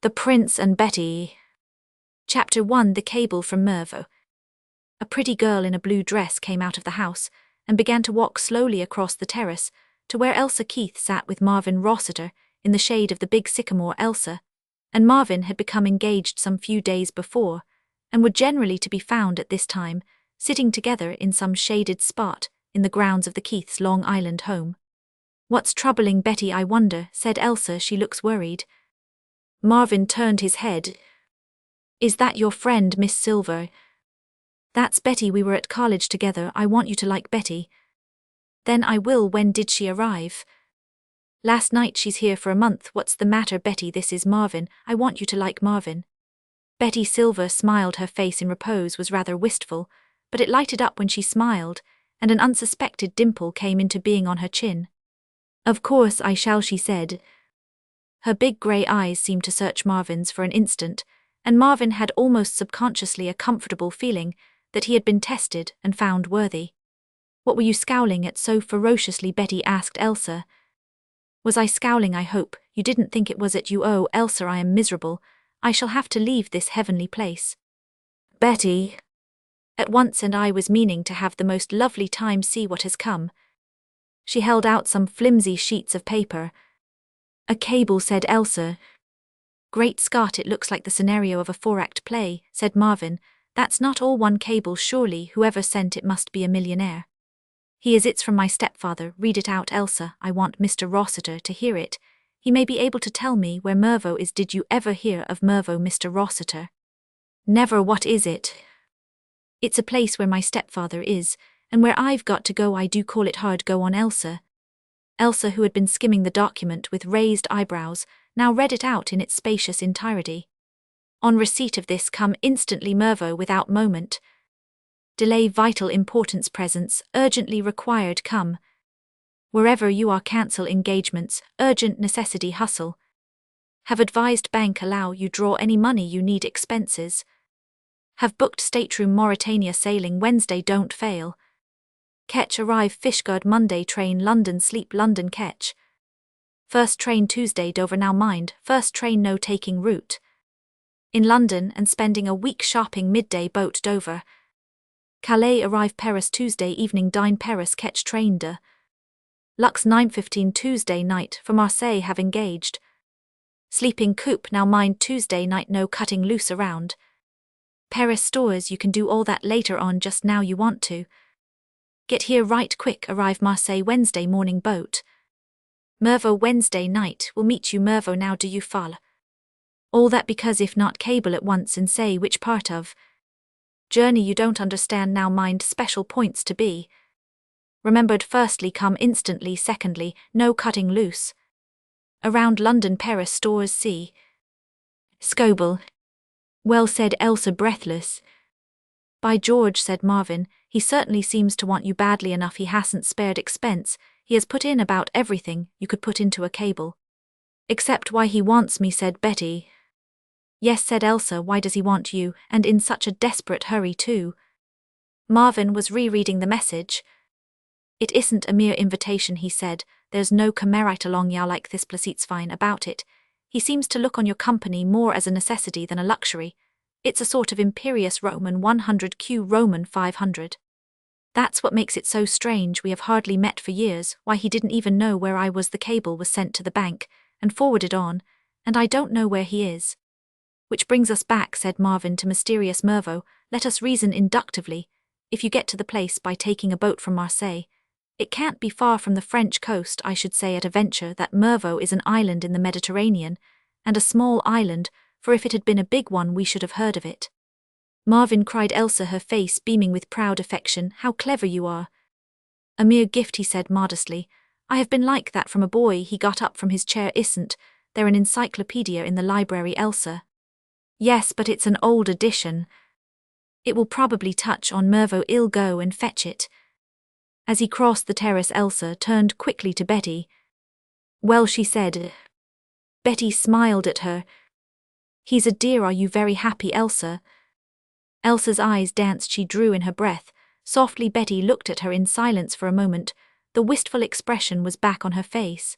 The Prince and Betty. Chapter 1. The Cable from Mervo. A pretty girl in a blue dress came out of the house and began to walk slowly across the terrace to where Elsa Keith sat with Marvin Rossiter in the shade of the big sycamore. Elsa and Marvin had become engaged some few days before and were generally to be found at this time sitting together in some shaded spot in the grounds of the Keiths' Long Island home. "What's troubling Betty, I wonder?" said Elsa. "She looks worried." Marvin turned his head. "Is that your friend, Miss Silver?" "That's Betty. We were at college together. I want you to like Betty." "Then I will. When did she arrive?" "Last night. She's here for a month." "What's the matter, Betty? This is Marvin. I want you to like Marvin." Betty Silver smiled. Her face in repose was rather wistful, but it lighted up when she smiled, and an unsuspected dimple came into being on her chin. "Of course I shall," she said. Her big grey eyes seemed to search Marvin's for an instant, and Marvin had almost subconsciously a comfortable feeling that he had been tested and found worthy. "What were you scowling at so ferociously?" Betty asked Elsa. "Was I scowling? I hope you didn't think it was at you." "Oh, Elsa, I am miserable. I shall have to leave this heavenly place." "Betty." "At once, and I was meaning to have the most lovely time. See what has come." She held out some flimsy sheets of paper. "A cable," said Elsa. "Great Scott, it looks like the scenario of a 4-act play," said Marvin. "That's not all one cable, surely. Whoever sent it must be a millionaire." "He is. It's from my stepfather." "Read it out, Elsa. I want Mr. Rossiter to hear it. He may be able to tell me where Mervo is." "Did you ever hear of Mervo, Mr. Rossiter?" "Never." "What is it?" "It's a place where my stepfather is, and where I've got to go. I do call it hard." "Go on, Elsa." Elsa, who had been skimming the document with raised eyebrows, now read it out in its spacious entirety. "On receipt of this, come instantly. Mervo, without moment. Delay, vital importance, presence, urgently required. Come. Wherever you are, cancel engagements, urgent necessity, hustle. Have advised bank allow you draw any money you need, expenses. Have booked stateroom Mauritania sailing Wednesday, don't fail. Catch arrive Fishguard Monday, train London, sleep London, catch first train Tuesday Dover. Now mind, first train no taking route in London and spending a week shopping, midday boat Dover. Calais arrive Paris Tuesday evening, dine Paris, catch train de Lux 9:15 Tuesday night for Marseille, have engaged sleeping coupe. Now mind, Tuesday night no cutting loose around Paris stores. You can do all that later on, just now you want to get here right quick. Arrive Marseille Wednesday morning boat. Mervo Wednesday night, will meet you Mervo. Now do you follow all that? Because if not, cable at once and say which part of journey you don't understand. Now mind, special points to be remembered. Firstly, come instantly. Secondly, no cutting loose around London Paris stores. See Scoble. "Well said," Elsa, breathless. "By George," said Marvin, "he certainly seems to want you badly enough. He hasn't spared expense. He has put in about everything you could put into a cable." "Except why he wants me," said Betty. "Yes," said Elsa, "why does he want you, and in such a desperate hurry too?" Marvin was rereading the message. "It isn't a mere invitation," he said. "There's no camerite along ya like this, plus it's fine about it. He seems to look on your company more as a necessity than a luxury. It's a sort of imperious Roman 100 Q Roman 500. That's what makes it so strange. We have hardly met for years. Why, he didn't even know where I was. The cable was sent to the bank and forwarded on, and I don't know where he is." "Which brings us back," said Marvin, "to mysterious Mervo. Let us reason inductively. If you get to the place by taking a boat from Marseille, it can't be far from the French coast. I should say at a venture that Mervo is an island in the Mediterranean, and a small island, for if it had been a big one we should have heard of it." "Marvin," cried Elsa, her face beaming with proud affection, "how clever you are." "A mere gift," he said modestly. "I have been like that from a boy." He got up from his chair. "Isn't there an encyclopedia in the library, Elsa?" "Yes, but it's an old edition. It will probably touch on Mervo. I'll go and fetch it." As he crossed the terrace, Elsa turned quickly to Betty. "Well," she said. Betty smiled at her. "He's a dear. Are you very happy, Elsa?" Elsa's eyes danced. She drew in her breath. Softly Betty looked at her in silence for a moment. The wistful expression was back on her face.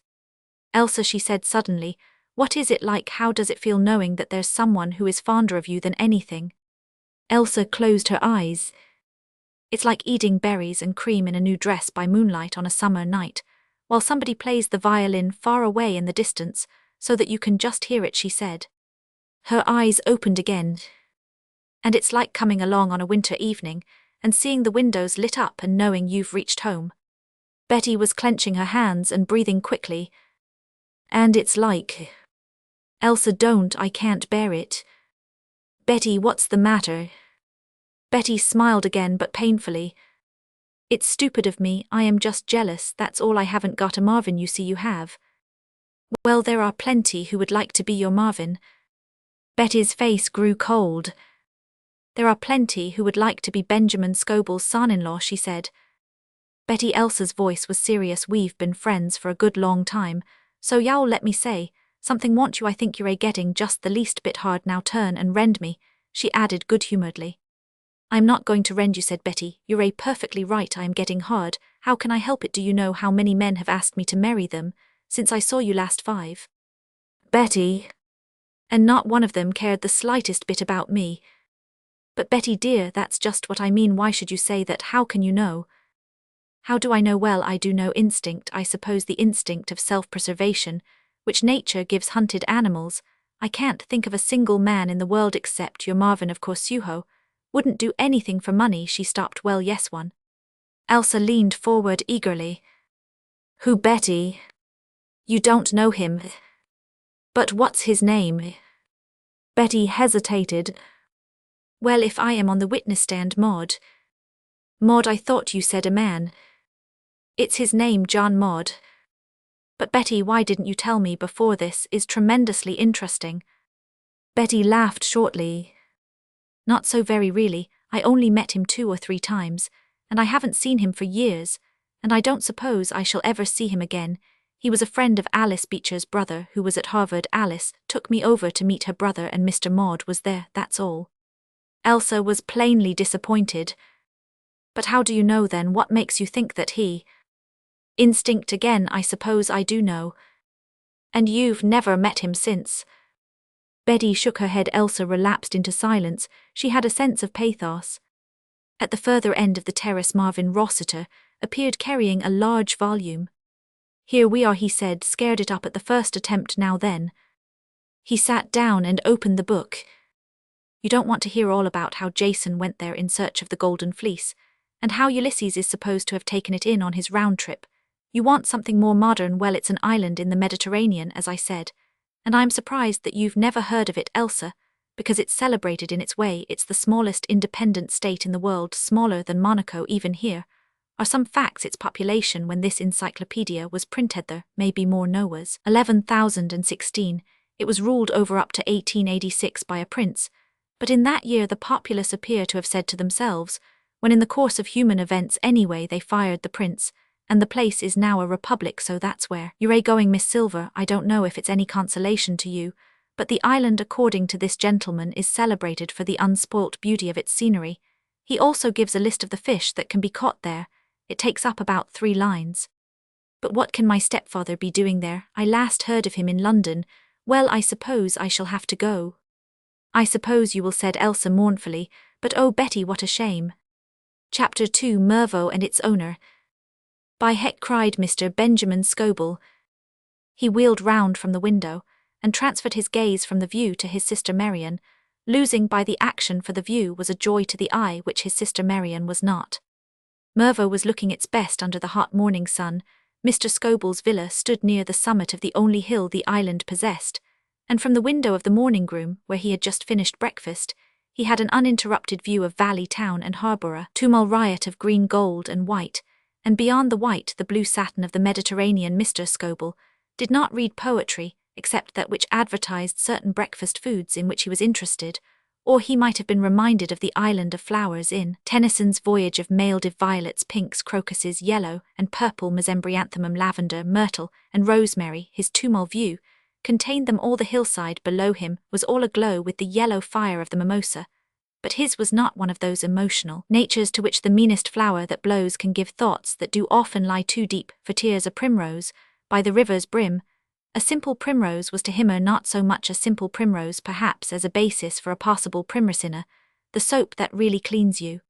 "Elsa," she said suddenly, What is it like? How does it feel knowing that there's someone who is fonder of you than anything? Elsa closed her eyes. It's like eating berries and cream in a new dress by moonlight on a summer night, while somebody plays the violin far away in the distance, so that you can just hear it, she said. Her eyes opened again. And it's like coming along on a winter evening and seeing the windows lit up and knowing you've reached home. Betty was clenching her hands and breathing quickly. And it's like... Elsa, don't, I can't bear it. Betty, what's the matter? Betty smiled again, but painfully. It's stupid of me, I am just jealous, that's all. I haven't got a Marvin, you see you have. Well, there are plenty who would like to be your Marvin. Betty's face grew cold. There are plenty who would like to be Benjamin Scobel's son-in-law, she said. Betty Elsa's voice was serious. We've been friends for a good long time, so y'all let me say, something want you, I think you're getting just the least bit hard now. Turn and rend me, she added good-humouredly. I'm not going to rend you, said Betty. You're perfectly right, I am getting hard. How can I help it? Do you know how many men have asked me to marry them since I saw you last? 5. Betty. And not one of them cared the slightest bit about me. But Betty dear, that's just what I mean. Why should you say that? How can you know? How do I know? Well, I do know. Instinct, I suppose, the instinct of self-preservation, which nature gives hunted animals. I can't think of a single man in the world except your Marvin, of course. Suho wouldn't do anything for money. She stopped. Well, yes, one. Elsa leaned forward eagerly. Who, Betty? You don't know him. But what's his name? Betty hesitated. Well, if I am on the witness stand, Maud. Maud, I thought you said a man. It's his name, John. Maud. But Betty, why didn't you tell me before? This is tremendously interesting. Betty laughed shortly. Not so very, really. I only met him 2 or 3 times, and I haven't seen him for years, and I don't suppose I shall ever see him again. He was a friend of Alice Beecher's brother, who was at Harvard. Alice took me over to meet her brother, and Mr. Maud was there, that's all. Elsa was plainly disappointed. But how do you know then? What makes you think that he... Instinct again, I suppose. I do know. And you've never met him since? Betty shook her head. Elsa relapsed into silence. She had a sense of pathos. At the further end of the terrace, Marvin Rossiter appeared carrying a large volume. Here we are, he said, scared it up at the first attempt. Now then. He sat down and opened the book. You don't want to hear all about how Jason went there in search of the Golden Fleece, and how Ulysses is supposed to have taken it in on his round trip. You want something more modern. Well, it's an island in the Mediterranean, as I said. And I'm surprised that you've never heard of it, Elsa, because it's celebrated in its way. It's the smallest independent state in the world, smaller than Monaco. Even here are some facts. Its population when this encyclopedia was printed, there may be more. Noah's 11,016. It was ruled over up to 1886 by a prince, but in that year the populace appear to have said to themselves, when in the course of human events anyway they fired the prince, and the place is now a republic. So that's where you're going, Miss Silver. I don't know if it's any consolation to you, but the island, according to this gentleman, is celebrated for the unspoilt beauty of its scenery. He also gives a list of the fish that can be caught there. It takes up about 3 lines. But what can my stepfather be doing there? I last heard of him in London. Well, I suppose I shall have to go. I suppose you will, said Elsa mournfully, but oh, Betty, what a shame. Chapter 2. Mervaux and its owner. By heck, cried Mr. Benjamin Scobel. He wheeled round from the window and transferred his gaze from the view to his sister Marian, losing by the action, for the view was a joy to the eye which his sister Marian was not. Mervaux was looking its best under the hot morning sun. Mr. Scobel's villa stood near the summit of the only hill the island possessed, and from the window of the morning-room, where he had just finished breakfast, he had an uninterrupted view of Valley Town and harbour, a tumult riot of green, gold and white, and beyond the white the blue satin of the Mediterranean. Mr. Scobel did not read poetry, except that which advertised certain breakfast foods in which he was interested, or he might have been reminded of the island of flowers in Tennyson's Voyage of Maledive. Violets, pinks, crocuses, yellow and purple, mesembryanthemum, lavender, myrtle and rosemary. His tumult view contained them all. The hillside below him was all aglow with the yellow fire of the mimosa, but his was not one of those emotional natures to which the meanest flower that blows can give thoughts that do often lie too deep for tears. A primrose by the river's brim, A simple primrose was to him not so much a simple primrose perhaps as a basis for a possible primrosina, the soap that really cleans you.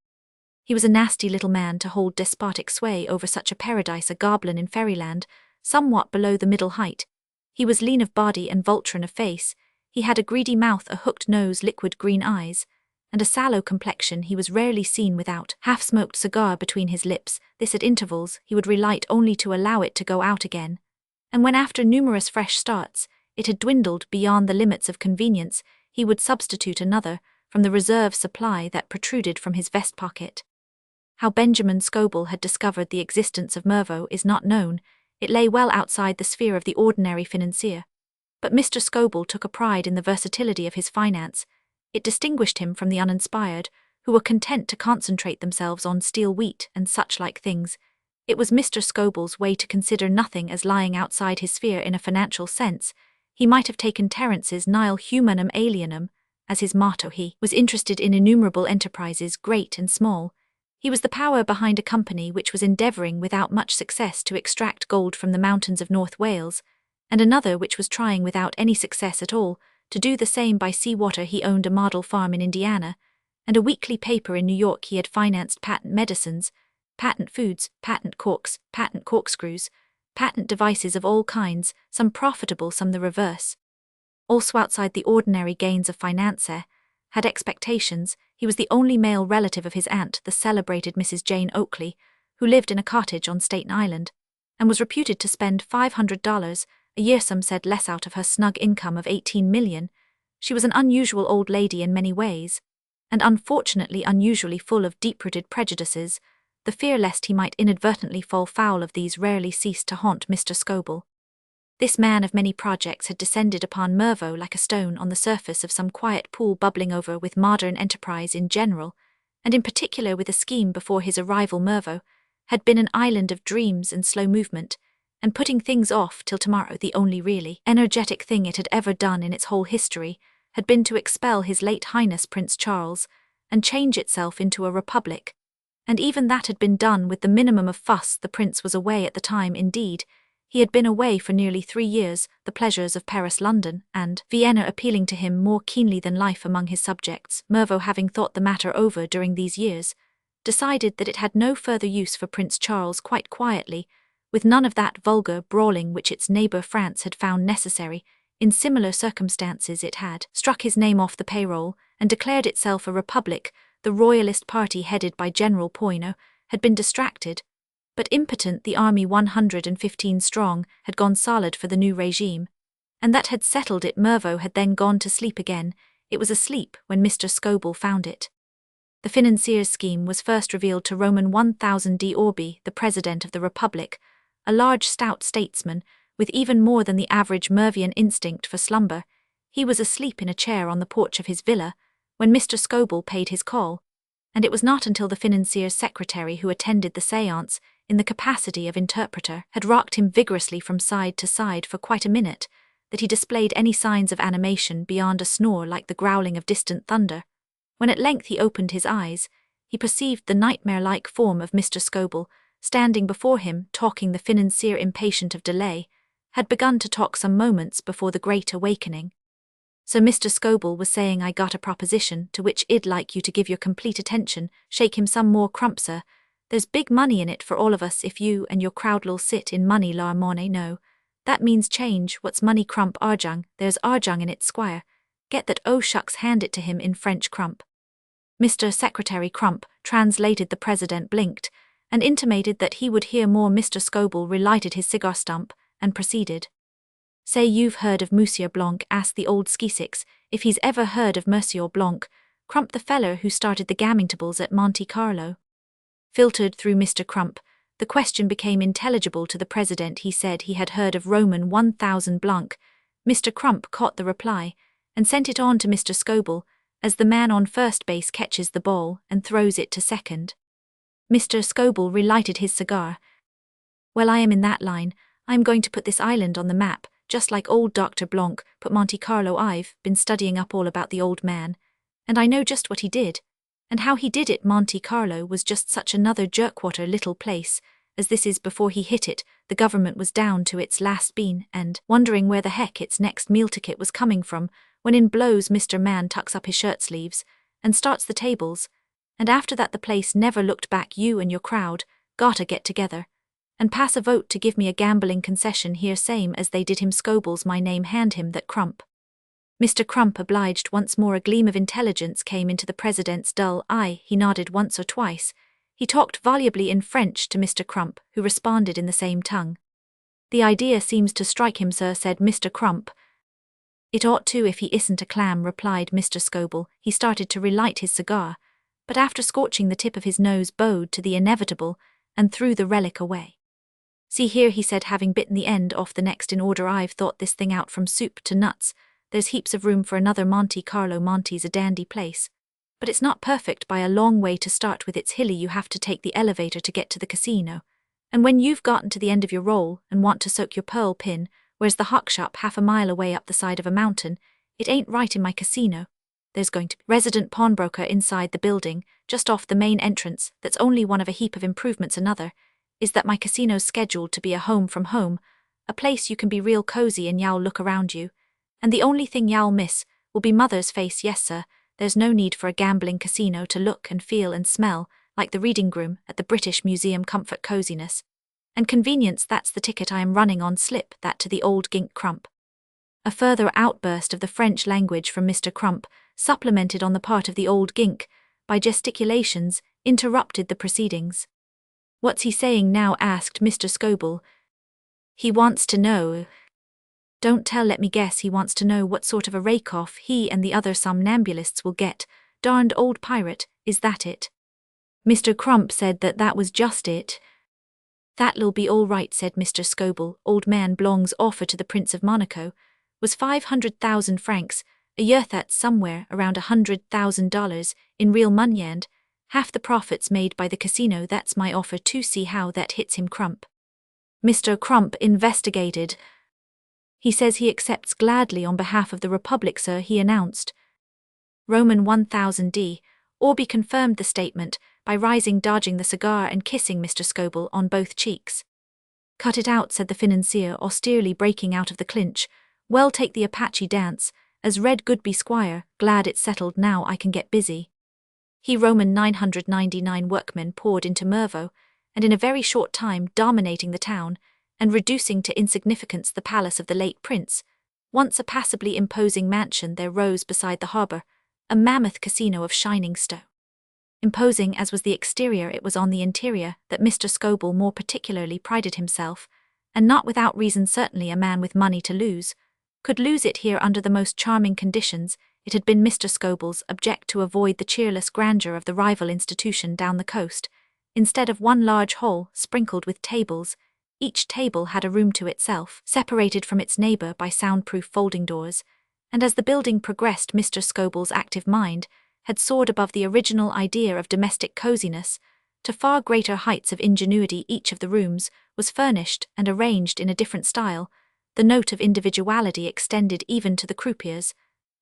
He was a nasty little man to hold despotic sway over such a paradise, a goblin in fairyland, somewhat below the middle height. He was lean of body and vulturine of face. He had a greedy mouth, a hooked nose, liquid green eyes, and a sallow complexion. He was rarely seen without half-smoked cigar between his lips. This at intervals he would relight only to allow it to go out again. And when after numerous fresh starts, it had dwindled beyond the limits of convenience, he would substitute another from the reserve supply that protruded from his vest pocket. How Benjamin Scobell had discovered the existence of Mervaux is not known. It lay well outside the sphere of the ordinary financier. But Mr. Scobell took a pride in the versatility of his finance. It distinguished him from the uninspired, who were content to concentrate themselves on steel wheat and such-like things. It was Mr. Scobell's way to consider nothing as lying outside his sphere in a financial sense. He might have taken Terence's nihil humanum alienum as his motto. He was interested in innumerable enterprises, great and small. He was the power behind a company which was endeavouring without much success to extract gold from the mountains of North Wales, and another which was trying without any success at all to do the same by sea-water. He owned a model farm in Indiana, and a weekly paper in New York. He had financed patent medicines, patent foods, patent corks, patent corkscrews, patent devices of all kinds, some profitable, some the reverse. Also outside the ordinary gains of financier, had expectations. He was the only male relative of his aunt, the celebrated Mrs. Jane Oakley, who lived in a cottage on Staten Island, and was reputed to spend $500 a year, some said less, out of her snug income of $18 million. She was an unusual old lady in many ways, and unfortunately unusually full of deep-rooted prejudices. The fear lest he might inadvertently fall foul of these rarely ceased to haunt Mr. Scobell. This man of many projects had descended upon Mervaux like a stone on the surface of some quiet pool, bubbling over with modern enterprise in general, and in particular with a scheme. Before his arrival Mervaux had been an island of dreams and slow movement, and putting things off till tomorrow. The only really energetic thing it had ever done in its whole history had been to expel His late Highness Prince Charles, and change itself into a republic. And even that had been done with the minimum of fuss. The prince was away at the time. Indeed, he had been away for nearly 3 years, the pleasures of Paris, London, and Vienna appealing to him more keenly than life among his subjects. Mervaux, having thought the matter over during these years, decided that it had no further use for Prince Charles, quite quietly, with none of that vulgar brawling which its neighbour France had found necessary. In similar circumstances it had struck his name off the payroll and declared itself a republic. The royalist party headed by General Poyno had been distracted, but impotent. The army, 115 strong, had gone solid for the new regime, and that had settled it. Mervaux had then gone to sleep again. It was asleep when Mr. Scobell found it. The financier's scheme was first revealed to Roman 1000 d'Orby, the president of the Republic, a large stout statesman, with even more than the average Mervian instinct for slumber. He was asleep in a chair on the porch of his villa when Mr. Scobell paid his call, and it was not until the financier's secretary, who attended the séance in the capacity of interpreter, had rocked him vigorously from side to side for quite a minute, that he displayed any signs of animation beyond a snore like the growling of distant thunder. When at length he opened his eyes, he perceived the nightmare-like form of Mr. Scobell standing before him, talking. The financier, impatient of delay, had begun to talk some moments before the great awakening. So Mr. Scobell was saying, "I got a proposition to which I'd like you to give your complete attention. Shake him some more, Crump, sir. There's big money in it for all of us if you and your crowd'll sit in money, la monnaie. No, that means change. What's money, Crump? Argent. There's argent in it, squire. Get that. Oh shucks, hand it to him in French, Crump." Mr. Secretary Crump translated. The president blinked and intimated that he would hear more. Mr. Scobell relighted his cigar stump and proceeded. "Say you've heard of Monsieur Blanc?" asked the old skisix. "If he's ever heard of Monsieur Blanc, Crump, the feller who started the gamingtables at Monte Carlo." Filtered through Mr. Crump, the question became intelligible to the president. He said he had heard of Roman 1000 Blanc. Mr. Crump caught the reply and sent it on to Mr. Scobell, as the man on first base catches the ball and throws it to second. Mr. Scobell relighted his cigar. "Well, I am in that line. I am going to put this island on the map, just like old Dr. Blanc put Monte Carlo. I've been studying up all about the old man, and I know just what he did, and how he did it. Monte Carlo was just such another jerkwater little place, as this is before he hit it, the government was down to its last bean and wondering where the heck its next meal ticket was coming from, when in blows Mr. Man tucks up his shirt sleeves and starts the tables, and after that the place never looked back. You and your crowd gotta get together and pass a vote to give me a gambling concession here, same as they did him Scobles my name, hand him that crump. Mr. Crump obliged once more. A gleam of intelligence came into the president's dull eye. He nodded once or twice. He talked volubly in French to Mr. Crump, who responded in the same tongue. The idea seems to strike him, sir, said Mr. Crump. It ought to if he isn't a clam, replied Mr. Scoble. He started to relight his cigar, but after scorching the tip of his nose bowed to the inevitable and threw the relic away. See here, he said, having bitten the end off the next in order, I've thought this thing out from soup to nuts. There's heaps of room for another Monte Carlo. Monte's a dandy place, but it's not perfect by a long way. To start with, it's hilly. You have to take the elevator to get to the casino, and when you've gotten to the end of your roll and want to soak your pearl pin, where's the hock shop half a mile away up the side of a mountain? It ain't right in my casino. There's going to be resident pawnbroker inside the building, just off the main entrance. That's only one of a heap of improvements. Another is that my casino's scheduled to be a home from home, a place you can be real cozy and y'all look around you. And the only thing y'all miss will be mother's face. Yes, sir, there's no need for a gambling casino to look and feel and smell like the reading room at the British Museum. Comfort, coziness, and convenience, that's the ticket I am running on. Slip that to the old gink Crump. A further outburst of the French language from Mr. Crump, supplemented on the part of the old gink by gesticulations, interrupted the proceedings. What's he saying now? asked Mr. Scoble. He wants to know. Don't tell, let me guess. He wants to know what sort of a rake-off he and the other somnambulists will get. Darned old pirate, is that it? Mr. Crump said that was just it. That'll be all right, said Mr. Scoble. Old man Blong's offer to the Prince of Monaco was 500,000 francs a year. That's somewhere around $100,000 in real money and half the profits made by the casino. That's my offer to. See how that hits him, Crump. Mr. Crump investigated. He says he accepts gladly on behalf of the Republic, sir, he announced. Roman 1000D. Orby confirmed the statement by rising, dodging the cigar and kissing Mr. Scoble on both cheeks. Cut it out, said the financier, austerely breaking out of the clinch. Well, take the Apache dance, as Red Goodby Squire. Glad it's settled now, I can get busy. He Roman 999 workmen poured into Mervo, and in a very short time dominating the town, and reducing to insignificance the palace of the late prince. Once a passably imposing mansion, there rose beside the harbour a mammoth casino of shining stone. Imposing as was the exterior, it was on the interior that Mr. Scoble more particularly prided himself, and not without reason. Certainly a man with money to lose could lose it here under the most charming conditions. It had been Mr. Scoble's object to avoid the cheerless grandeur of the rival institution down the coast. Instead of one large hall sprinkled with tables, each table had a room to itself, separated from its neighbour by soundproof folding doors, and as the building progressed, Mr. Scoble's active mind had soared above the original idea of domestic coziness to far greater heights of ingenuity. Each of the rooms was furnished and arranged in a different style. The note of individuality extended even to the croupiers.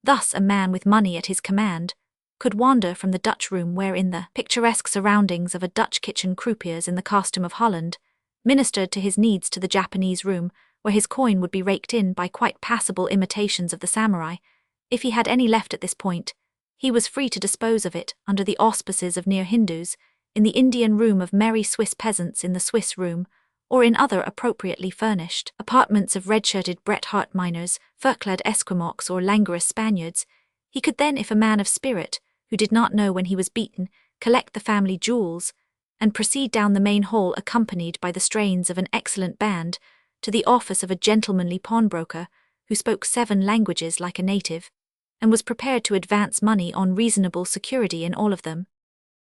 Thus a man with money at his command could wander from the Dutch room, where in the picturesque surroundings of a Dutch kitchen croupiers in the costume of Holland ministered to his needs, to the Japanese room, where his coin would be raked in by quite passable imitations of the samurai. If he had any left at this point, he was free to dispose of it under the auspices of near Hindus, in the Indian room of merry Swiss peasants, in the Swiss room, or in other appropriately furnished apartments of red-shirted Bret Hart miners, fur-clad Esquimaux, or languorous Spaniards. He could then, if a man of spirit, who did not know when he was beaten, collect the family jewels, and proceed down the main hall accompanied by the strains of an excellent band, to the office of a gentlemanly pawnbroker, who spoke 7 languages like a native, and was prepared to advance money on reasonable security in all of them.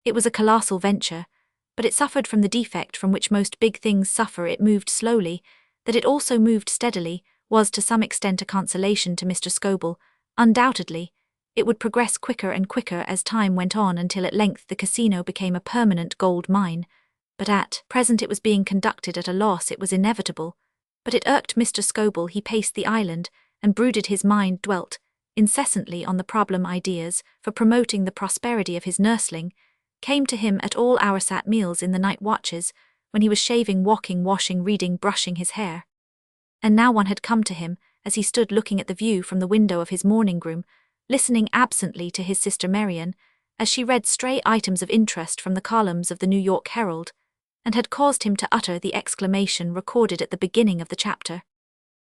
It was a colossal venture, but it suffered from the defect from which most big things suffer. It moved slowly. That it also moved steadily was to some extent a consolation to Mr. Scoble. Undoubtedly, it would progress quicker and quicker as time went on, until at length the casino became a permanent gold mine. But at present it was being conducted at a loss. It was inevitable. But it irked Mr. Scoble. He paced the island and brooded. His mind dwelt incessantly on the problem. Ideas for promoting the prosperity of his nursling came to him at all hours, at meals, in the night watches, when he was shaving, walking, washing, reading, brushing his hair. And now one had come to him, as he stood looking at the view from the window of his morning room, listening absently to his sister Marian, as she read stray items of interest from the columns of the New York Herald, and had caused him to utter the exclamation recorded at the beginning of the chapter.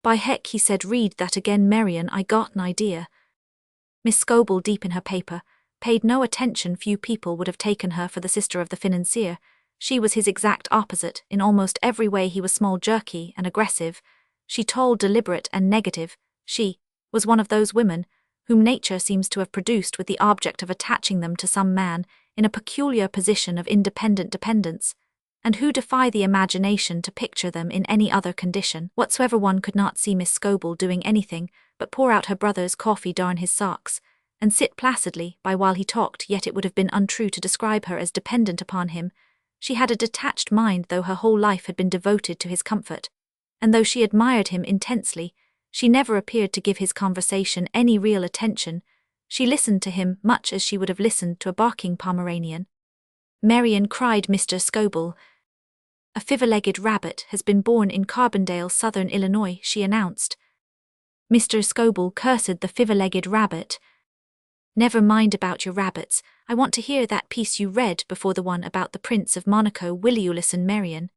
"By heck," he said, "read that again, Marian, I got an idea." Miss Scobell, deep in her paper, paid no attention. Few people would have taken her for the sister of the financier. She was his exact opposite. In almost every way he was small, jerky, and aggressive. She tall, deliberate, and negative. She was one of those women whom nature seems to have produced with the object of attaching them to some man in a peculiar position of independent dependence, and who defy the imagination to picture them in any other condition whatsoever. One could not see Miss Scobell doing anything but pour out her brother's coffee, darn his socks, and sit placidly by while he talked, yet it would have been untrue to describe her as dependent upon him. She had a detached mind, though her whole life had been devoted to his comfort, and though she admired him intensely, she never appeared to give his conversation any real attention. She listened to him much as she would have listened to a barking Pomeranian. "Marian," cried Mr. Scobell, "a fiver-legged rabbit has been born in Carbondale, Southern Illinois," she announced. Mr. Scobell cursed the fiver-legged rabbit. "Never mind about your rabbits, I want to hear that piece you read before, the one about the Prince of Monaco. Will you listen, Marian?"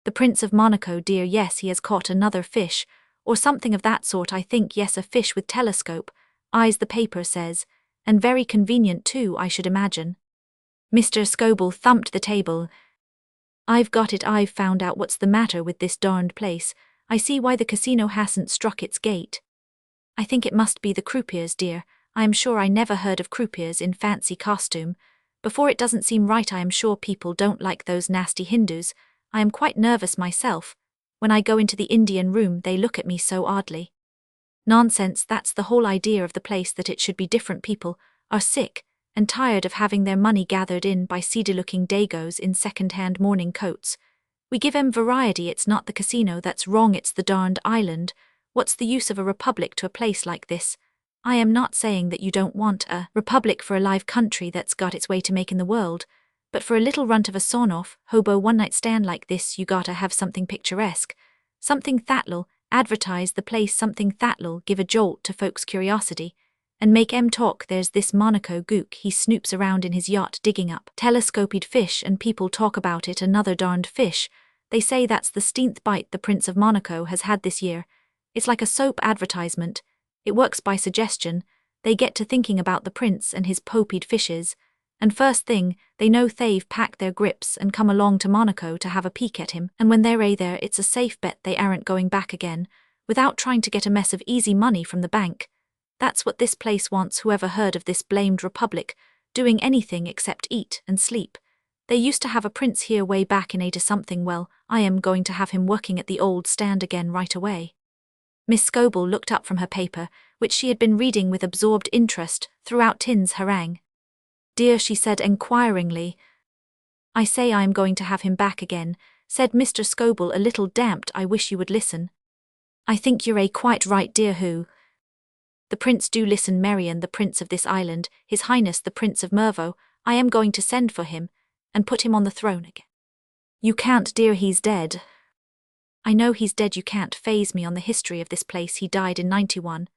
"The Prince of Monaco, dear, yes, he has caught another fish, or something of that sort, I think. Yes, a fish with telescope eyes, the paper says, and very convenient too, I should imagine." Mr. Scobell thumped the table. "I've got it, I've found out what's the matter with this darned place. I see why the casino hasn't struck its gait. I think it must be the croupiers, dear. I am sure I never heard of croupiers in fancy costume before. It doesn't seem right. I am sure people don't like those nasty Hindus. I am quite nervous myself. When I go into the Indian room they look at me so oddly." "Nonsense, that's the whole idea of the place, that it should be different. People are sick and tired of having their money gathered in by seedy-looking dagos in second-hand morning coats. We give 'em variety. It's not the casino that's wrong, it's the darned island. What's the use of a republic to a place like this? I am not saying that you don't want a republic for a live country that's got its way to make in the world, but for a little runt of a sawn-off, hobo one-night stand like this, you gotta have something picturesque, something that'll advertise the place, something that'll give a jolt to folks' curiosity, and make 'em talk. There's this Monaco gook, he snoops around in his yacht digging up telescopied fish, and people talk about it. Another darned fish. They say that's the 16th bite the Prince of Monaco has had this year. It's like a soap advertisement. It works by suggestion. They get to thinking about the prince and his popied fishes, and first thing they know they've packed their grips and come along to Monaco to have a peek at him, and when they're there it's a safe bet they aren't going back again without trying to get a mess of easy money from the bank. That's what this place wants. Whoever heard of this blamed republic doing anything except eat and sleep? They used to have a prince here way back in 80-something. Well, I am going to have him working at the old stand again right away." Miss Scobell looked up from her paper, which she had been reading with absorbed interest throughout Tin's harangue. "Dear," she said enquiringly. "I say I am going to have him back again," said Mr. Scobell, a little damped. "I wish you would listen." "I think you're quite right, dear. Who?" "The prince. Do listen, Marian, the prince of this island, His Highness the Prince of Mervo. I am going to send for him and put him on the throne again." "You can't, dear, he's dead." "I know he's dead. You can't phase me on the history of this place. He died in 91.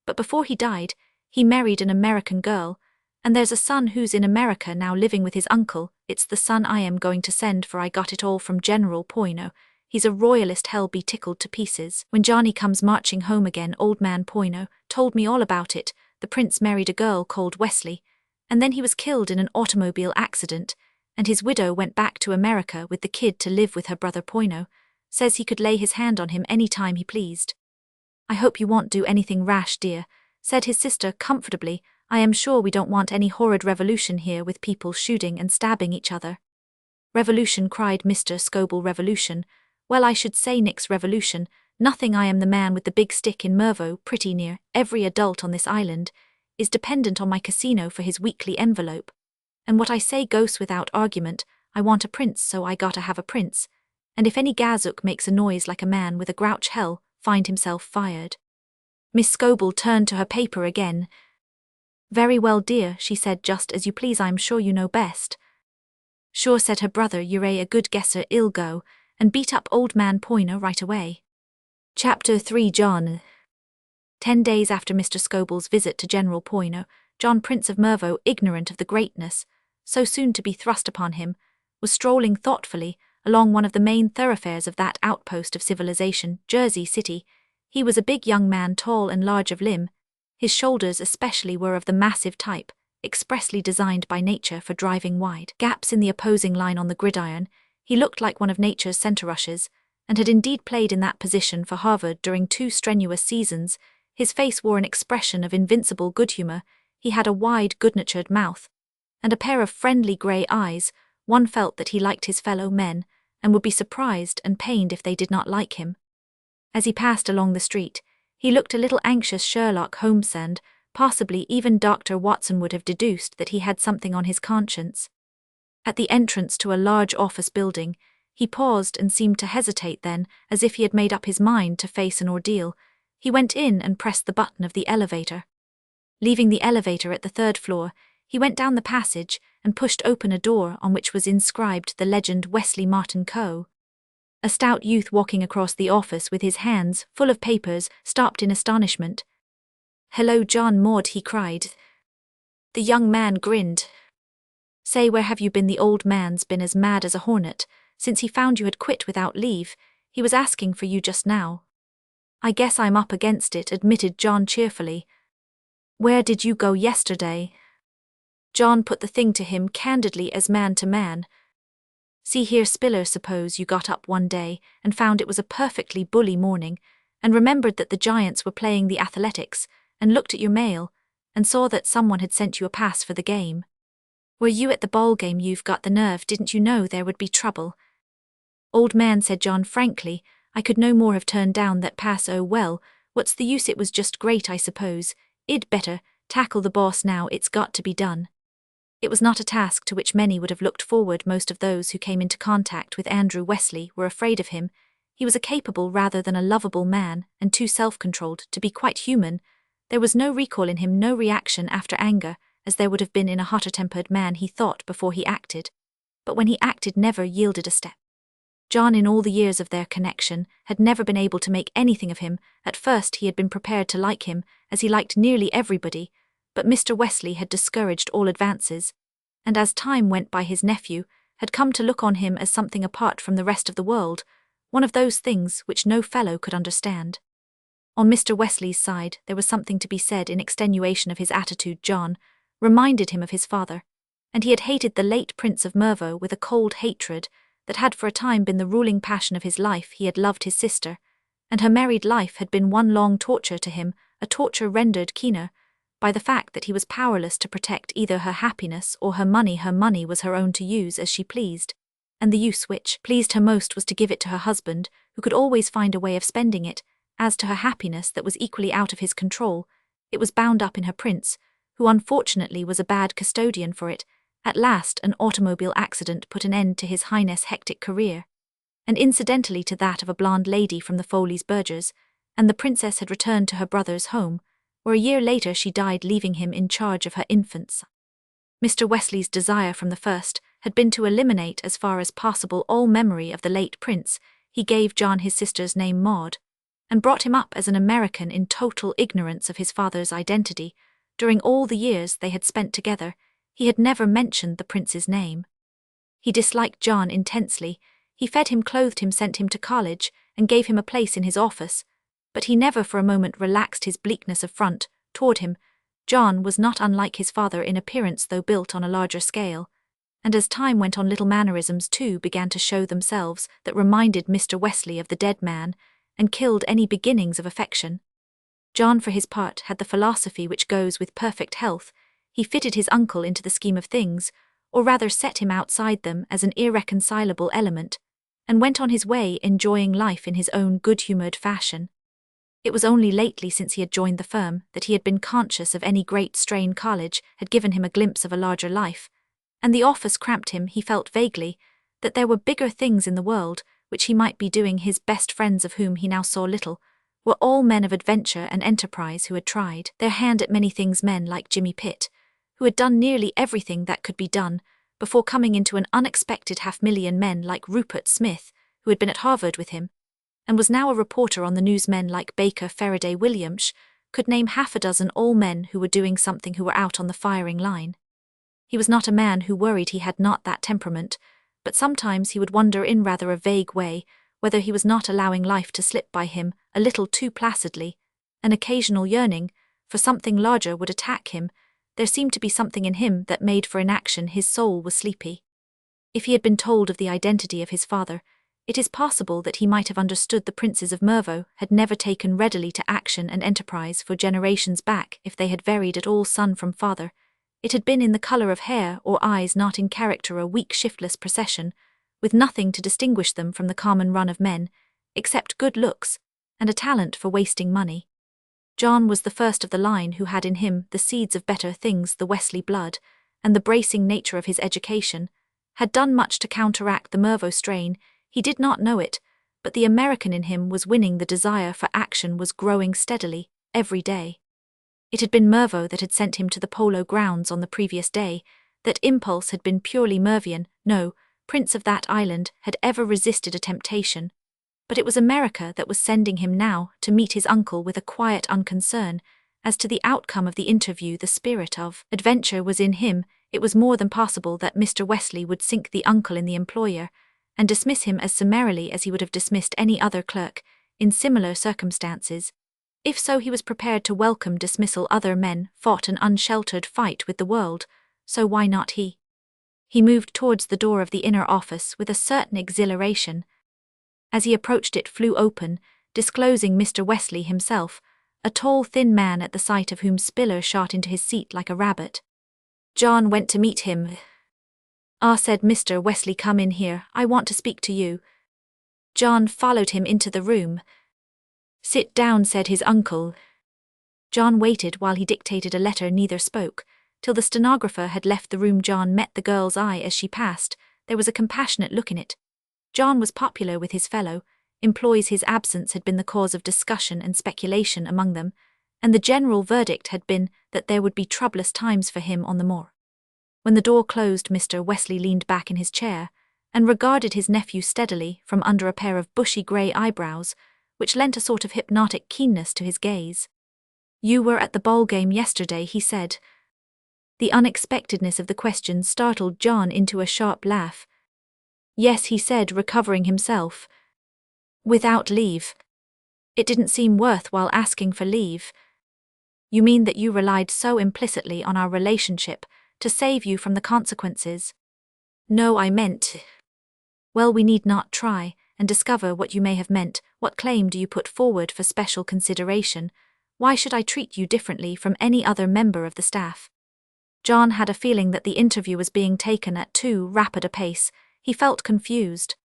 But before he died, he married an American girl, and there's a son who's in America now living with his uncle. It's the son I am going to send for. I got it all from General Poyno. He's a royalist. Hell be tickled to pieces when Johnny comes marching home again. Old man Poyno told me all about it. The prince married a girl called Wesley, and then he was killed in an automobile accident, and his widow went back to America with the kid to live with her brother. Poyno says he could lay his hand on him any time he pleased." "I hope you won't do anything rash, dear," said his sister comfortably. "I am sure we don't want any horrid revolution here with people shooting and stabbing each other." "Revolution," cried Mr. Scobell. "Revolution? Well, I should say nix revolution. Nothing. I am the man with the big stick in Mervo. Pretty near every adult on this island is dependent on my casino for his weekly envelope. And what I say goes without argument. I want a prince, so I gotta have a prince. And if any gazook makes a noise like a man with a grouch, hell, find himself fired." Miss Scobell turned to her paper again. "Very well, dear," she said, "just as you please. I'm sure you know best." Sure, said her brother, you're a good guesser, ill go, and beat up old man Poyner right away. Chapter 3 John. 10 days after Mr. Scoble's visit to General Poyner, John, Prince of Mervo, ignorant of the greatness so soon to be thrust upon him, was strolling thoughtfully along one of the main thoroughfares of that outpost of civilization, Jersey City. He was a big young man, tall and large of limb. His shoulders especially were of the massive type, expressly designed by nature for driving wide gaps in the opposing line on the gridiron. He looked like one of nature's center rushes, and had indeed played in that position for Harvard during 2 strenuous seasons. His face wore an expression of invincible good humor. He had a wide, good-natured mouth, and a pair of friendly grey eyes. One felt that he liked his fellow men, and would be surprised and pained if they did not like him. As he passed along the street, he looked a little anxious. Sherlock Holmes and possibly even Dr. Watson would have deduced that he had something on his conscience. At the entrance to a large office building, he paused and seemed to hesitate. Then, as if he had made up his mind to face an ordeal, he went in and pressed the button of the elevator. Leaving the elevator at the 3rd floor, he went down the passage and pushed open a door on which was inscribed the legend Wesley Martin Co. A stout youth walking across the office with his hands full of papers stopped in astonishment. "Hello, John Maud," he cried. The young man grinned. "Say, where have you been? The old man's been as mad as a hornet since he found you had quit without leave. He was asking for you just now." "I guess I'm up against it," admitted John cheerfully. "Where did you go yesterday?" John put the thing to him candidly as man to man. "See here, Spiller, suppose you got up one day and found it was a perfectly bully morning, and remembered that the Giants were playing the Athletics, and looked at your mail, and saw that someone had sent you a pass for the game. Were you at the ball game? You've got the nerve. Didn't you know there would be trouble?" "Old man," said John frankly, "I could no more have turned down that pass. Oh well, what's the use? It was just great, I suppose. I'd better tackle the boss now. It's got to be done." It was not a task to which many would have looked forward. Most of those who came into contact with Andrew Wesley were afraid of him. He was a capable rather than a lovable man, and too self-controlled to be quite human. There was no recoil in him, no reaction after anger, as there would have been in a hotter-tempered man. He thought before he acted, but when he acted never yielded a step. John, in all the years of their connection, had never been able to make anything of him. At first he had been prepared to like him, as he liked nearly everybody, but Mr. Wesley had discouraged all advances, and as time went by his nephew had come to look on him as something apart from the rest of the world, one of those things which no fellow could understand. On Mr. Wesley's side there was something to be said in extenuation of his attitude. John reminded him of his father, and he had hated the late Prince of Mervo with a cold hatred that had for a time been the ruling passion of his life. He had loved his sister, and her married life had been one long torture to him, a torture rendered keener by the fact that he was powerless to protect either her happiness or her money. Her money was her own to use as she pleased, and the use which pleased her most was to give it to her husband, who could always find a way of spending it. As to her happiness, that was equally out of his control. It was bound up in her prince, who unfortunately was a bad custodian for it. At last an automobile accident put an end to His Highness' hectic career, and incidentally to that of a blonde lady from the Foley's Burgers, and the princess had returned to her brother's home, where a year later she died, leaving him in charge of her infants. Mr. Wesley's desire from the first had been to eliminate as far as possible all memory of the late prince. He gave John his sister's name, Maud, and brought him up as an American in total ignorance of his father's identity. During all the years they had spent together, he had never mentioned the prince's name. He disliked John intensely. He fed him, clothed him, sent him to college, and gave him a place in his office, but he never for a moment relaxed his bleakness of front toward him. John was not unlike his father in appearance, though built on a larger scale, and as time went on little mannerisms too began to show themselves that reminded Mr. Wesley of the dead man, and killed any beginnings of affection. John, for his part, had the philosophy which goes with perfect health. He fitted his uncle into the scheme of things, or rather set him outside them as an irreconcilable element, and went on his way enjoying life in his own good-humoured fashion. It was only lately, since he had joined the firm, that he had been conscious of any great strain. College had given him a glimpse of a larger life, and the office cramped him. He felt vaguely that there were bigger things in the world which he might be doing. His best friends, of whom he now saw little, were all men of adventure and enterprise who had tried their hand at many things, men like Jimmy Pitt, who had done nearly everything that could be done before coming into an unexpected 500,000 men like Rupert Smith, who had been at Harvard with him, and was now a reporter on the news. Men like Baker Faraday Williams could name 6 all men who were doing something who were out on the firing line. He was not a man who worried he had not that temperament, but sometimes he would wonder in rather a vague way whether he was not allowing life to slip by him a little too placidly. An occasional yearning for something larger would attack him. There seemed to be something in him that made for inaction. His soul was sleepy. If he had been told of the identity of his father, it is possible that he might have understood the princes of Mervo had never taken readily to action and enterprise for generations back. If they had varied at all son from father, it had been in the color of hair or eyes, not in character. A weak, shiftless procession, with nothing to distinguish them from the common run of men, except good looks and a talent for wasting money. John was the first of the line who had in him the seeds of better things. The Wesley blood, and the bracing nature of his education, had done much to counteract the Mervo strain. He did not know it, but the American in him was winning. The desire for action was growing steadily, every day. It had been Mervo that had sent him to the polo grounds on the previous day. That impulse had been purely Mervian. No prince of that island had ever resisted a temptation. But it was America that was sending him now to meet his uncle with a quiet unconcern as to the outcome of the interview. The spirit of adventure was in him. It was more than possible that Mr. Wesley would sink the uncle in the employer and dismiss him as summarily as he would have dismissed any other clerk in similar circumstances. If so, he was prepared to welcome dismissal. Other men fought an unsheltered fight with the world, so why not he? He moved towards the door of the inner office with a certain exhilaration. As he approached, it flew open, disclosing Mr. Wesley himself, a tall, thin man at the sight of whom Spiller shot into his seat like a rabbit. John went to meet him. "Ah," said Mr. Wesley, "come in here, I want to speak to you." John followed him into the room. "Sit down," said his uncle. John waited while he dictated a letter. Neither spoke, till the stenographer had left the room. John met the girl's eye as she passed. There was a compassionate look in it. John was popular with his fellow employees. His absence had been the cause of discussion and speculation among them, and the general verdict had been that there would be troublous times for him on the moor. When the door closed, Mr. Wesley leaned back in his chair and regarded his nephew steadily from under a pair of bushy grey eyebrows, which lent a sort of hypnotic keenness to his gaze. "You were at the ball game yesterday," he said. The unexpectedness of the question startled John into a sharp laugh. "Yes," he said, recovering himself. "Without leave? It didn't seem worthwhile asking for leave." "You mean that you relied so implicitly on our relationship to save you from the consequences?" "No, I meant—" "Well, we need not try and discover what you may have meant. What claim do you put forward for special consideration? Why should I treat you differently from any other member of the staff?" John had a feeling that the interview was being taken at too rapid a pace. He felt confused.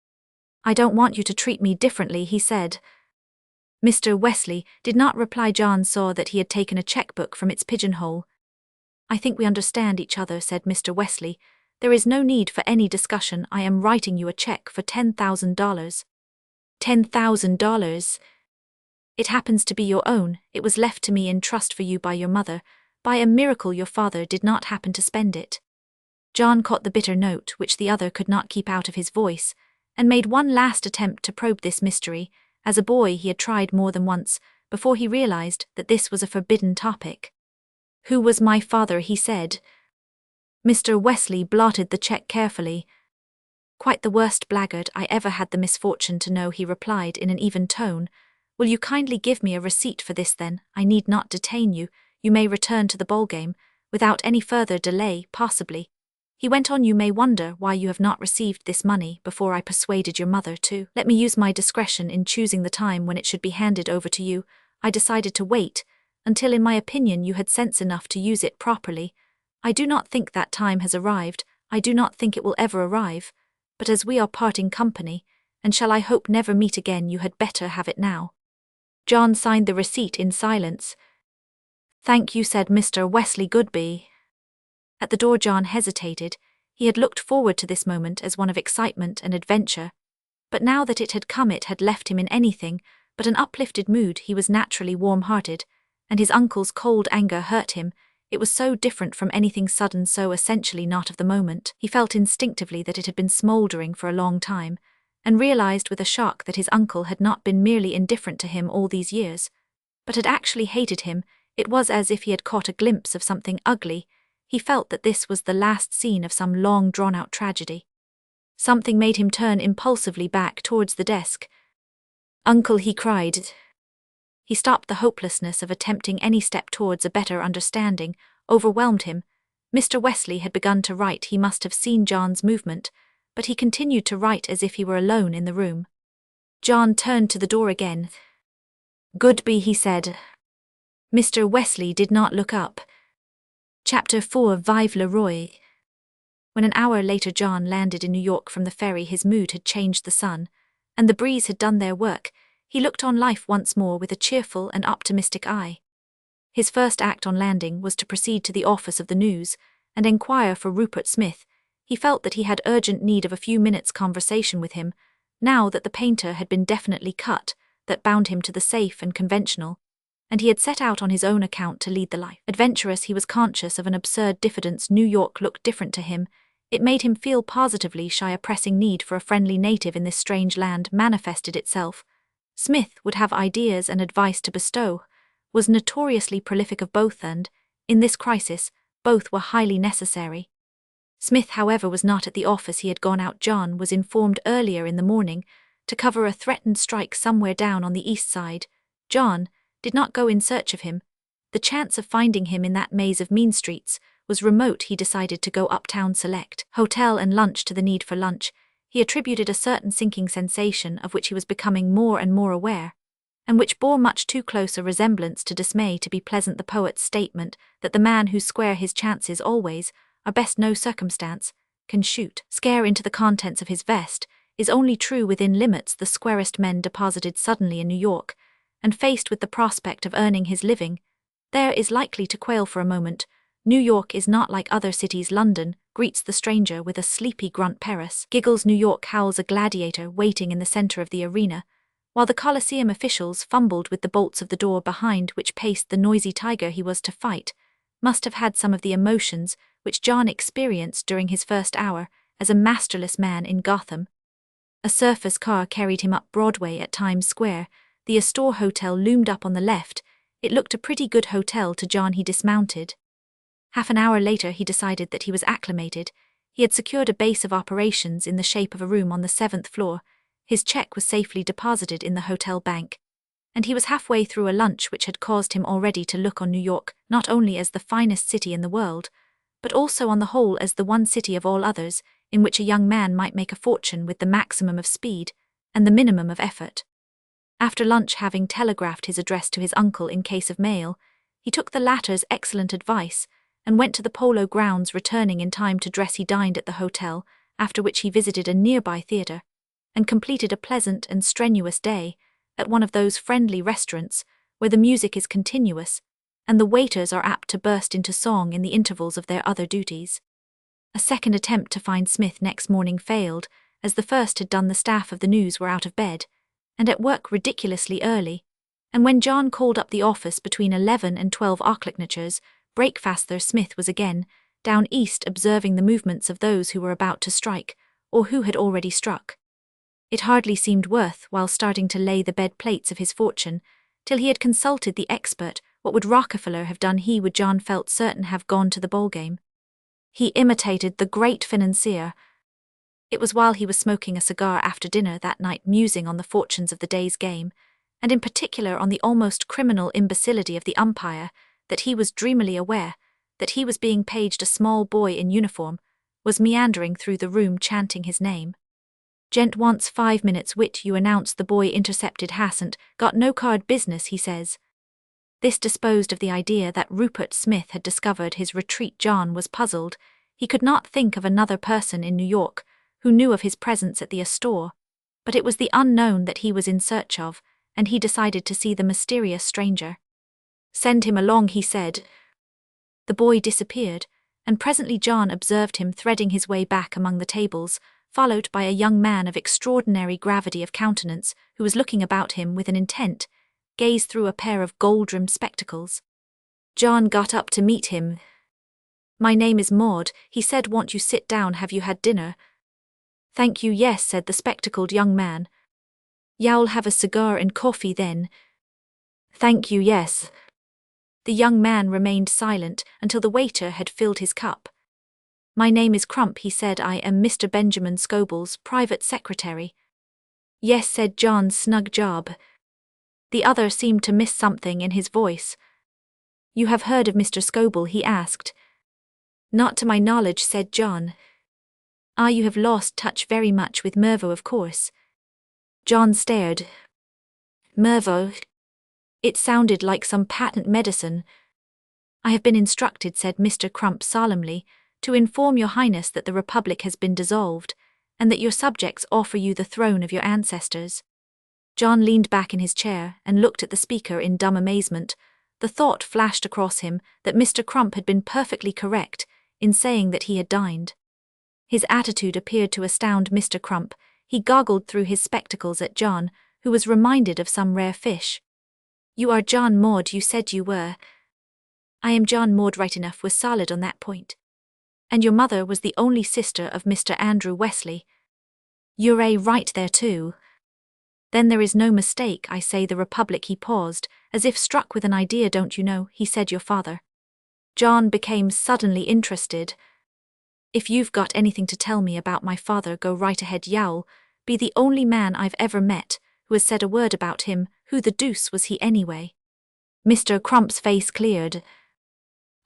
"I don't want you to treat me differently," he said. Mr. Wesley did not reply. John saw that he had taken a checkbook from its pigeonhole. "I think we understand each other," said Mr. Wesley. "There is no need for any discussion. I am writing you a check for $10,000. $10,000? It happens to be your own. It was left to me in trust for you by your mother. By a miracle, your father did not happen to spend it." John caught the bitter note which the other could not keep out of his voice, and made one last attempt to probe this mystery. As a boy, he had tried more than once before he realized that this was a forbidden topic. "Who was my father?" he said. Mr. Wesley blotted the check carefully. "Quite the worst blackguard I ever had the misfortune to know," he replied in an even tone. "Will you kindly give me a receipt for this then? I need not detain you. You may return to the ball game without any further delay, possibly." He went on, "You may wonder why you have not received this money before I persuaded your mother to let me use my discretion in choosing the time when it should be handed over to you. I decided to wait until, in my opinion, you had sense enough to use it properly. I do not think that time has arrived. I do not think it will ever arrive. But as we are parting company, and shall I hope never meet again, you had better have it now." John signed the receipt in silence. "Thank you," said Mr. Wesley Goodby. At the door, John hesitated. He had looked forward to this moment as one of excitement and adventure, but now that it had come, it had left him in anything but an uplifted mood. He was naturally warm-hearted, and his uncle's cold anger hurt him. It was so different from anything sudden, so essentially not of the moment. He felt instinctively that it had been smouldering for a long time, and realized with a shock that his uncle had not been merely indifferent to him all these years, but had actually hated him. It was as if he had caught a glimpse of something ugly. He felt that this was the last scene of some long drawn-out tragedy. Something made him turn impulsively back towards the desk. "Uncle," he cried. He stopped. The hopelessness of attempting any step towards a better understanding overwhelmed him. Mr. Wesley had begun to write. He must have seen John's movement, but he continued to write as if he were alone in the room. John turned to the door again. "Goodby," he said. Mr. Wesley did not look up. Chapter 4. Vive le Roi. When an hour later John landed in New York from the ferry, his mood had changed. The sun and the breeze had done their work. He looked on life once more with a cheerful and optimistic eye. His first act on landing was to proceed to the office of the News and enquire for Rupert Smith. He felt that he had urgent need of a few minutes' conversation with him, now that the painter had been definitely cut, that bound him to the safe and conventional, and he had set out on his own account to lead the life. Adventurous, he was conscious of an absurd diffidence. New York looked different to him. It made him feel positively shy. A pressing need for a friendly native in this strange land manifested itself. Smith would have ideas and advice to bestow, was notoriously prolific of both, and, in this crisis, both were highly necessary. Smith, however, was not at the office. He had gone out, John was informed, earlier in the morning, to cover a threatened strike somewhere down on the east side. John did not go in search of him. The chance of finding him in that maze of mean streets was remote. He decided to go uptown, select hotel and lunch. To the need for lunch, he attributed a certain sinking sensation of which he was becoming more and more aware, and which bore much too close a resemblance to dismay to be pleasant. The poet's statement that the man who square his chances always, are best no circumstance, can shoot scare into the contents of his vest, is only true within limits. The squarest men deposited suddenly in New York, and faced with the prospect of earning his living, there is likely to quail for a moment. New York is not like other cities. London greets the stranger with a sleepy grunt. Paris giggles. New York howls. A gladiator waiting in the center of the arena, while the Colosseum officials fumbled with the bolts of the door behind which paced the noisy tiger he was to fight, must have had some of the emotions which John experienced during his first hour as a masterless man in Gotham. A surface car carried him up Broadway at Times Square. The Astor Hotel loomed up on the left. It looked a pretty good hotel to John. He dismounted. Half an hour later he decided that he was acclimated. He had secured a base of operations in the shape of a room on the 7th floor. His check was safely deposited in the hotel bank, and he was halfway through a lunch which had caused him already to look on New York not only as the finest city in the world, but also on the whole as the one city of all others in which a young man might make a fortune with the maximum of speed and the minimum of effort. After lunch, having telegraphed his address to his uncle in case of mail, he took the latter's excellent advice and went to the Polo Grounds, returning in time to dress. He dined at the hotel, after which he visited a nearby theater, and completed a pleasant and strenuous day at one of those friendly restaurants where the music is continuous and the waiters are apt to burst into song in the intervals of their other duties. A second attempt to find Smith next morning failed, as the first had done. The staff of the News were out of bed and at work ridiculously early, and when John called up the office between 11 and 12 o'clock, breakfast, Smith was again down east observing the movements of those who were about to strike or who had already struck. It hardly seemed worth while starting to lay the bed plates of his fortune till he had consulted the expert. What would Rockefeller have done? He would, John felt certain, have gone to the ball game. He imitated the great financier. It was while he was smoking a cigar after dinner that night, musing on the fortunes of the day's game, and in particular on the almost criminal imbecility of the umpire, that he was dreamily aware that he was being paged. A small boy in uniform was meandering through the room chanting his name. "Gent wants 5 minutes wit," you announced. The boy intercepted. "Hasn't got no card business," he says. This disposed of the idea that Rupert Smith had discovered his retreat. John was puzzled. He could not think of another person in New York who knew of his presence at the Astor, but it was the unknown that he was in search of, and he decided to see the mysterious stranger. "Send him along," he said. The boy disappeared, and presently John observed him threading his way back among the tables, followed by a young man of extraordinary gravity of countenance who was looking about him with an intent gaze through a pair of gold-rimmed spectacles. John got up to meet him. My name is Maud, he said. Won't you sit down? Have you had dinner? Thank you, yes, said the spectacled young man. You'll have a cigar and coffee then? Thank you, yes. The young man remained silent until the waiter had filled his cup. My name is Crump, he said. I am Mr. Benjamin Scoble's private secretary. Yes, said John. Snug job. The other seemed to miss something in his voice. You have heard of Mr. Scoble? He asked. Not to my knowledge, said John. Ah, you have lost touch very much with Mervaux, of course. John stared. Mervaux? It sounded like some patent medicine. I have been instructed, said Mr. Crump solemnly, to inform your highness that the Republic has been dissolved, and that your subjects offer you the throne of your ancestors. John leaned back in his chair and looked at the speaker in dumb amazement. The thought flashed across him that Mr. Crump had been perfectly correct in saying that he had dined. His attitude appeared to astound Mr. Crump. He goggled through his spectacles at John, who was reminded of some rare fish. You are John Maud, you said you were. I am John Maud. Right enough, was solid on that point. And your mother was the only sister of Mr. Andrew Wesley. You're right there too. Then there is no mistake, I say. The Republic. He paused, as if struck with an idea. Don't you know, he said, your father. John became suddenly interested. If you've got anything to tell me about my father, go right ahead. You'll be the only man I've ever met who has said a word about him. Who the deuce was he anyway? Mr. Crump's face cleared.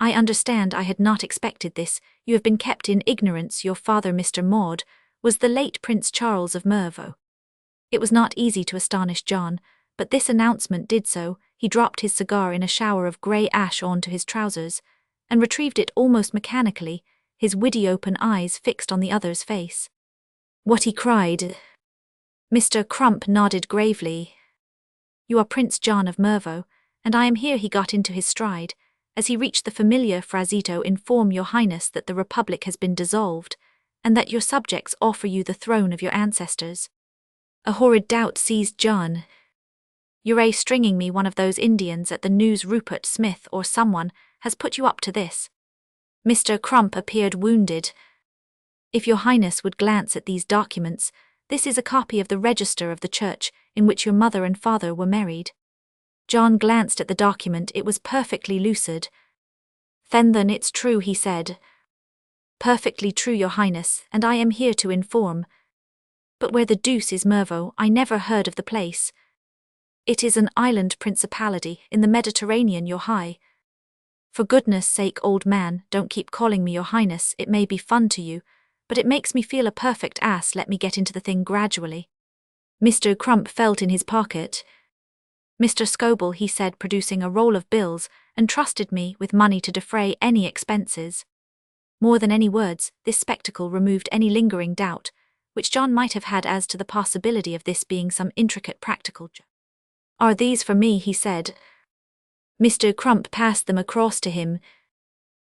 I understand. I had not expected this. You have been kept in ignorance. Your father, Mr. Maud, was the late Prince Charles of Mervaux. It was not easy to astonish John, but this announcement did so. He dropped his cigar in a shower of grey ash onto his trousers, and retrieved it almost mechanically, his witty open eyes fixed on the other's face. What? He cried. Mr. Crump nodded gravely. You are Prince John of Mervaux, and I am here. He got into his stride, as he reached the familiar phrasito. Inform your highness that the Republic has been dissolved, and that your subjects offer you the throne of your ancestors. A horrid doubt seized John. You're stringing me one of those Indians at the news. Rupert Smith or someone has put you up to this. Mr. Crump appeared wounded. If your highness would glance at these documents, this is a copy of the register of the church in which your mother and father were married. John glanced at the document. It was perfectly lucid. Then it's true, he said. Perfectly true, your highness, and I am here to inform. But where the deuce is Mervaux? I never heard of the place. It is an island principality in the Mediterranean, your high. For goodness sake, old man, don't keep calling me your highness. It may be fun to you, but it makes me feel a perfect ass. Let me get into the thing gradually. Mr. Crump felt in his pocket. Mr. Scoble, he said, producing a roll of bills, entrusted me with money to defray any expenses. More than any words, this spectacle removed any lingering doubt, which John might have had as to the possibility of this being some intricate practical joke. Are these for me? He said. Mr. Crump passed them across to him.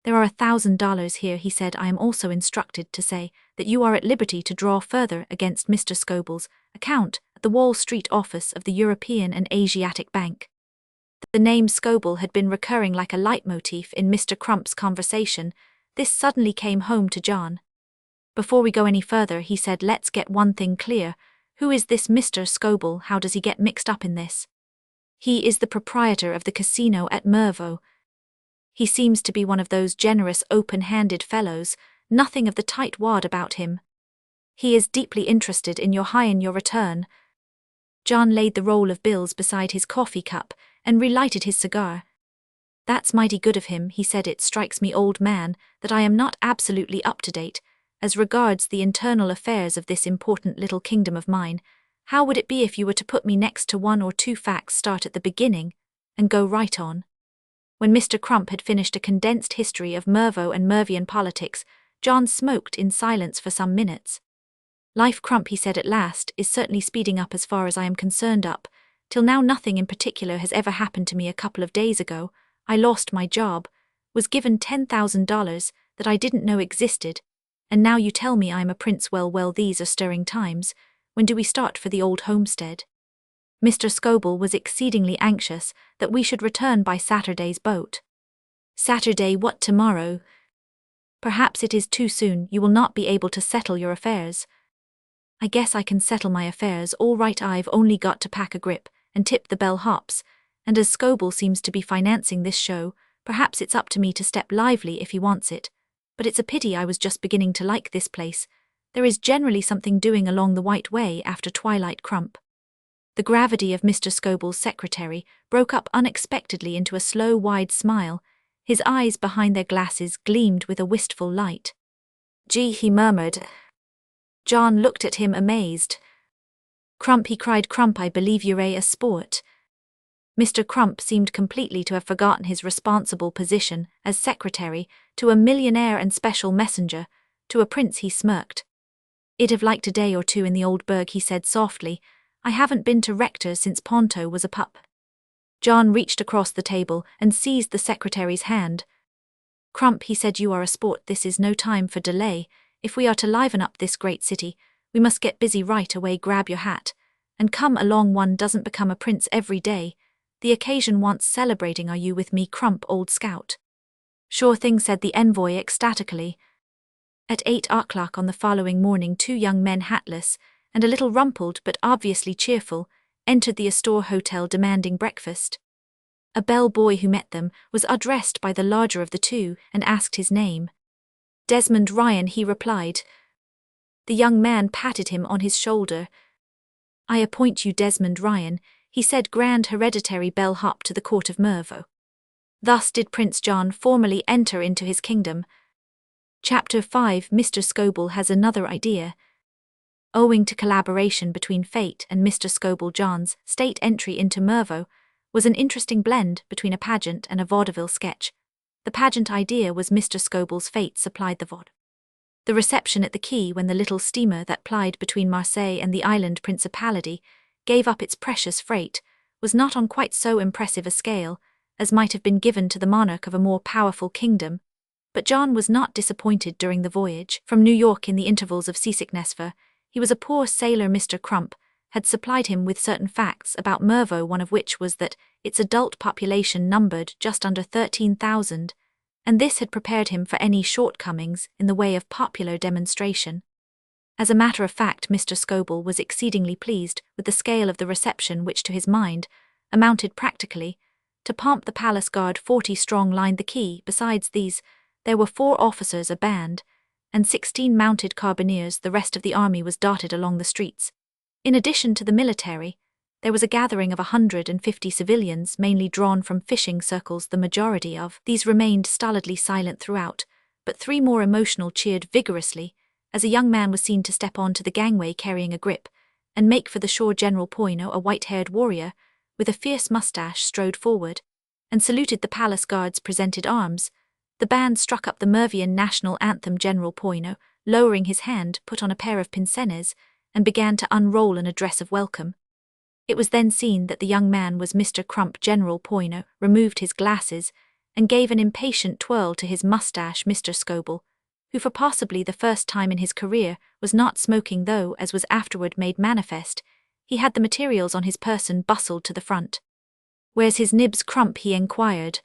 There are $1,000 here, he said. I am also instructed to say that you are at liberty to draw further against Mr. Scoble's account at the Wall Street office of the European and Asiatic Bank. The name Scoble had been recurring like a leitmotif in Mr. Crump's conversation. This suddenly came home to John. Before we go any further, he said, let's get one thing clear. Who is this Mr. Scoble? How does he get mixed up in this? He is the proprietor of the casino at Mervaux. He seems to be one of those generous, open-handed fellows, nothing of the tight wad about him. He is deeply interested in your high and your return. John laid the roll of bills beside his coffee cup and relighted his cigar. That's mighty good of him, he said. It strikes me, old man, that I am not absolutely up to date as regards the internal affairs of this important little kingdom of mine. How would it be if you were to put me next to one or two facts, start at the beginning, and go right on? When Mr. Crump had finished a condensed history of Mervaux and Mervian politics, John smoked in silence for some minutes. Life, Crump, he said at last, is certainly speeding up as far as I am concerned. Up till now nothing in particular has ever happened to me. A couple of days ago, I lost my job, was given $10,000 that I didn't know existed, and now you tell me I'm a prince. Well, these are stirring times. When do we start for the old homestead? Mr. Scoble was exceedingly anxious that we should return by Saturday's boat. Saturday, what tomorrow? Perhaps it is too soon, you will not be able to settle your affairs. I guess I can settle my affairs all right, I've only got to pack a grip and tip the bell hops, and as Scoble seems to be financing this show, perhaps it's up to me to step lively if he wants it, but it's a pity I was just beginning to like this place. There is generally something doing along the White Way after twilight crump. The gravity of Mr. Scoble's secretary broke up unexpectedly into a slow, wide smile. His eyes behind their glasses gleamed with a wistful light. Gee, he murmured. John looked at him amazed. Crump, he cried, Crump, I believe you're a sport. Mr. Crump seemed completely to have forgotten his responsible position as secretary to a millionaire and special messenger. To a prince he smirked. I'd have liked a day or two in the old burg, he said softly. I haven't been to Rector since Ponto was a pup. John reached across the table and seized the secretary's hand. Crump, he said, you are a sport, this is no time for delay. If we are to liven up this great city, we must get busy right away. Grab your hat and come along, one doesn't become a prince every day. The occasion wants celebrating. Are you with me, Crump, old scout? Sure thing, said the envoy ecstatically. At 8 o'clock on the following morning, two young men, hatless and a little rumpled but obviously cheerful, entered the Astor Hotel demanding breakfast. A bell-boy who met them was addressed by the larger of the two and asked his name. Desmond Ryan, he replied. The young man patted him on his shoulder. I appoint you Desmond Ryan, he said, grand hereditary bellhop to the court of Mervo. Thus did Prince John formally enter into his kingdom. Chapter 5. Mr. Scoble has another idea. Owing to collaboration between Fate and Mr. Scoble, John's state entry into Mervo was an interesting blend between a pageant and a vaudeville sketch. The pageant idea was Mr. Scoble's Fate supplied the vaud. The reception at the quay when the little steamer that plied between Marseille and the island principality gave up its precious freight was not on quite so impressive a scale as might have been given to the monarch of a more powerful kingdom, but John was not disappointed during the voyage from New York in the intervals of seasickness, for he was a poor sailor. Mr. Crump had supplied him with certain facts about Mervo, one of which was that its adult population numbered just under 13,000, and this had prepared him for any shortcomings in the way of popular demonstration. As a matter of fact, Mr. Scoble was exceedingly pleased with the scale of the reception, which to his mind amounted practically to pomp. The palace guard 40 strong lined the quay. Besides these, there were 4 officers, a band, and 16 mounted carbineers. The rest of the army was dotted along the streets. In addition to the military, there was a gathering of 150 civilians, mainly drawn from fishing circles. The majority of these remained stolidly silent throughout, but 3 more emotional cheered vigorously as a young man was seen to step onto the gangway carrying a grip and make for the shore. General Poyno, a white-haired warrior with a fierce mustache, strode forward and saluted the palace guard's presented arms. The band struck up the Mervian national anthem. General Poyno, lowering his hand, put on a pair of pince-nez and began to unroll an address of welcome. It was then seen that the young man was Mr. Crump. General Poyno removed his glasses and gave an impatient twirl to his mustache. Mr. Scoble, who for possibly the first time in his career was not smoking, though, as was afterward made manifest, he had the materials on his person, bustled to the front. Where's his nibs, Crump? He enquired.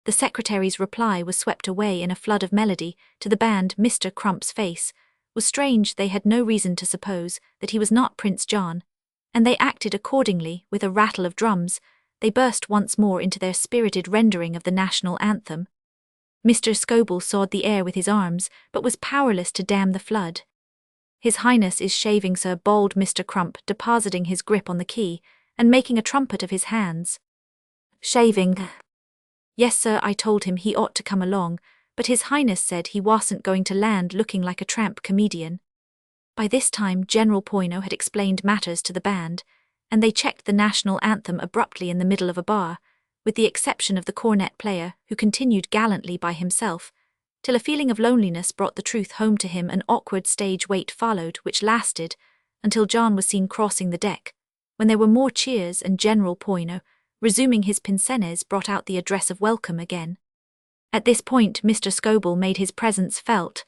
The secretary's reply was swept away in a flood of melody to the band. Mr. Crump's face was strange. They had no reason to suppose that he was not Prince John, and they acted accordingly. With a rattle of drums, they burst once more into their spirited rendering of the national anthem. Mr. Scoble sawed the air with his arms, but was powerless to dam the flood. His Highness is shaving, sir, bawled Mr. Crump, depositing his grip on the key and making a trumpet of his hands. Shaving? Yes, sir, I told him he ought to come along, but His Highness said he wasn't going to land looking like a tramp comedian. By this time General Poyno had explained matters to the band, and they checked the national anthem abruptly in the middle of a bar, with the exception of the cornet player, who continued gallantly by himself, till a feeling of loneliness brought the truth home to him. An awkward stage wait followed, which lasted until John was seen crossing the deck, when there were more cheers and General Poyno, resuming his pince-nez, brought out the address of welcome again. At this point Mr. Scoble made his presence felt.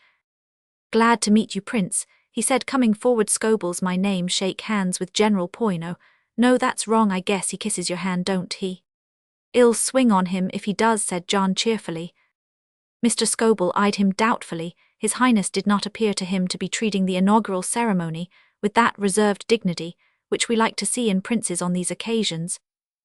Glad to meet you, Prince, he said, coming forward. Scoble's my name. Shake hands with General Poyno. No, that's wrong, I guess he kisses your hand, don't he? "I'll swing on him if he does," said John cheerfully. Mr. Scobel eyed him doubtfully. His Highness did not appear to him to be treating the inaugural ceremony with that reserved dignity which we like to see in princes on these occasions.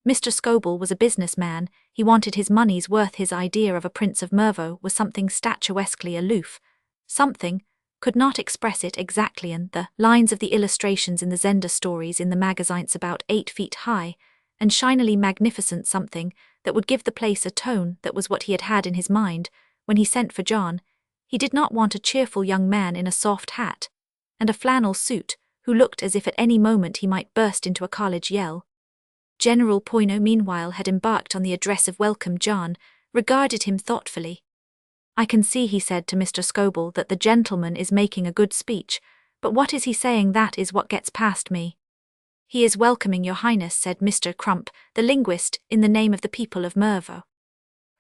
Mr. Scobel was a businessman. He wanted his money's worth. His idea of a Prince of Merveau was something statuesquely aloof. Something, could not express it exactly, and the lines of the illustrations in the Zenda stories in the magazines about 8 feet high, and shinily magnificent something that would give the place a tone that was what he had had in his mind when he sent for John. He did not want a cheerful young man in a soft hat and a flannel suit who looked as if at any moment he might burst into a college yell. General Poyno meanwhile had embarked on the address of welcome. John regarded him thoughtfully. "I can see," he said to Mr. Scobel, "that the gentleman is making a good speech, but what is he saying? That is what gets past me." "He is welcoming your Highness," said Mr. Crump, the linguist, "in the name of the people of Merveau,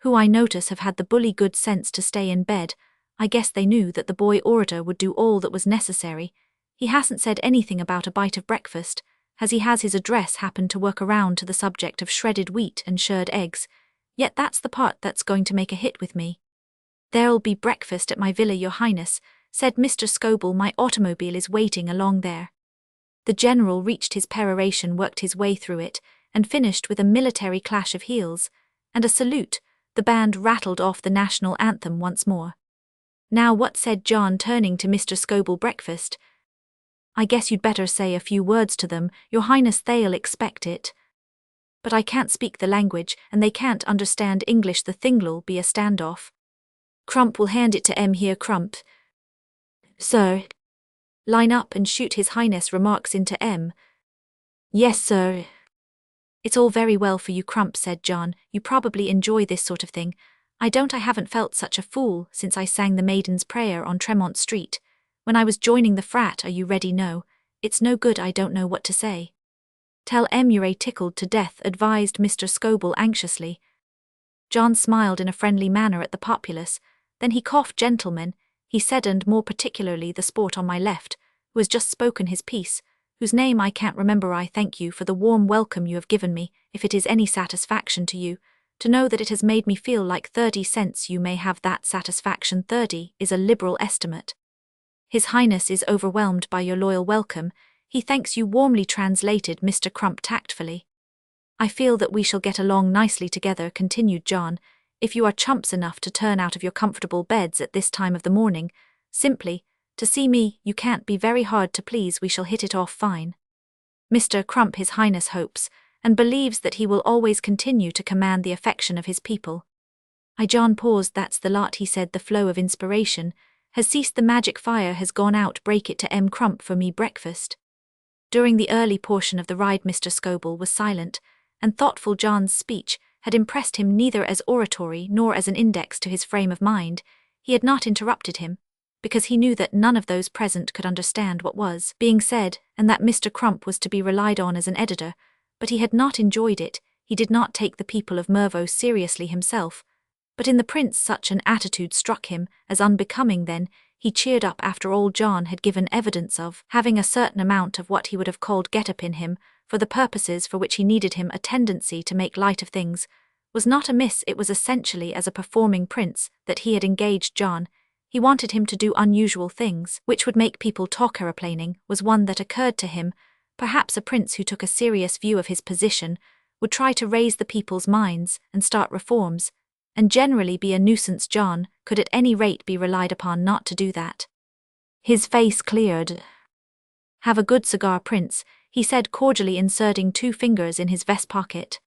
who I notice have had the bully good sense to stay in bed. I guess they knew that the boy orator would do all that was necessary. He hasn't said anything about a bite of breakfast, as he has his address happened to work around to the subject of shredded wheat and shirred eggs. Yet that's the part that's going to make a hit with me." "There'll be breakfast at my villa, your Highness," said Mr. Scobel. "My automobile is waiting along there." The general reached his peroration, worked his way through it, and finished with a military clash of heels and a salute. The band rattled off the national anthem once more. "Now what?" said John, turning to Mr. Scobel. "Breakfast. I guess you'd better say a few words to them, your Highness. They'll expect it." "But I can't speak the language, and they can't understand English. The thing'll be a standoff." "Crump will hand it to M here. Crump, sir. Line up and shoot." His Highness remarks into M. "Yes, sir." "It's all very well for you, Crump," said John. "You probably enjoy this sort of thing. I don't. I haven't felt such a fool since I sang the Maiden's Prayer on Tremont Street, when I was joining the frat. Are you ready?" "No. It's no good. I don't know what to say." "Tell M you're tickled to death," advised Mr. Scobel anxiously. John smiled in a friendly manner at the populace. Then he coughed. "Gentlemen," he said, "and more particularly the sport on my left, who has just spoken his piece, whose name I can't remember. I thank you for the warm welcome you have given me. If it is any satisfaction to you to know that it has made me feel like 30 cents, you may have that satisfaction. 30 is a liberal estimate. His Highness is overwhelmed by your loyal welcome. He thanks you warmly," translated Mr. Crump tactfully. "I feel that we shall get along nicely together," continued John, "if you are chumps enough to turn out of your comfortable beds at this time of the morning, simply to see me. You can't be very hard to please. We shall hit it off fine. Mr. Crump, His Highness hopes and believes that he will always continue to command the affection of his people." John paused. "That's the lot," he said. "The flow of inspiration has ceased. The magic fire has gone out. Break it to M. Crump for me. Breakfast." During the early portion of the ride Mr. Scobel was silent and thoughtful. John's speech had impressed him neither as oratory nor as an index to his frame of mind. He had not interrupted him, because he knew that none of those present could understand what was being said, and that Mr. Crump was to be relied on as an editor, but he had not enjoyed it. He did not take the people of Merveau seriously himself, but in the prince such an attitude struck him as unbecoming. Then he cheered up. After all, John had given evidence of having a certain amount of what he would have called get-up in him. For the purposes for which he needed him, a tendency to make light of things was not amiss. It was essentially as a performing prince that he had engaged John. He wanted him to do unusual things, which would make people talk. Aeroplaning was one that occurred to him. Perhaps a prince who took a serious view of his position would try to raise the people's minds and start reforms, and generally be a nuisance. John could at any rate be relied upon not to do that. His face cleared. "Have a good cigar, Prince," he said cordially, inserting 2 fingers in his vest pocket.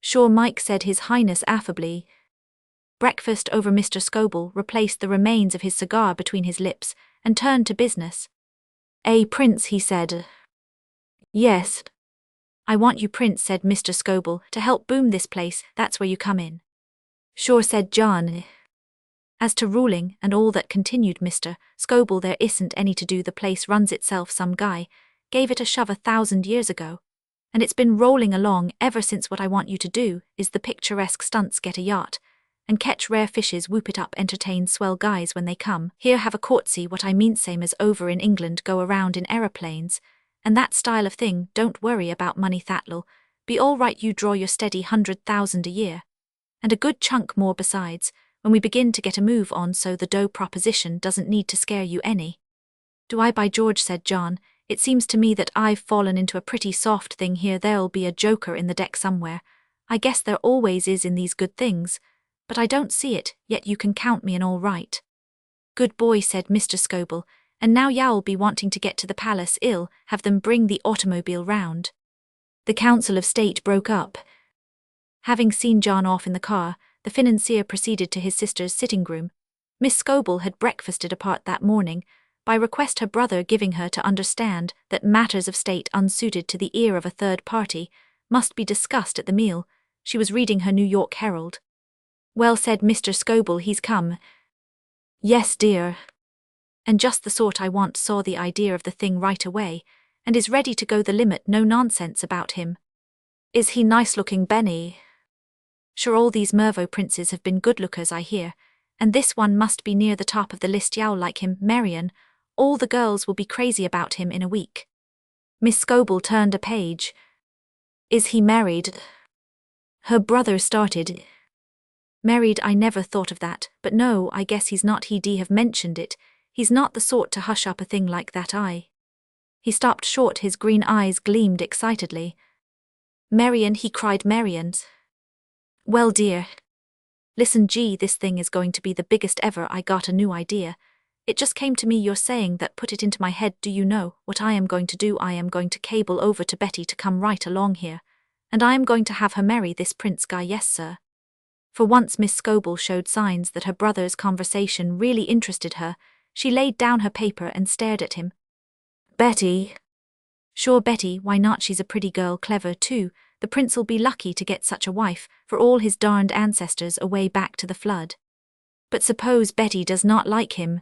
"Sure, Mike," said His Highness affably. Breakfast over. Mr. Scobel replaced the remains of his cigar between his lips and turned to business. Prince," he said. "Yes." "I want you, Prince," said Mr. Scobel, "to help boom this place. That's where you come in." "Sure," said John. "As to ruling and all that," continued Mr. Scobel, "there isn't any to do. The place runs itself. Some guy gave it a shove 1,000 years ago, and it's been rolling along ever since. What I want you to do is the picturesque stunts. Get a yacht and catch rare fishes, whoop it up, entertain swell guys when they come here, have a courtesy. What I mean, same as over in England, go around in aeroplanes and that style of thing. Don't worry about money, that'll Be all right, you draw your steady 100,000 a year. And a good chunk more besides, when we begin to get a move on, so the dough proposition doesn't need to scare you any. Do I, by George, said John. It seems to me that I've fallen into a pretty soft thing here. There'll be a joker in the deck somewhere. I guess there always is in these good things. But I don't see it, yet you can count me in all right. Good boy, said Mr. Scobell, and now you'll be wanting to get to the palace. I'll have them bring the automobile round. The Council of State broke up. Having seen John off in the car, the financier proceeded to his sister's sitting room. Miss Scobell had breakfasted apart that morning, by request her brother giving her to understand that matters of state unsuited to the ear of a third party must be discussed at the meal. She was reading her New York Herald. Well, said Mr. Scobell, he's come. Yes, dear. And just the sort I want. Saw the idea of the thing right away, and is ready to go the limit. No nonsense about him. Is he nice looking, Benny? Sure, all these Mervo princes have been good lookers, I hear, and this one must be near the top of the list. You'll like him, Marian. All the girls will be crazy about him in a week. Miss Scobell turned a page. Is he married? Her brother started. Married? I never thought of that, but no, I guess he's not. He'd have mentioned it. He's not the sort to hush up a thing like that. He stopped short, his green eyes gleamed excitedly. Marian, he cried. Marian. Well, dear. Listen, gee, this thing is going to be the biggest ever. I got a new idea. It just came to me. You're saying that put it into my head. Do you know what I am going to do? I am going to cable over to Betty to come right along here, and I am going to have her marry this prince guy. Yes, sir. For once Miss Scobell showed signs that her brother's conversation really interested her. She laid down her paper and stared at him. Betty? Sure, Betty, why not? She's a pretty girl, clever too. The prince'll be lucky to get such a wife, for all his darned ancestors away back to the flood. But suppose Betty does not like him?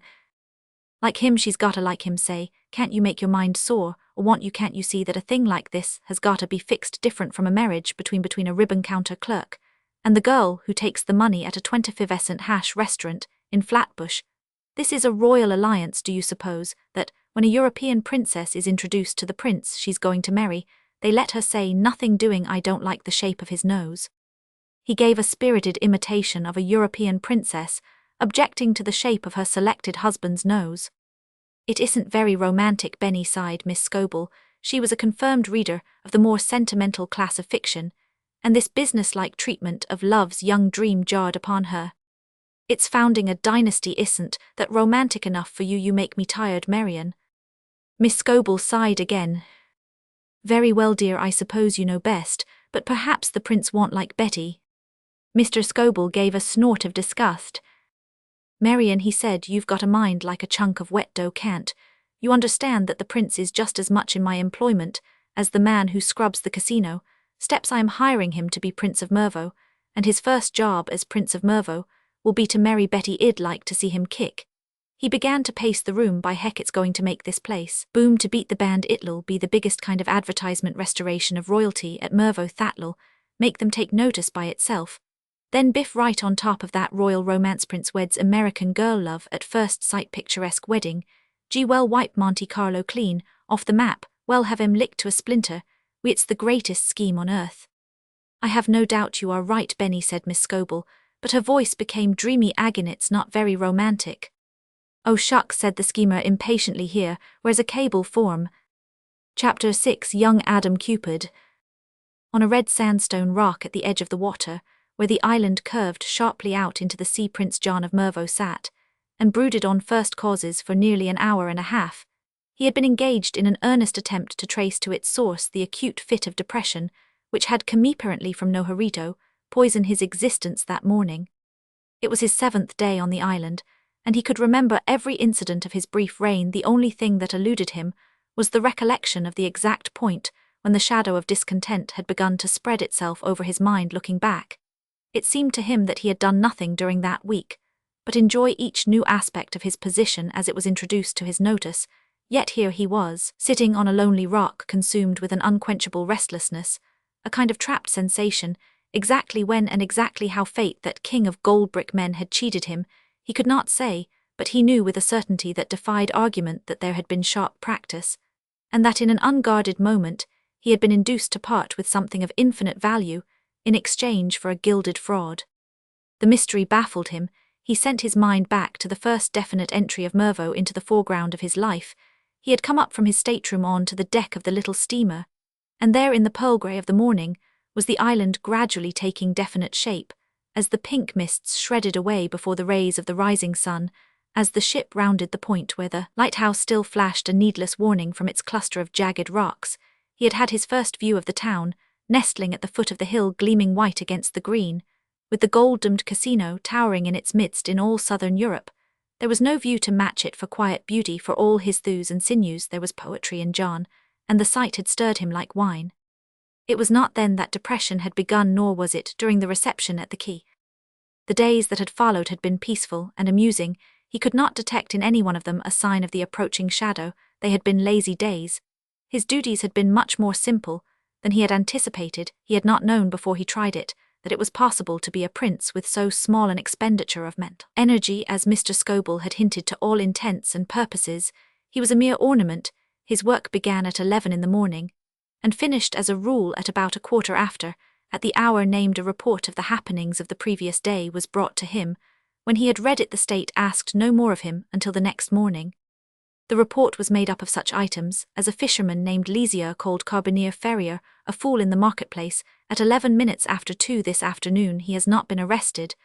Like him, she's gotta like him, say. Can't you make your mind sore, or want you? Can't you see that a thing like this has gotta be fixed different from a marriage between a ribbon counter clerk and the girl who takes the money at a 25-cent hash restaurant in Flatbush? This is a royal alliance. Do you suppose that, when a European princess is introduced to the prince she's going to marry, they let her say nothing doing? I don't like the shape of his nose. He gave a spirited imitation of a European princess, objecting to the shape of her selected husband's nose. It isn't very romantic, Benny sighed Miss Scobell. She was a confirmed reader of the more sentimental class of fiction, and this business-like treatment of love's young dream jarred upon her. It's founding a dynasty isn't that romantic enough for you? You make me tired, Marian. Miss Scobell sighed again. Very well, dear, I suppose you know best, but perhaps the prince won't like Betty. Mr. Scobell gave a snort of disgust. Marian, he said, you've got a mind like a chunk of wet dough. Can't you understand that the prince is just as much in my employment as the man who scrubs the casino steps? I am hiring him to be Prince of Mervo, and his first job as Prince of Mervo will be to marry Betty. I'd like to see him kick. He began to pace the room. By heck, it's going to make this place boom to beat the band. It'll be the biggest kind of advertisement restoration of royalty at Mervo. That'll make them take notice by itself. Then biff right on top of that, royal romance. Prince weds American girl, love at first sight, picturesque wedding. Gee, well, wipe Monte Carlo clean off the map. Well, have him licked to a splinter. It's the greatest scheme on earth. I have no doubt you are right, Benny, said Miss Scobell, but her voice became dreamy. Agin, it's not very romantic. Oh shucks, said the schemer impatiently. Here, where's a cable form? Chapter 6. Young Adam Cupid. On a red sandstone rock at the edge of the water, where the island curved sharply out into the sea, Prince John of Mervo sat and brooded on first causes for nearly an hour and a half. He had been engaged in an earnest attempt to trace to its source the acute fit of depression which had come apparently from Najarito poison his existence that morning. It was his 7th day on the island, and he could remember every incident of his brief reign. The only thing that eluded him was the recollection of the exact point when the shadow of discontent had begun to spread itself over his mind. Looking back, it seemed to him that he had done nothing during that week but enjoy each new aspect of his position as it was introduced to his notice. Yet here he was, sitting on a lonely rock, consumed with an unquenchable restlessness, a kind of trapped sensation. Exactly when and exactly how fate, that king of gold-brick men, had cheated him, he could not say, but he knew with a certainty that defied argument that there had been sharp practice, and that in an unguarded moment he had been induced to part with something of infinite value in exchange for a gilded fraud. The mystery baffled him. He sent his mind back to the first definite entry of Mervaux into the foreground of his life. He had come up from his stateroom on to the deck of the little steamer, and there in the pearl grey of the morning was the island gradually taking definite shape, as the pink mists shredded away before the rays of the rising sun, as the ship rounded the point where the lighthouse still flashed a needless warning from its cluster of jagged rocks. He had had his first view of the town, nestling at the foot of the hill gleaming white against the green, with the gold-domed casino towering in its midst. In all southern Europe, there was no view to match it for quiet beauty. For all his thews and sinews there was poetry in John, and the sight had stirred him like wine. It was not then that depression had begun, nor was it during the reception at the quay. The days that had followed had been peaceful and amusing. He could not detect in any one of them a sign of the approaching shadow. They had been lazy days. His duties had been much more simple than he had anticipated. He had not known before he tried it that it was possible to be a prince with so small an expenditure of mental energy. As Mr. Scobell had hinted, to all intents and purposes, he was a mere ornament. His work began at 11 in the morning, and finished as a rule at about a quarter after. At the hour named, a report of the happenings of the previous day was brought to him. When he had read it, the state asked no more of him until the next morning. The report was made up of such items as a fisherman named Lisier called Carbineer Ferrier a fool in the marketplace. At 11 minutes after 2 this afternoon he has not been arrested,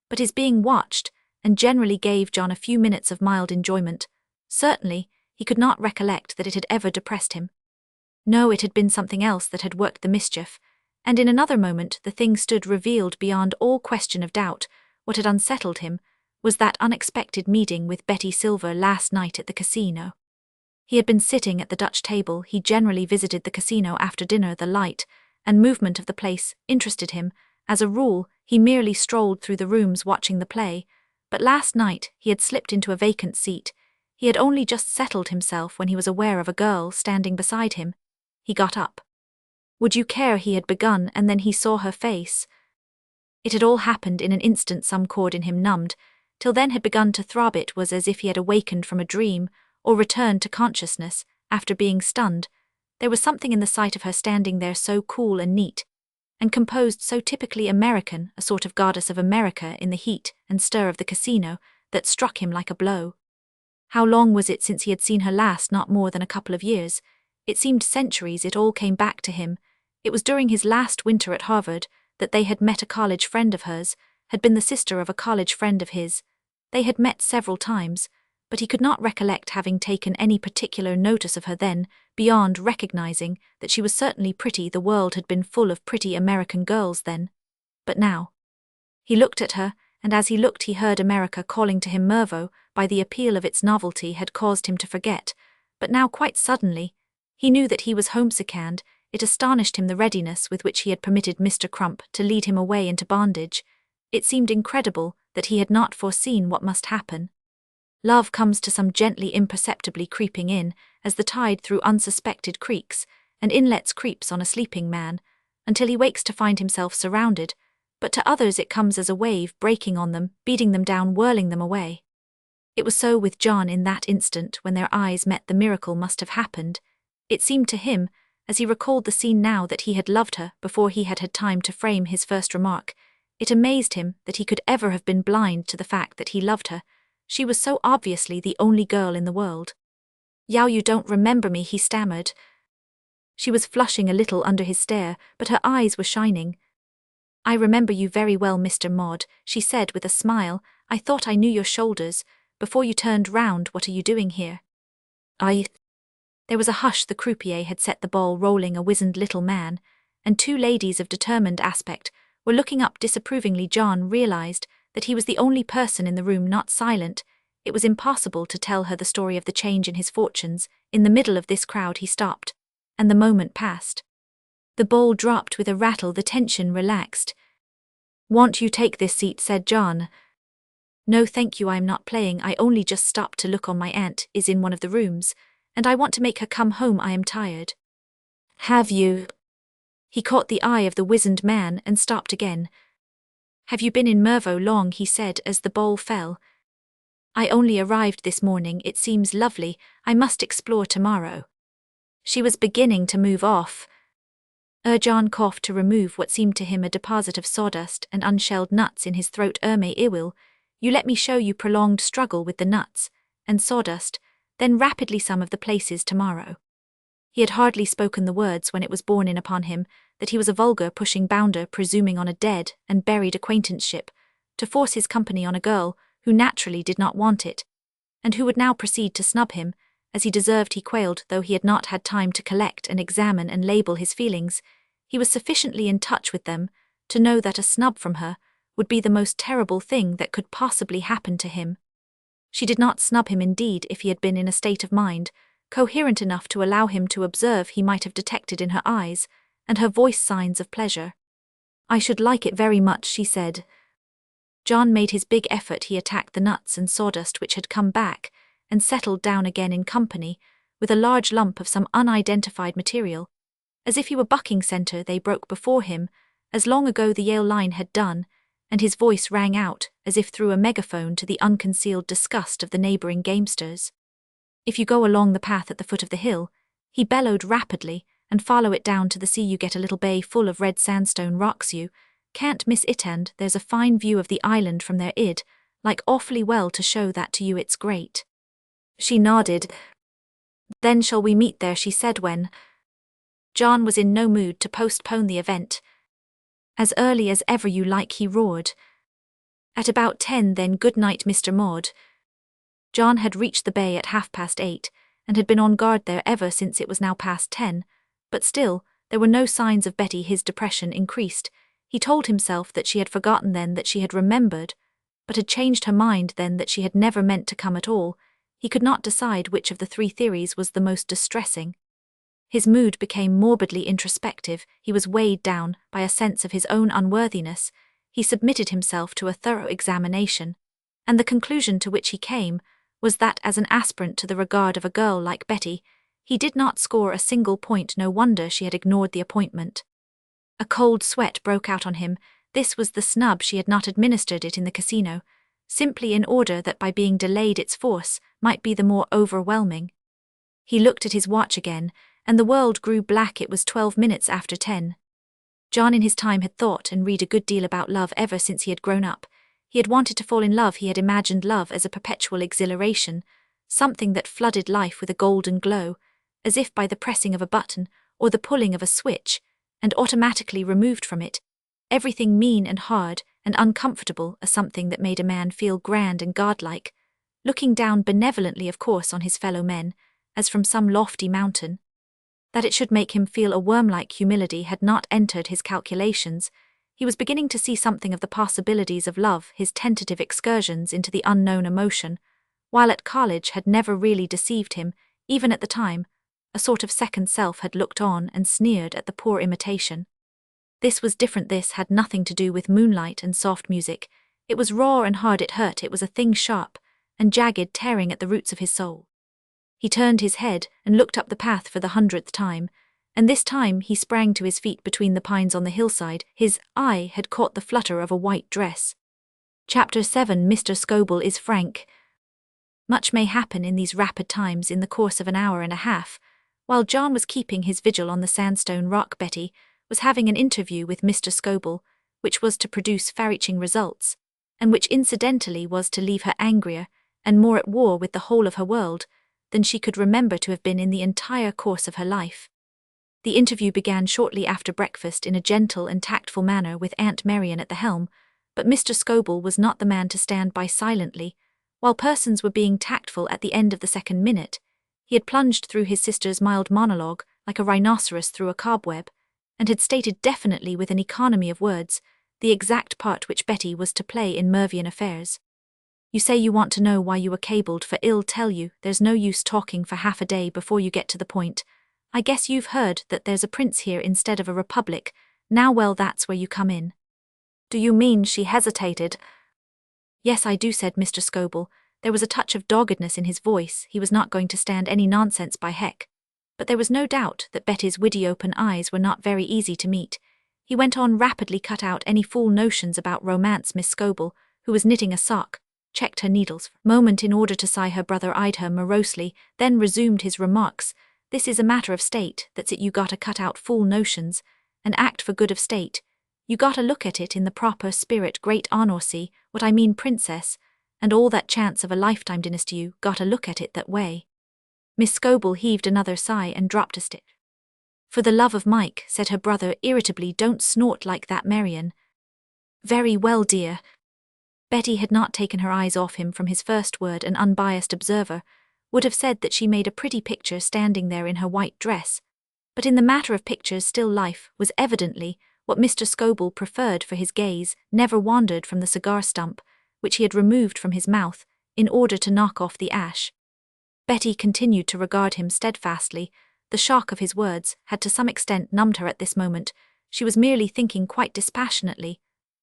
but is being watched, and generally gave John a few minutes of mild enjoyment. Certainly, he could not recollect that it had ever depressed him. No, it had been something else that had worked the mischief, and in another moment the thing stood revealed beyond all question of doubt. What had unsettled him was that unexpected meeting with Betty Silver last night at the casino. He had been sitting at the Dutch table. He generally visited the casino after dinner. The light and movement of the place interested him. As a rule, he merely strolled through the rooms watching the play, but last night he had slipped into a vacant seat. He had only just settled himself when he was aware of a girl standing beside him. He got up. "Would you care?" he had begun, and then he saw her face. It had all happened in an instant. Some chord in him, numbed till then, had begun to throb. It was as if he had awakened from a dream, or returned to consciousness after being stunned. There was something in the sight of her standing there, so cool and neat, and composed, so typically American, a sort of goddess of America in the heat and stir of the casino, that struck him like a blow. How long was it since he had seen her last? Not more than a couple of years. It seemed centuries. It all came back to him. It was during his last winter at Harvard that they had met. A college friend of hers had been the sister of a college friend of his. They had met several times, but he could not recollect having taken any particular notice of her then, beyond recognizing that she was certainly pretty. The world had been full of pretty American girls then. But now he looked at her, and as he looked he heard America calling to him. Mervaux, by the appeal of its novelty, had caused him to forget, but now quite suddenly he knew that he was homesick, and it astonished him the readiness with which he had permitted Mr. Crump to lead him away into bondage. It seemed incredible that he had not foreseen what must happen. Love comes to some gently, imperceptibly creeping in, as the tide through unsuspected creeks and inlets creeps on a sleeping man, until he wakes to find himself surrounded, but to others it comes as a wave, breaking on them, beating them down, whirling them away. It was so with John in that instant when their eyes met. The miracle must have happened. It seemed to him, as he recalled the scene now, that he had loved her before he had had time to frame his first remark. It amazed him that he could ever have been blind to the fact that he loved her. She was so obviously the only girl in the world. "Yow, you don't remember me," he stammered. She was flushing a little under his stare, but her eyes were shining. "I remember you very well, Mr. Maud," she said with a smile. "I thought I knew your shoulders before you turned round. What are you doing here?" There was a hush. The croupier had set the ball rolling. A wizened little man and two ladies of determined aspect were looking up disapprovingly. John realized that he was the only person in the room not silent. It was impossible to tell her the story of the change in his fortunes. In the middle of this crowd he stopped, and the moment passed. The ball dropped with a rattle. The tension relaxed. "Won't you take this seat?" said John. "No thank you, I am not playing. I only just stopped to look on. My aunt is in one of the rooms, and I want to make her come home. I am tired." "Have you?" He caught the eye of the wizened man and stopped again. "Have you been in Mervaux long?" he said as the bowl fell. "I only arrived this morning. It seems lovely. I must explore tomorrow." She was beginning to move off. John coughed to remove what seemed to him a deposit of sawdust and unshelled nuts in his throat. Me iwill, you let me show you prolonged struggle with the nuts and sawdust, then rapidly some of the places tomorrow. He had hardly spoken the words when it was borne in upon him that he was a vulgar pushing bounder presuming on a dead and buried acquaintanceship to force his company on a girl who naturally did not want it, and who would now proceed to snub him, as he deserved. He quailed, though he had not had time to collect and examine and label his feelings. He was sufficiently in touch with them to know that a snub from her would be the most terrible thing that could possibly happen to him. She did not snub him indeed if he had been in a state of mind coherent enough to allow him to observe. He might have detected in her eyes and her voice signs of pleasure. "I should like it very much," she said. John made his big effort. He attacked the nuts and sawdust which had come back and settled down again in company with a large lump of some unidentified material. As if he were bucking center, they broke before him, as long ago the Yale line had done, and his voice rang out, as if through a megaphone, to the unconcealed disgust of the neighboring gamesters. "If you go along the path at the foot of the hill," he bellowed rapidly, "and follow it down to the sea, you get a little bay full of red sandstone rocks. You can't miss it, and there's a fine view of the island from there. I'd like awfully well to show that to you. It's great." She nodded. "Then shall we meet there?" she said when John was in no mood to postpone the event. "As early as ever you like," he roared. "At about 10 then. Good night, Mr. Maud." John had reached the bay at 8:30, and had been on guard there ever since it was now past 10, but still, there were no signs of Betty. His depression increased. He told himself that she had forgotten, then that she had remembered, but had changed her mind, then that she had never meant to come at all. He could not decide which of the three theories was the most distressing. His mood became morbidly introspective. He was weighed down by a sense of his own unworthiness. He submitted himself to a thorough examination, and the conclusion to which he came was that as an aspirant to the regard of a girl like Betty, he did not score a single point. No wonder she had ignored the appointment. A cold sweat broke out on him. This was the snub. She had not administered it in the casino, simply in order that by being delayed its force might be the more overwhelming. He looked at his watch again, and the world grew black. It was 12 minutes after 10. John in his time had thought and read a good deal about love ever since he had grown up. He had wanted to fall in love. He had imagined love as a perpetual exhilaration, something that flooded life with a golden glow, as if by the pressing of a button or the pulling of a switch, and automatically removed from it everything mean and hard and uncomfortable, as something that made a man feel grand and godlike, looking down benevolently, of course, on his fellow men, as from some lofty mountain. That it should make him feel a worm-like humility had not entered his calculations. He was beginning to see something of the possibilities of love. His tentative excursions into the unknown emotion, while at college, had never really deceived him. Even at the time, a sort of second self had looked on and sneered at the poor imitation. This was different. This had nothing to do with moonlight and soft music. It was raw and hard. It hurt. It was a thing sharp and jagged, tearing at the roots of his soul. He turned his head and looked up the path for the 100th time, and this time he sprang to his feet between the pines on the hillside. His eye had caught the flutter of a white dress. Chapter 7. Mr. Scobell is frank. Much may happen in these rapid times in the course of an hour and a half. While John was keeping his vigil on the sandstone rock, Betty was having an interview with Mr. Scobell, which was to produce far-reaching results, and which incidentally was to leave her angrier and more at war with the whole of her world than she could remember to have been in the entire course of her life. The interview began shortly after breakfast in a gentle and tactful manner with Aunt Marian at the helm, but Mr. Scobell was not the man to stand by silently while persons were being tactful. At the end of the second minute, he had plunged through his sister's mild monologue like a rhinoceros through a cobweb, and had stated definitely, with an economy of words, the exact part which Betty was to play in Mervian affairs. "You say you want to know why you were cabled for. I'll tell you. There's no use talking for half a day before you get to the point. I guess you've heard that there's a prince here instead of a republic. Now, well, that's where you come in." "Do you mean?" She hesitated. "Yes, I do," said Mr. Scobell. There was a touch of doggedness in his voice. He was not going to stand any nonsense, by heck. But there was no doubt that Betty's witty open eyes were not very easy to meet. He went on rapidly. "Cut out any fool notions about romance." Miss Scobell, who was knitting a sock, checked her needles for a moment in order to sigh. Her brother eyed her morosely, then resumed his remarks. "This is a matter of state. That's it. You gotta cut out fool notions. and act for good of state. You gotta look at it in the proper spirit, great honorsy, what I mean princess, and all that chance of a lifetime dynasty, you gotta look at it that way. Miss Scobell heaved another sigh and dropped a stick. For the love of Mike, said her brother irritably, don't snort like that, Marian. Very well, dear. Betty had not taken her eyes off him from his first word. An unbiased observer would have said that she made a pretty picture standing there in her white dress, but in the matter of pictures, still life was evidently what Mr. Scobell preferred, for his gaze never wandered from the cigar stump, which he had removed from his mouth in order to knock off the ash. Betty continued to regard him steadfastly. The shock of his words had to some extent numbed her at this moment. She was merely thinking quite dispassionately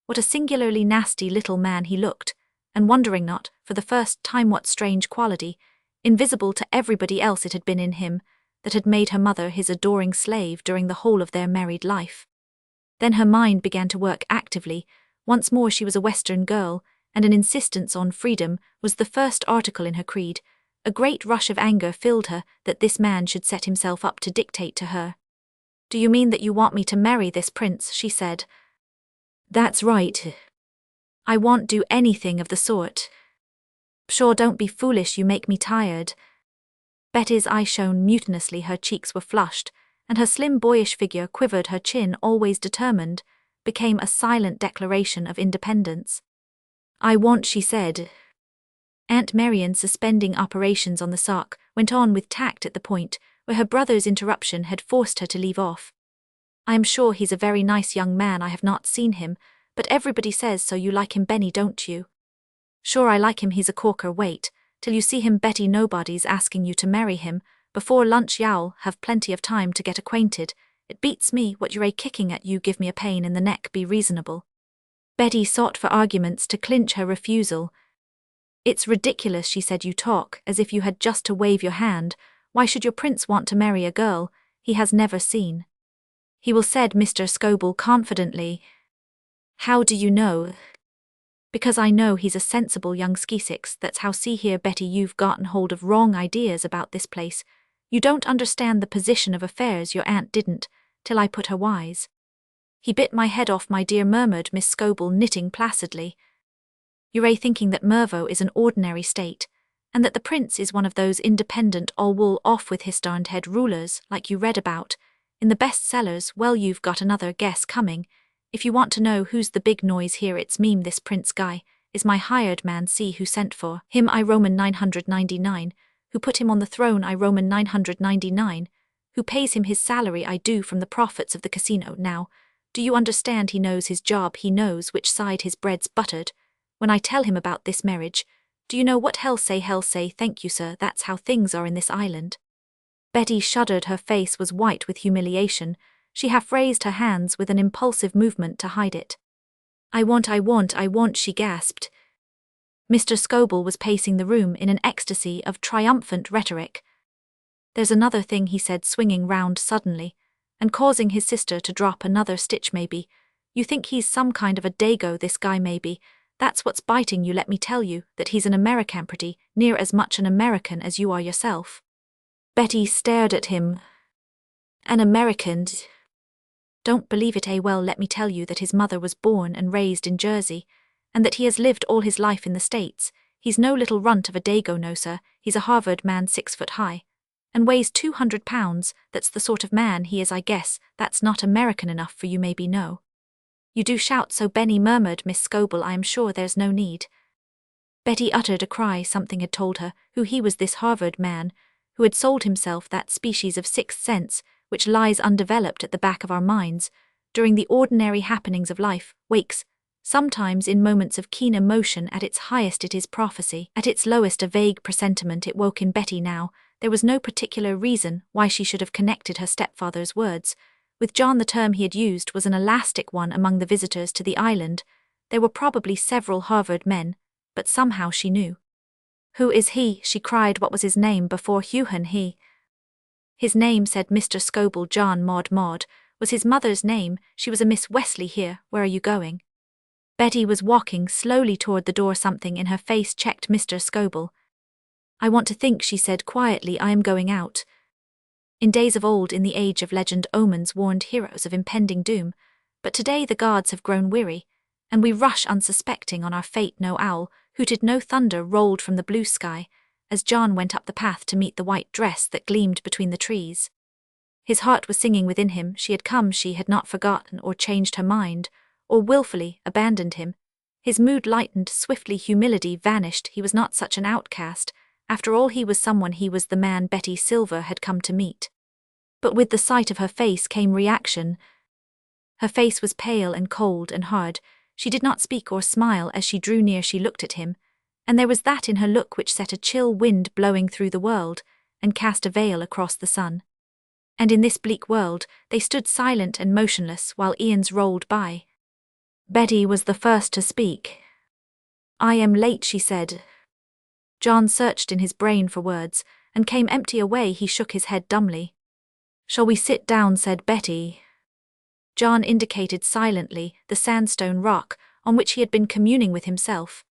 what a singularly nasty little man he looked, and wondering not, for the first time, what strange quality, invisible to everybody else, it had been in him that had made her mother his adoring slave during the whole of their married life. Then her mind began to work actively. Once more she was a Western girl, and an insistence on freedom was the first article in her creed. A great rush of anger filled her that this man should set himself up to dictate to her. Do you mean that you want me to marry this prince? She said. That's right. I won't do anything of the sort. Pshaw, don't be foolish, you make me tired. Betty's eye shone mutinously, her cheeks were flushed, and her slim boyish figure quivered. Her chin, always determined, became a silent declaration of independence. I want, she said. Aunt Marian, suspending operations on the sock, went on with tact at the point where her brother's interruption had forced her to leave off. I am sure he's a very nice young man. I have not seen him, but everybody says so. You like him, Benny, don't you? Sure, I like him. He's a corker. Wait till you see him, Betty. Nobody's asking you to marry him. Before lunch you'll have plenty of time to get acquainted. It beats me what you're kicking at. You give me a pain in the neck. Be reasonable. Betty sought for arguments to clinch her refusal. It's ridiculous, she said. You talk as if you had just to wave your hand. Why should your prince want to marry a girl he has never seen? He will, said Mr. Scobell confidently. How do you know? Because I know he's a sensible young skesix. That's how. See here, Betty, you've gotten hold of wrong ideas about this place. You don't understand the position of affairs. Your aunt didn't, till I put her wise. He bit my head off, my dear, murmured Miss Scobell, knitting placidly. You're thinking that Mervo is an ordinary state, and that the prince is one of those independent, all-wool, off-with-his-darned-head rulers like you read about in the bestsellers. Well, you've got another guess coming. If you want to know who's the big noise here, it's me. This Prince guy is my hired man. See who sent for him. I Roman 999. Who put him on the throne? I Roman 999. Who pays him his salary? I do, from the profits of the casino. Now, do you understand? He knows his job. He knows which side his bread's buttered. When I tell him about this marriage, do you know what he'll say? He'll say, thank you, sir. That's how things are in this island. Betty shuddered. Her face was white with humiliation. She half raised her hands with an impulsive movement to hide it. I want, she gasped. Mr. Scobell was pacing the room in an ecstasy of triumphant rhetoric. There's another thing, he said, swinging round suddenly, and causing his sister to drop another stitch. Maybe you think he's some kind of a dago, this guy, maybe. That's what's biting you. Let me tell you that he's an American, pretty near as much an American as you are yourself. Betty stared at him. An American? Don't believe it, well, let me tell you that his mother was born and raised in Jersey, and that he has lived all his life in the States. He's no little runt of a dago, no sir. He's a Harvard man, 6 foot high, and weighs 200 pounds. That's the sort of man he is. I guess that's not American enough for you, maybe. No. You do shout so, Benny, murmured Miss Scobell. I am sure there's no need. Betty uttered a cry. Something had told her who he was, this Harvard man, who had sold himself that species of sixth sense which lies undeveloped at the back of our minds during the ordinary happenings of life, wakes, sometimes in moments of keen emotion. At its highest it is prophecy, at its lowest a vague presentiment. It woke in Betty now. There was no particular reason why she should have connected her stepfather's words with John. The term he had used was an elastic one among the visitors to the island. There were probably several Harvard men, but somehow she knew. Who is he? She cried. What was his name before Huon? His name, said Mr. Scobell, John Maud was his mother's name. She was a Miss Wesley here. Where are you going? Betty was walking slowly toward the door. Something in her face checked Mr. Scobell. I want to think, she said quietly. I am going out. In days of old, in the age of legend, omens warned heroes of impending doom, but today the gods have grown weary, and we rush unsuspecting on our fate. No owl hooted, no thunder rolled from the blue sky, as John went up the path to meet the white dress that gleamed between the trees. His heart was singing within him. She had come, she had not forgotten or changed her mind, or willfully abandoned him. His mood lightened swiftly, humility vanished. He was not such an outcast. After all, he was someone. He was the man Betty Silver had come to meet. But with the sight of her face came reaction. Her face was pale and cold and hard. She did not speak or smile. As she drew near, she looked at him, and there was that in her look which set a chill wind blowing through the world, and cast a veil across the sun. And in this bleak world, they stood silent and motionless while eons rolled by. Betty was the first to speak. "I am late," she said. John searched in his brain for words, and came empty away. He shook his head dumbly. "Shall we sit down?" said Betty. John indicated silently the sandstone rock on which he had been communing with himself.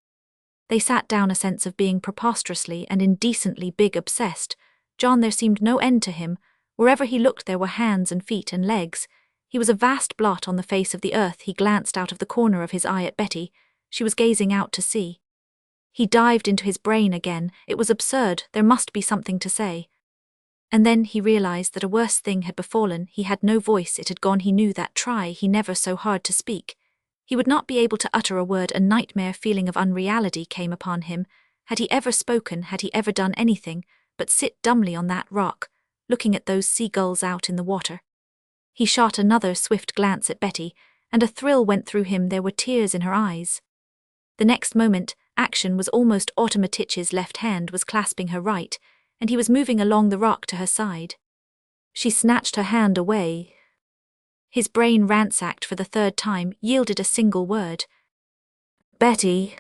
They sat down, a sense of being preposterously and indecently big obsessed. John, there seemed no end to him. Wherever he looked there were hands and feet and legs. He was a vast blot on the face of the earth. He glanced out of the corner of his eye at Betty. She was gazing out to sea. He dived into his brain again. It was absurd. There must be something to say. And then he realized that a worse thing had befallen. He had no voice. It had gone. He knew that, try he never so hard to speak, he would not be able to utter a word. A nightmare feeling of unreality came upon him. Had he ever spoken, had he ever done anything but sit dumbly on that rock, looking at those seagulls out in the water? He shot another swift glance at Betty, and a thrill went through him. There were tears in her eyes. The next moment, action was almost automatic. His left hand was clasping her right, and he was moving along the rock to her side. She snatched her hand away. His brain, ransacked for the third time, yielded a single word. "Betty."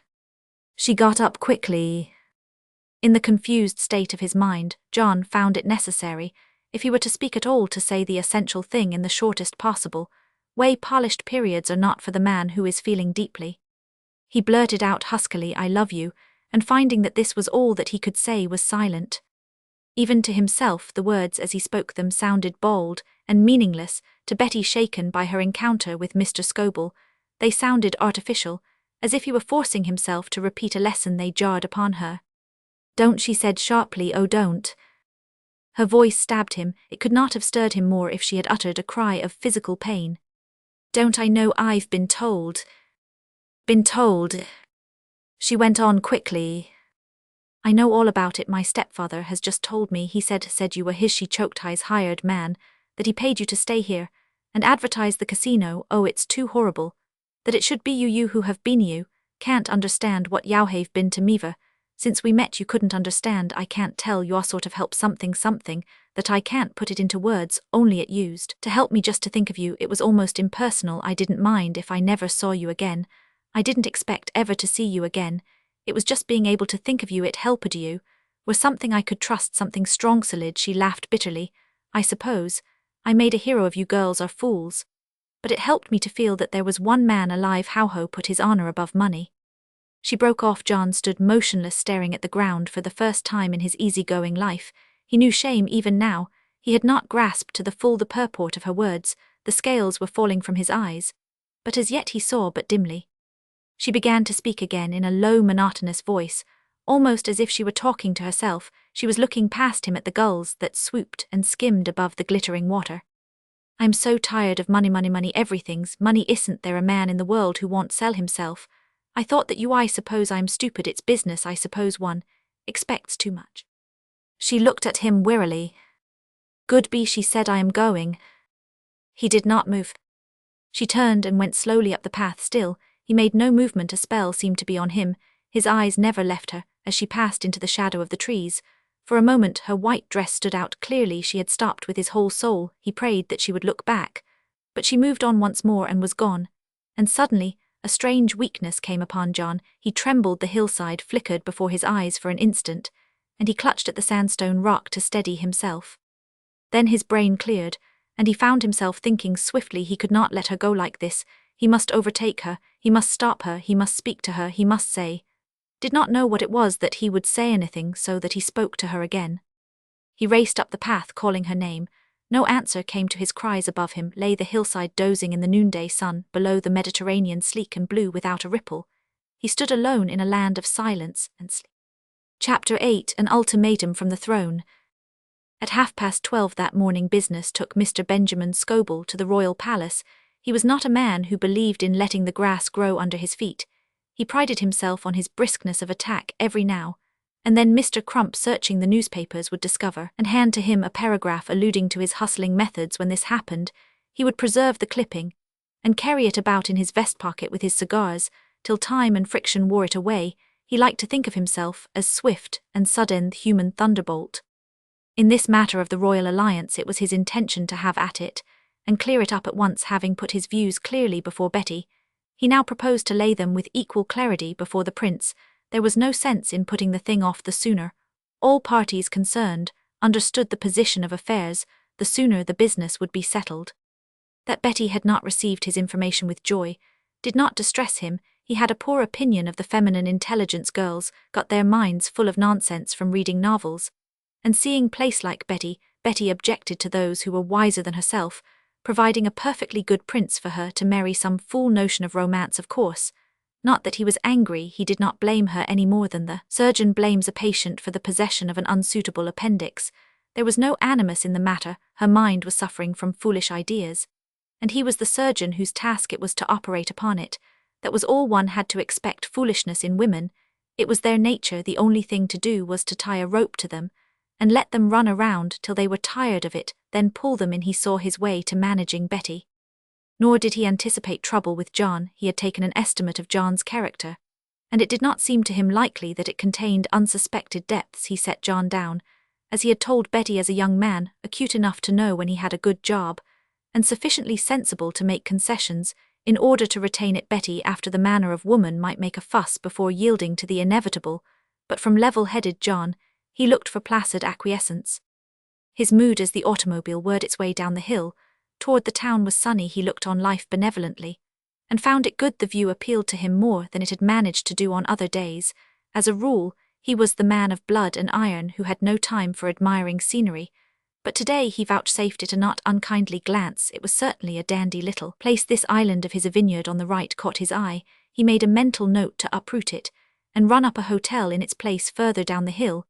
She got up quickly. In the confused state of his mind, John found it necessary, if he were to speak at all, to say the essential thing in the shortest possible way. Polished periods are not for the man who is feeling deeply. He blurted out huskily, "I love you," and finding that this was all that he could say, was silent. Even to himself, the words as he spoke them sounded bald and meaningless. To Betty, shaken by her encounter with Mr. Scobell, they sounded artificial, as if he were forcing himself to repeat a lesson they jarred upon her. "Don't," she said sharply. "Oh, don't." Her voice stabbed him. It could not have stirred him more if she had uttered a cry of physical pain. "Don't. I know. I've been told." "Been told?" She went on quickly. "I know all about it. My stepfather has just told me. He said you were his," she choked, "his hired man, that he paid you to stay here and advertise the casino. Oh, it's too horrible. That it should be you who have been. You can't understand what you have been to mever. Since we met you couldn't understand. I can't tell. You're sort of help something that I can't put it into words. Only it used to help me just to think of you. It was almost impersonal. I didn't mind if I never saw you again. I didn't expect ever to see you again. It was just being able to think of you. It helped you. Were something I could trust, something strong." Solid. She laughed bitterly. "I suppose I made a hero of you. Girls are fools. But it helped me to feel that there was one man alive who put his honor above money." She broke off. John stood motionless, staring at the ground. For the first time in his easygoing life, he knew shame. Even now, he had not grasped to the full the purport of her words. The scales were falling from his eyes, but as yet he saw but dimly. She began to speak again in a low, monotonous voice, almost as if she were talking to herself. She was looking past him at the gulls that swooped and skimmed above the glittering water. "I'm so tired of money, everything's money. Isn't there a man in the world who won't sell himself? I thought that you. I suppose I'm stupid. It's business. I suppose one expects too much." She looked at him wearily. "Good be," she said. "I am going." He did not move. She turned and went slowly up the path. Still, he made no movement. A spell seemed to be on him. His eyes never left her. As she passed into the shadow of the trees, for a moment her white dress stood out clearly. She had stopped with his whole soul. He prayed that she would look back, but she moved on once more and was gone. And suddenly, a strange weakness came upon John. He trembled. The hillside flickered before his eyes for an instant, and he clutched at the sandstone rock to steady himself. Then his brain cleared, and he found himself thinking swiftly. He could not let her go like this. He must overtake her. He must stop her. He must speak to her. He must say. Did not know what it was that he would say. Anything, so that he spoke to her again. He raced up the path, calling her name. No answer came to his cries. Above him lay the hillside dozing in the noonday sun, below the Mediterranean sleek and blue without a ripple. He stood alone in a land of silence and sleep. Chapter 8: An Ultimatum from the Throne. At 12:30 that morning business took Mr. Benjamin Scobell to the royal palace. He was not a man who believed in letting the grass grow under his feet. He prided himself on his briskness of attack every now and then Mr. Crump, searching the newspapers, would discover and hand to him a paragraph alluding to his hustling methods. When this happened, he would preserve the clipping and carry it about in his vest pocket with his cigars, till time and friction wore it away. He liked to think of himself as swift and sudden human thunderbolt. In this matter of the royal alliance, it was his intention to have at it and clear it up at once. Having put his views clearly before Betty, he now proposed to lay them with equal clarity before the prince. There was no sense in putting the thing off. The sooner all parties concerned understood the position of affairs, the sooner the business would be settled. That Betty had not received his information with joy did not distress him. He had a poor opinion of the feminine intelligence girls got their minds full of nonsense from reading novels and seeing plays like Betty. Betty objected to those who were wiser than herself, providing a perfectly good prince for her to marry. Some fool notion of romance, of course. Not that he was angry, he did not blame her any more than the surgeon blames a patient for the possession of an unsuitable appendix. There was no animus in the matter. Her mind was suffering from foolish ideas, and he was the surgeon whose task it was to operate upon it. That was all one had to expect. Foolishness in women, it was their nature. The only thing to do was to tie a rope to them and let them run around till they were tired of it, then pull them in. He saw his way to managing Betty. Nor did he anticipate trouble with John. He had taken an estimate of John's character, and it did not seem to him likely that it contained unsuspected depths. He set John down, as he had told Betty, as a young man, acute enough to know when he had a good job, and sufficiently sensible to make concessions in order to retain it. Betty, after the manner of woman, might make a fuss before yielding to the inevitable, but from level-headed John he looked for placid acquiescence. His mood as the automobile whirred its way down the hill toward the town was sunny. He looked on life benevolently, and found it good. The view appealed to him more than it had managed to do on other days. As a rule, he was the man of blood and iron who had no time for admiring scenery, but today he vouchsafed it a not unkindly glance. It was certainly a dandy little place. This island of his, a vineyard on the right, caught his eye. He made a mental note to uproot it and run up a hotel in its place further down the hill.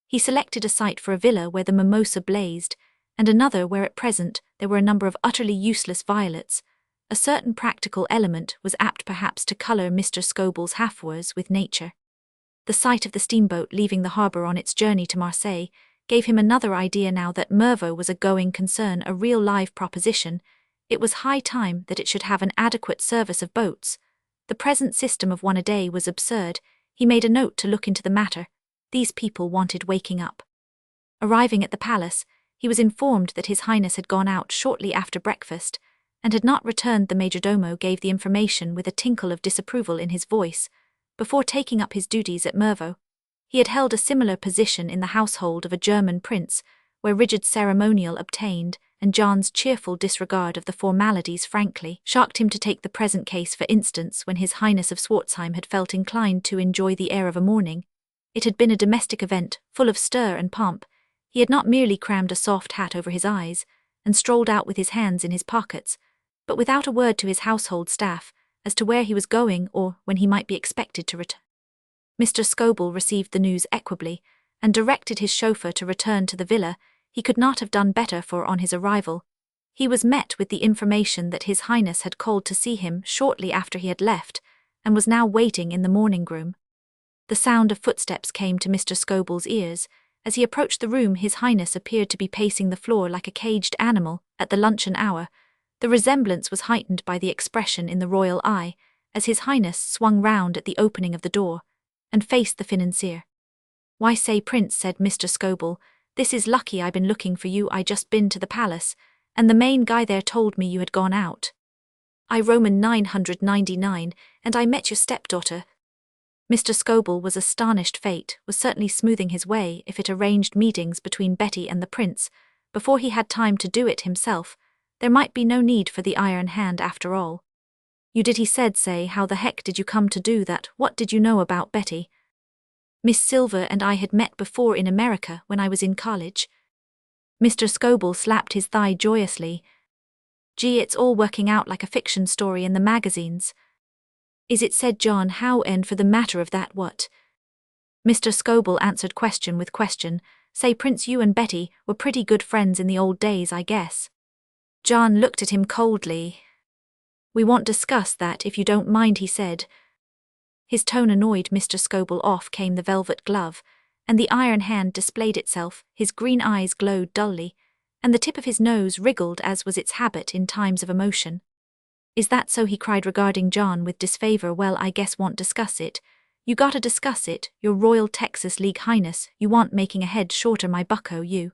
He selected a site for a villa where the mimosa blazed, and another where at present there were a number of utterly useless violets. A certain practical element was apt perhaps to colour Mr. Scobell's half-words with nature. The sight of the steamboat leaving the harbour on its journey to Marseille gave him another idea. Now that Mervaux was a going concern, a real live proposition, it was high time that it should have an adequate service of boats. The present system of one a day was absurd. He made a note to look into the matter. These people wanted waking up. Arriving at the palace, he was informed that His Highness had gone out shortly after breakfast and had not returned. The majordomo gave the information with a tinkle of disapproval in his voice. Before taking up his duties at Mervaux, he had held a similar position in the household of a German prince, where rigid ceremonial obtained, and John's cheerful disregard of the formalities frankly shocked him. To take the present case, for instance, when His Highness of Swartzheim had felt inclined to enjoy the air of a morning, it had been a domestic event, full of stir and pomp. He had not merely crammed a soft hat over his eyes and strolled out with his hands in his pockets, but without a word to his household staff as to where he was going or when he might be expected to return. Mr. Scobell received the news equably and directed his chauffeur to return to the villa. He could not have done better, for on his arrival he was met with the information that His Highness had called to see him shortly after he had left and was now waiting in the morning-room. The sound of footsteps came to Mr. Scobell's ears. As he approached the room, His Highness appeared to be pacing the floor like a caged animal at the luncheon hour. The resemblance was heightened by the expression in the royal eye as His Highness swung round at the opening of the door and faced the financier. "Why, say, Prince," said Mr. Scobell, "this is lucky. I been looking for you. I just been to the palace, and the main guy there told me you had gone out. I Roman 999, and I met your stepdaughter." Mr. Scobell was astonished. Fate was certainly smoothing his way if it arranged meetings between Betty and the prince before he had time to do it himself. There might be no need for the iron hand after all. "You did," he said. "Say, how the heck did you come to do that? What did you know about Betty?" "Miss Silver and I had met before in America when I was in college. Mr. Scobell slapped his thigh joyously. Gee, it's all working out like a fiction story in the magazines. Is it, said John, how, and for the matter of that, what? Mr. Scobell answered question with question. Say, Prince, you and Betty were pretty good friends in the old days, I guess. John looked at him coldly. We won't discuss that if you don't mind, he said. His tone annoyed Mr. Scobell. Off came the velvet glove, and the iron hand displayed itself. His green eyes glowed dully, and the tip of his nose wriggled as was its habit in times of emotion. Is that so, he cried, regarding John with disfavor. Well, I guess won't discuss it. You gotta discuss it, your Royal Texas League Highness. You want making a head shorter, my bucko, you.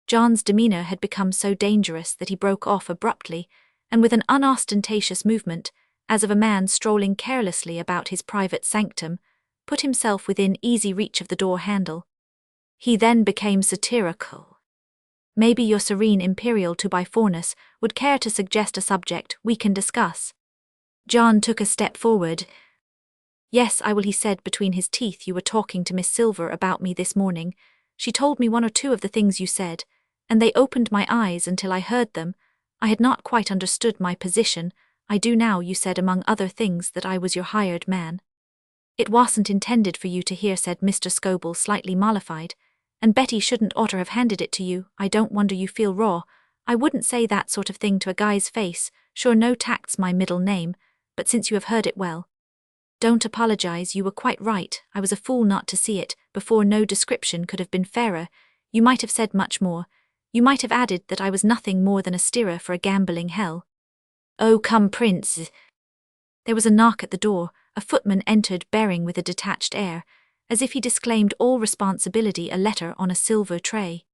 John's demeanor had become so dangerous that he broke off abruptly, and with an unostentatious movement, as of a man strolling carelessly about his private sanctum, put himself within easy reach of the door handle. He then became satirical. Maybe your Serene Imperial Two-by-Fourness would care to suggest a subject we can discuss. John took a step forward. Yes, I will, he said between his teeth. You were talking to Miss Silver about me this morning. She told me one or two of the things you said, and they opened my eyes until I heard them. I had not quite understood my position. I do now. You said, among other things, that I was your hired man. It wasn't intended for you to hear, said Mr. Scobell, slightly mollified, and Betty shouldn't oughter have handed it to you. I don't wonder you feel raw. I wouldn't say that sort of thing to a guy's face. Sure, no tact's my middle name, but since you have heard it, well. Don't apologize, you were quite right. I was a fool not to see it before. No description could have been fairer. You might have said much more. You might have added that I was nothing more than a steerer for a gambling hell. Oh, come, Prince. There was a knock at the door. A footman entered, bearing with a detached air, as if he disclaimed all responsibility, a letter on a silver tray.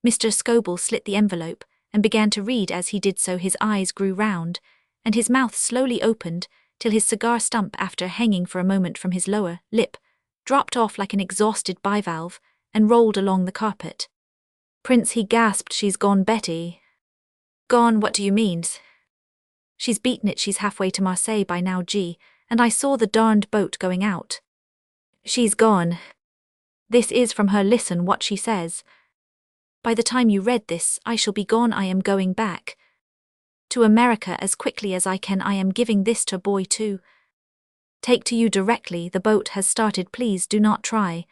Mr. Scobell slit the envelope and began to read. As he did so, his eyes grew round, and his mouth slowly opened, till his cigar stump, after hanging for a moment from his lower lip, dropped off like an exhausted bivalve and rolled along the carpet. Prince, he gasped. She's gone, Betty. Gone? What do you mean? She's beaten it. She's halfway to Marseille by now, gee, and I saw the darned boat going out. She's gone. This is from her. Listen what she says. By the time you read this, I shall be gone. I am going back to America as quickly as I can. I am giving this to boy to take to you directly. The boat has started. Please do not try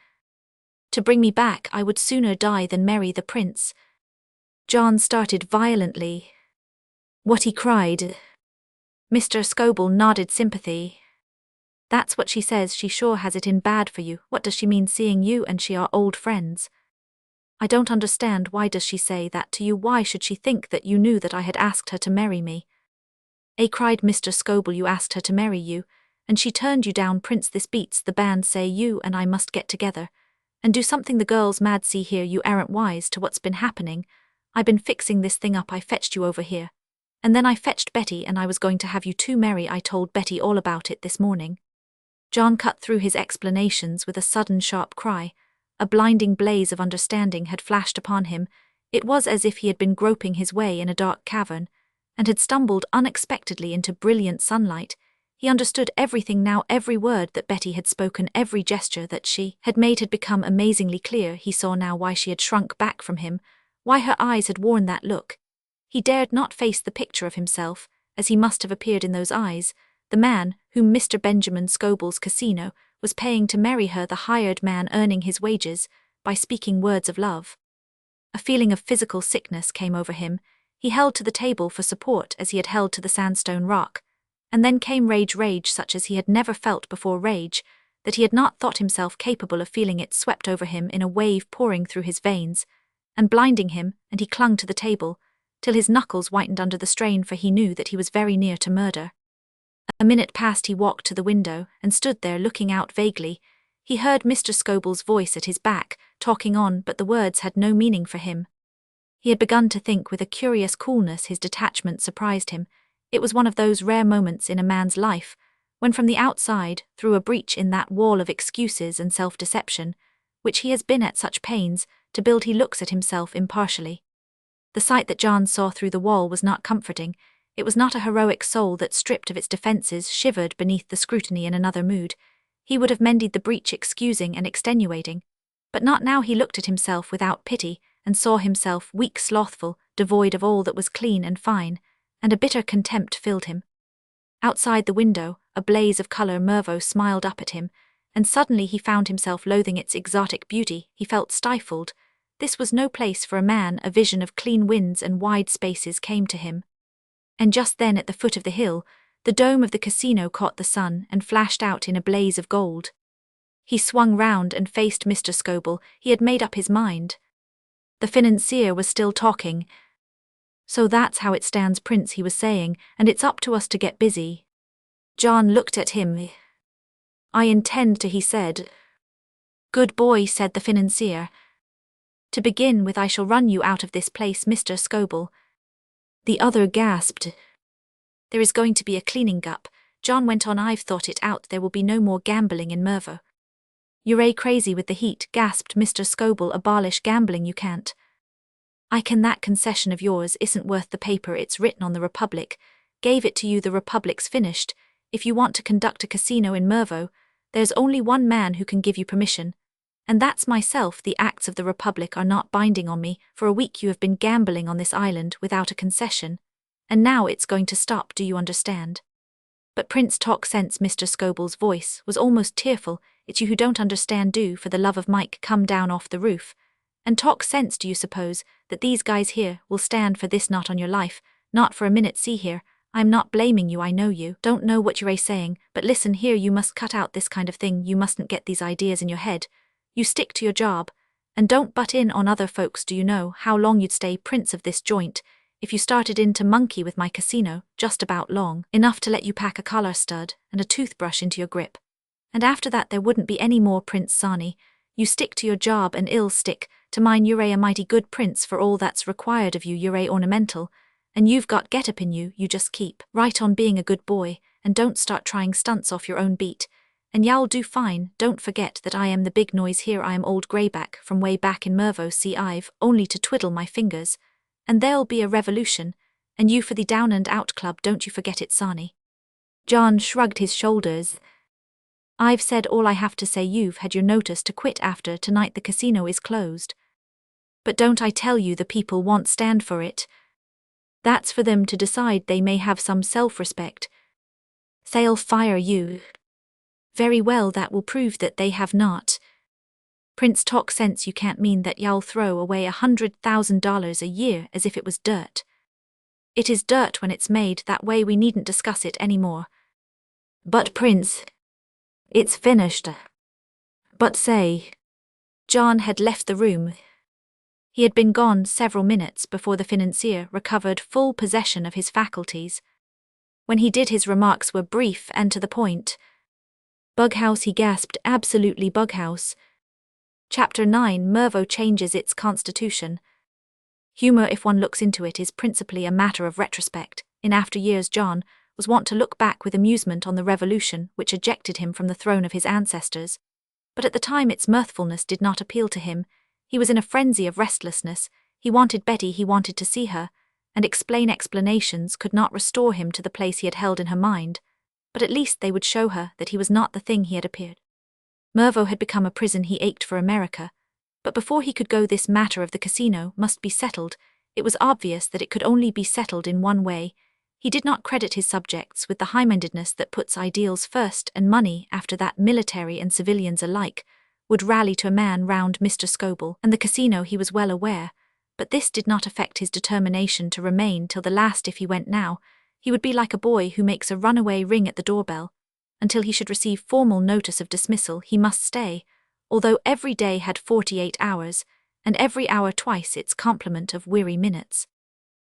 to bring me back. I would sooner die than marry the prince. John started violently. What, he cried. Mr. Scobell nodded sympathy. That's what she says. She sure has it in bad for you. What does she mean, seeing you and she are old friends? I don't understand. Why does she say that to you? Why should she think that you knew that I had asked her to marry me? Cried Mr. Scobell. You asked her to marry you, and she turned you down, Prince. This beats the band. Say, you and I must get together and do something. The girl's mad. See here, you aren't wise to what's been happening. I been fixing this thing up. I fetched you over here, and then I fetched Betty, and I was going to have you two marry. I told Betty all about it this morning. John cut through his explanations with a sudden sharp cry. A blinding blaze of understanding had flashed upon him. It was as if he had been groping his way in a dark cavern, and had stumbled unexpectedly into brilliant sunlight. He understood everything now. Every word that Betty had spoken, every gesture that she had made had become amazingly clear. He saw now why she had shrunk back from him, why her eyes had worn that look. He dared not face the picture of himself, as he must have appeared in those eyes, the man whom Mr. Benjamin Scobell's casino was paying to marry her, the hired man earning his wages by speaking words of love. A feeling of physical sickness came over him. He held to the table for support as he had held to the sandstone rock, and then came rage such as he had never felt before, rage that he had not thought himself capable of feeling. It swept over him in a wave, pouring through his veins and blinding him, and he clung to the table till his knuckles whitened under the strain, for he knew that he was very near to murder. A minute passed. He walked to the window and stood there looking out vaguely. He heard Mr. Scobell's voice at his back, talking on, but the words had no meaning for him. He had begun to think with a curious coolness. His detachment surprised him. It was one of those rare moments in a man's life, when from the outside, through a breach in that wall of excuses and self-deception, which he has been at such pains to build, he looks at himself impartially. The sight that John saw through the wall was not comforting. It was not a heroic soul that, stripped of its defences, shivered beneath the scrutiny. In another mood, he would have mended the breach, excusing and extenuating. But not now. He looked at himself without pity, and saw himself weak, slothful, devoid of all that was clean and fine, and a bitter contempt filled him. Outside the window, a blaze of colour, Mervo smiled up at him, and suddenly he found himself loathing its exotic beauty. He felt stifled. This was no place for a man. A vision of clean winds and wide spaces came to him. And just then, at the foot of the hill, the dome of the casino caught the sun and flashed out in a blaze of gold. He swung round and faced Mr. Scoble. He had made up his mind. The financier was still talking. "So that's how it stands, Prince," he was saying, "and it's up to us to get busy." John looked at him. "I intend to," he said. "Good boy," said the financier. "To begin with, I shall run you out of this place, Mr. Scoble." The other gasped. "There is going to be a cleaning up," John went on. "I've thought it out. There will be no more gambling in Mervo." "You're crazy with the heat," gasped Mr. Scoble. "Abolish gambling, you can't." "I can. That concession of yours isn't worth the paper it's written on. The Republic gave it to you. The Republic's finished. If you want to conduct a casino in Mervo, there's only one man who can give you permission, and that's myself. The acts of the Republic are not binding on me. For a week you have been gambling on this island without a concession, and now it's going to stop. Do you understand?" "But Prince, talk sense." Mr. Scoble's voice was almost tearful. "It's you who don't understand. Do, for the love of Mike, come down off the roof and talk sense. Do you suppose that these guys here will stand for this? Not on your life, not for a minute. See here, I'm not blaming you. I know you don't know what you're saying, but listen here, you must cut out this kind of thing. You mustn't get these ideas in your head. You stick to your job, and don't butt in on other folks. Do you know how long you'd stay prince of this joint if you started in to monkey with my casino? Just about long enough to let you pack a collar stud and a toothbrush into your grip. And after that there wouldn't be any more, Prince Sani. You stick to your job and I'll stick to mine. You're a mighty good prince for all that's required of you. You're ornamental, and you've got get-up in you. You just keep right on being a good boy, and don't start trying stunts off your own beat, and y'all do fine. Don't forget that I am the big noise here. I am old Greyback from way back in Mervo. See, I've only to twiddle my fingers, and there'll be a revolution, and you for the Down and Out Club. Don't you forget it, Sani." John shrugged his shoulders. "I've said all I have to say. You've had your notice to quit. After tonight the casino is closed. But don't I tell you the people won't stand for it? That's for them to decide. They may have some self-respect. They'll fire you. Very well, that will prove that they have not. Prince, talk sense. You can't mean that y'all throw away $100,000 a year as if it was dirt. It is dirt when it's made that way. We needn't discuss it anymore." "But Prince, it's finished." "But say." John had left the room. He had been gone several minutes before the financier recovered full possession of his faculties. When he did, his remarks were brief and to the point. "Bughouse," he gasped, "absolutely Bughouse." Chapter 9: Mervo changes its constitution. Humour, if one looks into it, is principally a matter of retrospect. In after years, John was wont to look back with amusement on the revolution which ejected him from the throne of his ancestors. But at the time its mirthfulness did not appeal to him. He was in a frenzy of restlessness. He wanted Betty, he wanted to see her, and explanations could not restore him to the place he had held in her mind, but at least they would show her that he was not the thing he had appeared. Mervo had become a prison. He ached for America. But before he could go, this matter of the casino must be settled. It was obvious that it could only be settled in one way. He did not credit his subjects with the high-mindedness that puts ideals first and money after. That military and civilians alike would rally to a man round Mr. Scoble and the casino, he was well aware, but this did not affect his determination to remain till the last. If he went now, he would be like a boy who makes a runaway ring at the doorbell. Until he should receive formal notice of dismissal, he must stay, although every day had 48 hours, and every hour twice its complement of weary minutes.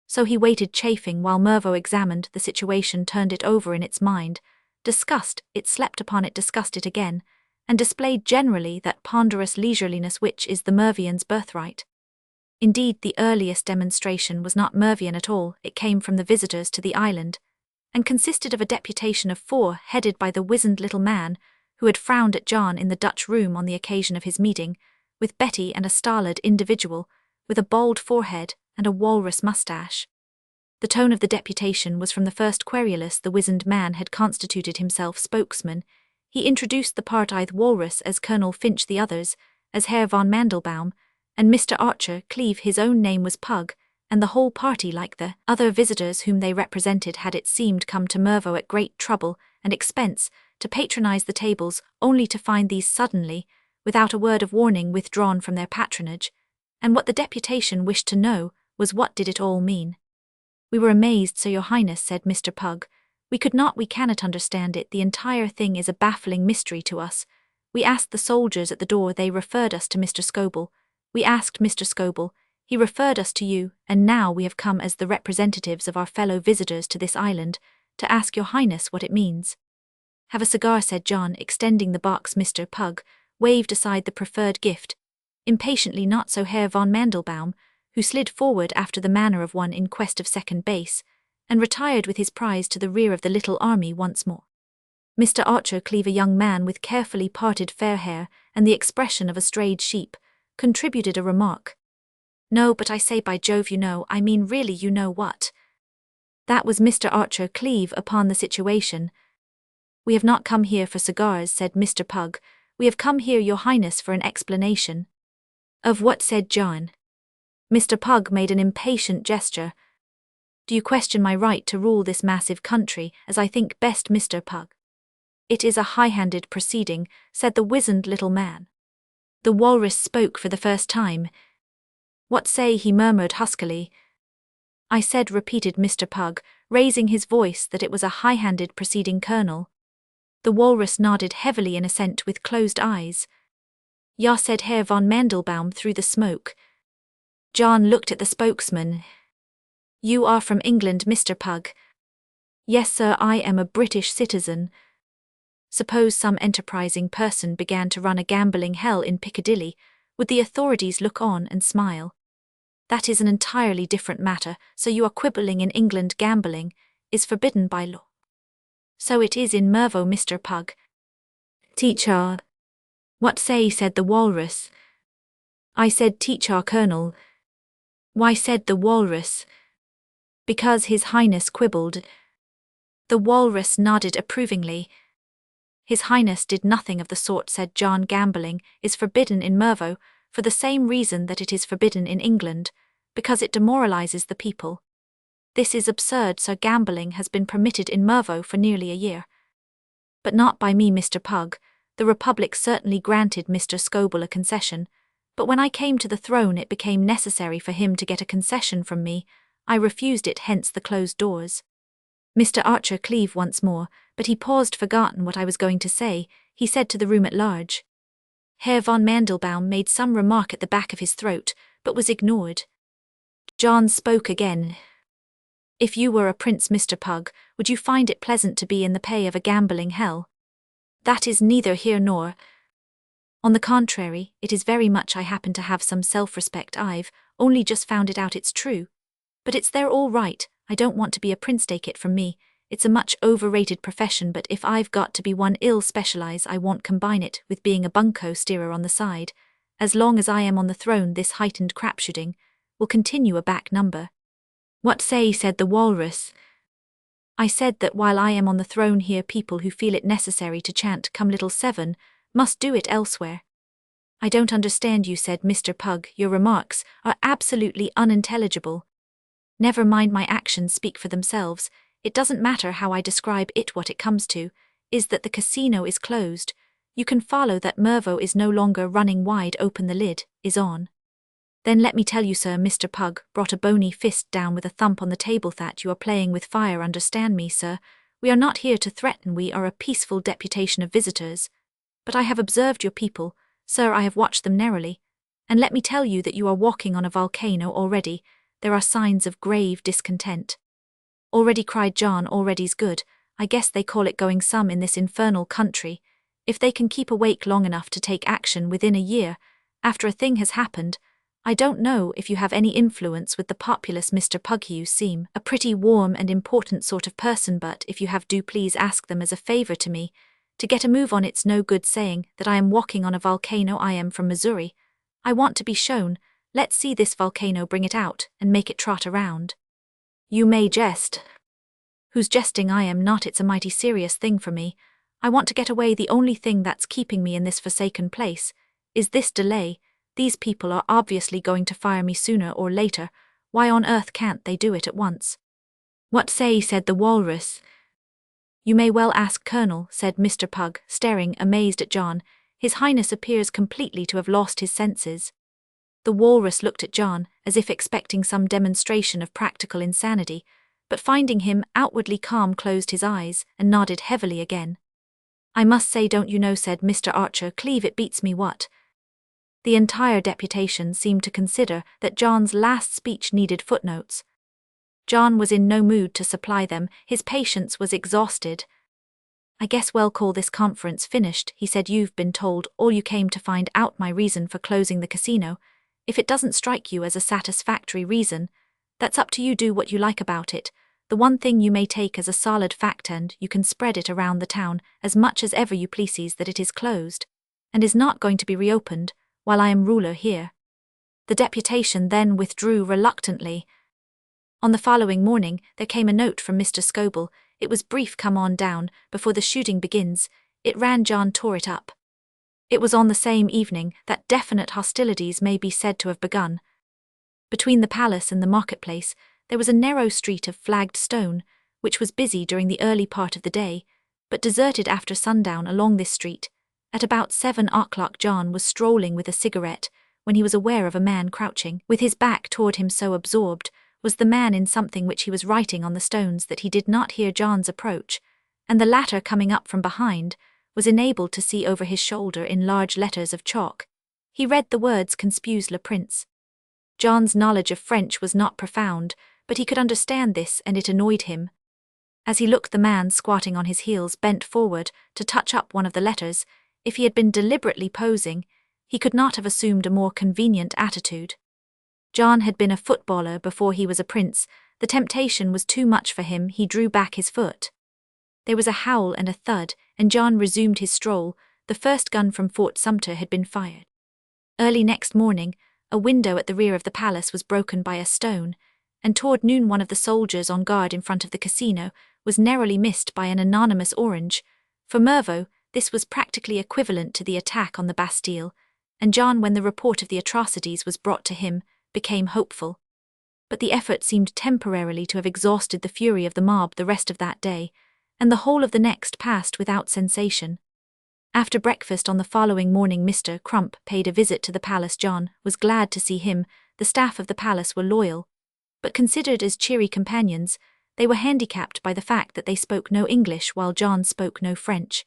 So he waited, chafing, while Mervo examined the situation, turned it over in its mind, discussed it, slept upon it, discussed it again, and displayed generally that ponderous leisureliness which is the Mervian's birthright. Indeed, the earliest demonstration was not Mervian at all. It came from the visitors to the island, and consisted of a deputation of 4, headed by the wizened little man who had frowned at John in the Dutch room on the occasion of his meeting, with Betty and a stolid individual with a bald forehead and a walrus moustache. The tone of the deputation was from the first querulous. The wizened man had constituted himself spokesman. He introduced the part-eyed walrus as Colonel Finch, the others as Herr von Mandelbaum, and Mr. Archer Cleeve his own name was Pug, and the whole party like the other visitors whom they represented had it seemed come to Mervaux at great trouble and expense to patronize the tables only to find these suddenly, without a word of warning, withdrawn from their patronage, and what the deputation wished to know was what did it all mean. We were amazed, Sir, Your Highness, said Mr. Pug. We cannot understand it. The entire thing is a baffling mystery to us. We asked the soldiers at the door, they referred us to Mr. Scobell. We asked Mr. Scobell, he referred us to you, and now we have come as the representatives of our fellow visitors to this island, to ask Your Highness what it means. Have a cigar, said John, extending the box. Mr. Pug waved aside the preferred gift, impatiently. Not so Herr von Mandelbaum, who slid forward after the manner of one in quest of second base, and retired with his prize to the rear of the little army once more. Mr. Archer Cleeve, a young man with carefully parted fair hair and the expression of a strayed sheep, contributed a remark. No, but I say, by Jove, I mean really, you know what? That was Mr. Archer Cleeve upon the situation. We have not come here for cigars, said Mr. Pug. We have come here, Your Highness, for an explanation. Of what? Said John. Mr. Pug made an impatient gesture. Do you question my right to rule this massive country as I think best, Mr. Pug? It is a high-handed proceeding, said the wizened little man. The walrus spoke for the first time. What say? He murmured huskily. I said, repeated Mr. Pug, raising his voice, that it was a high-handed proceeding, Colonel. The walrus nodded heavily in assent with closed eyes. Ja, said Herr von Mandelbaum through the smoke. John looked at the spokesman. You are from England, Mr. Pug? Yes, sir, I am a British citizen. Suppose some enterprising person began to run a gambling hell in Piccadilly, would the authorities look on and smile? That is an entirely different matter. So you are quibbling in England. Gambling is forbidden by law. So it is in Mervaux, Mr. Pug. Teacher. What say? Said the walrus. I said teacher, Colonel. Why? Said the walrus. Because His Highness quibbled. The walrus nodded approvingly. His Highness did nothing of the sort, said John. Gambling is forbidden in Mervaux for the same reason that it is forbidden in England, because it demoralizes the people. This is absurd, sir. Gambling has been permitted in Mervaux for nearly a year. But not by me, Mr. Pug. The Republic certainly granted Mr. Scobell a concession, but when I came to the throne it became necessary for him to get a concession from me. I refused it, hence the closed doors. Mr. Archer Cleeve once more, but he paused, forgotten what I was going to say. He said to the room at large. Herr von Mandelbaum made some remark at the back of his throat, but was ignored. John spoke again. If you were a prince, Mr. Pug, would you find it pleasant to be in the pay of a gambling hell? That is neither here nor. On the contrary, it is very much. I happen to have some self-respect. I've only just found it out, it's true. But it's there all right. I don't want to be a prince, take it from me. It's a much overrated profession, but if I've got to be one, I'll specialize. I won't combine it with being a bunco steerer on the side. As long as I am on the throne, this heightened crapshooting will continue a back number. What say? Said the walrus. I said that while I am on the throne here, people who feel it necessary to chant "Come Little Seven" must do it elsewhere. I don't understand you, said Mr. Pug. Your remarks are absolutely unintelligible. Never mind, my actions speak for themselves. It doesn't matter how I describe it. What it comes to is that the casino is closed. You can follow that Mervaux is no longer running wide open. The lid is on. Then let me tell you, sir, Mr. Pug brought a bony fist down with a thump on the table, that you are playing with fire. Understand me, sir. We are not here to threaten. We are a peaceful deputation of visitors. But I have observed your people, sir. I have watched them narrowly. And let me tell you that you are walking on a volcano already. There are signs of grave discontent. Already, cried John. Already's good. I guess they call it going some in this infernal country. If they can keep awake long enough to take action within a year, after a thing has happened. I don't know if you have any influence with the populace, Mr. Pug. You seem a pretty warm and important sort of person, but if you have, do please ask them as a favor to me to get a move on. It's no good saying that I am walking on a volcano. I am from Missouri. I want to be shown. Let's see this volcano, bring it out and make it trot around. You may jest. Who's jesting? I am not. It's a mighty serious thing for me. I want to get away. The only thing that's keeping me in this forsaken place is this delay. These people are obviously going to fire me sooner or later. Why on earth can't they do it at once? What say, said the walrus. You may well ask, Colonel, said Mr. Pug, staring amazed at John. His Highness appears completely to have lost his senses. The walrus looked at John, as if expecting some demonstration of practical insanity, but finding him outwardly calm closed his eyes and nodded heavily again. I must say, don't you know, said Mr. Archer Cleeve, it beats me what. The entire deputation seemed to consider that John's last speech needed footnotes. John was in no mood to supply them, his patience was exhausted. I guess we'll call this conference finished, he said. You've been told all you came to find out my reason for closing the casino. If it doesn't strike you as a satisfactory reason, that's up to you, do what you like about it. The one thing you may take as a solid fact, and you can spread it around the town as much as ever you please, that it is closed, and is not going to be reopened while I am ruler here. The deputation then withdrew reluctantly. On the following morning there came a note from Mr. Scoble. It was brief. Come on down, before the shooting begins. It ran. John tore it up. It was on the same evening that definite hostilities may be said to have begun. Between the palace and the marketplace there was a narrow street of flagged stone, which was busy during the early part of the day, but deserted after sundown. Along this street, at about 7 o'clock, John was strolling with a cigarette, when he was aware of a man crouching, with his back toward him. So absorbed was the man in something which he was writing on the stones that he did not hear John's approach, and the latter, coming up from behind, was enabled to see over his shoulder in large letters of chalk. He read the words "Conspues le Prince." John's knowledge of French was not profound, but he could understand this, and it annoyed him. As he looked, the man squatting on his heels bent forward to touch up one of the letters. If he had been deliberately posing, he could not have assumed a more convenient attitude. John had been a footballer before he was a prince. The temptation was too much for him. He drew back his foot. There was a howl and a thud, and John resumed his stroll. The first gun from Fort Sumter had been fired. Early next morning, a window at the rear of the palace was broken by a stone, and toward noon one of the soldiers on guard in front of the casino was narrowly missed by an anonymous orange. For Mervaux, this was practically equivalent to the attack on the Bastille, and John, when the report of the atrocities was brought to him, became hopeful. But the effort seemed temporarily to have exhausted the fury of the mob the rest of that day, and the whole of the next passed without sensation. After breakfast on the following morning, Mr. Crump paid a visit to the palace. John was glad to see him. The staff of the palace were loyal, but considered as cheery companions. They were handicapped by the fact that they spoke no English while John spoke no French.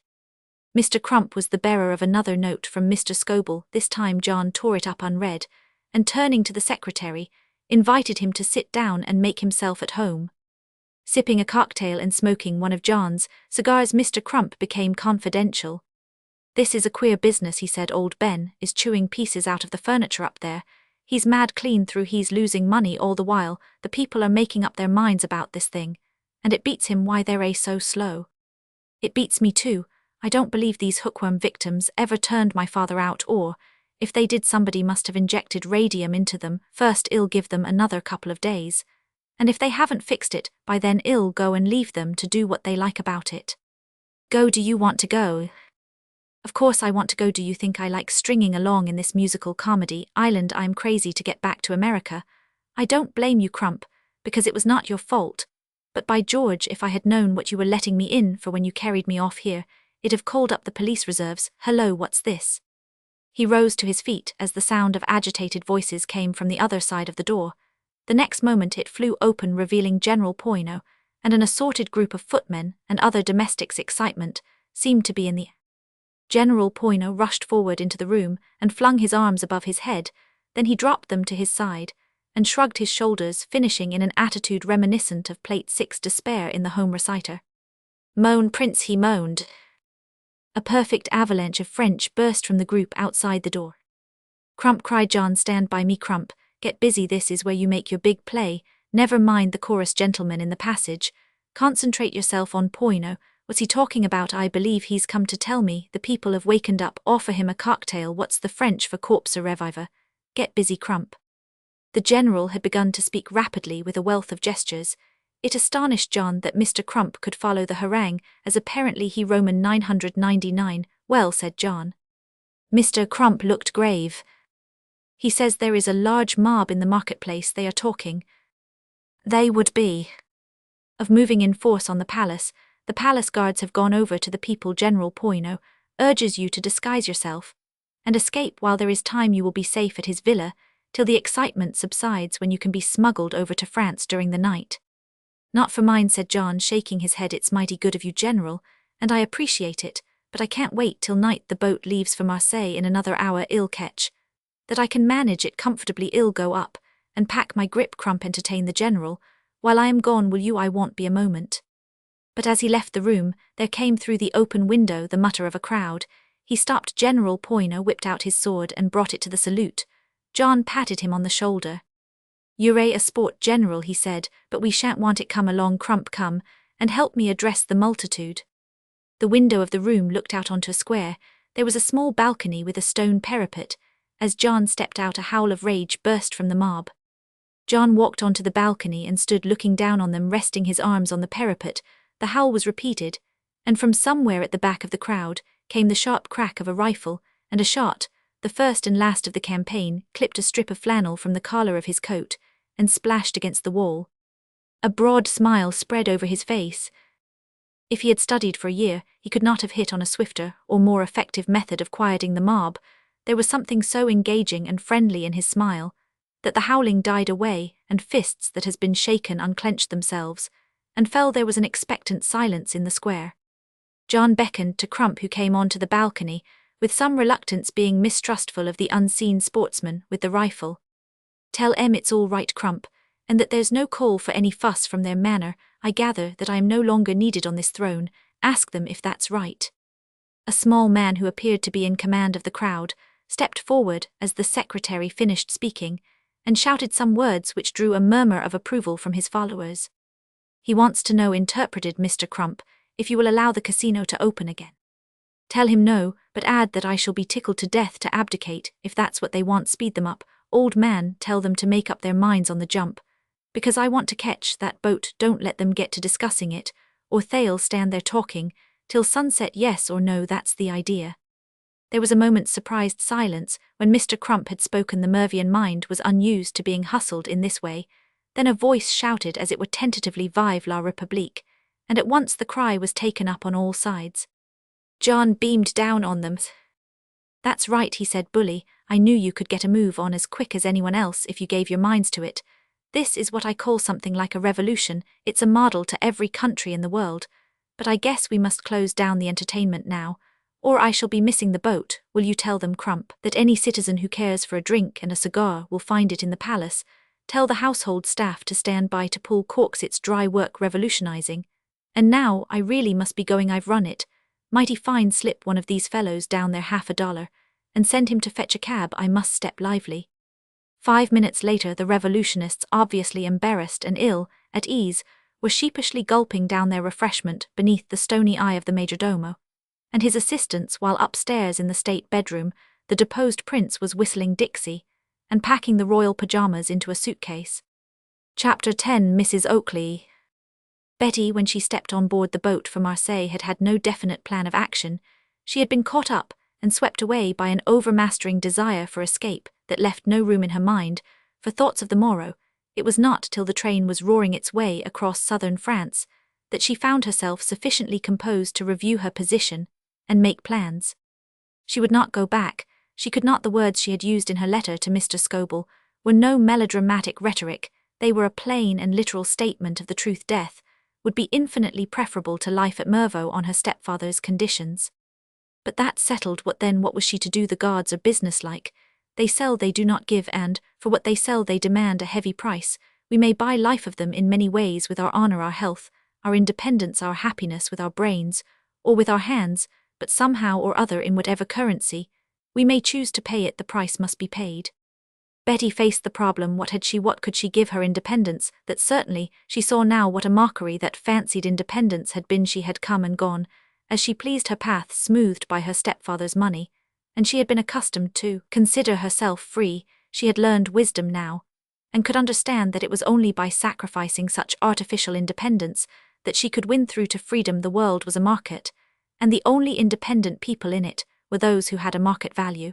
Mr. Crump was the bearer of another note from Mr. Scoble. This time John tore it up unread, and turning to the secretary, invited him to sit down and make himself at home. Sipping a cocktail and smoking one of John's cigars, Mr. Crump became confidential. This is a queer business, he said. Old Ben is chewing pieces out of the furniture up there. He's mad clean through. He's losing money all the while. The people are making up their minds about this thing, and it beats him why they're so slow. It beats me too. I don't believe these hookworm victims ever turned my father out, or, if they did, somebody must have injected radium into them first. I'll give them another couple of days, and if they haven't fixed it by then, I'll go and leave them to do what they like about it. Go? Do you want to go? Of course I want to go. Do you think I like stringing along in this musical comedy island? I'm crazy to get back to America. I don't blame you, Crump, because it was not your fault. But by George, if I had known what you were letting me in for when you carried me off here, it'd have called up the police reserves. Hello, what's this? He rose to his feet as the sound of agitated voices came from the other side of the door. The next moment it flew open, revealing General Poyno and an assorted group of footmen and other domestics. Excitement seemed to be in the air. General Poyno rushed forward into the room and flung his arms above his head. Then he dropped them to his side and shrugged his shoulders, finishing in an attitude reminiscent of Plate 6 Despair in the Home Reciter. Moan, Prince, he moaned. A perfect avalanche of French burst from the group outside the door. Crump, cried John, stand by me. Crump, get busy. This is where you make your big play. Never mind the chorus gentlemen in the passage. Concentrate yourself on Poyno. What's he talking about? I believe he's come to tell me the people have wakened up. Offer him a cocktail. What's the French for corpse reviver? Get busy, Crump. The general had begun to speak rapidly with a wealth of gestures. It astonished John that Mr. Crump could follow the harangue, as apparently he Roman 999. Well, said John. Mr. Crump looked grave. He says there is a large mob in the marketplace. They are talking. They would be of moving in force on the palace. The palace guards have gone over to the people. General Poino urges you to disguise yourself and escape while there is time. You will be safe at his villa till the excitement subsides, when you can be smuggled over to France during the night. Not for mine, said John, shaking his head. It's mighty good of you, General, and I appreciate it, but I can't wait till night. The boat leaves for Marseille in another hour. I'll catch that I can manage it comfortably. I'll go up and pack my grip. Crump, entertain the General while I am gone, will you? I won't be a moment. But as he left the room, there came through the open window the mutter of a crowd. He stopped. General Poino whipped out his sword and brought it to the salute. John patted him on the shoulder. You're a sport, General, he said, but we shan't want it. Come along, Crump, come and help me address the multitude. The window of the room looked out onto a square. There was a small balcony with a stone parapet. As John stepped out, a howl of rage burst from the mob. John walked onto the balcony and stood looking down on them, resting his arms on the parapet. The howl was repeated, and from somewhere at the back of the crowd came the sharp crack of a rifle, and a shot, the first and last of the campaign, clipped a strip of flannel from the collar of his coat and splashed against the wall. A broad smile spread over his face. If he had studied for a year, he could not have hit on a swifter or more effective method of quieting the mob. There was something so engaging and friendly in his smile that the howling died away, and fists that has been shaken unclenched themselves and fell. There was an expectant silence in the square. John beckoned to Crump, who came onto the balcony, with some reluctance, being mistrustful of the unseen sportsman with the rifle. Tell em it's all right, Crump, and that there's no call for any fuss from their manner. I gather that I am no longer needed on this throne. Ask them if that's right. A small man who appeared to be in command of the crowd stepped forward as the secretary finished speaking and shouted some words which drew a murmur of approval from his followers. He wants to know, interpreted Mr. Crump, if you will allow the casino to open again. Tell him no, but add that I shall be tickled to death to abdicate if that's what they want. Speed them up, old man, tell them to make up their minds on the jump, because I want to catch that boat. Don't let them get to discussing it, or they'll stand there talking till sunset. Yes or no, that's the idea. There was a moment's surprised silence when Mr. Crump had spoken. The Mervian mind was unused to being hustled in this way. Then a voice shouted as it were tentatively, Vive la République, and at once the cry was taken up on all sides. John beamed down on them. That's right, he said, bully. I knew you could get a move on as quick as anyone else if you gave your minds to it. This is what I call something like a revolution. It's a model to every country in the world. But I guess we must close down the entertainment now, or I shall be missing the boat. Will you tell them, Crump, that any citizen who cares for a drink and a cigar will find it in the palace? Tell the household staff to stand by to pull corks. It's dry work revolutionizing. And now I really must be going. I've run it. Mighty fine. Slip one of these fellows down there $50 and send him to fetch a cab. I must step lively. 5 minutes later, the revolutionists, obviously embarrassed and ill at ease, were sheepishly gulping down their refreshment beneath the stony eye of the majordomo and his assistants, while upstairs in the state bedroom the deposed prince was whistling Dixie and packing the royal pajamas into a suitcase. Chapter 10. Mrs. Oakley. Betty, when she stepped on board the boat for Marseille, had had no definite plan of action. She had been caught up and swept away by an overmastering desire for escape that left no room in her mind for thoughts of the morrow. It was not till the train was roaring its way across southern France that she found herself sufficiently composed to review her position and make plans. She would not go back. She could not. The words she had used in her letter to Mr. Scobel were no melodramatic rhetoric. They were a plain and literal statement of the truth. Death would be infinitely preferable to life at Mervaux on her stepfather's conditions. But that settled what then? What was she to do? The guards are businesslike. They sell, they do not give, and, for what they sell, they demand a heavy price. We may buy life of them in many ways, with our honor, our health, our independence, our happiness, with our brains, or with our hands, but somehow or other, in whatever currency we may choose to pay it, the price must be paid. Betty faced the problem. What had she? What could she give her independence? That certainly, she saw now what a mockery that fancied independence had been. She had come and gone as she pleased, her path smoothed by her stepfather's money, and she had been accustomed to consider herself free. She had learned wisdom now, and could understand that it was only by sacrificing such artificial independence that she could win through to freedom. The world was a market, and the only independent people in it were those who had a market value.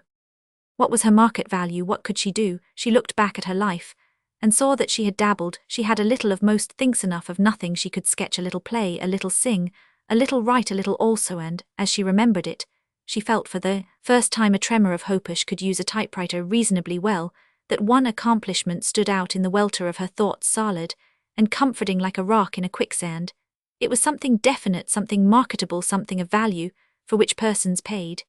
What was her market value? What could she do? She looked back at her life, and saw that she had dabbled, she had a little of most things, enough of nothing. She could sketch a little, play a little, sing a little, write a little also, and, as she remembered it, she felt for the first time a tremor of hope. She could use a typewriter reasonably well. That one accomplishment stood out in the welter of her thoughts, solid and comforting like a rock in a quicksand. It was something definite, something marketable, something of value, for which persons paid.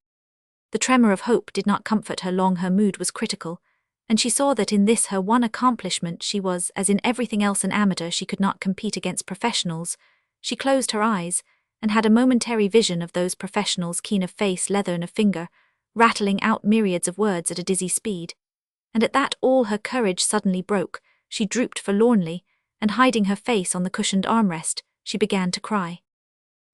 The tremor of hope did not comfort her long. Her mood was critical, and she saw that in this her one accomplishment she was, as in everything else, an amateur. She could not compete against professionals. She closed her eyes, and had a momentary vision of those professionals, keen of face, leathern of finger, rattling out myriads of words at a dizzy speed. And at that all her courage suddenly broke. She drooped forlornly, and hiding her face on the cushioned armrest, she began to cry.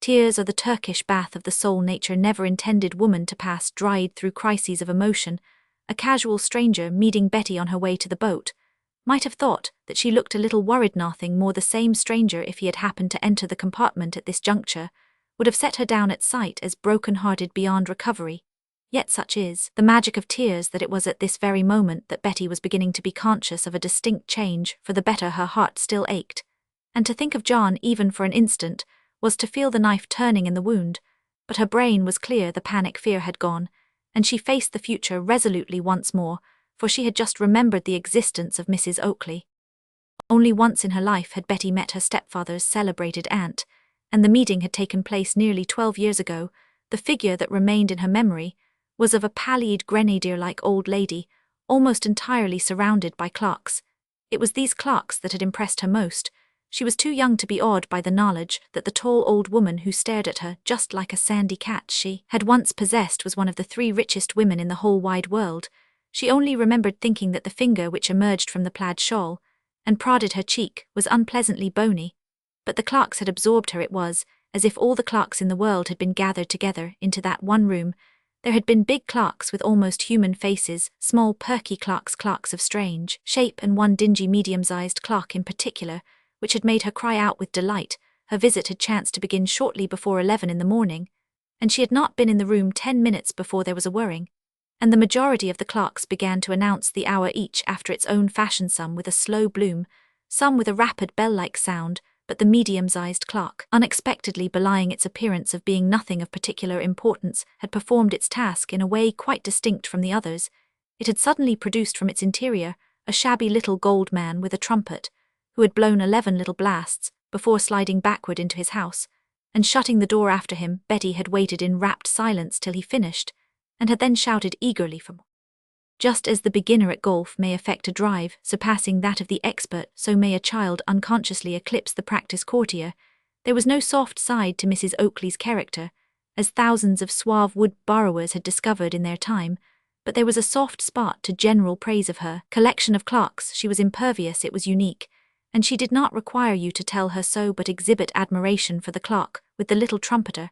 Tears are the Turkish bath of the soul. Nature never intended woman to pass dried through crises of emotion. A casual stranger meeting Betty on her way to the boat might have thought that she looked a little worried. Nothing more. The same stranger, if he had happened to enter the compartment at this juncture, would have set her down at sight as broken-hearted beyond recovery. Yet such is the magic of tears that it was at this very moment that Betty was beginning to be conscious of a distinct change. For the better her heart still ached, and to think of John even for an instant was to feel the knife turning in the wound. But her brain was clear. The panic fear had gone, and she faced the future resolutely once more, for she had just remembered the existence of Mrs. Oakley. Only once in her life had Betty met her stepfather's celebrated aunt, and the meeting had taken place nearly 12 years ago. The figure that remained in her memory was of a pallid grenadier-like old lady, almost entirely surrounded by clocks. It was these clocks that had impressed her most. She was too young to be awed by the knowledge that the tall old woman who stared at her just like a sandy cat she had once possessed was one of the 3 richest women in the whole wide world. She only remembered thinking that the finger which emerged from the plaid shawl and prodded her cheek was unpleasantly bony. But the clocks had absorbed her. It was as if all the clocks in the world had been gathered together into that one room. There had been big clocks with almost human faces, small perky clocks, clocks of strange shape, and one dingy medium-sized clock in particular, which had made her cry out with delight. Her visit had chanced to begin shortly before 11 in the morning, and she had not been in the room 10 minutes before there was a whirring, and the majority of the clocks began to announce the hour each after its own fashion, some with a slow bloom, some with a rapid bell-like sound. But the medium-sized clock, unexpectedly belying its appearance of being nothing of particular importance, had performed its task in a way quite distinct from the others. It had suddenly produced from its interior a shabby little gold man with a trumpet, who had blown 11 little blasts before sliding backward into his house, and shutting the door after him. Betty had waited in rapt silence till he finished, and had then shouted eagerly for more. Just as the beginner at golf may effect a drive surpassing that of the expert, so may a child unconsciously eclipse the practiced courtier. There was no soft side to Mrs. Oakley's character, as thousands of suave wood borrowers had discovered in their time, but there was a soft spot to general praise of her collection of clocks. She was impervious, it was unique, and she did not require you to tell her so, but exhibit admiration for the clock with the little trumpeter,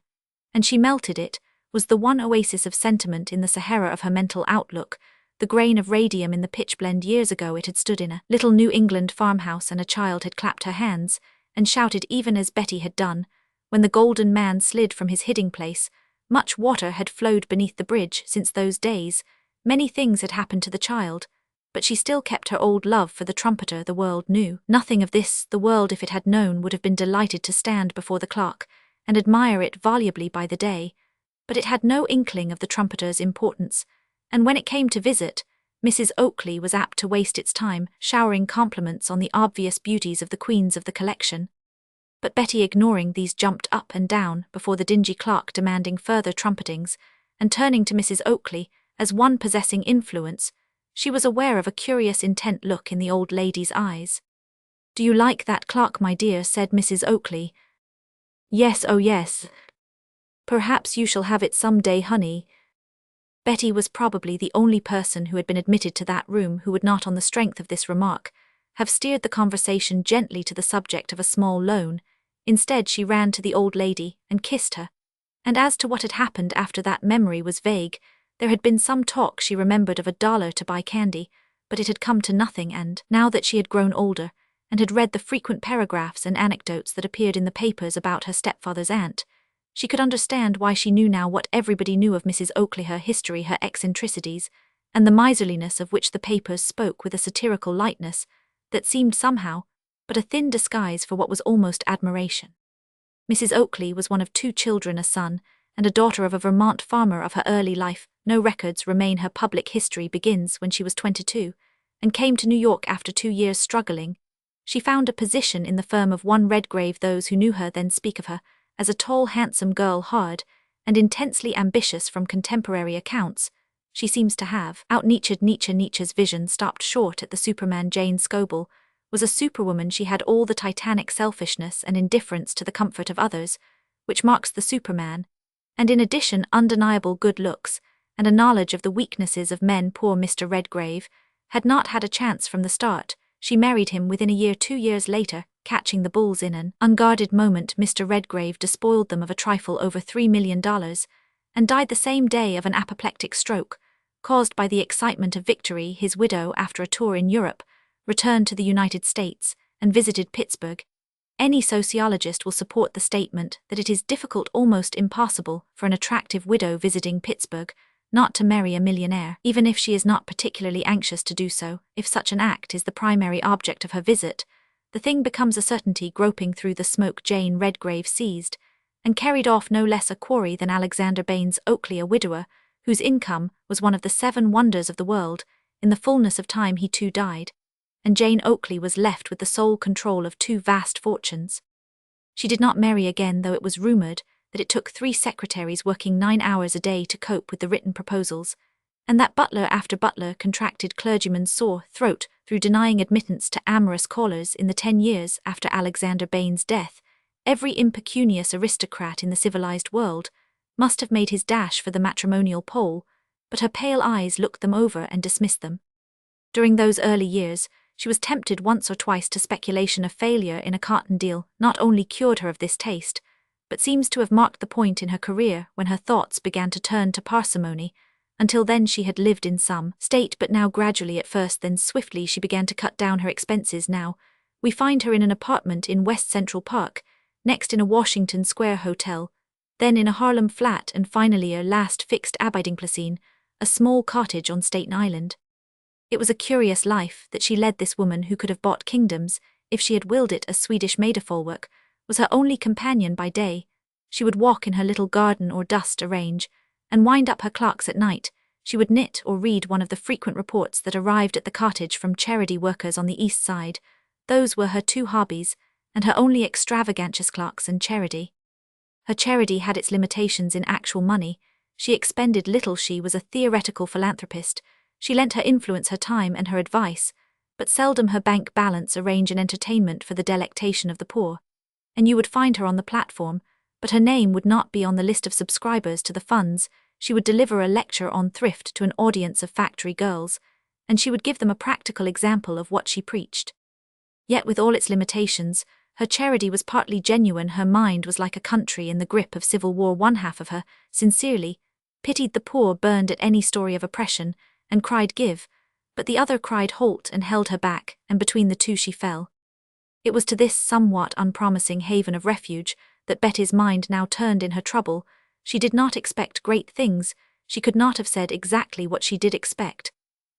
and she melted it, was the one oasis of sentiment in the Sahara of her mental outlook. The grain of radium in the pitchblende. Years ago it had stood in a little New England farmhouse, and a child had clapped her hands and shouted even as Betty had done. When the golden man slid from his hiding place, much water had flowed beneath the bridge. Since those days, many things had happened to the child, but she still kept her old love for the trumpeter. The world knew nothing of this. The world, if it had known, would have been delighted to stand before the clock and admire it volubly by the day, but it had no inkling of the trumpeter's importance. And when it came to visit, Mrs. Oakley was apt to waste its time showering compliments on the obvious beauties of the queens of the collection. But Betty, ignoring these, jumped up and down before the dingy clock demanding further trumpetings, and turning to Mrs. Oakley as one possessing influence, she was aware of a curious intent look in the old lady's eyes. "Do you like that clock, my dear?" said Mrs. Oakley. "Yes, oh yes. Perhaps you shall have it some day, honey." Betty was probably the only person who had been admitted to that room who would not, on the strength of this remark, have steered the conversation gently to the subject of a small loan. Instead, she ran to the old lady and kissed her. And as to what had happened after that, memory was vague. There had been some talk, she remembered, of $1 to buy candy, but it had come to nothing, and, now that she had grown older, and had read the frequent paragraphs and anecdotes that appeared in the papers about her stepfather's aunt, she could understand why. She knew now what everybody knew of Mrs. Oakley, her history, her eccentricities, and the miserliness of which the papers spoke with a satirical lightness that seemed somehow but a thin disguise for what was almost admiration. Mrs. Oakley was one of 2 children, a son and a daughter of a Vermont farmer. Of her early life, no records remain. Her public history begins when she was 22 and came to New York after 2 years struggling. She found a position in the firm of one Redgrave. Those who knew her then speak of her as a tall, handsome girl, hard and intensely ambitious. From contemporary accounts, she seems to have out-Nietzsche'd Nietzsche. Nietzsche's vision stopped short at the Superman. Jane Scobell was a superwoman. She had all the titanic selfishness and indifference to the comfort of others, which marks the Superman, and in addition undeniable good looks and a knowledge of the weaknesses of men. Poor Mr. Redgrave had not had a chance from the start. She married him within a year. 2 years later, catching the bulls in an unguarded moment, Mr. Redgrave despoiled them of a trifle over $3 million and died the same day of an apoplectic stroke caused by the excitement of victory. His widow, after a tour in Europe, returned to the United States and visited Pittsburgh. Any sociologist will support the statement that it is difficult, almost impossible, for an attractive widow visiting Pittsburgh not to marry a millionaire, even if she is not particularly anxious to do so. If such an act is the primary object of her visit, the thing becomes a certainty. Groping through the smoke, Jane Redgrave seized and carried off no less a quarry than Alexander Baines Oakley, a widower whose income was one of the 7 wonders of the world. In the fullness of time he too died, and Jane Oakley was left with the sole control of 2 vast fortunes. She did not marry again, though it was rumored that it took 3 secretaries working 9 hours a day to cope with the written proposals, and that butler after butler contracted clergyman's sore throat through denying admittance to amorous callers. In the 10 years after Alexander Baines' death, every impecunious aristocrat in the civilized world must have made his dash for the matrimonial pole, but her pale eyes looked them over and dismissed them. During those early years, she was tempted once or twice to speculation. A failure in a cotton deal not only cured her of this taste, but seems to have marked the point in her career when her thoughts began to turn to parsimony. Until then she had lived in some state, but now gradually, at first then swiftly, she began to cut down her expenses. Now we find her in an apartment in West Central Park, next in a Washington Square hotel, then in a Harlem flat, and finally a last fixed abiding place in a small cottage on Staten Island. It was a curious life that she led, this woman who could have bought kingdoms if she had willed it. A Swedish maid-of-all-work was her only companion by day. She would walk in her little garden or dust arrange and wind up her clocks at night. She would knit or read one of the frequent reports that arrived at the cottage from charity workers on the East Side. Those were her 2 hobbies, and her only extravagances: clocks and charity. Her charity had its limitations in actual money. She expended little. She was a theoretical philanthropist. She lent her influence, her time, and her advice, but seldom her bank balance. Arrange an entertainment for the delectation of the poor, and you would find her on the platform, but her name would not be on the list of subscribers to the funds. She would deliver a lecture on thrift to an audience of factory girls, and she would give them a practical example of what she preached. Yet with all its limitations, her charity was partly genuine. Her mind was like a country in the grip of civil war. One half of her sincerely pitied the poor, burned at any story of oppression, and cried give, but the other cried halt and held her back, and between the two she fell. It was to this somewhat unpromising haven of refuge that Betty's mind now turned in her trouble. She did not expect great things. She could not have said exactly what she did expect,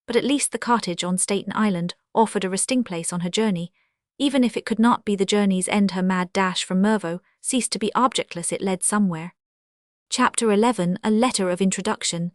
but at least the cottage on Staten Island offered a resting place on her journey. Even if it could not be the journey's end, her mad dash from Mervo ceased to be objectless. It led somewhere. Chapter 11: A Letter of Introduction.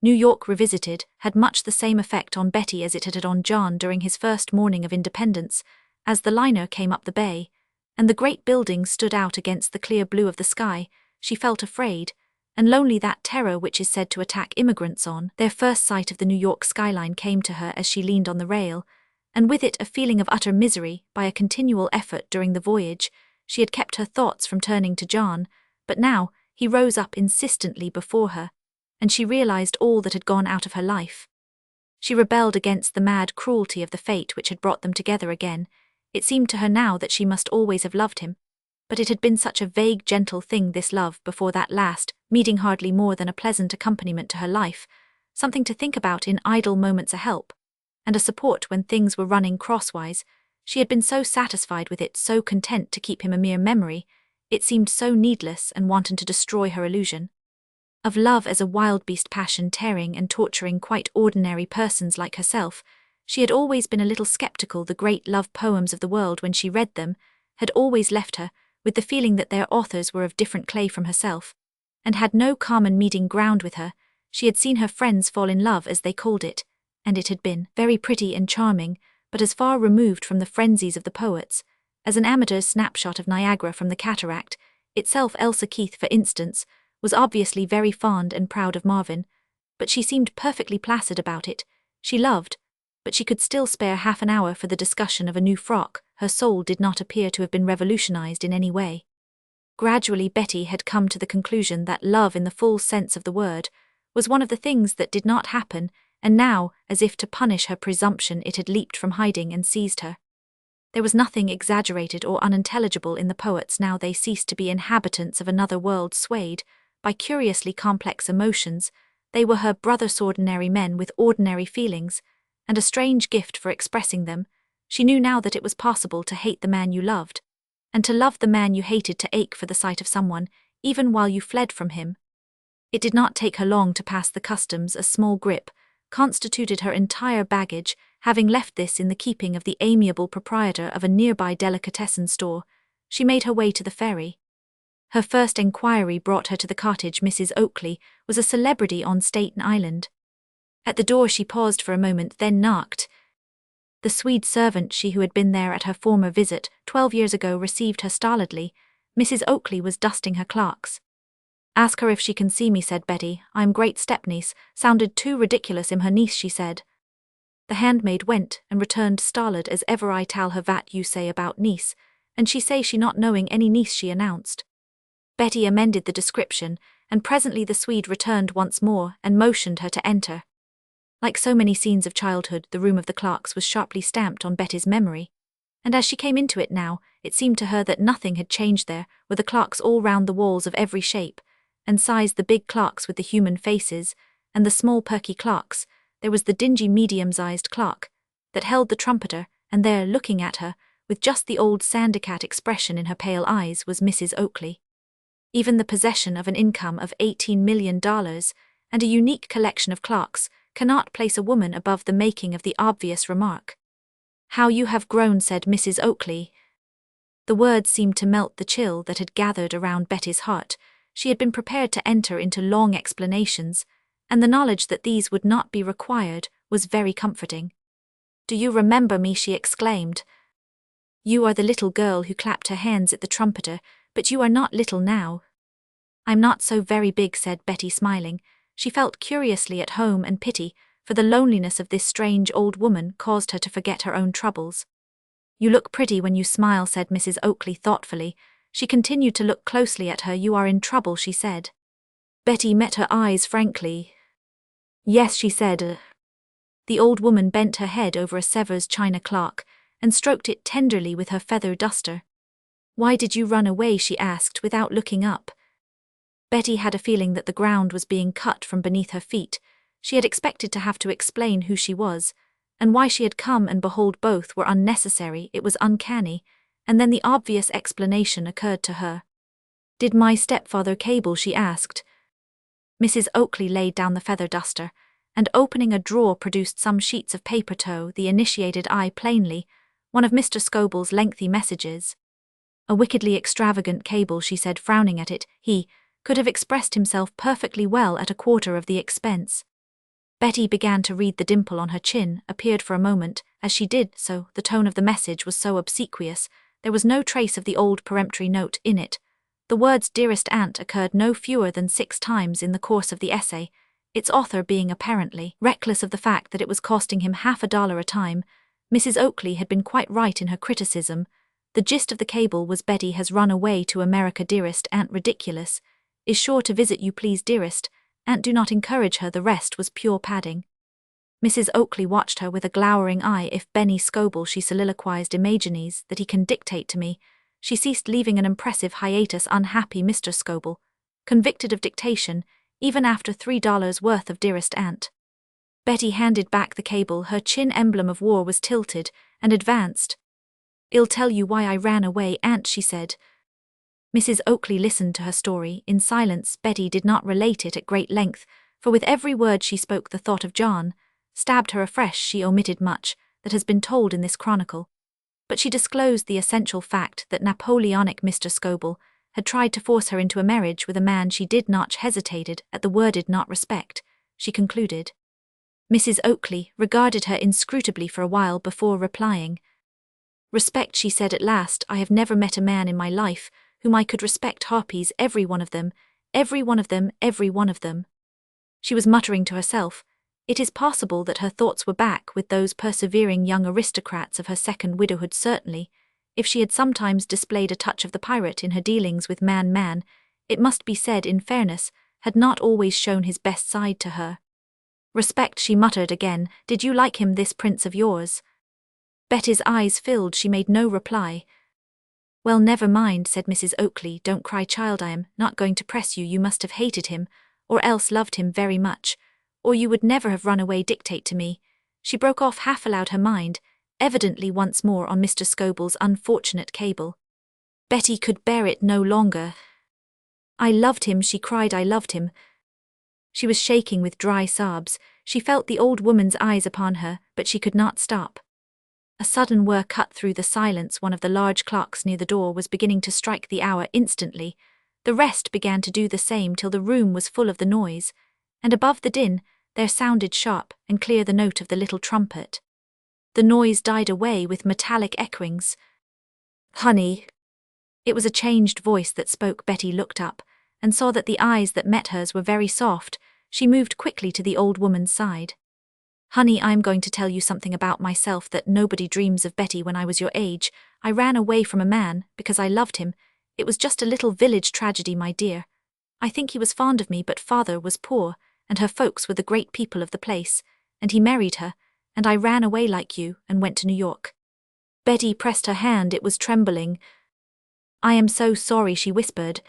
New York Revisited had much the same effect on Betty as it had on John during his first morning of independence. As the liner came up the bay, and the great buildings stood out against the clear blue of the sky, she felt afraid and lonely. That terror which is said to attack immigrants on their first sight of the New York skyline came to her as she leaned on the rail, and with it a feeling of utter misery. By a continual effort during the voyage, she had kept her thoughts from turning to John, but now he rose up insistently before her, and she realized all that had gone out of her life. She rebelled against the mad cruelty of the fate which had brought them together again. It seemed to her now that she must always have loved him, but it had been such a vague, gentle thing, this love before that last meeting, hardly more than a pleasant accompaniment to her life, something to think about in idle moments, a help and a support when things were running crosswise. She had been so satisfied with it, so content to keep him a mere memory. It seemed so needless and wanton to destroy her illusion. Of love as a wild beast passion tearing and torturing quite ordinary persons like herself, she had always been a little skeptical. The great love poems of the world, when she read them, had always left her with the feeling that their authors were of different clay from herself, and had no common meeting ground with her. She had seen her friends fall in love, as they called it, and it had been very pretty and charming, but as far removed from the frenzies of the poets as an amateur's snapshot of Niagara from the cataract itself. Elsa Keith, for instance, was obviously very fond and proud of Marvin, but she seemed perfectly placid about it. She loved, but she could still spare half an hour for the discussion of a new frock. Her soul did not appear to have been revolutionized in any way. Gradually Betty had come to the conclusion that love in the full sense of the word was one of the things that did not happen, and now, as if to punish her presumption, it had leaped from hiding and seized her. There was nothing exaggerated or unintelligible in the poets now. They ceased to be inhabitants of another world swayed by curiously complex emotions. They were her brother's ordinary men with ordinary feelings, and a strange gift for expressing them. She knew now that it was possible to hate the man you loved, and to love the man you hated, to ache for the sight of someone, even while you fled from him. It did not take her long to pass the customs. A small grip constituted her entire baggage. Having left this in the keeping of the amiable proprietor of a nearby delicatessen store, she made her way to the ferry. Her first enquiry brought her to the cottage. Mrs. Oakley was a celebrity on Staten Island. At the door she paused for a moment, then knocked. The Swede servant, she who had been there at her former visit 12 years ago, received her stolidly. Mrs. Oakley was dusting her clocks. "Ask her if she can see me," said Betty. "I'm great stepniece." Sounded too ridiculous. "I'm her niece," she said. The handmaid went and returned stolid as ever. "I tell her vat you say about niece, and she say she not knowing any niece," she announced. Betty amended the description, and presently the Swede returned once more and motioned her to enter. Like so many scenes of childhood, the room of the clocks was sharply stamped on Betty's memory, and as she came into it now, it seemed to her that nothing had changed. There were the clocks all round the walls of every shape and size, the big clocks with the human faces, and the small perky clocks. There was the dingy medium-sized clock that held the trumpeter, and there, looking at her, with just the old sandicat expression in her pale eyes, was Mrs. Oakley. Even the possession of an income of $18 million and a unique collection of clocks cannot place a woman above the making of the obvious remark. "How you have grown," said Mrs. Oakley. The words seemed to melt the chill that had gathered around Betty's heart. She had been prepared to enter into long explanations, and the knowledge that these would not be required was very comforting. "Do you remember me?" she exclaimed. "You are the little girl who clapped her hands at the trumpeter, but you are not little now." "I'm not so very big," said Betty, smiling. She felt curiously at home, and pity for the loneliness of this strange old woman caused her to forget her own troubles. "You look pretty when you smile," said Mrs. Oakley thoughtfully. She continued to look closely at her. "You are in trouble," she said. Betty met her eyes frankly. "Yes," she said. The old woman bent her head over a Sevres china clock and stroked it tenderly with her feather duster. "Why did you run away?" she asked without looking up. Betty had a feeling that the ground was being cut from beneath her feet. She had expected to have to explain who she was, and why she had come, and behold, both were unnecessary. It was uncanny, and then the obvious explanation occurred to her. "Did my stepfather cable?" she asked. Mrs. Oakley laid down the feather duster, and opening a drawer produced some sheets of paper, the initiated eye plainly, one of Mr. Scoble's lengthy messages. "A wickedly extravagant cable," she said, frowning at it. "He could have expressed himself perfectly well at a quarter of the expense." Betty began to read. The dimple on her chin appeared for a moment. As she did so, the tone of the message was so obsequious, there was no trace of the old peremptory note in it. The words "dearest aunt" occurred no fewer than 6 times in the course of the essay, its author being apparently reckless of the fact that it was costing him $half a time. Mrs. Oakley had been quite right in her criticism. The gist of the cable was: "Betty has run away to America, dearest aunt. Ridiculous. Is sure to visit you, please, dearest aunt. Do not encourage her." The rest was pure padding. Mrs. Oakley watched her with a glowering eye. "If Benny Scoble," she soliloquized, "imagines that he can dictate to me." She ceased, leaving an impressive hiatus. Unhappy Mr. Scoble, convicted of dictation, even after $3 worth of dearest aunt. Betty handed back the cable. Her chin emblem of war was tilted, and advanced. "I'll tell you why I ran away, aunt," she said. Mrs. Oakley listened to her story. In silence, Betty did not relate it at great length, for with every word she spoke the thought of John stabbed her afresh. She omitted much that has been told in this chronicle, but she disclosed the essential fact that Napoleonic Mr. Scobell had tried to force her into a marriage with a man she did not. Hesitated at the word did not respect, she concluded. Mrs. Oakley regarded her inscrutably for a while before replying. Respect, she said at last. I have never met a man in my life whom I could respect. Harpies, every one of them, every one of them, every one of them. She was muttering to herself. It is possible that her thoughts were back with those persevering young aristocrats of her second widowhood. Certainly, if she had sometimes displayed a touch of the pirate in her dealings with man, it must be said in fairness, had not always shown his best side to her. Respect, she muttered again. Did you like him, this prince of yours? Betty's eyes filled. She made no reply. Well, never mind, said Mrs. Oakley. Don't cry, child. I am not going to press you. You must have hated him, or else loved him very much, or you would never have run away. Dictate to me. She broke off half aloud, her mind evidently once more on Mr. Scobell's unfortunate cable. Betty could bear it no longer. I loved him, she cried. I loved him. She was shaking with dry sobs. She felt the old woman's eyes upon her, but she could not stop. A sudden whir cut through the silence. One of the large clocks near the door was beginning to strike the hour. Instantly, the rest began to do the same till the room was full of the noise, and above the din there sounded sharp and clear the note of the little trumpet. The noise died away with metallic echoings. Honey. It was a changed voice that spoke. Betty looked up and saw that the eyes that met hers were very soft. She moved quickly to the old woman's side. Honey, I'm going to tell you something about myself that nobody dreams of. Betty, when I was your age, I ran away from a man because I loved him. It was just a little village tragedy, my dear. I think he was fond of me, but father was poor, and her folks were the great people of the place, and he married her, and I ran away like you and went to New York. Betty pressed her hand. It was trembling. I am so sorry, she whispered.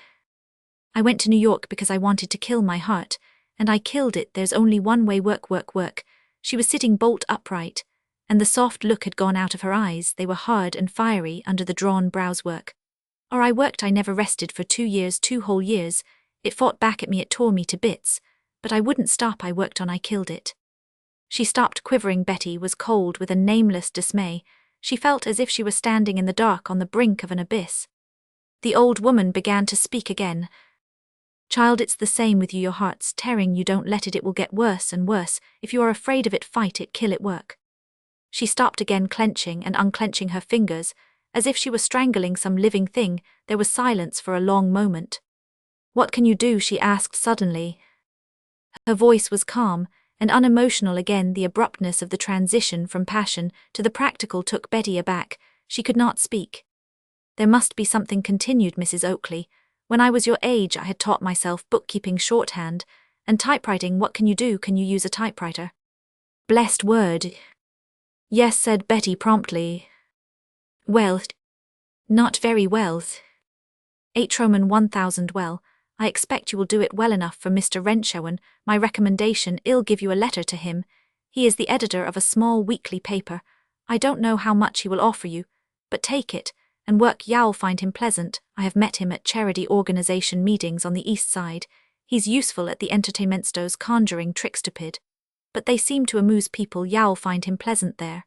I went to New York because I wanted to kill my heart, and I killed it. There's only one way. Work, work, work. She was sitting bolt upright, and the soft look had gone out of her eyes. They were hard and fiery under the drawn brows. Work. Or I worked. I never rested for 2 years, 2 whole years. It fought back at me. It tore me to bits. But I wouldn't stop. I worked on. I killed it. She stopped, quivering. Betty was cold with a nameless dismay. She felt as if she were standing in the dark on the brink of an abyss. The old woman began to speak again. Child, it's the same with you. Your heart's tearing. You don't let it. It will get worse and worse. If you are afraid of it, fight it, kill it, work. She stopped again, clenching and unclenching her fingers, as if she were strangling some living thing. There was silence for a long moment. What can you do? She asked suddenly. Her voice was calm and unemotional again. The abruptness of the transition from passion to the practical took Betty aback. She could not speak. There must be something, continued Mrs. Oakley. When I was your age, I had taught myself bookkeeping, shorthand, and typewriting. What can you do? Can you use a typewriter? Blessed word. Yes, said Betty promptly. Well, not very well. 8 Roman 1000. Well, I expect you will do it well enough for Mr. Renshaw. My recommendation, I'll give you a letter to him. He is the editor of a small weekly paper. I don't know how much he will offer you, but take it, and work. You'll find him pleasant. I have met him at charity organization meetings on the east side. He's useful at the entertainmentos, conjuring tricks stupid, but they seem to amuse people. You'll find him pleasant there.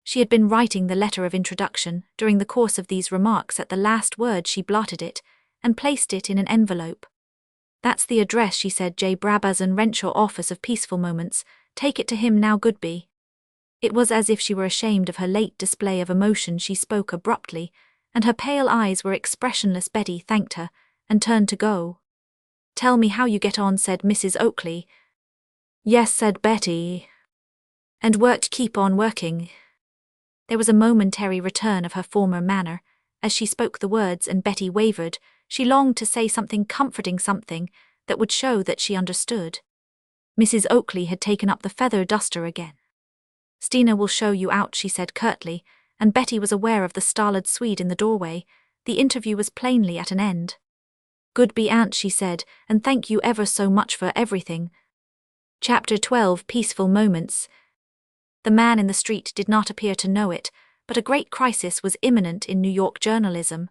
She had been writing the letter of introduction. During the course of these remarks, at the last word she blotted it and placed it in an envelope. That's the address, she said. J. Brabazon, Renshaw, office of Peaceful Moments. Take it to him now, Goodby. It was as if she were ashamed of her late display of emotion. She spoke abruptly, and her pale eyes were expressionless. Betty thanked her and turned to go. Tell me how you get on, said Mrs. Oakley. Yes, said Betty. And worked. Keep on working. There was a momentary return of her former manner as she spoke the words, and Betty wavered. She longed to say something comforting, something that would show that she understood. Mrs. Oakley had taken up the feather duster again. Stina will show you out, she said curtly, and Betty was aware of the stolid Swede in the doorway. The interview was plainly at an end. Goodby, aunt, she said, and thank you ever so much for everything. Chapter 12. Peaceful Moments. The man in the street did not appear to know it, but a great crisis was imminent in New York journalism.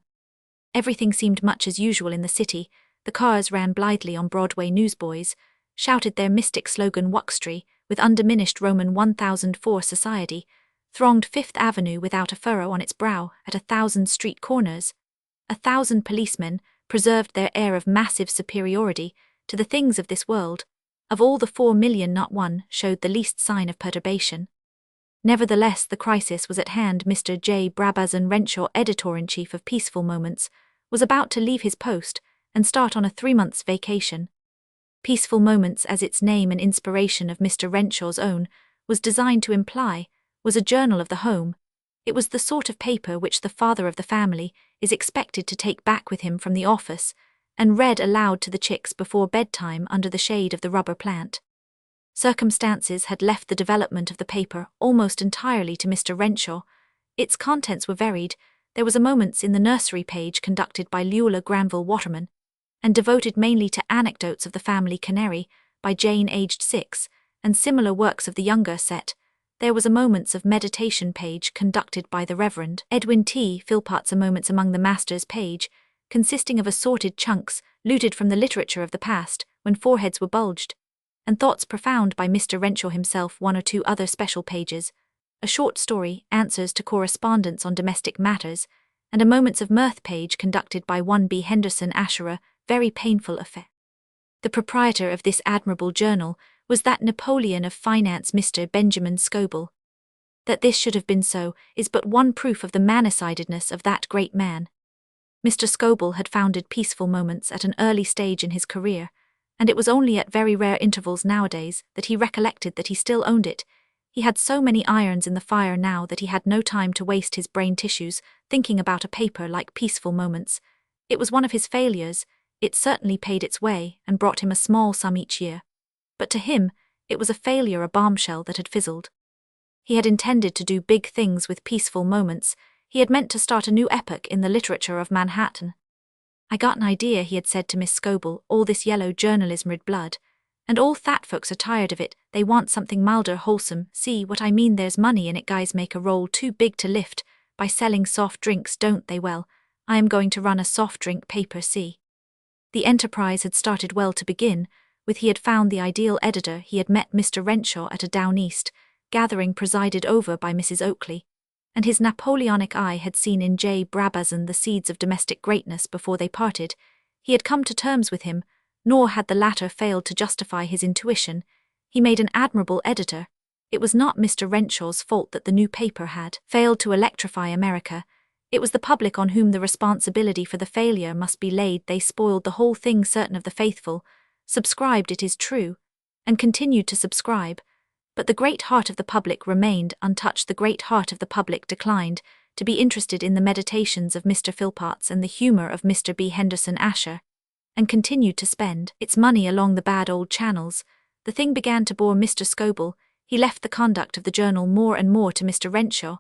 Everything seemed much as usual in the city. The cars ran blithely on Broadway. Newsboys shouted their mystic slogan Wuxtree with undiminished Roman 1004 society, thronged Fifth Avenue without a furrow on its brow at 1,000 street corners. 1,000 policemen preserved their air of massive superiority to the things of this world. Of all the 4 million, not one showed the least sign of perturbation. Nevertheless, the crisis was at hand. Mr. J. Brabazon Renshaw, editor-in-chief of Peaceful Moments, was about to leave his post and start on a 3-month vacation. Peaceful Moments, as its name and inspiration of Mr. Renshaw's own was designed to imply, was a journal of the home. It was the sort of paper which the father of the family is expected to take back with him from the office and read aloud to the chicks before bedtime under the shade of the rubber plant. Circumstances had left the development of the paper almost entirely to Mr. Renshaw. Its contents were varied. There was a Moments in the Nursery page conducted by Leula Granville Waterman, and devoted mainly to anecdotes of the family canary by Jane aged 6, and similar works of the younger set. There was a Moments of Meditation page conducted by the Reverend Edwin T. Philpotts, a Moments Among the Masters page, consisting of assorted chunks looted from the literature of the past when foreheads were bulged, and Thoughts Profound by Mr. Renshaw himself, 1 or 2 other special pages, a short story, Answers to Correspondence on Domestic Matters, and a Moments of Mirth page conducted by 1 B. Henderson Asherer, very painful affair. The proprietor of this admirable journal was that Napoleon of finance, Mr. Benjamin Scoble. That this should have been so is but one proof of the manicidedness of that great man. Mr. Scoble had founded Peaceful Moments at an early stage in his career, and it was only at very rare intervals nowadays that he recollected that he still owned it. He had so many irons in the fire now that he had no time to waste his brain tissues thinking about a paper like Peaceful Moments. It was one of his failures. It certainly paid its way and brought him a small sum each year. But to him, it was a failure, a bombshell that had fizzled. He had intended to do big things with Peaceful Moments. He had meant to start a new epoch in the literature of Manhattan. "I got an idea," he had said to Miss Scoble, "all this yellow journalism rid blood. And all fat folks are tired of it. They want something milder, wholesome. See what I mean? There's money in it. Guys make a roll too big to lift by selling soft drinks, don't they? Well, I am going to run a soft drink paper, see." The enterprise had started well to begin with. He had found the ideal editor. He had met Mr. Renshaw at a Down East gathering presided over by Mrs. Oakley, and his Napoleonic eye had seen in J. Brabazon the seeds of domestic greatness before they parted. He had come to terms with him, nor had the latter failed to justify his intuition. He made an admirable editor. It was not Mr. Renshaw's fault that the new paper had failed to electrify America. It was the public on whom the responsibility for the failure must be laid. They spoiled the whole thing. Certain of the faithful subscribed, it is true, and continued to subscribe, but the great heart of the public remained untouched. The great heart of the public declined to be interested in the meditations of Mr. Philpotts and the humor of Mr. B. Henderson Asher, and continued to spend its money along the bad old channels. The thing began to bore Mr. Scoble. He left the conduct of the journal more and more to Mr. Renshaw,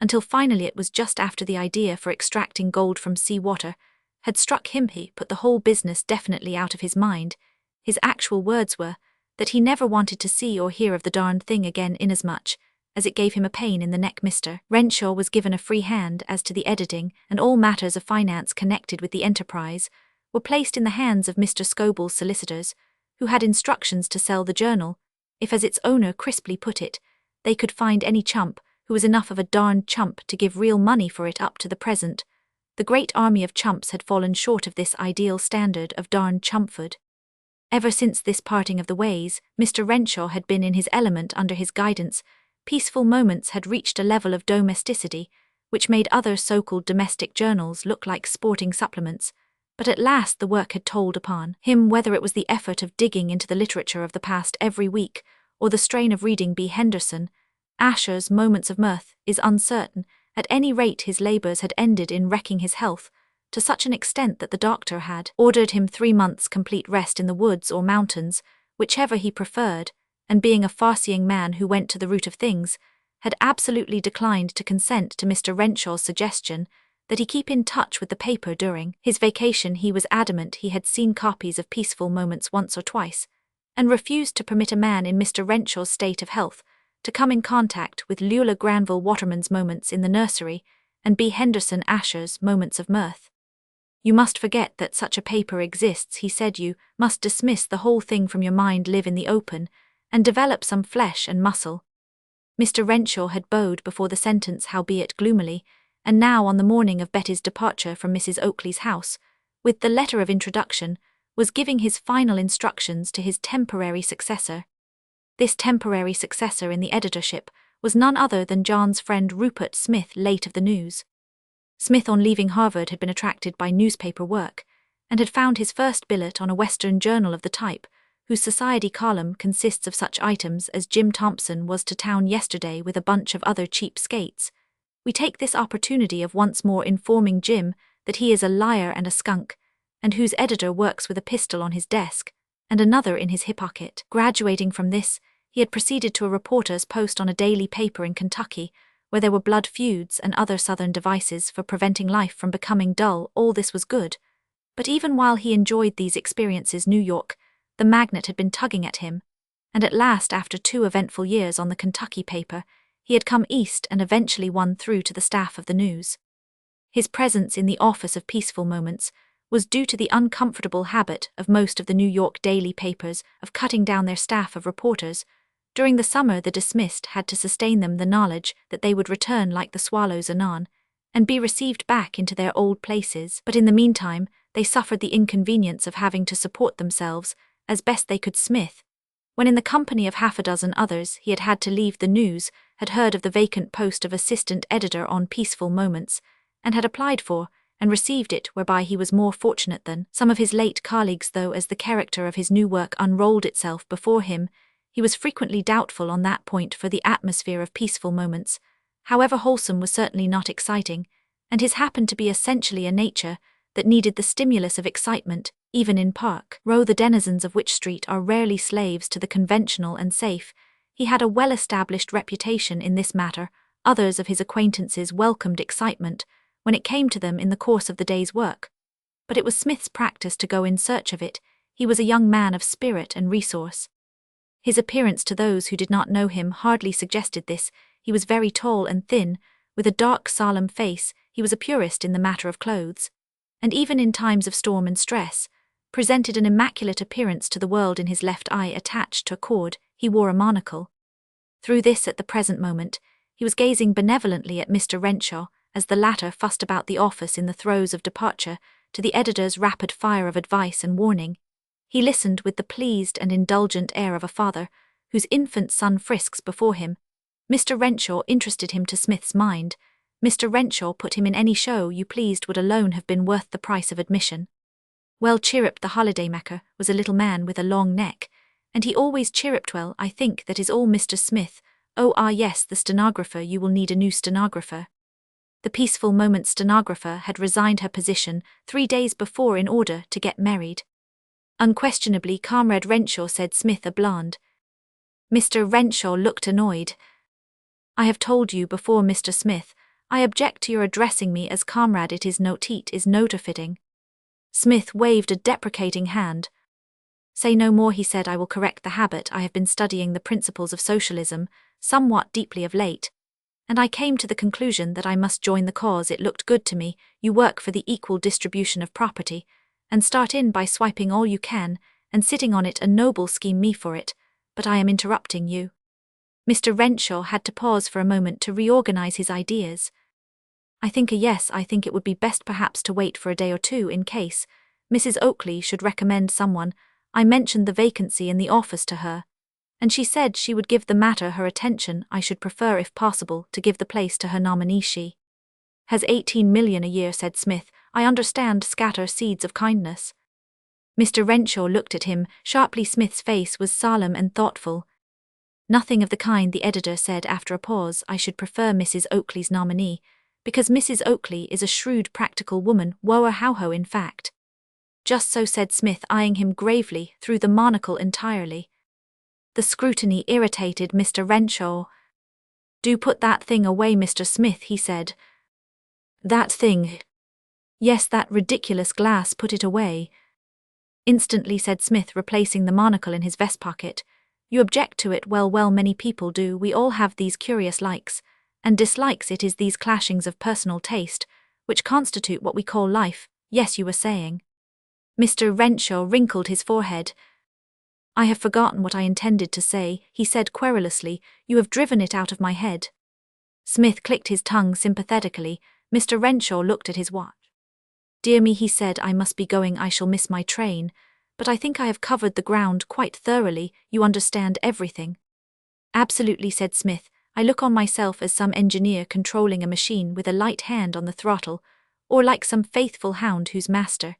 until finally it was just after the idea for extracting gold from sea water had struck him he put the whole business definitely out of his mind. His actual words were that he never wanted to see or hear of the darned thing again, inasmuch as it gave him a pain in the neck. Mr. Renshaw was given a free hand as to the editing, and all matters of finance connected with the enterprise were placed in the hands of Mr. Scoble's solicitors, who had instructions to sell the journal, if, as its owner crisply put it, they could find any chump who was enough of a darned chump to give real money for it. Up to the present, the great army of chumps had fallen short of this ideal standard of darned chumpford. Ever since this parting of the ways, Mr. Renshaw had been in his element. Under his guidance, Peaceful Moments had reached a level of domesticity which made other so-called domestic journals look like sporting supplements. But at last the work had told upon him, whether it was the effort of digging into the literature of the past every week, or the strain of reading B. Henderson Asher's Moments of Mirth, is uncertain. At any rate, his labours had ended in wrecking his health, to such an extent that the doctor had ordered him 3 months' complete rest in the woods or mountains, whichever he preferred, and being a far-seeing man who went to the root of things, had absolutely declined to consent to Mr. Renshaw's suggestion that he keep in touch with the paper during his vacation. He was adamant he had seen copies of Peaceful Moments once or twice, and refused to permit a man in Mr. Renshaw's state of health to come in contact with Leula Granville Waterman's Moments in the Nursery and B. Henderson Asher's Moments of Mirth. You must forget that such a paper exists, he said. You must dismiss the whole thing from your mind, live in the open, and develop some flesh and muscle. Mr. Renshaw had bowed before the sentence, howbeit gloomily, and now on the morning of Betty's departure from Mrs. Oakley's house, with the letter of introduction, was giving his final instructions to his temporary successor. This temporary successor in the editorship was none other than John's friend Rupert Smith, late of the News. Smith, on leaving Harvard, had been attracted by newspaper work, and had found his first billet on a Western journal of the type, whose society column consists of such items as Jim Thompson was to town yesterday with a bunch of other cheap skates. We take this opportunity of once more informing Jim that he is a liar and a skunk, and whose editor works with a pistol on his desk, and another in his hip pocket. Graduating from this, he had proceeded to a reporter's post on a daily paper in Kentucky, where there were blood feuds and other Southern devices for preventing life from becoming dull. All this was good. But even while he enjoyed these experiences, New York, the magnet, had been tugging at him, and at last, after 2 eventful years on the Kentucky paper, he had come east and eventually won through to the staff of the News. His presence in the office of Peaceful Moments was due to the uncomfortable habit of most of the New York daily papers of cutting down their staff of reporters. During the summer, the dismissed had to sustain them the knowledge that they would return like the swallows anon, and be received back into their old places. But in the meantime, they suffered the inconvenience of having to support themselves, as best they could. Smith, when in the company of half a dozen others he had had to leave the News, had heard of the vacant post of assistant editor on Peaceful Moments, and had applied for and received it, whereby he was more fortunate than some of his late colleagues, though as the character of his new work unrolled itself before him, he was frequently doubtful on that point, for the atmosphere of Peaceful Moments, however wholesome, was certainly not exciting, and his happened to be essentially a nature that needed the stimulus of excitement. Even in Park Row, the denizens of which street are rarely slaves to the conventional and safe, he had a well-established reputation in this matter. Others of his acquaintances welcomed excitement when it came to them in the course of the day's work, but it was Smith's practice to go in search of it. He was a young man of spirit and resource. His appearance, to those who did not know him, hardly suggested this. He was very tall and thin, with a dark, solemn face. He was a purist in the matter of clothes, and even in times of storm and stress, presented an immaculate appearance to the world. In his left eye, attached to a cord, he wore a monocle. Through this, at the present moment, he was gazing benevolently at Mr. Renshaw, as the latter fussed about the office in the throes of departure, to the editor's rapid fire of advice and warning. He listened with the pleased and indulgent air of a father whose infant son frisks before him. Mr. Renshaw interested him to Smith's mind. Mr. Renshaw put him in any show you pleased would alone have been worth the price of admission. Well, Chirrup the holiday-maker was a little man with a long neck, and he always chirruped well. I think that is all, Mr. Smith. Oh, yes, the stenographer. You will need a new stenographer. The Peaceful Moments stenographer had resigned her position 3 days before in order to get married. Unquestionably, Comrade Renshaw, said Smith, a blonde. Mr. Renshaw looked annoyed. I have told you before, Mr. Smith, I object to your addressing me as comrade. It is not fitting. Smith waved a deprecating hand. Say no more, he said. I will correct the habit. I have been studying the principles of socialism somewhat deeply of late, and I came to the conclusion that I must join the cause. It looked good to me. You work for the equal distribution of property, and start in by swiping all you can, and sitting on it, a noble scheme. Me for it, but I am interrupting you. Mr. Renshaw had to pause for a moment to reorganize his ideas. I think it would be best perhaps to wait for a day or two in case Mrs. Oakley should recommend someone. I mentioned the vacancy in the office to her, and she said she would give the matter her attention. I should prefer, if possible, to give the place to her nominee. She has 18 million a year, said Smith. I understand. Scatter seeds of kindness. Mr. Renshaw looked at him sharply. Smith's face was solemn and thoughtful. Nothing of the kind, the editor said after a pause. I should prefer Mrs. Oakley's nominee, because Mrs. Oakley is a shrewd, practical woman. Woa how-ho, in fact. Just so, said Smith, eyeing him gravely through the monocle entirely. The scrutiny irritated Mr. Renshaw. Do put that thing away, Mr. Smith, he said. That thing? Yes, that ridiculous glass. Put it away. Instantly, said Smith, replacing the monocle in his vest pocket. You object to it? Well, many people do. We all have these curious likes and dislikes. It is these clashings of personal taste which constitute what we call life. Yes, you were saying. Mr. Renshaw wrinkled his forehead. I have forgotten what I intended to say, he said querulously. You have driven it out of my head. Smith clicked his tongue sympathetically. Mr. Renshaw looked at his watch. Dear me, he said, I must be going, I shall miss my train. But I think I have covered the ground quite thoroughly. You understand everything. Absolutely, said Smith. I look on myself as some engineer controlling a machine with a light hand on the throttle, or like some faithful hound whose master.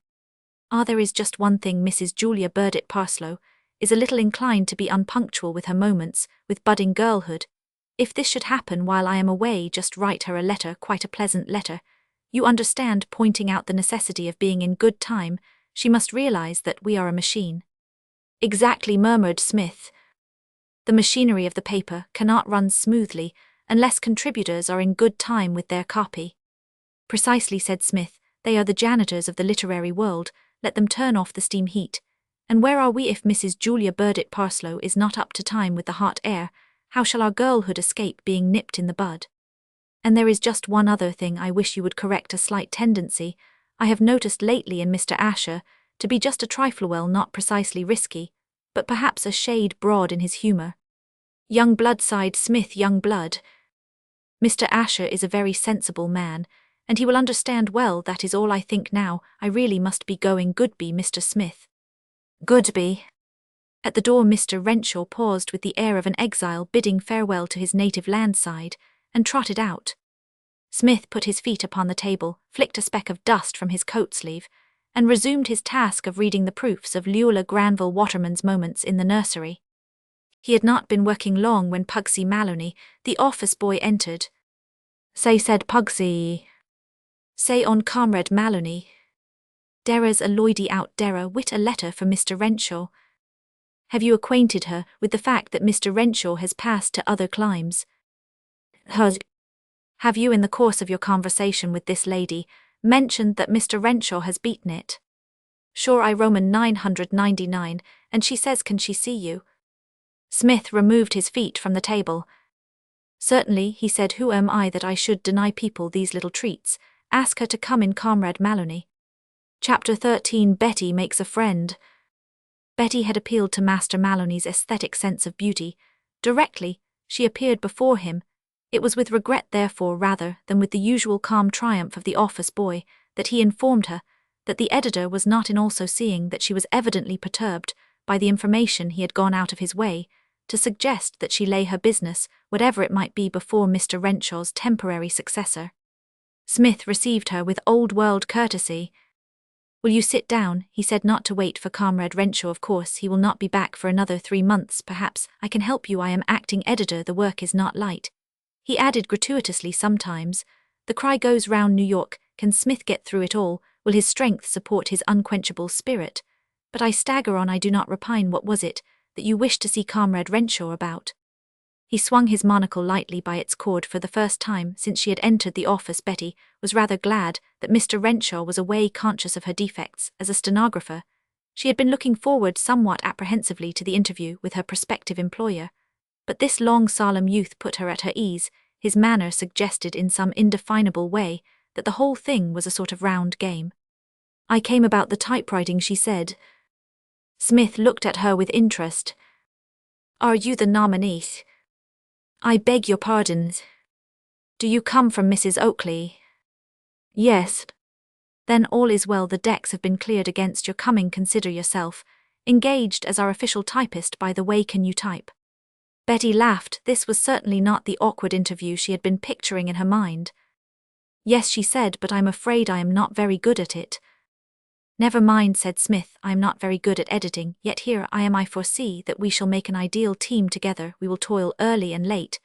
There is just one thing. Mrs. Julia Burdett Parslow is a little inclined to be unpunctual with her moments, with budding girlhood. If this should happen while I am away, just write her a letter, quite a pleasant letter. You understand, pointing out the necessity of being in good time. She must realize that we are a machine. Exactly, murmured Smith. The machinery of the paper cannot run smoothly unless contributors are in good time with their copy. Precisely, said Smith. They are the janitors of the literary world. Let them turn off the steam heat. And where are we if Mrs. Julia Burdett Parslow is not up to time with the hot air? How shall our girlhood escape being nipped in the bud? And there is just one other thing I wish you would correct, a slight tendency I have noticed lately in Mr. Asher, to be just a trifle, well, not precisely risky, but perhaps a shade broad in his humour. Young blood, sighed Smith, young blood. Mr. Asher is a very sensible man, and he will understand well. That is all I think now. I really must be going. Goodby, Mr. Smith. Goodby. At the door Mr. Renshaw paused with the air of an exile bidding farewell to his native landside, and trotted out. Smith put his feet upon the table, flicked a speck of dust from his coat sleeve, and resumed his task of reading the proofs of Leula Granville Waterman's Moments in the Nursery. He had not been working long when Pugsy Maloney, the office boy, entered. Say, said Pugsy. Say on, Comrade Maloney. Dera's a loidy out. Dera wit a letter for Mr. Renshaw. Have you acquainted her with the fact that Mr. Renshaw has passed to other climes? Have you, in the course of your conversation with this lady, mentioned that Mr. Renshaw has beaten it? Sure, I Roman 999, and she says, can she see you? Smith removed his feet from the table. Certainly, he said, who am I that I should deny people these little treats? Ask her to come in, Comrade Maloney. Chapter 13. Betty makes a friend. Betty had appealed to Master Maloney's aesthetic sense of beauty. Directly she appeared before him, it was with regret, therefore, rather than with the usual calm triumph of the office boy, that he informed her that the editor was not in also seeing that she was evidently perturbed by the information he had gone out of his way to suggest that she lay her business, whatever it might be, before Mr. Renshaw's temporary successor. Smith received her with old-world courtesy. Will you sit down? He said, not to wait for Comrade Renshaw. Of course, he will not be back for another 3 months. Perhaps I can help you. I am acting editor. The work is not light. He added gratuitously, sometimes. The cry goes round New York, can Smith get through it all? Will his strength support his unquenchable spirit? But I stagger on, I do not repine. What was it that you wished to see Comrade Renshaw about? He swung his monocle lightly by its cord. For the first time since she had entered the office, Betty was rather glad that Mr. Renshaw was away, conscious of her defects as a stenographer. She had been looking forward somewhat apprehensively to the interview with her prospective employer. But this long, solemn youth put her at her ease. His manner suggested in some indefinable way that the whole thing was a sort of round game. I came about the typewriting, she said. Smith looked at her with interest. Are you the nominee? I beg your pardon. Do you come from Mrs. Oakley? Yes. Then all is well. The decks have been cleared against your coming. Consider yourself engaged as our official typist. By the way, can you type? Betty laughed. This was certainly not the awkward interview she had been picturing in her mind. Yes, she said, but I'm afraid I am not very good at it. Never mind, said Smith, I am not very good at editing, yet here I am. I foresee that we shall make an ideal team together. We will toil early and late,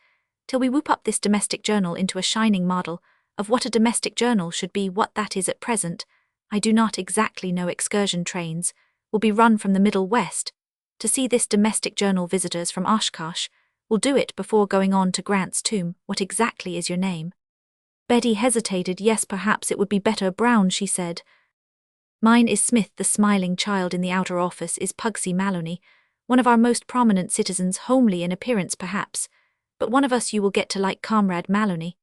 till we whoop up this domestic journal into a shining model of what a domestic journal should be. What that is at present, I do not exactly know. Excursion trains will be run from the Middle West to see this domestic journal. Visitors from Oshkosh will do it before going on to Grant's tomb. What exactly is your name? Betty hesitated. Yes, perhaps it would be better Brown, she said. Mine is Smith. The smiling child in the outer office is Pugsy Maloney, one of our most prominent citizens, homely in appearance perhaps, but one of us you will get to like, Comrade Maloney.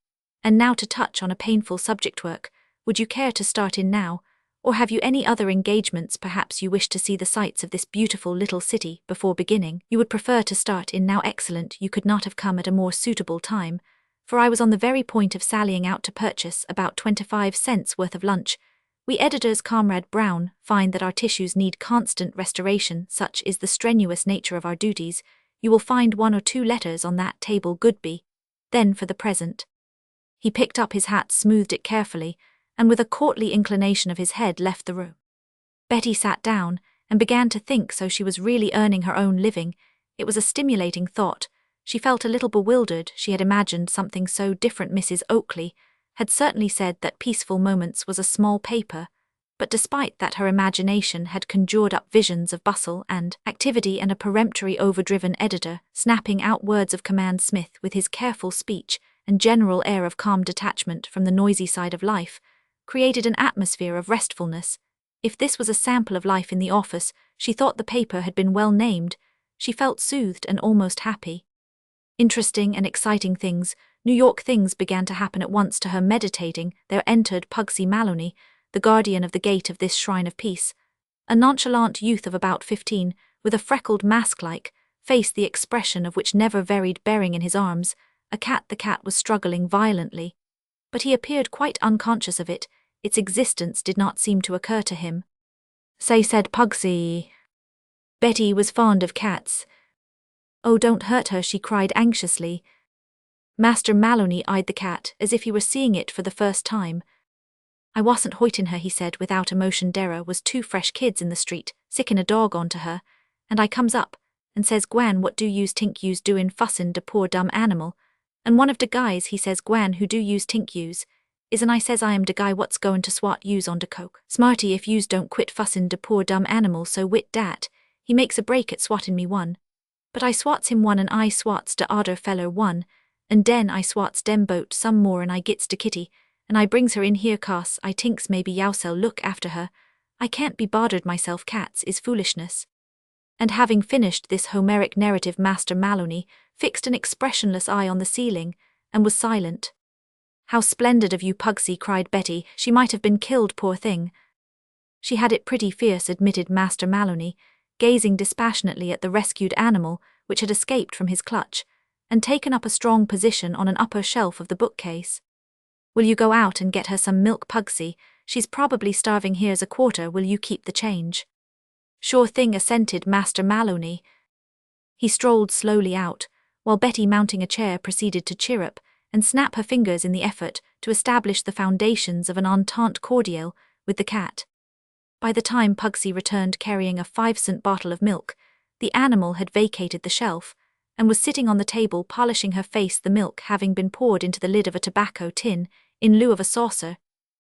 And now to touch on a painful subject, work. Would you care to start in now, Or have you any other engagements? Perhaps you wish to see the sights of this beautiful little city before beginning. You would prefer to start in now. Excellent, you could not have come at a more suitable time, for I was on the very point of sallying out to purchase about 25 cents worth of lunch. We editors, Comrade Brown, find that our tissues need constant restoration. Such is the strenuous nature of our duties. You will find 1 or 2 letters on that table, Goodby. Then for the present. He picked up his hat, smoothed it carefully, and with a courtly inclination of his head left the room. Betty sat down and began to think. So she was really earning her own living. It was a stimulating thought. She felt a little bewildered. She had imagined something so different. Mrs. Oakley had certainly said that Peaceful Moments was a small paper, but despite that her imagination had conjured up visions of bustle and activity and a peremptory overdriven editor snapping out words of command. Smith, with his careful speech and general air of calm detachment from the noisy side of life, created an atmosphere of restfulness. If this was a sample of life in the office, she thought the paper had been well named. She felt soothed and almost happy. Interesting and exciting things, New York things, began to happen at once to her. Meditating, there entered Pugsy Maloney, the guardian of the gate of this shrine of peace. A nonchalant youth of about 15, with a freckled mask-like face, the expression of which never varied, bearing in his arms a cat. The cat was struggling violently, but he appeared quite unconscious of it. Its existence did not seem to occur to him. "Say," said Pugsy. Betty was fond of cats. "Oh, don't hurt her," she cried anxiously. Master Maloney eyed the cat as if he were seeing it for the first time. "I wasn't hoitin' her," he said without emotion. "Dere was 2 fresh kids in the street, sickin' a dog onto her, and I comes up and says, 'Gwan, what do yous tink yous doin' fussin' de poor dumb animal?' And one of de guys, he says, 'Gwan, who do yous tink yous is?' And I says, 'I am de guy what's goin' to swat yous on de coke. Smarty, if yous don't quit fussin' de poor dumb animal so wit dat, he makes a break at swattin' me one. But I swats him one, and I swats de odder feller one, and den I swats dem boat some more, and I gits de kitty, and I brings her in here, 'cause I tinks maybe yous'll look after her. I can't be bothered myself. Cats is foolishness.'" And having finished this Homeric narrative, Master Maloney fixed an expressionless eye on the ceiling and was silent. "How splendid of you, Pugsy," cried Betty. "She might have been killed, poor thing." "She had it pretty fierce," admitted Master Maloney, gazing dispassionately at the rescued animal, which had escaped from his clutch and taken up a strong position on an upper shelf of the bookcase. "Will you go out and get her some milk, Pugsy? She's probably starving. Here's a quarter. Will you keep the change?" "Sure thing," assented Master Maloney. He strolled slowly out, while Betty, mounting a chair, proceeded to chirrup and snap her fingers in the effort to establish the foundations of an entente cordiale with the cat. By the time Pugsy returned carrying a 5-cent bottle of milk, the animal had vacated the shelf and was sitting on the table polishing her face, the milk having been poured into the lid of a tobacco tin in lieu of a saucer.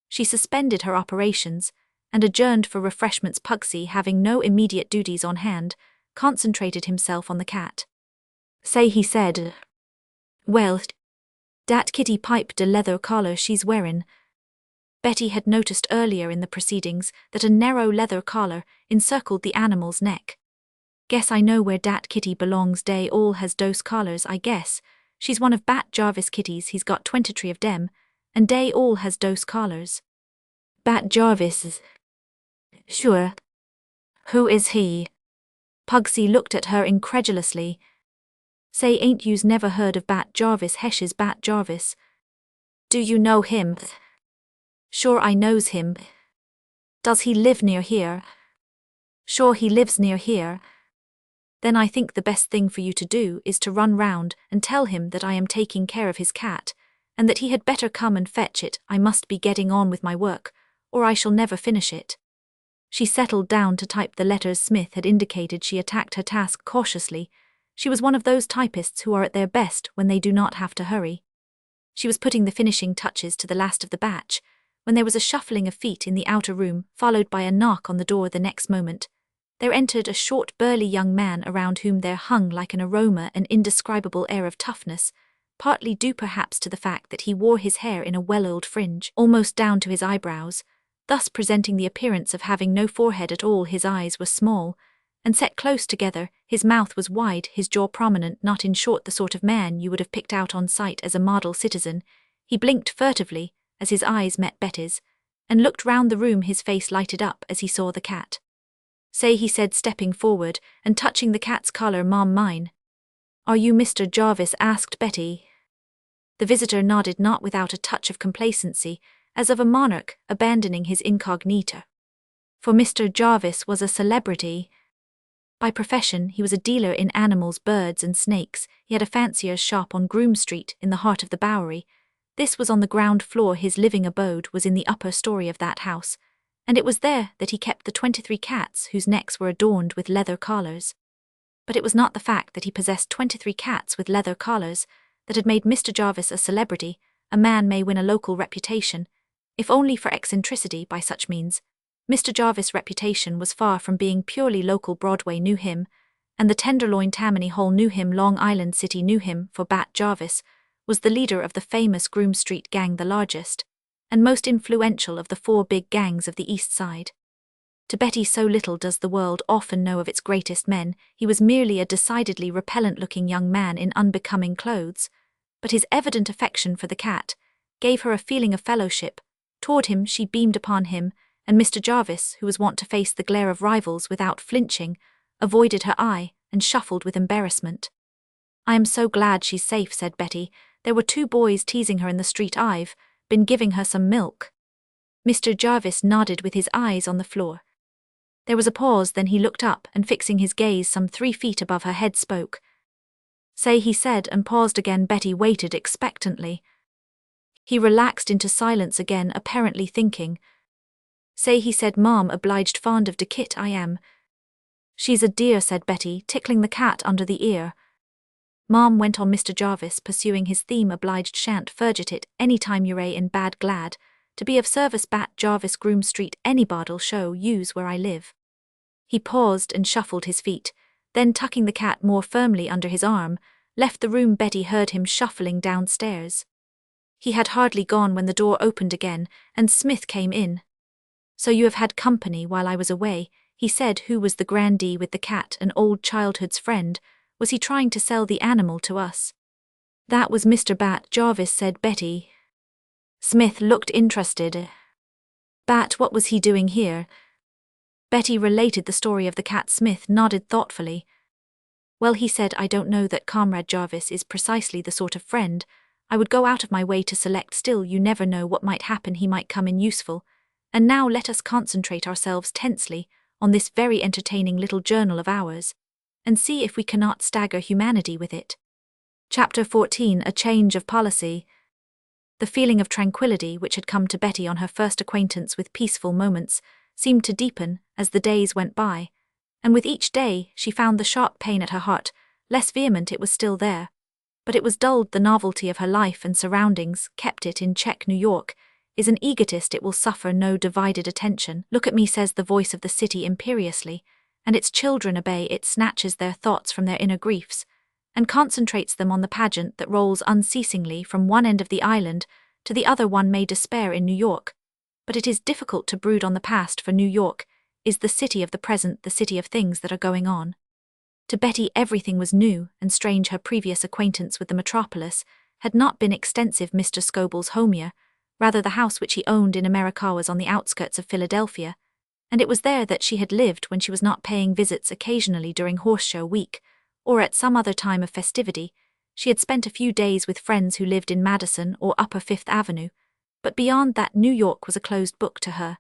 She suspended her operations and adjourned for refreshments. Pugsy, having no immediate duties on hand, concentrated himself on the cat. "Say," he said, "well, dat kitty pipe de leather collar she's wearin'." Betty had noticed earlier in the proceedings that a narrow leather collar encircled the animal's neck. "Guess I know where dat kitty belongs. Dey all has dose collars, I guess. She's one of Bat Jarvis' kitties. He's got 23 of dem, and dey all has dose collars." "Bat Jarvis? Sure. Who is he?" Pugsy looked at her incredulously. "Say, ain't yous never heard of Bat Jarvis? Hesh's Bat Jarvis. Do you know him?" "Sure I knows him." "Does he live near here?" "Sure he lives near here." "Then I think the best thing for you to do is to run round and tell him that I am taking care of his cat, and that he had better come and fetch it. I must be getting on with my work, or I shall never finish it." She settled down to type the letters Smith had indicated. She attacked her task cautiously. She was one of those typists who are at their best when they do not have to hurry. She was putting the finishing touches to the last of the batch, when there was a shuffling of feet in the outer room, followed by a knock on the door. The next moment, there entered a short, burly young man around whom there hung like an aroma an indescribable air of toughness, partly due perhaps to the fact that he wore his hair in a well-oiled fringe, almost down to his eyebrows, thus presenting the appearance of having no forehead at all. His eyes were small and set close together, his mouth was wide, his jaw prominent, not in short the sort of man you would have picked out on sight as a model citizen. He blinked furtively as his eyes met Betty's, and looked round the room. His face lighted up as he saw the cat. "Say," he said, stepping forward and touching the cat's collar. "Mom, mine." "Are you Mr. Jarvis?" asked Betty. The visitor nodded, not without a touch of complacency, as of a monarch abandoning his incognito. For Mr. Jarvis was a celebrity. By profession, he was a dealer in animals, birds and snakes. He had a fancier's shop on Groom Street in the heart of the Bowery. This was on the ground floor. His living abode was in the upper story of that house, and it was there that he kept the 23 cats whose necks were adorned with leather collars. But it was not the fact that he possessed 23 cats with leather collars that had made Mr. Jarvis a celebrity. A man may win a local reputation, if only for eccentricity, by such means. Mr. Jarvis' reputation was far from being purely local. Broadway knew him, and the Tenderloin Tammany Hall knew him. Long Island City knew him, for Bat Jarvis was the leader of the famous Groom Street gang, the largest and most influential of the 4 big gangs of the East Side. To Betty, so little does the world often know of its greatest men. He was merely a decidedly repellent-looking young man in unbecoming clothes, but his evident affection for the cat gave her a feeling of fellowship. Toward him she beamed upon him, and Mr. Jarvis, who was wont to face the glare of rivals without flinching, avoided her eye and shuffled with embarrassment. "I am so glad she's safe," said Betty. "There were 2 boys teasing her in the street. I've been giving her some milk." Mr. Jarvis nodded with his eyes on the floor. There was a pause, then he looked up and, fixing his gaze some 3 feet above her head, spoke. "Say," he said, and paused again. Betty waited expectantly. He relaxed into silence again, apparently thinking. "Say," he said, "Mom, obliged, fond of de kit I am." "She's a dear," said Betty, tickling the cat under the ear. "Mom," went on Mr. Jarvis, pursuing his theme, "obliged, shan't forget it any time you're in bad, glad to be of service. Bat Jarvis, Groom Street, anybody'll show you's where I live." He paused and shuffled his feet, then tucking the cat more firmly under his arm, left the room. Betty heard him shuffling downstairs. He had hardly gone when the door opened again, and Smith came in. "So you have had company while I was away," he said. "Who was the grandee with the cat? An old childhood's friend? Was he trying to sell the animal to us?" "That was Mr. Bat Jarvis," said Betty. Smith looked interested. "Bat, what was he doing here?" Betty related the story of the cat. Smith nodded thoughtfully. "Well," he said, "I don't know that Comrade Jarvis is precisely the sort of friend I would go out of my way to select. Still, you never know what might happen. He might come in useful. And now let us concentrate ourselves tensely on this very entertaining little journal of ours, and see if we cannot stagger humanity with it." Chapter 14, A Change of Policy. The feeling of tranquility which had come to Betty on her first acquaintance with peaceful moments seemed to deepen as the days went by, and with each day she found the sharp pain at her heart less vehement. It was still there, but it was dulled. The novelty of her life and surroundings kept it in check. New York is an egotist. It will suffer no divided attention. "Look at me," says the voice of the city imperiously, and its children obey. It snatches their thoughts from their inner griefs and concentrates them on the pageant that rolls unceasingly from one end of the island to the other. One may despair in New York, but it is difficult to brood on the past, for New York is the city of the present, the city of things that are going on. To Betty everything was new and strange. Her previous acquaintance with the metropolis had not been extensive. Mr. Scoble's home here, rather the house which he owned in America, was on the outskirts of Philadelphia, and it was there that she had lived when she was not paying visits occasionally during Horse-Show Week, or at some other time of festivity. She had spent a few days with friends who lived in Madison or Upper Fifth Avenue, but beyond that New York was a closed book to her.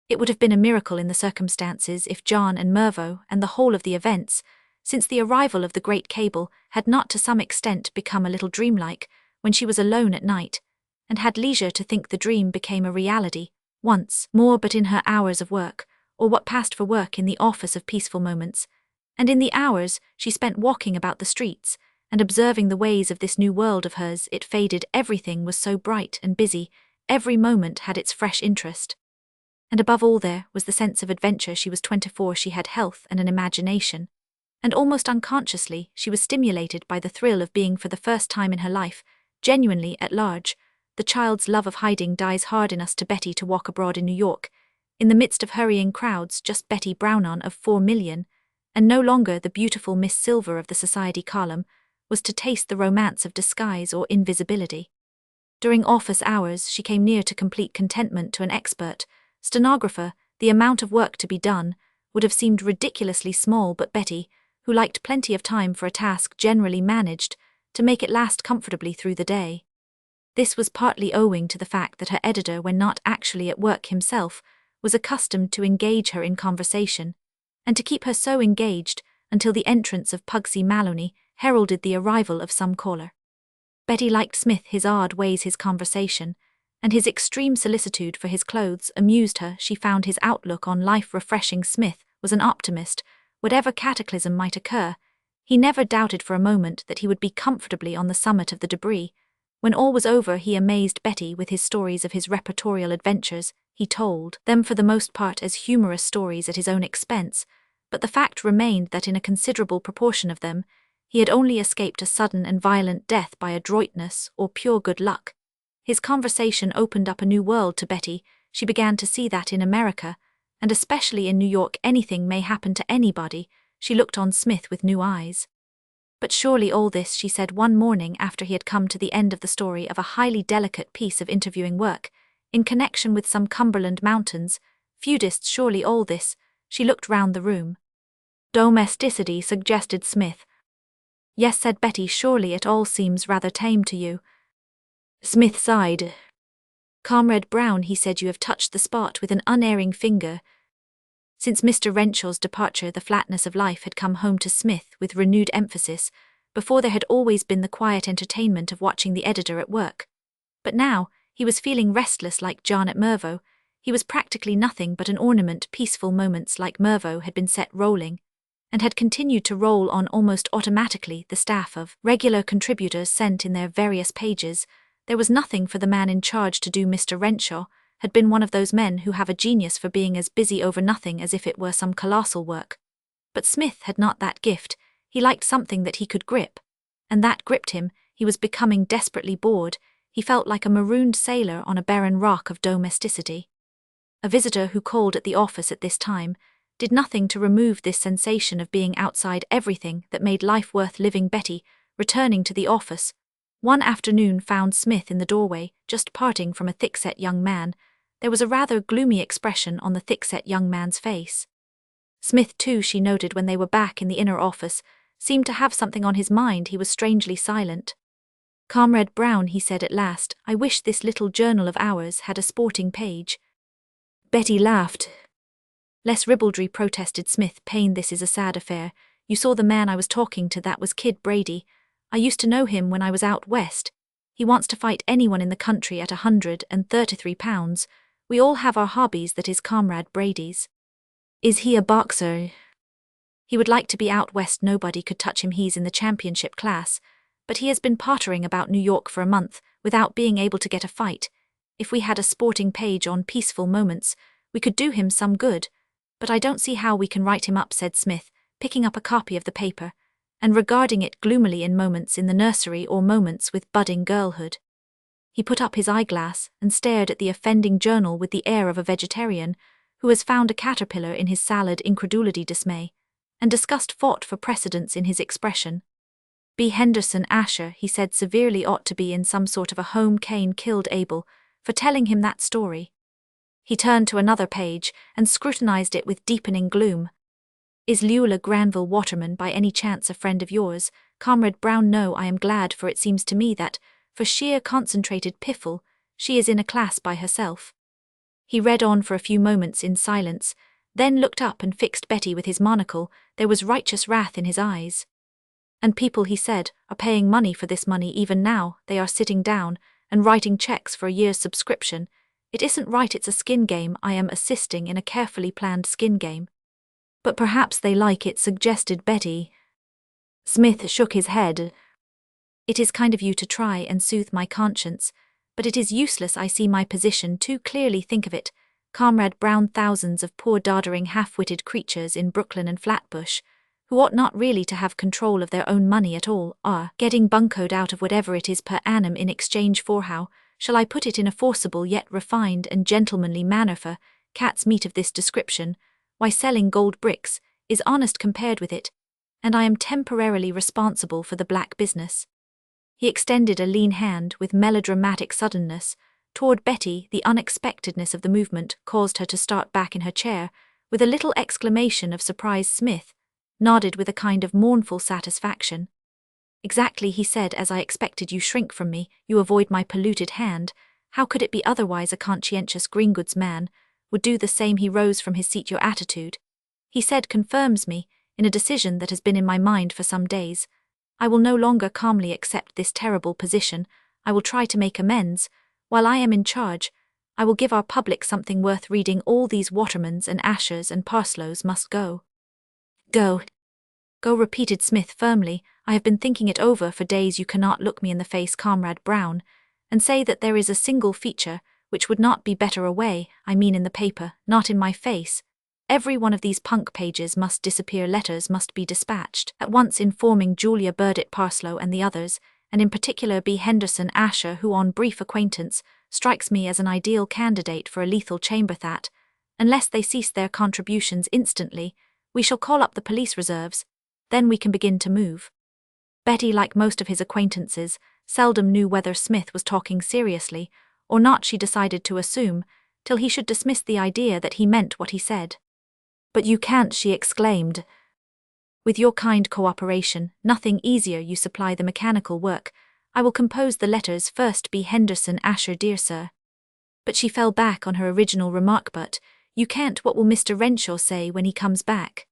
It would have been a miracle in the circumstances if John and Mervo and the whole of the events since the arrival of the great cable had not to some extent become a little dreamlike when she was alone at night, and had leisure to think. The dream became a reality once more, but in her hours of work, or what passed for work in the office of Peaceful Moments, and in the hours she spent walking about the streets and observing the ways of this new world of hers, it faded. Everything was so bright and busy, every moment had its fresh interest. And above all there was the sense of adventure. She was 24, she had health and an imagination, and almost unconsciously she was stimulated by the thrill of being for the first time in her life genuinely at large. The child's love of hiding dies hard in us. To Betty, to walk abroad in New York, in the midst of hurrying crowds, just Betty Brownon of 4 million, and no longer the beautiful Miss Silver of the society column, was to taste the romance of disguise or invisibility. During office hours, she came near to complete contentment to an expert stenographer. The amount of work to be done would have seemed ridiculously small, but Betty, who liked plenty of time for a task, generally managed to make it last comfortably through the day. This was partly owing to the fact that her editor, when not actually at work himself, was accustomed to engage her in conversation, and to keep her so engaged until the entrance of Pugsy Maloney heralded the arrival of some caller. Betty liked Smith, his odd ways, his conversation, and his extreme solicitude for his clothes amused her. She found his outlook on life refreshing. Smith was an optimist. Whatever cataclysm might occur, he never doubted for a moment that he would be comfortably on the summit of the debris. When all was over, he amazed Betty with his stories of his reportorial adventures. He told them for the most part as humorous stories at his own expense, but the fact remained that in a considerable proportion of them, he had only escaped a sudden and violent death by adroitness or pure good luck. His conversation opened up a new world to Betty. She began to see that in America, and especially in New York, anything may happen to anybody. She looked on Smith with new eyes. But surely all this, she said one morning after he had come to the end of the story of a highly delicate piece of interviewing work, in connection with some Cumberland mountains, feudists, surely all this. She looked round the room. Domesticity, suggested Smith. Yes, said Betty, surely it all seems rather tame to you. Smith sighed. Comrade Brown, he said, you have touched the spot with an unerring finger. Since Mr. Renshaw's departure, the flatness of life had come home to Smith with renewed emphasis. Before, there had always been the quiet entertainment of watching the editor at work. But now, he was feeling restless like John at Mervaux. He was practically nothing but an ornament. Peaceful moments like Mervaux had been set rolling, and had continued to roll on almost automatically. The staff of regular contributors sent in their various pages. There was nothing for the man in charge to do. Mr. Renshaw had been one of those men who have a genius for being as busy over nothing as if it were some colossal work. But Smith had not that gift. He liked something that he could grip, and that gripped him. He was becoming desperately bored. He felt like a marooned sailor on a barren rock of domesticity. A visitor who called at the office at this time did nothing to remove this sensation of being outside everything that made life worth living. Betty, returning to the office one afternoon, found Smith in the doorway, just parting from a thick-set young man. There was a rather gloomy expression on the thick-set young man's face. Smith, too, she noted when they were back in the inner office, seemed to have something on his mind. He was strangely silent. Comrade Brown, he said at last, I wish this little journal of ours had a sporting page. Betty laughed. Less ribaldry, protested Smith. Pain, this is a sad affair. You saw the man I was talking to, that was Kid Brady. I used to know him when I was out west. He wants to fight anyone in the country at £133. We all have our hobbies, that is Comrade Brady's. Is he a boxer? He would like to be out west. Nobody could touch him. He's in the championship class. But he has been pottering about New York for a month without being able to get a fight. If we had a sporting page on peaceful moments, we could do him some good. But I don't see how we can write him up, said Smith, picking up a copy of the paper and regarding it gloomily. In Moments in the Nursery or Moments with Budding Girlhood. He put up his eyeglass and stared at the offending journal with the air of a vegetarian who has found a caterpillar in his salad. Incredulity, dismay, and disgust fought for precedence in his expression. B. Henderson Asher, he said severely, ought to be in some sort of a home. Cain killed Abel for telling him that story. He turned to another page and scrutinized it with deepening gloom. Is Leula Granville Waterman by any chance a friend of yours, Comrade Brown? No, I am glad, for it seems to me that, for sheer concentrated piffle, she is in a class by herself. He read on for a few moments in silence, then looked up and fixed Betty with his monocle. There was righteous wrath in his eyes. And people, he said, are paying money for this money even now. They are sitting down and writing checks for a year's subscription. It isn't right. It's a skin game. I am assisting in a carefully planned skin game. But perhaps they like it, suggested Betty. Smith shook his head. It is kind of you to try and soothe my conscience, but it is useless. I see my position too clearly. Think of it, Comrade Brown. Thousands of poor doddering half-witted creatures in Brooklyn and Flatbush, who ought not really to have control of their own money at all, are getting buncoed out of whatever it is per annum in exchange for, how shall I put it in a forcible yet refined and gentlemanly manner, for cat's meat of this description. Why, selling gold bricks is honest compared with it, and I am temporarily responsible for the black business. He extended a lean hand with melodramatic suddenness toward Betty. The unexpectedness of the movement caused her to start back in her chair. With a little exclamation of surprise, Smith nodded with a kind of mournful satisfaction. "Exactly," he said, "as I expected. You shrink from me, you avoid my polluted hand. How could it be otherwise? A conscientious Greengoods man would do the same." He rose from his seat. "Your attitude," he said, "confirms me in a decision that has been in my mind for some days. I will no longer calmly accept this terrible position. I will try to make amends. While I am in charge, I will give our public something worth reading. All these Watermans and Ashers and Parslows must go." "Go. Go," repeated Smith firmly. "I have been thinking it over for days. You cannot look me in the face, Comrade Brown, and say that there is a single feature which would not be better away, I mean in the paper, not in my face. Every one of these punk pages must disappear. Letters must be dispatched at once informing Julia Burdett Parslow and the others, and in particular B. Henderson Asher, who on brief acquaintance strikes me as an ideal candidate for a lethal chamber. That, unless they cease their contributions instantly, we shall call up the police reserves. Then we can begin to move." Betty, like most of his acquaintances, seldom knew whether Smith was talking seriously or not. She decided to assume, till he should dismiss the idea, that he meant what he said. "But you can't," she exclaimed. "With your kind cooperation, nothing easier. You supply the mechanical work. I will compose the letters first. B. Henderson Asher, dear sir." But she fell back on her original remark. "But you can't. What will Mr. Renshaw say when he comes back?"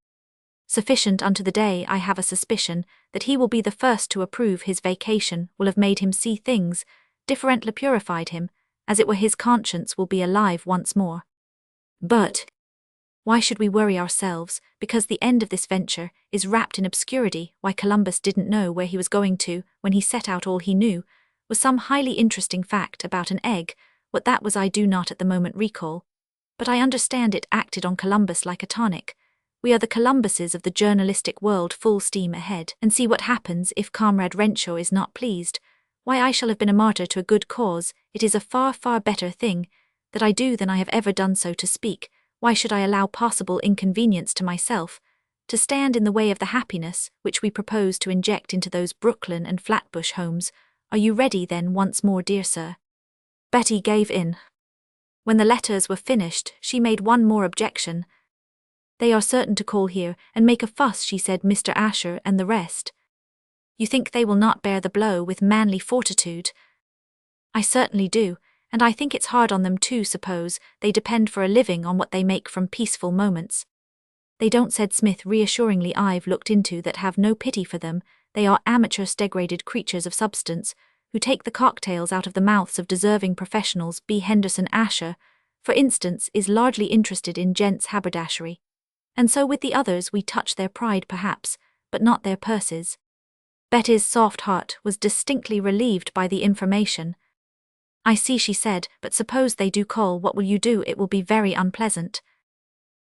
"Sufficient unto the day. I have a suspicion that he will be the first to approve. His vacation will have made him see things differently, purified him, as it were. His conscience will be alive once more. But why should we worry ourselves? Because the end of this venture is wrapped in obscurity. Why, Columbus didn't know where he was going to when he set out. All he knew was some highly interesting fact about an egg. What that was I do not at the moment recall, but I understand it acted on Columbus like a tonic. We are the Columbuses of the journalistic world. Full steam ahead, and see what happens. If Comrade Renshaw is not pleased, why, I shall have been a martyr to a good cause. It is a far, far better thing that I do than I have ever done. So to speak, why should I allow possible inconvenience to myself to stand in the way of the happiness which we propose to inject into those Brooklyn and Flatbush homes? Are you ready then once more, dear sir?" Betty gave in. When the letters were finished, she made one more objection. "They are certain to call here and make a fuss," she said. "Mr. Asher and the rest. You think they will not bear the blow with manly fortitude?" "I certainly do, and I think it's hard on them too. Suppose they depend for a living on what they make from peaceful moments." "They don't," said Smith reassuringly. "I've looked into that. Have no pity for them. They are amateurs, degraded creatures of substance, who take the cocktails out of the mouths of deserving professionals. B. Henderson Asher, for instance, is largely interested in gents' haberdashery. And so with the others we touch their pride perhaps, but not their purses." Betty's soft heart was distinctly relieved by the information. "I see," she said, "but suppose they do call, what will you do?" "It will be very unpleasant."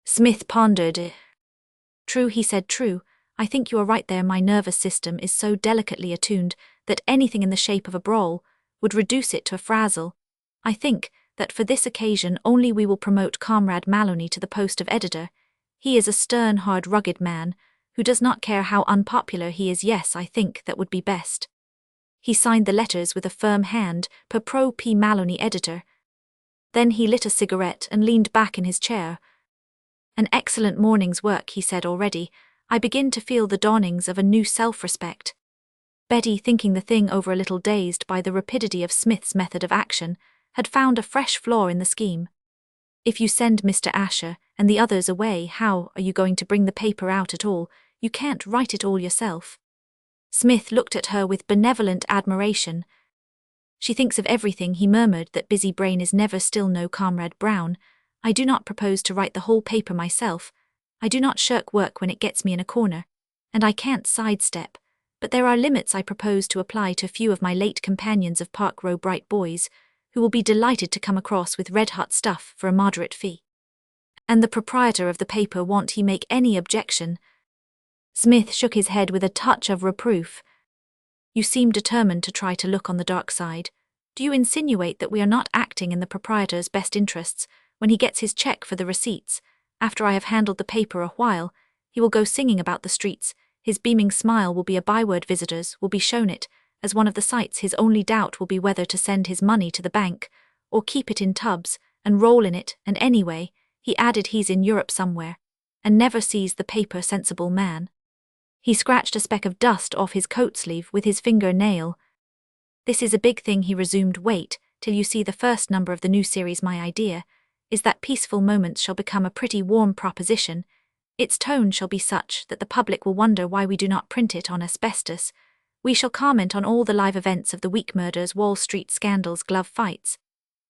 Smith pondered. "True," he said, "true. I think you are right there. My nervous system is so delicately attuned that anything in the shape of a brawl would reduce it to a frazzle. I think that for this occasion only we will promote Comrade Maloney to the post of editor. He is a stern, hard, rugged man, who does not care how unpopular he is. Yes, I think that would be best." He signed the letters with a firm hand, per Pro P. Maloney, editor. Then he lit a cigarette and leaned back in his chair. "An excellent morning's work," he said. "Already I begin to feel the dawnings of a new self-respect." Betty, thinking the thing over a little dazed by the rapidity of Smith's method of action, had found a fresh flaw in the scheme. "If you send Mr. Asher and the others away, how are you going to bring the paper out at all? You can't write it all yourself." Smith looked at her with benevolent admiration. "She thinks of everything," he murmured. "That busy brain is never still. No, Comrade Brown, I do not propose to write the whole paper myself. I do not shirk work when it gets me in a corner, and I can't sidestep, but there are limits I propose to apply to a few of my late companions of Park Row, bright boys, who will be delighted to come across with red-hot stuff for a moderate fee. And the proprietor of the paper, won't he make any objection?" Smith shook his head with a touch of reproof. "You seem determined to try to look on the dark side. Do you insinuate that we are not acting in the proprietor's best interests? When he gets his check for the receipts, after I have handled the paper a while, he will go singing about the streets. His beaming smile will be a byword. Visitors will be shown it as one of the sights his only doubt will be whether to send his money to the bank, or keep it in tubs, and roll in it, and anyway, he added he's in Europe somewhere, and never sees the paper sensible man. He scratched a speck of dust off his coat sleeve with his finger-nail. This is a big thing, he resumed. Wait till you see the first number of the new series. My idea is that Peaceful Moments shall become a pretty warm proposition. Its tone shall be such that the public will wonder why we do not print it on asbestos. We shall comment on all the live events of the week, murders, Wall Street scandals, glove fights,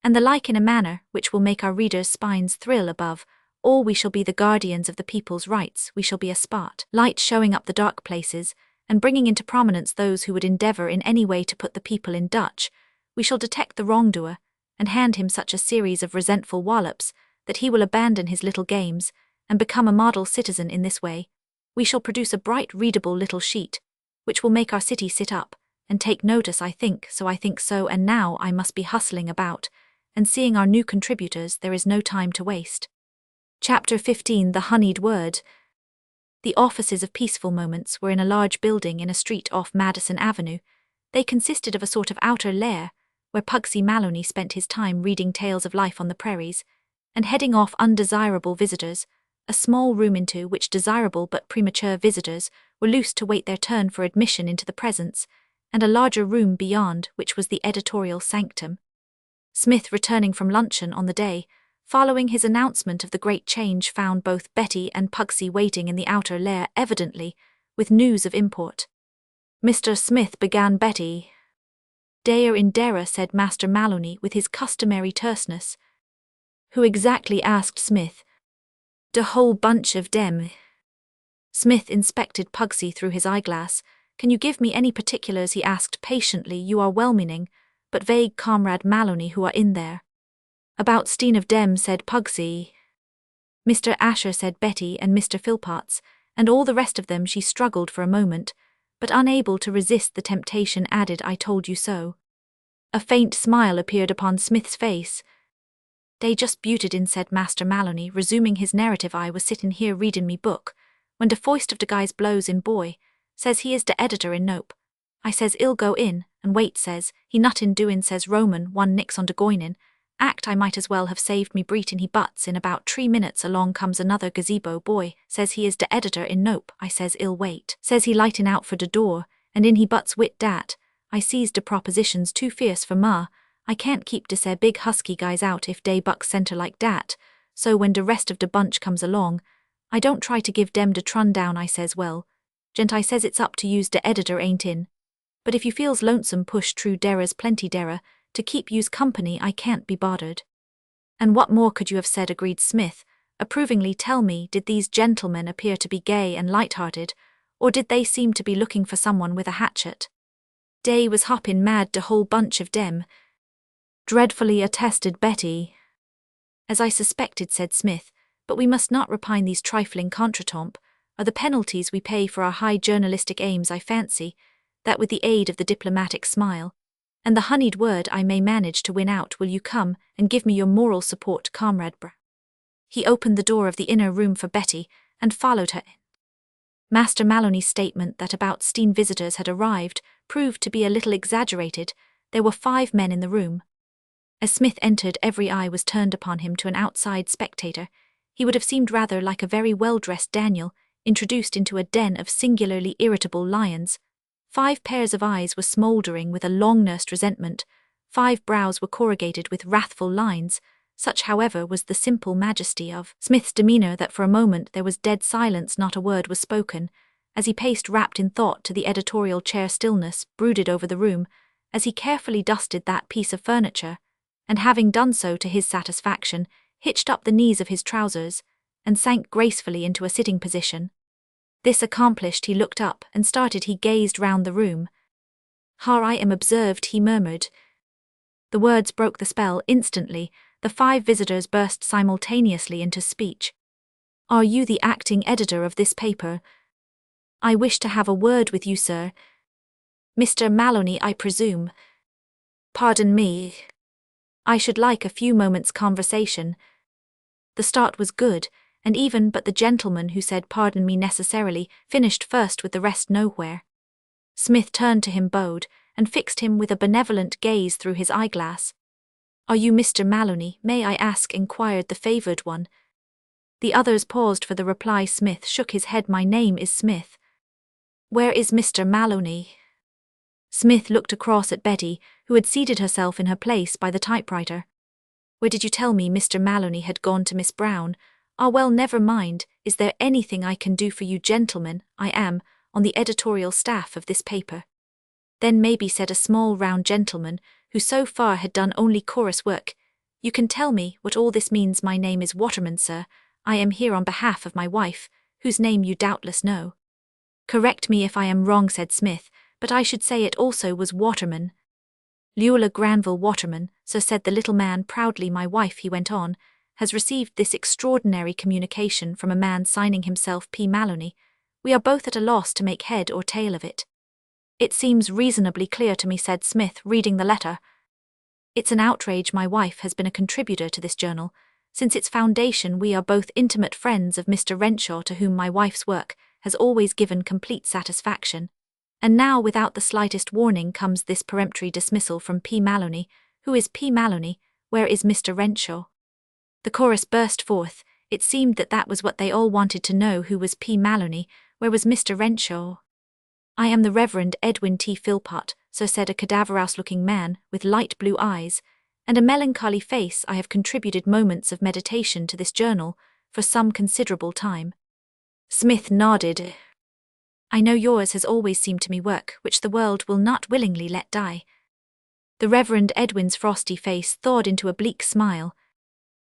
and the like, in a manner which will make our readers' spines thrill. Above all, we shall be the guardians of the people's rights. We shall be a spotlight showing up the dark places, and bringing into prominence those who would endeavor in any way to put the people in Dutch. We shall detect the wrongdoer, and hand him such a series of resentful wallops that he will abandon his little games, and become a model citizen in this way. We shall produce a bright, readable little sheet, which will make our city sit up and take notice. I think so, and now I must be hustling about and seeing our new contributors. There is no time to waste. Chapter 15. The Honeyed Word. The offices of Peaceful Moments were in a large building in a street off Madison Avenue. They consisted of a sort of outer lair, where Pugsy Maloney spent his time reading tales of life on the prairies, and heading off undesirable visitors, a small room into which desirable but premature visitors were loose to wait their turn for admission into the presence, and a larger room beyond, which was the editorial sanctum. Smith, returning from luncheon on the day following his announcement of the great change, found both Betty and Pugsy waiting in the outer lair, evidently with news of import. "Mr. Smith," began Betty. "Dare in Dara," said Master Maloney with his customary terseness. "Who exactly?" asked Smith. "De whole bunch of dem." Smith inspected Pugsy through his eyeglass. "Can you give me any particulars?" he asked patiently. "You are well-meaning, but vague, Comrade Maloney, who are in there." "About Steen of dem," said Pugsy. "Mr. Asher," said Betty, "and Mr. Philpotts, and all the rest of them." She struggled for a moment, but unable to resist the temptation, added, "I told you so." A faint smile appeared upon Smith's face. "Dey just buted in," said Master Maloney, resuming his narrative. "I was sittin' here readin' me book, when de foist of de guys blows in. Boy says he is de editor in Nope. I says, 'I'll go in,' and wait, says he, 'Nuttin' doin',' says Roman, 'one nix on de goinin'. Act, I might as well have saved me breet,' and he butts in. About 3 minutes along comes another gazebo boy, says he is de editor in Nope. I says, 'I'll wait,' says he, lightin' out for de door, and in he butts wit dat. I sees de proposition's too fierce for ma. I can't keep de sair big husky guys out if dey bucks center like dat, so when de rest of de bunch comes along, I don't try to give dem de trun down. I says, 'Well, gent,' I says, 'it's up to you's, de editor ain't in. But if you feels lonesome, push true, dera's plenty dera to keep you's company. I can't be bothered.'" "And what more could you have said?" agreed Smith approvingly. "Tell me, did these gentlemen appear to be gay and light-hearted, or did they seem to be looking for someone with a hatchet?" "Dey was hoppin' mad, de whole bunch of dem," dreadfully attested Betty. "As I suspected," said Smith, "but we must not repine. These trifling contretemps are the penalties we pay for our high journalistic aims. I fancy that with the aid of the diplomatic smile and the honeyed word I may manage to win out. Will you come and give me your moral support, Comrade Br?" He opened the door of the inner room for Betty and followed her in. Master Maloney's statement that about Steen visitors had arrived proved to be a little exaggerated. There were 5 men in the room. As Smith entered, every eye was turned upon him. To an outside spectator, he would have seemed rather like a very well-dressed Daniel, introduced into a den of singularly irritable lions. 5 pairs of eyes were smouldering with a long-nursed resentment. 5 brows were corrugated with wrathful lines. Such, however, was the simple majesty of Smith's demeanor that for a moment there was dead silence. Not a word was spoken. As he paced wrapped in thought to the editorial chair, stillness brooded over the room as he carefully dusted that piece of furniture, and having done so to his satisfaction, hitched up the knees of his trousers and sank gracefully into a sitting position. This accomplished, he looked up and started. He gazed round the room. "I am observed," he murmured. The words broke the spell. Instantly, the 5 visitors burst simultaneously into speech. "Are you the acting editor of this paper?" "I wish to have a word with you, sir." "Mr. Maloney, I presume?" "Pardon me. I should like a few moments' conversation." The start was good, and even but the gentleman who said "pardon me" necessarily finished first with the rest nowhere. Smith turned to him, bowed, and fixed him with a benevolent gaze through his eyeglass. "Are you Mr. Maloney, may I ask?" inquired the favoured one. The others paused for the reply. Smith shook his head. "My name is Smith." "Where is Mr. Maloney?" Smith looked across at Betty, who had seated herself in her place by the typewriter. "Where did you tell me Mr. Maloney had gone to Miss Brown? Ah, well, never mind. Is there anything I can do for you gentlemen? I am on the editorial staff of this paper." "Then maybe," said a small round gentleman, who so far had done only chorus work, "you can tell me what all this means. My name is Waterman, sir. I am here on behalf of my wife, whose name you doubtless know." "Correct me if I am wrong," said Smith, "but I should say it also was Waterman." "Luella Granville Waterman," so said the little man proudly. "My wife," he went on, "has received this extraordinary communication from a man signing himself P. Maloney. We are both at a loss to make head or tail of it." "It seems reasonably clear to me," said Smith, reading the letter. "It's an outrage. My wife has been a contributor to this journal. Since its foundation we are both intimate friends of Mr. Renshaw, to whom my wife's work has always given complete satisfaction. And now, without the slightest warning, comes this peremptory dismissal from P. Maloney. Who is P. Maloney? Where is Mr. Renshaw?" The chorus burst forth. It seemed that was what they all wanted to know. Who was P. Maloney? Where was Mr. Renshaw? "I am the Reverend Edwin T. Philpott," so said a cadaverous-looking man with light blue eyes and a melancholy face. "I have contributed moments of meditation to this journal for some considerable time." Smith nodded. "I know yours has always seemed to me work which the world will not willingly let die." The Reverend Edwin's frosty face thawed into a bleak smile.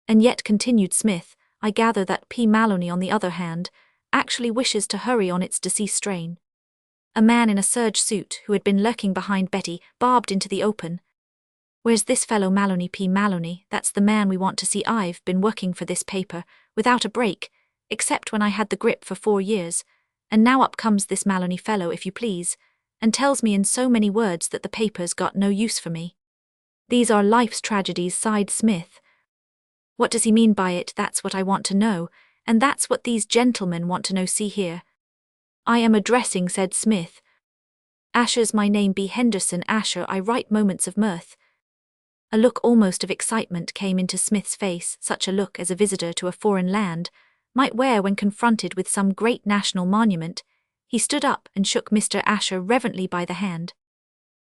"And yet," continued Smith, "I gather that P. Maloney, on the other hand, actually wishes to hurry on its deceased strain." A man in a serge suit, who had been lurking behind Betty, barbed into the open. "Where's this fellow Maloney? P. Maloney, that's the man we want to see. I've been working for this paper, without a break, except when I had the grip for 4 years, and now up comes this Maloney fellow, if you please, and tells me in so many words that the paper's got no use for me. These are life's tragedies," sighed Smith. "What does he mean by it? That's what I want to know, and that's what these gentlemen want to know. See here." "I am addressing," said Smith. "Asher's my name, B. Henderson Asher. I write moments of mirth." A look almost of excitement came into Smith's face, such a look as a visitor to a foreign land might wear when confronted with some great national monument. He stood up and shook Mr. Asher reverently by the hand.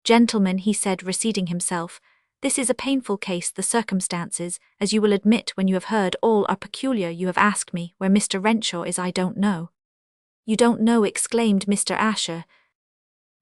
"Gentlemen," he said, reseating himself, "this is a painful case. The circumstances, as you will admit when you have heard all, are peculiar. You have asked me where Mr. Renshaw is. I don't know." "You don't know?" exclaimed Mr. Asher.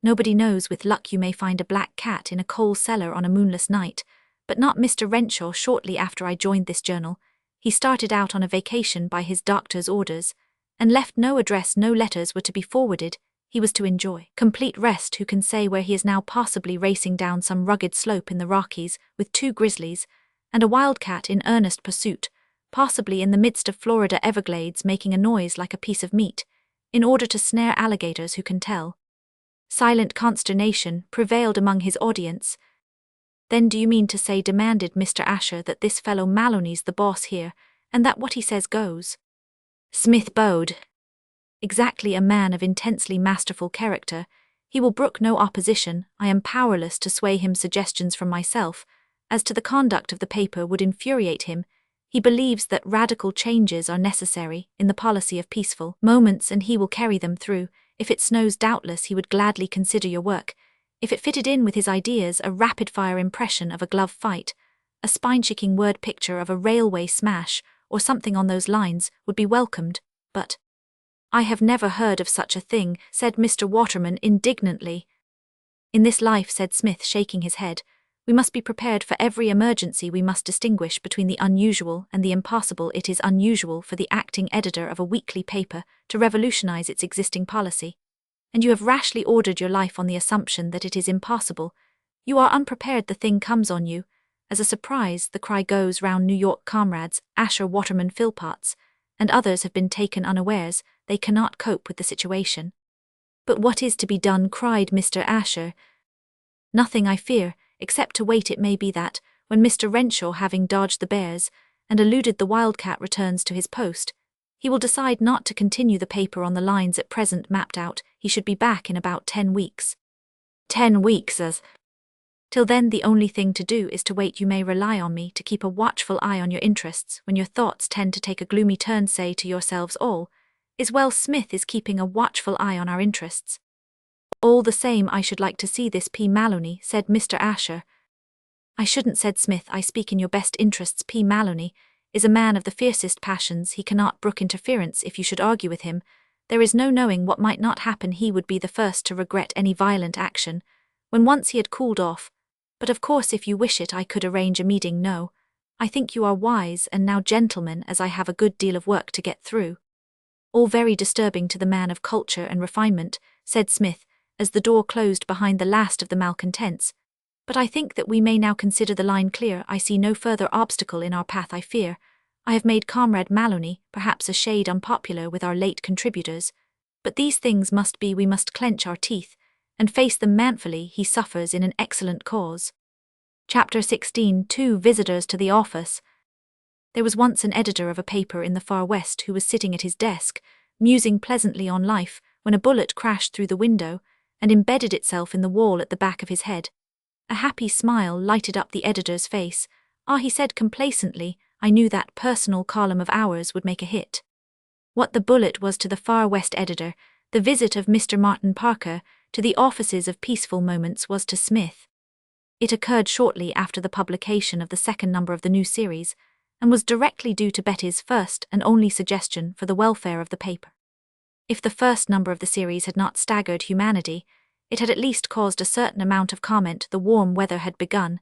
"Nobody knows. With luck you may find a black cat in a coal cellar on a moonless night, but not Mr. Renshaw. Shortly after I joined this journal, he started out on a vacation by his doctor's orders, and left no address. No letters were to be forwarded. He was to enjoy complete rest. Who can say where he is now? Possibly racing down some rugged slope in the Rockies with 2 grizzlies and a wildcat in earnest pursuit, possibly in the midst of Florida Everglades, making a noise like a piece of meat, in order to snare alligators. Who can tell?" Silent consternation prevailed among his audience. "Then do you mean to say," demanded Mr. Asher, "that this fellow Maloney's the boss here, and that what he says goes?" Smith bowed. "Exactly, a man of intensely masterful character. He will brook no opposition. I am powerless to sway him. Suggestions from myself as to the conduct of the paper would infuriate him. He believes that radical changes are necessary in the policy of peaceful moments, and he will carry them through. If it snows, doubtless he would gladly consider your work. If it fitted in with his ideas, a rapid-fire impression of a glove fight, a spine-shaking word picture of a railway smash, or something on those lines, would be welcomed. But—" "I have never heard of such a thing," said Mr. Waterman indignantly. "In this life," said Smith, shaking his head, "we must be prepared for every emergency. We must distinguish between the unusual and the impossible. It is unusual for the acting editor of a weekly paper to revolutionize its existing policy, and you have rashly ordered your life on the assumption that it is impossible. You are unprepared. The thing comes on you as a surprise. The cry goes round New York. Comrades, Asher, Waterman, Philpotts, and others have been taken unawares. They cannot cope with the situation." "But what is to be done?" cried Mr. Asher. "Nothing, I fear, except to wait. It may be that, when Mr. Renshaw, having dodged the bears and eluded the wildcat, returns to his post, he will decide not to continue the paper on the lines at present mapped out. He should be back in about 10 weeks. 10 weeks as. Till then the only thing to do is to wait. You may rely on me to keep a watchful eye on your interests when your thoughts tend to take a gloomy turn. Say to yourselves all, is well Smith is keeping a watchful eye on our interests. All the same I should like to see this P. Maloney, said Mr. Asher. I shouldn't, said Smith, I speak in your best interests. P. Maloney is a man of the fiercest passions. He cannot brook interference. If you should argue with him, there is no knowing what might not happen. He would be the first to regret any violent action, when once he had cooled off. But of course if you wish it I could arrange a meeting. No, I think you are wise, and now gentlemen, as I have a good deal of work to get through. All very disturbing to the man of culture and refinement, said Smith, as the door closed behind the last of the malcontents. But I think that we may now consider the line clear. I see no further obstacle in our path. I fear I have made Comrade Maloney perhaps a shade unpopular with our late contributors, but these things must be. We must clench our teeth and face them manfully. He suffers in an excellent cause. Chapter 16. 2 Visitors to the office. There was once an editor of a paper in the far west who was sitting at his desk, musing pleasantly on life, when a bullet crashed through the window and embedded itself in the wall at the back of his head. A happy smile lighted up the editor's face. Ah, he said complacently, I knew that personal column of ours would make a hit. What the bullet was to the Far West editor, the visit of Mr. Martin Parker to the offices of Peaceful Moments was to Smith. It occurred shortly after the publication of the second number of the new series, and was directly due to Betty's first and only suggestion for the welfare of the paper. If the first number of the series had not staggered humanity, it had at least caused a certain amount of comment. The warm weather had begun,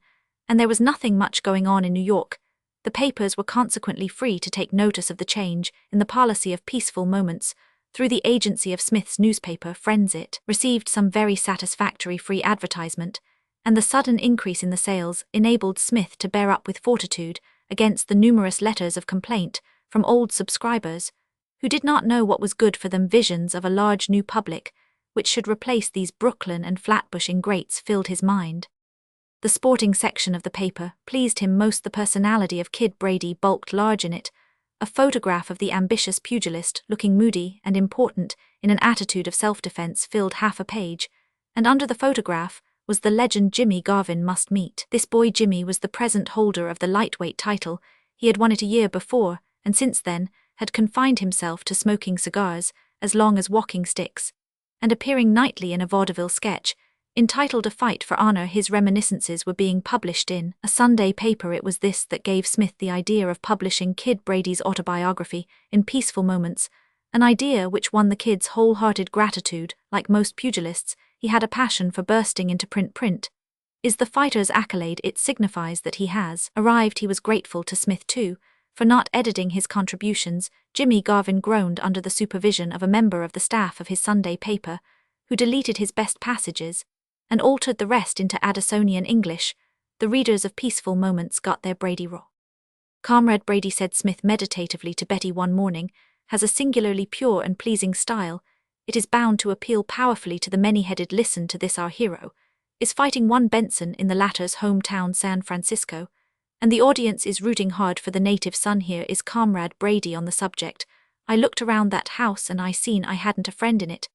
and there was nothing much going on in New York. The papers were consequently free to take notice of the change in the policy of Peaceful Moments through the agency of Smith's newspaper, Friends. It received some very satisfactory free advertisement, and the sudden increase in the sales enabled Smith to bear up with fortitude against the numerous letters of complaint from old subscribers, who did not know what was good for them. Visions of a large new public, which should replace these Brooklyn and Flatbush ingrates, filled his mind. The sporting section of the paper pleased him most. The personality of Kid Brady bulked large in it. A photograph of the ambitious pugilist, looking moody and important in an attitude of self-defense, filled half a page, and under the photograph was the legend Jimmy Garvin must meet. This boy Jimmy was the present holder of the lightweight title. He had won it a year before, and since then had confined himself to smoking cigars as long as walking sticks, and appearing nightly in a vaudeville sketch entitled A Fight for Honor. His reminiscences were being published in a Sunday paper. It was this that gave Smith the idea of publishing Kid Brady's autobiography in Peaceful Moments, an idea which won the Kid's wholehearted gratitude. Like most pugilists, he had a passion for bursting into print. Is the fighter's accolade. It signifies that he has arrived. He was grateful to Smith, too, for not editing his contributions. Jimmy Garvin groaned under the supervision of a member of the staff of his Sunday paper, who deleted his best passages and altered the rest into Addisonian English. The readers of Peaceful Moments got their Brady raw. Comrade Brady, said Smith meditatively to Betty one morning, has a singularly pure and pleasing style. It is bound to appeal powerfully to the many-headed. Listen to this. Our hero is fighting one Benson in the latter's hometown, San Francisco, and the audience is rooting hard for the native son. Here is Comrade Brady on the subject. I looked around that house and I seen I hadn't a friend in it.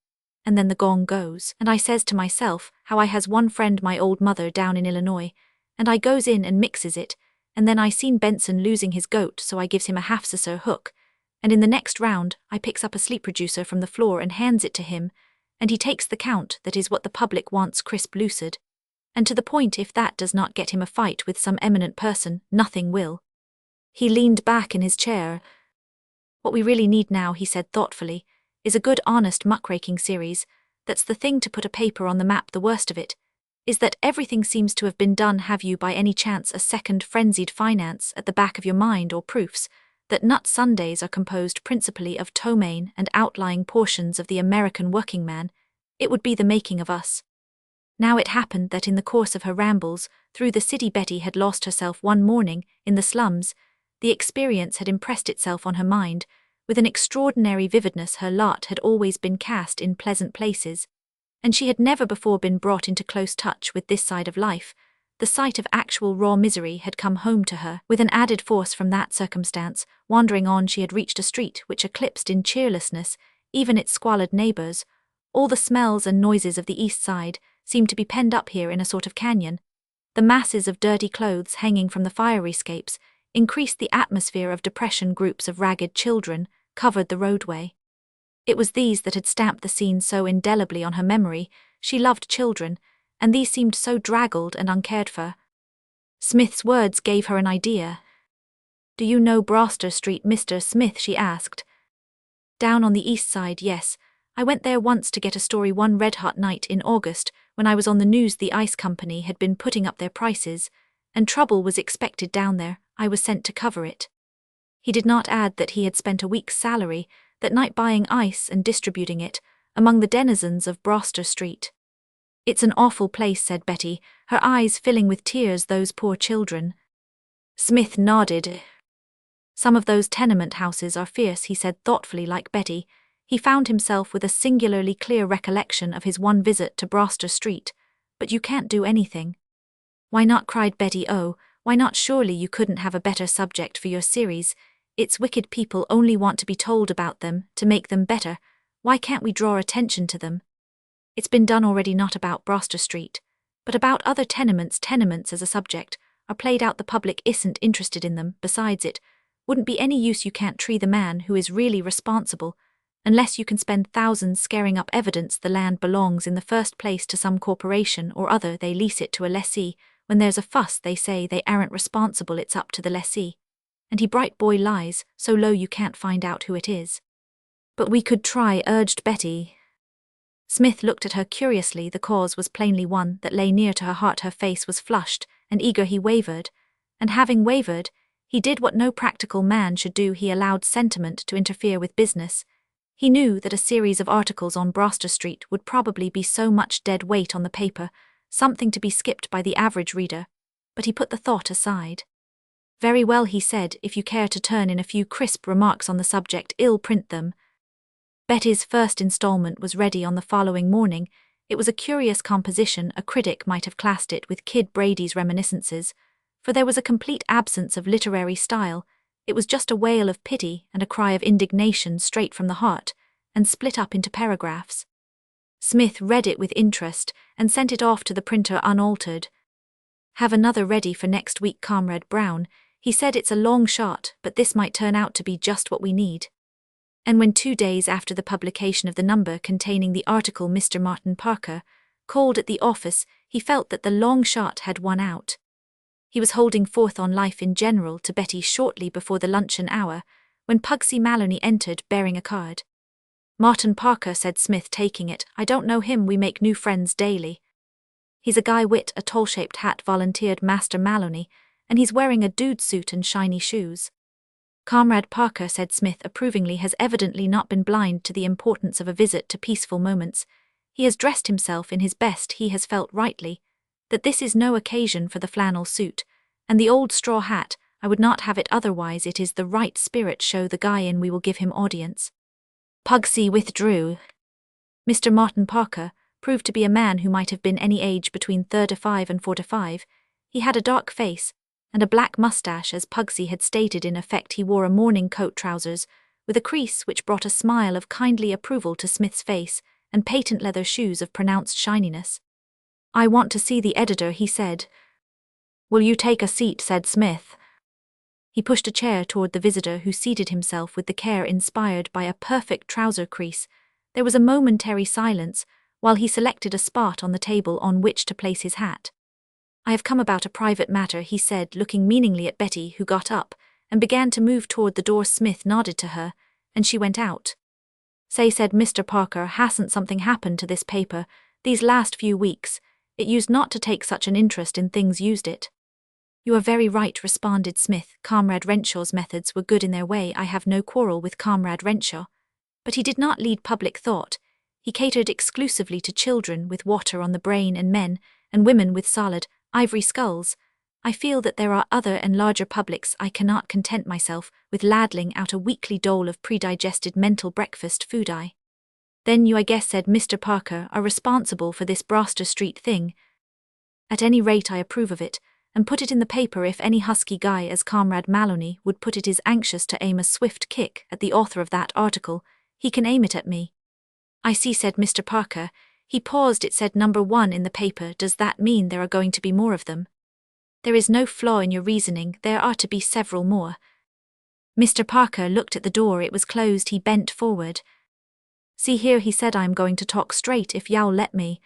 And then the gong goes, and I says to myself, how I has one friend, my old mother down in Illinois, and I goes in and mixes it, and then I seen Benson losing his goat, so I gives him a half-scissor hook, and in the next round I picks up a sleep reducer from the floor and hands it to him, and he takes the count. That is what the public wants, crisp, lucid, and to the point. If that does not get him a fight with some eminent person, nothing will. He leaned back in his chair. What we really need now, he said thoughtfully, is a good honest muckraking series. That's the thing to put a paper on the map. The worst of it is that everything seems to have been done. Have you by any chance a second frenzied finance at the back of your mind, or proofs that Nut Sundays are composed principally of ptomaine and outlying portions of the American working man? It would be the making of us. Now it happened that in the course of her rambles through the city, Betty had lost herself one morning in the slums. The experience had impressed itself on her mind with an extraordinary vividness. Her lot had always been cast in pleasant places, and she had never before been brought into close touch with this side of life. The sight of actual raw misery had come home to her with an added force from that circumstance. Wandering on, she had reached a street which eclipsed in cheerlessness even its squalid neighbors. All the smells and noises of the East Side seemed to be penned up here in a sort of canyon. The masses of dirty clothes hanging from the fire escapes increased the atmosphere of depression. Groups of ragged children covered the roadway. It was these that had stamped the scene so indelibly on her memory. She loved children, and these seemed so draggled and uncared for. Smith's words gave her an idea. "Do you know Broster Street, Mr. Smith?" she asked. "Down on the east side, yes. I went there once to get a story one red-hot night in August when I was on the news. The ice company had been putting up their prices, and trouble was expected down there. I was sent to cover it." He did not add that he had spent a week's salary that night buying ice and distributing it among the denizens of Broster Street. "It's an awful place," said Betty, her eyes filling with tears. "Those poor children." Smith nodded. "Some of those tenement houses are fierce," he said thoughtfully. Like Betty, he found himself with a singularly clear recollection of his one visit to Broster Street. "But you can't do anything." "Why not?" cried Betty. "Oh, why not? Surely you couldn't have a better subject for your series. It's wicked people only want to be told about them to make them better. Why can't we draw attention to them? It's been done already, not about Broster Street, but about other tenements. Tenements as a subject are played out. The public isn't interested in them. Besides, it wouldn't be any use. You can't tree the man who is really responsible unless you can spend thousands scaring up evidence. The land belongs in the first place to some corporation or other. They lease it to a lessee. When there's a fuss, they say they aren't responsible. It's up to the lessee. And he bright boy lies so low you can't find out who it is." "But we could try," urged Betty. Smith looked at her curiously. The cause was plainly one that lay near to her heart. Her face was flushed and eager. He wavered, and having wavered, he did what no practical man should do. He allowed sentiment to interfere with business. He knew that a series of articles on Broster Street would probably be so much dead weight on the paper, something to be skipped by the average reader, but he put the thought aside. "Very well," he said, "if you care to turn in a few crisp remarks on the subject, I'll print them." Betty's first installment was ready on the following morning. It was a curious composition. A critic might have classed it with Kid Brady's reminiscences, for there was a complete absence of literary style. It was just a wail of pity and a cry of indignation straight from the heart, and split up into paragraphs. Smith read it with interest and sent it off to the printer unaltered. "Have another ready for next week, Comrade Brown," he said. "It's a long shot, but this might turn out to be just what we need." And when 2 days after the publication of the number containing the article Mr. Martin Parker called at the office, he felt that the long shot had won out. He was holding forth on life in general to Betty shortly before the luncheon hour, when Pugsy Maloney entered bearing a card. "Martin Parker," said Smith, taking it. "I don't know him. We make new friends daily." "He's a guy wit, a tall-shaped hat," volunteered Master Maloney, "and he's wearing a dude suit and shiny shoes." "Comrade Parker," said Smith approvingly, "has evidently not been blind to the importance of a visit to peaceful moments. He has dressed himself in his best. He has felt rightly that this is no occasion for the flannel suit, and the old straw hat. I would not have it otherwise. It is the right spirit. Show the guy in. We will give him audience." Pugsy withdrew. Mr. Martin Parker proved to be a man who might have been any age between 35 and 45. He had a dark face and a black mustache. As Pugsy had stated, in effect he wore a morning coat, trousers with a crease which brought a smile of kindly approval to Smith's face, and patent leather shoes of pronounced shininess. "I want to see the editor," he said. "Will you take a seat?" said Smith. He pushed a chair toward the visitor, who seated himself with the care inspired by a perfect trouser crease. There was a momentary silence while he selected a spot on the table on which to place his hat. "I have come about a private matter," he said, looking meaningly at Betty, who got up and began to move toward the door. Smith nodded to her, and she went out. "Say," said Mr. Parker, "hasn't something happened to this paper these last few weeks? It used not to take such an interest in things, used it?" "You are very right," responded Smith. "Comrade Renshaw's methods were good in their way. I have no quarrel with Comrade Renshaw. But he did not lead public thought. He catered exclusively to children with water on the brain and men and women with solid, ivory skulls. I feel that there are other and larger publics. I cannot content myself with ladling out a weekly dole of predigested mental breakfast food. Then you, I guess," said Mr. Parker, "are responsible for this Broster Street thing. At any rate, I approve of it, and put it in the paper. If any husky guy, as Comrade Maloney would put it, is anxious to aim a swift kick at the author of that article, he can aim it at me." "I see," said Mr. Parker. He paused. It said number 1 in the paper. Does that mean there are going to be more of them? There is no flaw in your reasoning. There are to be several more. Mr. Parker looked at the door. It was closed. He bent forward. See here, he said, I'm going to talk straight if you'll let me.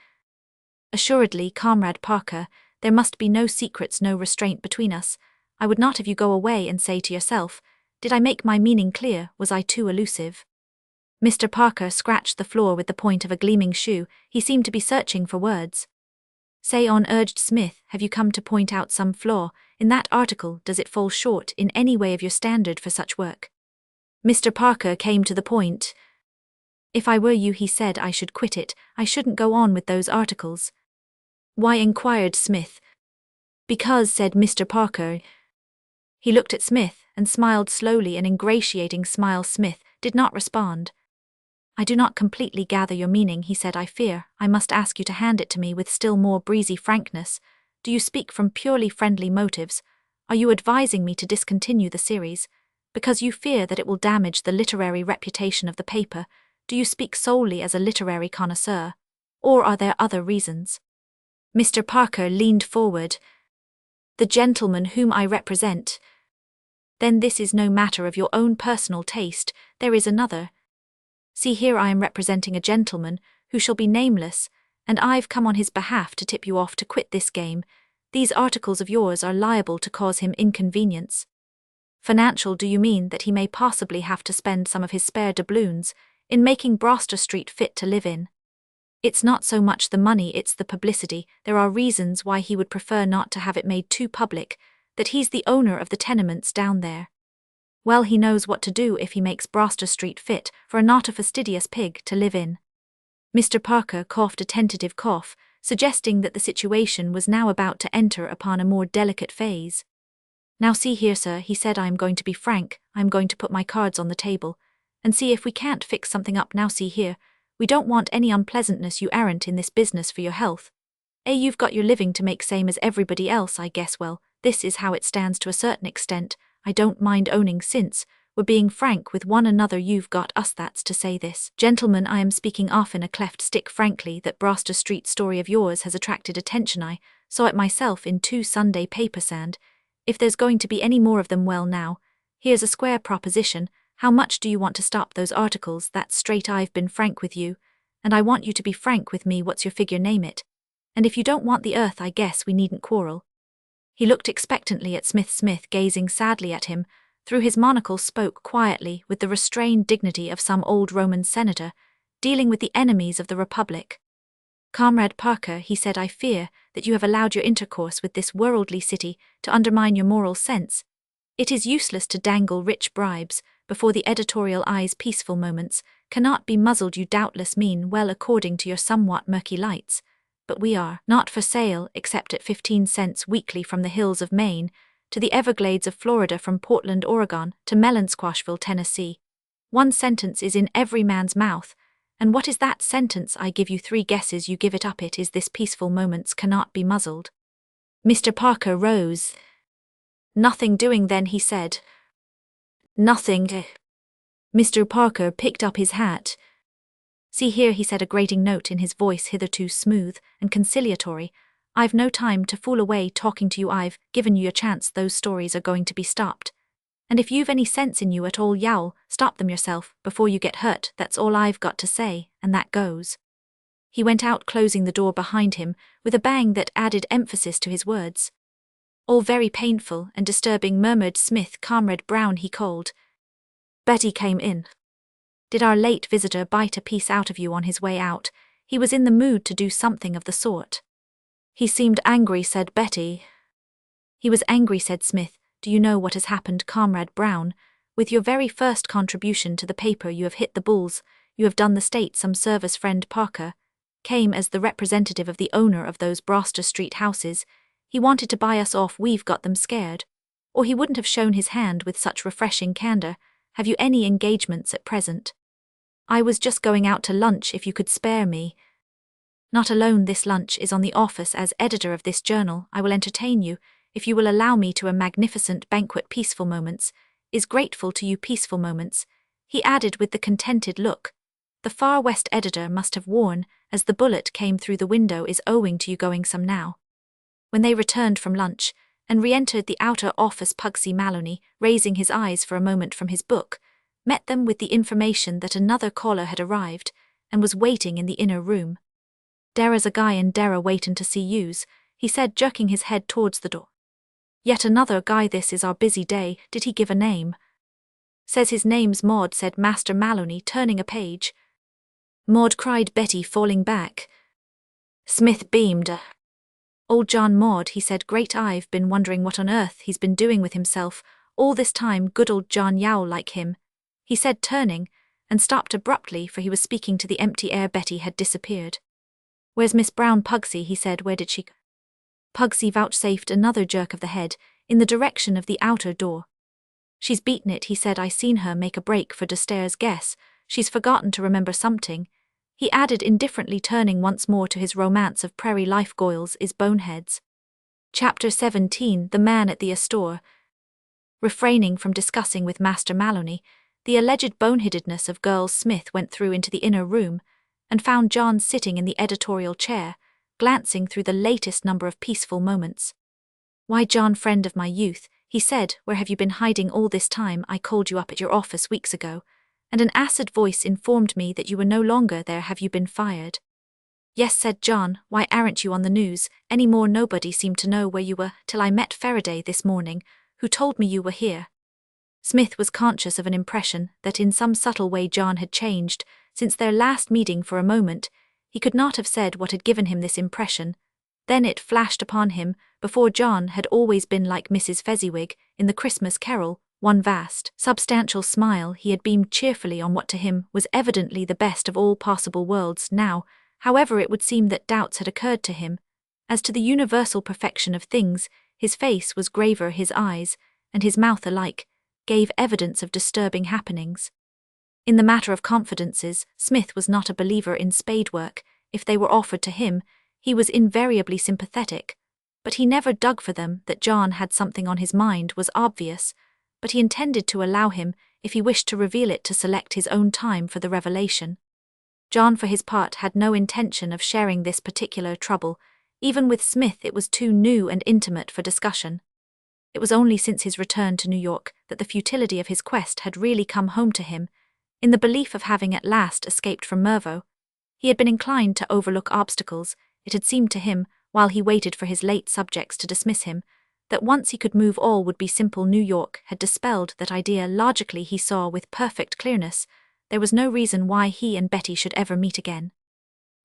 Assuredly, Comrade Parker, there must be no secrets, no restraint between us. I would not have you go away and say to yourself, did I make my meaning clear? Was I too elusive? Mr. Parker scratched the floor with the point of a gleaming shoe. He seemed to be searching for words. Say on, urged Smith, have you come to point out some flaw in that article? Does it fall short in any way of your standard for such work? Mr. Parker came to the point. If I were you, he said, I should quit it. I shouldn't go on with those articles. Why? Inquired Smith. Because, said Mr. Parker. He looked at Smith and smiled slowly, an ingratiating smile. Smith did not respond. I do not completely gather your meaning, he said. I fear I must ask you to hand it to me with still more breezy frankness. Do you speak from purely friendly motives? Are you advising me to discontinue the series because you fear that it will damage the literary reputation of the paper? Do you speak solely as a literary connoisseur, or are there other reasons? Mr. Parker leaned forward. The gentleman whom I represent. Then this is no matter of your own personal taste. There is another. See here, I am representing a gentleman who shall be nameless, and I've come on his behalf to tip you off to quit this game. These articles of yours are liable to cause him inconvenience. Financial? Do you mean that he may possibly have to spend some of his spare doubloons in making Broster Street fit to live in? It's not so much the money, it's the publicity. There are reasons why he would prefer not to have it made too public that he's the owner of the tenements down there. Well, he knows what to do if he makes Broster Street fit for a not a fastidious pig to live in. Mr. Parker coughed a tentative cough, suggesting that the situation was now about to enter upon a more delicate phase. Now see here, sir, he said, I am going to be frank. I am going to put my cards on the table and see if we can't fix something up. Now see here, we don't want any unpleasantness. You aren't in this business for your health. You've got your living to make same as everybody else, I guess. Well, this is how it stands to a certain extent. I don't mind owning, since we're being frank with one another, you've got us. That's to say this, gentlemen, I am speaking off in a cleft stick. Frankly, that Broster Street story of yours has attracted attention. I saw it myself in 2 Sunday papers, and if there's going to be any more of them, well now, here's a square proposition. How much do you want to stop those articles? That's straight. I've been frank with you, and I want you to be frank with me. What's your figure? Name it. And if you don't want the earth, I guess we needn't quarrel. He looked expectantly at Smith. Smith, gazing sadly at him through his monocle, spoke quietly with the restrained dignity of some old Roman senator dealing with the enemies of the Republic. Comrade Parker, he said, I fear that you have allowed your intercourse with this worldly city to undermine your moral sense. It is useless to dangle rich bribes before the editorial eye's. Peaceful moments cannot be muzzled. You doubtless mean well according to your somewhat murky lights, but we are not for sale except at 15 cents weekly. From the hills of Maine to the Everglades of Florida, from Portland, Oregon to Melonsquashville, Tennessee. One sentence is in every man's mouth. And what is that sentence? I give you 3 guesses, you give it up. It is this: peaceful moments cannot be muzzled. Mr. Parker rose. Nothing doing then, he said. Nothing. Mr. Parker picked up his hat. See here, he said, a grating note in his voice hitherto smooth and conciliatory. I've no time to fool away talking to you. I've given you your chance. Those stories are going to be stopped. And if you've any sense in you at all, you'll stop them yourself before you get hurt. That's all I've got to say, and that goes. He went out, closing the door behind him with a bang that added emphasis to his words. All very painful and disturbing, murmured Smith. Comrade Brown, he called. Betty came in. Did our late visitor bite a piece out of you on his way out? He was in the mood to do something of the sort. He seemed angry, said Betty. He was angry, said Smith. Do you know what has happened, Comrade Brown? With your very first contribution to the paper you have hit the bulls. You have done the state some service. Friend Parker came as the representative of the owner of those Broster Street houses. He wanted to buy us off. We've got them scared. Or he wouldn't have shown his hand with such refreshing candor. Have you any engagements at present? I was just going out to lunch, if you could spare me. Not alone. This lunch is on the office. As editor of this journal, I will entertain you, if you will allow me, to a magnificent banquet. Peaceful Moments is grateful to you. Peaceful Moments, he added with the contented look The Far West editor must have worn, as the bullet came through the window is owing to you going some now. When they returned from lunch, and re-entered the outer office, Pugsy Maloney, raising his eyes for a moment from his book, met them with the information that another caller had arrived, and was waiting in the inner room. "Dera's a guy in Dera waitin' to see yous," he said, jerking his head towards the door. "Yet another guy, this is our busy day. Did he give a name?" "Says his name's Maud," said Master Maloney, turning a page. "Maud," cried Betty, falling back. Smith beamed. "Old John Maud," he said, "great, I've been wondering what on earth he's been doing with himself all this time. Good old John Yowl like him," he said, turning, and stopped abruptly, for he was speaking to the empty air. Betty had disappeared. "Where's Miss Brown, Pugsy?" he said. "Where did she go?" Pugsy vouchsafed another jerk of the head, in the direction of the outer door. "She's beaten it," he said. "I seen her make a break for downstairs. Guess she's forgotten to remember something," he added indifferently, turning once more to his romance of prairie life. Goyles is boneheads. Chapter 17. The Man at the Store. Refraining from discussing with Master Maloney the alleged boneheadedness of girls, Smith went through into the inner room, and found John sitting in the editorial chair, glancing through the latest number of Peaceful Moments. "Why, John, friend of my youth," he said, "where have you been hiding all this time? I called you up at your office weeks ago, and an acid voice informed me that you were no longer there. Have you been fired?" "Yes," said John. "Why aren't you on the news any more? Nobody seemed to know where you were till I met Faraday this morning, who told me you were here." Smith was conscious of an impression that in some subtle way John had changed since their last meeting. For a moment he could not have said what had given him this impression. Then it flashed upon him. Before, John had always been like Mrs. Fezziwig in the Christmas Carol, one vast, substantial smile. He had beamed cheerfully on what to him was evidently the best of all possible worlds. Now, however, it would seem that doubts had occurred to him as to the universal perfection of things. His face was graver, his eyes and his mouth alike gave evidence of disturbing happenings. In the matter of confidences, Smith was not a believer in spadework. If they were offered to him, he was invariably sympathetic, but he never dug for them. That John had something on his mind was obvious, but he intended to allow him, if he wished to reveal it, to select his own time for the revelation. John, for his part, had no intention of sharing this particular trouble. Even with Smith it was too new and intimate for discussion. It was only since his return to New York that the futility of his quest had really come home to him. In the belief of having at last escaped from Mervo, he had been inclined to overlook obstacles. It had seemed to him, while he waited for his late subjects to dismiss him, that once he could move all would be simple. New York had dispelled that idea. Logically, he saw with perfect clearness there was no reason why he and Betty should ever meet again.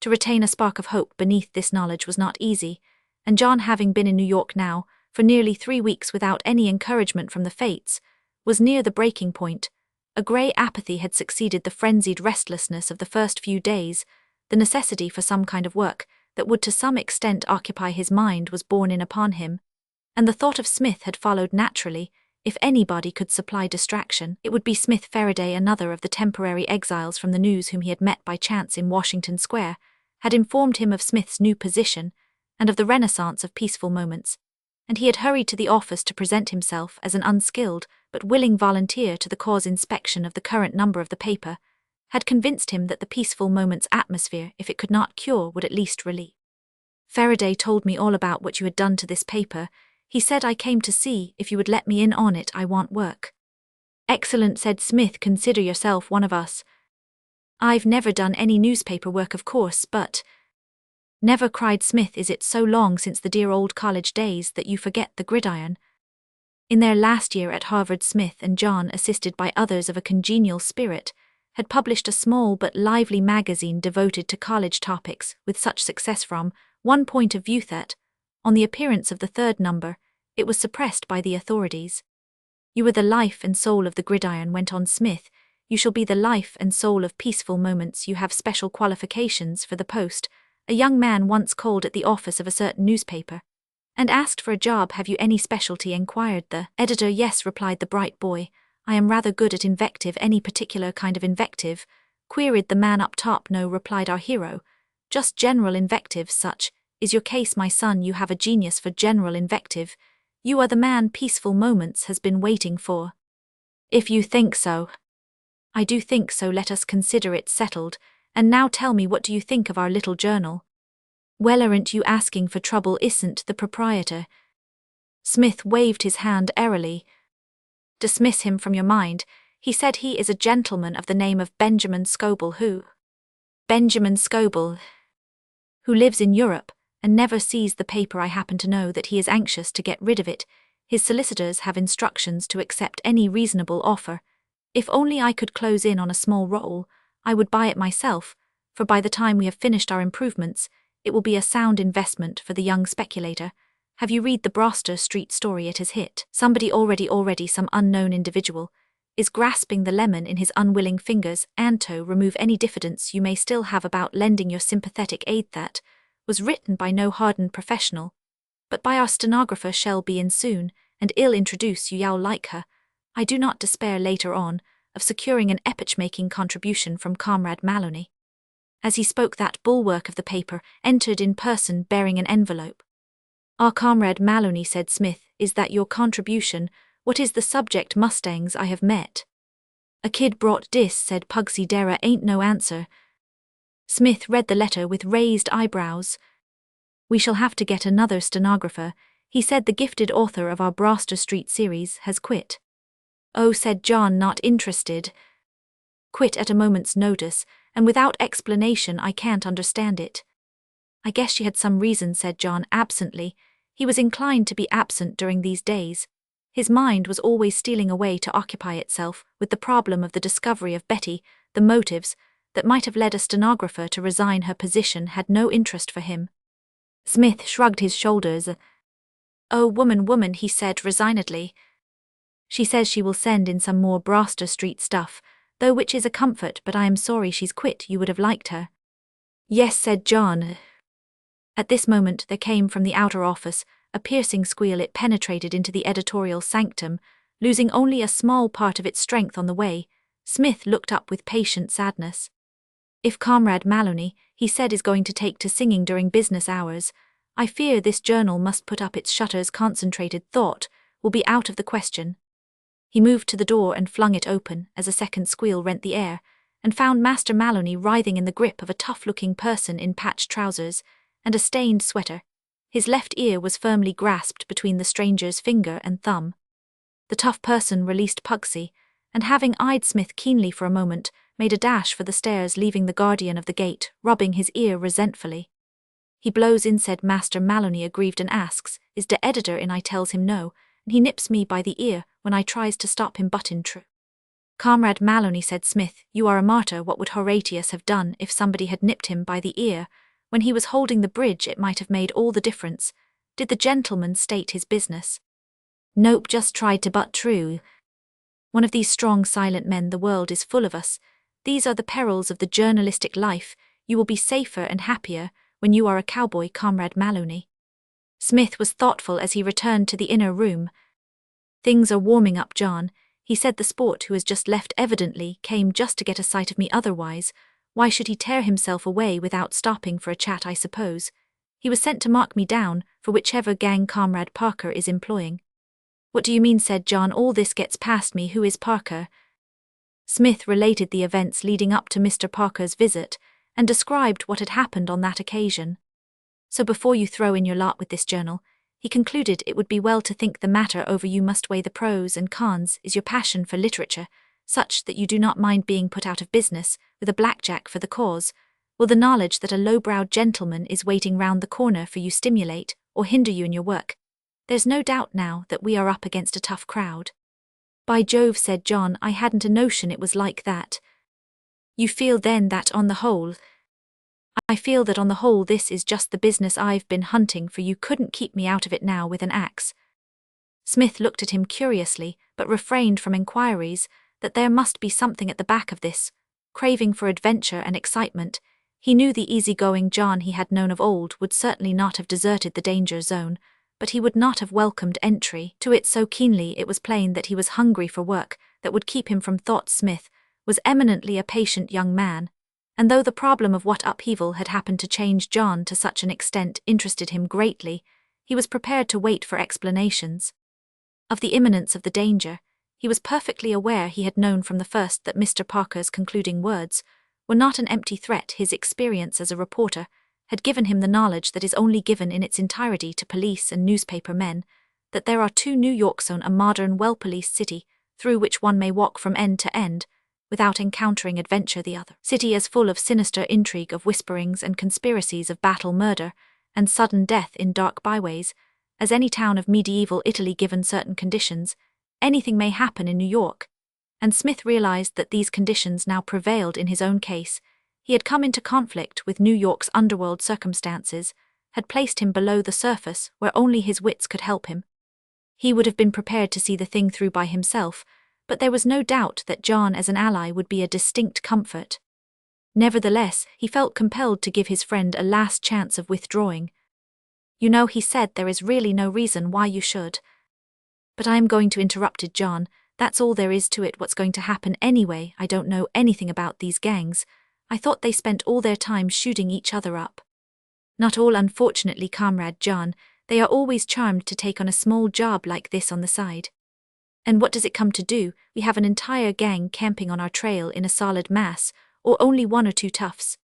To retain a spark of hope beneath this knowledge was not easy, and John, having been in New York now for nearly 3 weeks without any encouragement from the fates, was near the breaking point. A grey apathy had succeeded the frenzied restlessness of the first few days. The necessity for some kind of work that would to some extent occupy his mind was borne in upon him, and the thought of Smith had followed naturally. If anybody could supply distraction, it would be Smith. Faraday, another of the temporary exiles from the news whom he had met by chance in Washington Square, had informed him of Smith's new position and of the renaissance of Peaceful Moments, and he had hurried to the office to present himself as an unskilled but willing volunteer to the cause. Inspection of the current number of the paper had convinced him that the Peaceful Moments atmosphere, if it could not cure, would at least relieve. "Faraday told me all about what you had done to this paper. He said I came to see if you would let me in on it. I want work." "Excellent," said Smith. "Consider yourself one of us. I've never done any newspaper work, of course, but—" "Never?" cried Smith. "Is it so long since the dear old college days that you forget the gridiron?" In their last year at Harvard, Smith and John, assisted by others of a congenial spirit, had published a small but lively magazine devoted to college topics, with such success from one point of view that, on the appearance of the 3rd number, it was suppressed by the authorities. "You are the life and soul of the gridiron," went on Smith. "You shall be the life and soul of Peaceful Moments. You have special qualifications for the post." A young man once called at the office of a certain newspaper and asked for a job. "Have you any specialty?" inquired the editor. "Yes," replied the bright boy. "I am rather good at invective." "Any particular kind of invective?" queried the man up top. "No," replied our hero. "Just general invective." "Such is your case, my son. You have a genius for general invective. You are the man Peaceful Moments has been waiting for." "If you think so." I do think so. Let us consider it settled, and now tell me, what do you think of our little journal? Well, aren't you asking for trouble? Isn't the proprietor? Smith waved his hand airily. Dismiss him from your mind. He said he is a gentleman of the name of Benjamin Scobell Benjamin Scobell, who lives in Europe and never sees the paper. I happen to know that he is anxious to get rid of it. His solicitors have instructions to accept any reasonable offer. If only I could close in on a small roll, I would buy it myself, for by the time we have finished our improvements, it will be a sound investment for the young speculator. Have you read the Broster Street story? It has hit. Somebody already, some unknown individual, is grasping the lemon in his unwilling fingers, and to remove any diffidence you may still have about lending your sympathetic aid. That was written by no hardened professional, but by our stenographer. Shall be in soon, and I'll introduce you. You'll like her. I do not despair later on of securing an epoch-making contribution from Comrade Maloney. As he spoke, that bulwark of the paper entered in person bearing an envelope. Our Comrade Maloney, said Smith, is that your contribution? What is the subject? Mustangs I have met. A kid brought dis, said Pugsy. Dera ain't no answer. Smith read the letter with raised eyebrows. We shall have to get another stenographer. He said the gifted author of our Broster Street series has quit. Oh, said John, not interested. Quit at a moment's notice, and without explanation. I can't understand it. I guess she had some reason, said John absently. He was inclined to be absent during these days. His mind was always stealing away to occupy itself with the problem of the discovery of Betty. The motives that might have led a stenographer to resign her position had no interest for him. Smith shrugged his shoulders. Oh, woman, he said resignedly. She says she will send in some more Broster Street stuff, though, which is a comfort, but I am sorry she's quit. You would have liked her. Yes, said John. At this moment there came from the outer office a piercing squeal. It penetrated into the editorial sanctum, losing only a small part of its strength on the way. Smith looked up with patient sadness. If Comrade Maloney, he said, is going to take to singing during business hours, I fear this journal must put up its shutters. Concentrated thought will be out of the question. He moved to the door and flung it open as a second squeal rent the air, and found Master Maloney writhing in the grip of a tough-looking person in patched trousers and a stained sweater. His left ear was firmly grasped between the stranger's finger and thumb. The tough person released Pugsy, and having eyed Smith keenly for a moment, made a dash for the stairs, leaving the guardian of the gate rubbing his ear resentfully. He blows in, said Master Maloney aggrieved, and asks, is de editor in? I tells him no, and he nips me by the ear when I tries to stop him. But in true. Comrade Maloney, said Smith, you are a martyr. What would Horatius have done if somebody had nipped him by the ear when he was holding the bridge? It might have made all the difference. Did the gentleman state his business? Nope, just tried to. But true. One of these strong, silent men. The world is full of us. These are the perils of the journalistic life. You will be safer and happier when you are a cowboy, Comrade Maloney. Smith was thoughtful as he returned to the inner room. Things are warming up, John, he said. The sport who has just left evidently came just to get a sight of me. Otherwise, why should he tear himself away without stopping for a chat? I suppose he was sent to mark me down for whichever gang Comrade Parker is employing. What do you mean, said John. All this gets past me. Who is Parker? Smith related the events leading up to Mr. Parker's visit and described what had happened on that occasion. So before you throw in your lot with this journal, he concluded, it would be well to think the matter over. You must weigh the pros and cons. Is your passion for literature such that you do not mind being put out of business with a blackjack for the cause? Will the knowledge that a low-browed gentleman is waiting round the corner for you stimulate or hinder you in your work? There's no doubt now that we are up against a tough crowd. By Jove, said John, I hadn't a notion it was like that. You feel then that on the whole? I feel that on the whole this is just the business I've been hunting for. You couldn't keep me out of it now with an axe. Smith looked at him curiously, but refrained from inquiries that there must be something at the back of this craving for adventure and excitement. He knew the easy-going John he had known of old would certainly not have deserted the danger zone, but he would not have welcomed entry to it so keenly. It was plain that he was hungry for work that would keep him from thought. Smith was eminently a patient young man, and though the problem of what upheaval had happened to change John to such an extent interested him greatly, he was prepared to wait for explanations. Of the imminence of the danger, He was perfectly aware he had known from the first that Mr. Parker's concluding words were not an empty threat. His experience as a reporter had given him the knowledge that is only given in its entirety to police and newspaper men, that there are two New Yorks, a modern, well-policed city, through which one may walk from end to end, without encountering adventure. The other city as full of sinister intrigue, of whisperings and conspiracies, of battle, murder, and sudden death in dark byways, as any town of medieval Italy given certain conditions. Anything may happen in New York, and Smith realized that these conditions now prevailed in his own case. He had come into conflict with New York's underworld. Circumstances had placed him below the surface, where only his wits could help him. He would have been prepared to see the thing through by himself, but there was no doubt that John as an ally would be a distinct comfort. Nevertheless, he felt compelled to give his friend a last chance of withdrawing. "You know," he said, "there is really no reason why you should." "But I am going to," interrupted John. "That's all there is to it. What's going to happen anyway? I don't know anything about these gangs. I thought they spent all their time shooting each other up." "Not all, unfortunately, Comrade John. They are always charmed to take on a small job like this on the side." "And what does it come to do? We have an entire gang camping on our trail in a solid mass, or only one or two toughs?"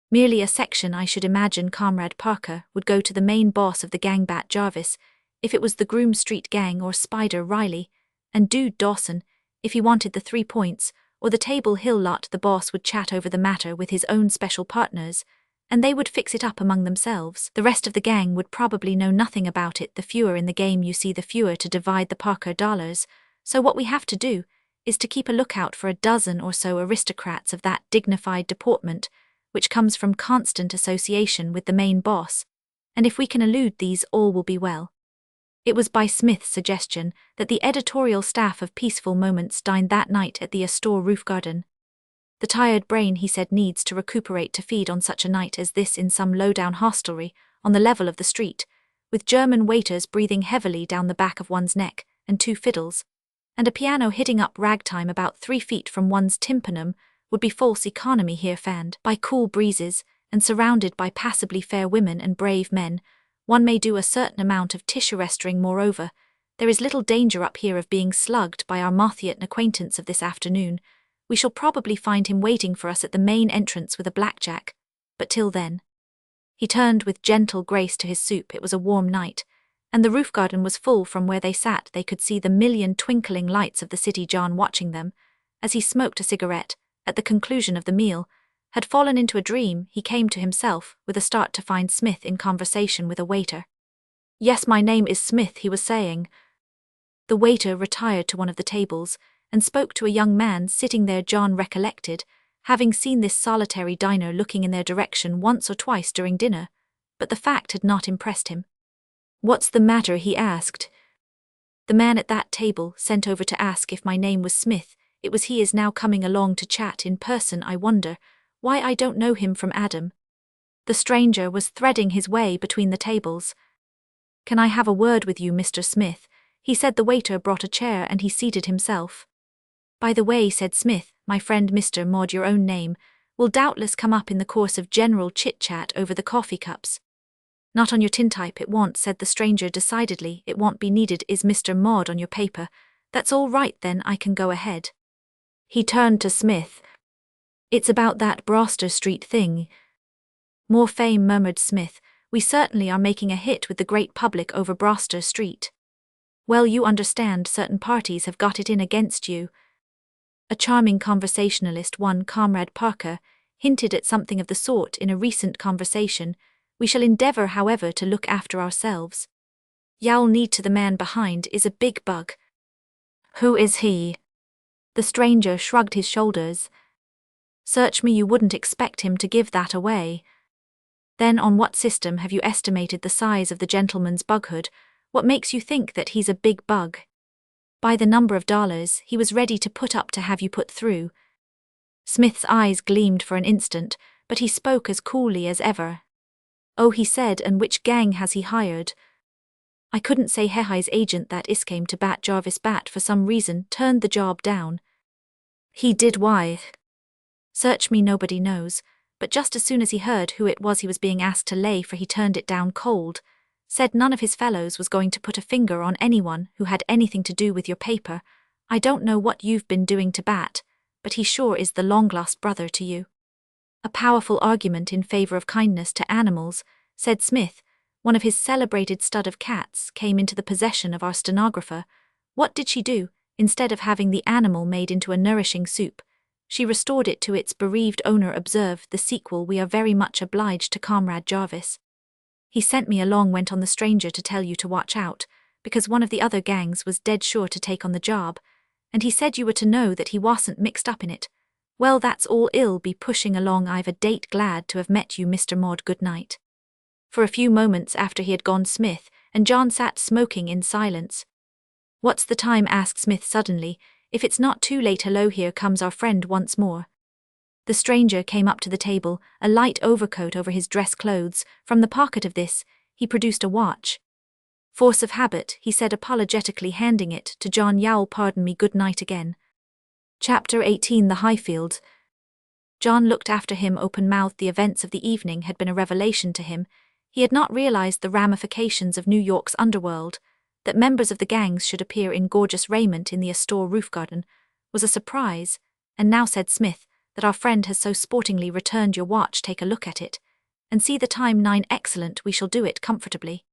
"Merely a section, I should imagine. Comrade Parker would go to the main boss of the gang, Bat Jarvis, if it was the Groom Street gang, or Spider Riley, and Dude Dawson, if he wanted the 3 Points, or the Table Hill lot. The boss would chat over the matter with his own special partners, and they would fix it up among themselves. The rest of the gang would probably know nothing about it. The fewer in the game, you see, the fewer to divide the Parker dollars. So what we have to do is to keep a lookout for a dozen or so aristocrats of that dignified deportment which comes from constant association with the main boss, and if we can elude these, all will be well." It was by Smith's suggestion that the editorial staff of Peaceful Moments dined that night at the Astor roof garden. "The tired brain," he said, "needs to recuperate to feed on such a night as this in some low-down hostelry on the level of the street, with German waiters breathing heavily down the back of one's neck, and 2 fiddles, and a piano hitting up ragtime about 3 feet from one's tympanum, would be false economy here, fanned by cool breezes, and surrounded by passably fair women and brave men. One may do a certain amount of tissuresting. Moreover, there is little danger up here of being slugged by our Marthian acquaintance of this afternoon. We shall probably find him waiting for us at the main entrance with a blackjack, but till then—" He turned with gentle grace to his soup. It was a warm night, and the roof garden was full. From where they sat they could see the million twinkling lights of the city. John, watching them, as he smoked a cigarette, at the conclusion of the meal, had fallen into a dream. He came to himself with a start to find Smith in conversation with a waiter. "Yes, my name is Smith," he was saying. The waiter retired to one of the tables and spoke to a young man sitting there. John recollected having seen this solitary diner looking in their direction once or twice during dinner, but the fact had not impressed him. "What's the matter?" he asked. "The man at that table sent over to ask if my name was Smith. It was he. Is now coming along to chat in person. I wonder why I don't know him from Adam." The stranger was threading his way between the tables. "Can I have a word with you, Mr. Smith?" he said. The waiter brought a chair and he seated himself. "By the way," said Smith, "my friend Mr. Maud, your own name, will doubtless come up in the course of general chit-chat over the coffee cups." "Not on your tintype, it won't," said the stranger decidedly. "It won't be needed. Is Mr. Maud on your paper? That's all right then, I can go ahead." He turned to Smith. "It's about that Broster Street thing." "More fame," murmured Smith. "We certainly are making a hit with the great public over Broster Street." "Well, you understand, certain parties have got it in against you." A charming conversationalist, one Comrade Parker, hinted at something of the sort in a recent conversation. "We shall endeavor, however, to look after ourselves. You'll need to. The man behind is a big bug." "Who is he?" The stranger shrugged his shoulders. "Search me, you wouldn't expect him to give that away." "Then on what system have you estimated the size of the gentleman's bughood? What makes you think that he's a big bug?" "By the number of dollars he was ready to put up to have you put through." Smith's eyes gleamed for an instant, but he spoke as coolly as ever. "Oh," he said, "and which gang has he hired?" "I couldn't say. Hehi's agent that is came to Bat Jarvis. Bat, for some reason, turned the job down." "He did? Why?" "Search me, nobody knows, but just as soon as he heard who it was he was being asked to lay for, he turned it down cold. Said none of his fellows was going to put a finger on anyone who had anything to do with your paper. I don't know what you've been doing to Bat, but he sure is the long-lost brother to you." A powerful argument in favor of kindness to animals, said Smith. One of his celebrated stud of cats came into the possession of our stenographer. What did she do? Instead of having the animal made into a nourishing soup, she restored it to its bereaved owner. Observe the sequel. We are very much obliged to Comrade Jarvis. He sent me along, went on the stranger, to tell you to watch out, because one of the other gangs was dead sure to take on the job, and he said you were to know that he wasn't mixed up in it. Well, that's all. I'll be pushing along. I've a date. Glad to have met you, Mr. Maud. Good night." For a few moments after he had gone, Smith and John sat smoking in silence. "What's the time?" asked Smith suddenly. "If it's not too late." "Hello, here comes our friend once more." The stranger came up to the table, a light overcoat over his dress clothes. From the pocket of this, he produced a watch. "Force of habit," he said apologetically, handing it to John. "Yowl, pardon me. Good night again." Chapter 18. The Highfields. John looked after him open-mouthed. The events of the evening had been a revelation to him. He had not realized the ramifications of New York's underworld. That members of the gangs should appear in gorgeous raiment in the Astor roof garden was a surprise, and now, said Smith, that our friend has so sportingly returned your watch. Take a look at it, and see the time. 9. Excellent, we shall do it comfortably.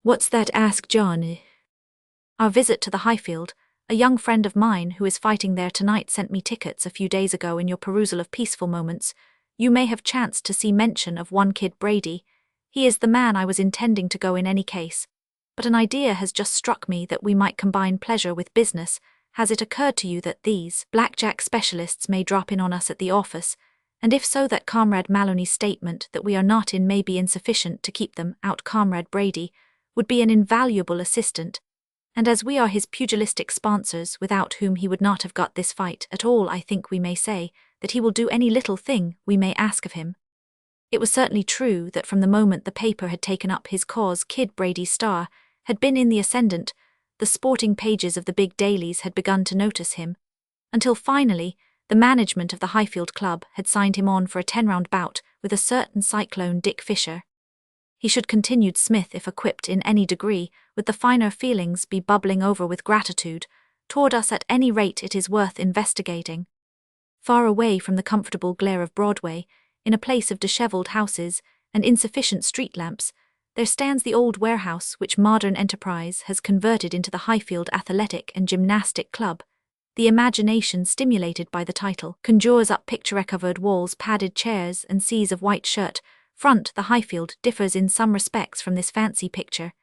"What's that?" asked John. "Our visit to the Highfield. A young friend of mine who is fighting there tonight sent me tickets a few days ago. In your perusal of Peaceful Moments, you may have chanced to see mention of one Kid Brady. He is the man. I was intending to go in any case, but an idea has just struck me that we might combine pleasure with business. Has it occurred to you that these blackjack specialists may drop in on us at the office, and if so, that Comrade Maloney's statement that we are not in may be insufficient to keep them out? Comrade Brady would be an invaluable assistant, and as we are his pugilistic sponsors, without whom he would not have got this fight at all, I think we may say that he will do any little thing we may ask of him." It was certainly true that from the moment the paper had taken up his cause, Kid Brady's star had been in the ascendant. The sporting pages of the big dailies had begun to notice him, until finally the management of the Highfield Club had signed him on for a 10-round bout with a certain cyclone Dick Fisher. He should, continued Smith, if equipped in any degree with the finer feelings, be bubbling over with gratitude toward us. At any rate, it is worth investigating. Far away from the comfortable glare of Broadway, in a place of disheveled houses and insufficient street lamps, there stands the old warehouse which modern enterprise has converted into the Highfield Athletic and Gymnastic Club. The imagination, stimulated by the title, conjures up picture-covered walls, padded chairs, and seas of white shirt front. The Highfield differs in some respects from this fancy picture.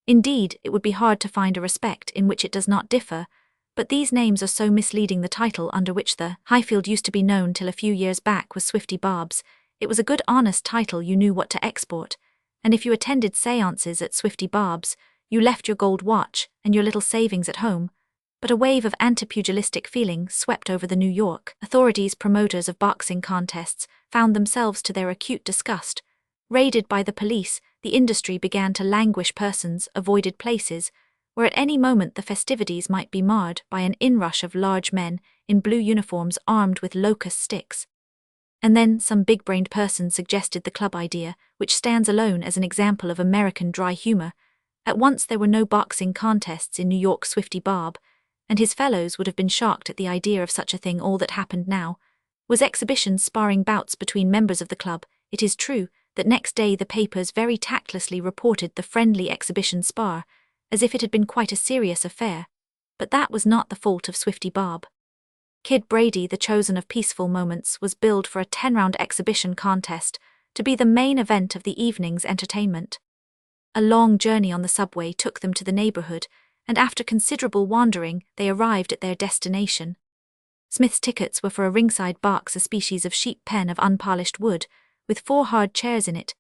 Indeed, it would be hard to find a respect in which it does not differ, but these names are so misleading. The title under which the Highfield used to be known till a few years back was Swifty Bob's. It was a good honest title. You knew what to export, and if you attended séances at Swifty Bob's, you left your gold watch and your little savings at home. But a wave of anti-pugilistic feeling swept over the New York authorities. Promoters of boxing contests found themselves, to their acute disgust, raided by the police. The industry began to languish. Persons avoided places where at any moment the festivities might be marred by an inrush of large men in blue uniforms armed with locust sticks. And then some big-brained person suggested the club idea, which stands alone as an example of American dry humor. At once there were no boxing contests in New York. Swifty Bob and his fellows would have been shocked at the idea of such a thing. All that happened now was exhibition sparring bouts between members of the club. It is true that next day the papers very tactlessly reported the friendly exhibition spar, as if it had been quite a serious affair, but that was not the fault of Swifty Bob. Kid Brady, the chosen of Peaceful Moments, was billed for a 10-round exhibition contest to be the main event of the evening's entertainment. A long journey on the subway took them to the neighborhood, and after considerable wandering they arrived at their destination. Smith's tickets were for a ringside box, a species of sheep pen of unpolished wood, with 4 hard chairs in it.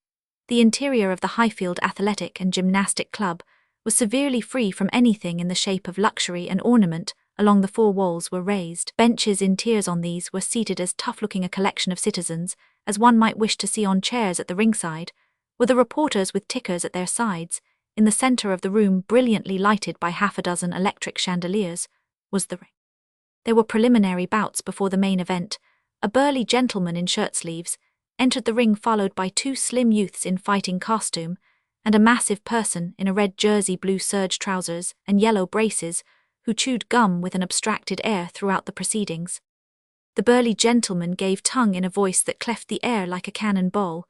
The interior of the Highfield Athletic and Gymnastic Club was severely free from anything in the shape of luxury and ornament. Along the 4 walls were raised benches in tiers. On these were seated as tough-looking a collection of citizens as one might wish to see on chairs at the ringside, were the reporters with tickers at their sides. In the center of the room, brilliantly lighted by half a dozen electric chandeliers, was the ring. There were preliminary bouts before the main event. A burly gentleman in shirt-sleeves entered the ring, followed by 2 slim youths in fighting costume, and a massive person in a red jersey, blue serge trousers, and yellow braces, who chewed gum with an abstracted air throughout the proceedings. The burly gentleman gave tongue in a voice that cleft the air like a cannon ball.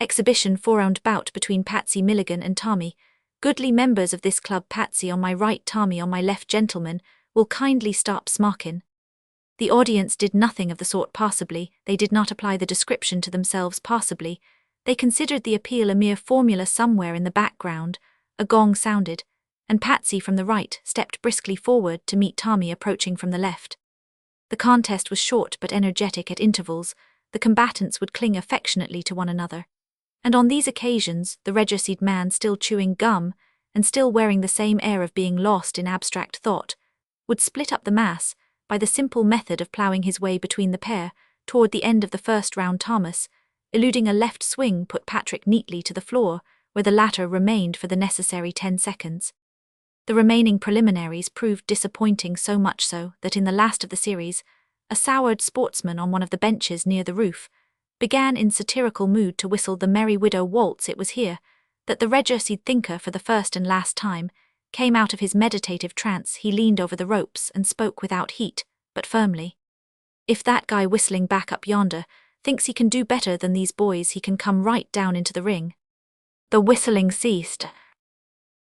Exhibition 4-round bout between Patsy Milligan and Tommy. Goodly members of this club, Patsy on my right, Tommy on my left, gentlemen, will kindly stop smockin'. The audience did nothing of the sort. Possibly they did not apply the description to themselves. Possibly they considered the appeal a mere formula. Somewhere in the background a gong sounded, and Patsy from the right stepped briskly forward to meet Tommy approaching from the left. The contest was short but energetic. At intervals, the combatants would cling affectionately to one another. And on these occasions, the regicide man, still chewing gum and still wearing the same air of being lost in abstract thought, would split up the mass by the simple method of ploughing his way between the pair. Toward the end of the first round, Thomas, eluding a left swing, put Patrick neatly to the floor, where the latter remained for the necessary 10 seconds. The remaining preliminaries proved disappointing, so much so that in the last of the series, a soured sportsman on one of the benches near the roof began in satirical mood to whistle the Merry Widow waltz. It was here that the regicide thinker, for the first and last time, came out of his meditative trance. He leaned over the ropes and spoke without heat, but firmly. If that guy whistling back up yonder thinks he can do better than these boys, he can come right down into the ring. The whistling ceased.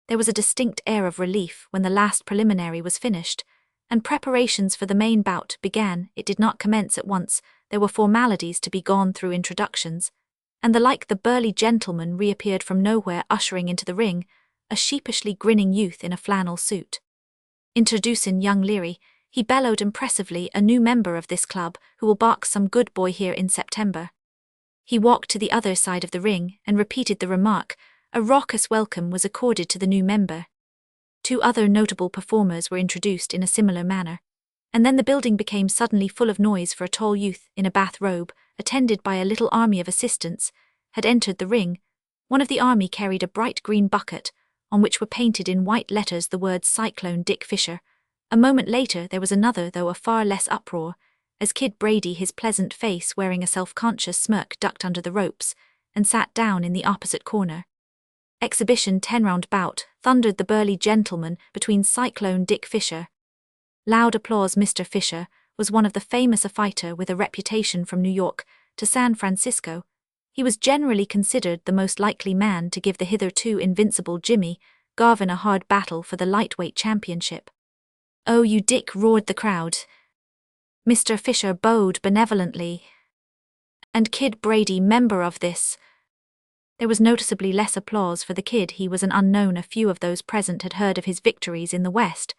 There was a distinct air of relief when the last preliminary was finished, and preparations for the main bout began. It did not commence at once. There were formalities to be gone through, introductions, and the burly gentleman reappeared from nowhere, ushering into the ring a sheepishly grinning youth in a flannel suit. Introducing young Leary, he bellowed impressively, a new member of this club who will box some good boy here in September. He walked to the other side of the ring and repeated the remark. A raucous welcome was accorded to the new member. 2 other notable performers were introduced in a similar manner, and then the building became suddenly full of noise, for a tall youth in a bath-robe, attended by a little army of assistants, had entered the ring. One of the army carried a bright green bucket, on which were painted in white letters the words "Cyclone Dick Fisher." A moment later there was another, though a far less uproar, as Kid Brady, his pleasant face wearing a self-conscious smirk, ducked under the ropes and sat down in the opposite corner. Exhibition 10-round bout, thundered the burly gentleman, between Cyclone Dick Fisher. Loud applause. Mr. Fisher was one of the famous, a fighter with a reputation from New York to San Francisco. He was generally considered the most likely man to give the hitherto invincible Jimmy Garvin a hard battle for the lightweight championship. "Oh, you Dick," roared the crowd. Mr. Fisher bowed benevolently. "And Kid Brady, member of this." There was noticeably less applause for the Kid. He was an unknown. A few of those present had heard of his victories in the West,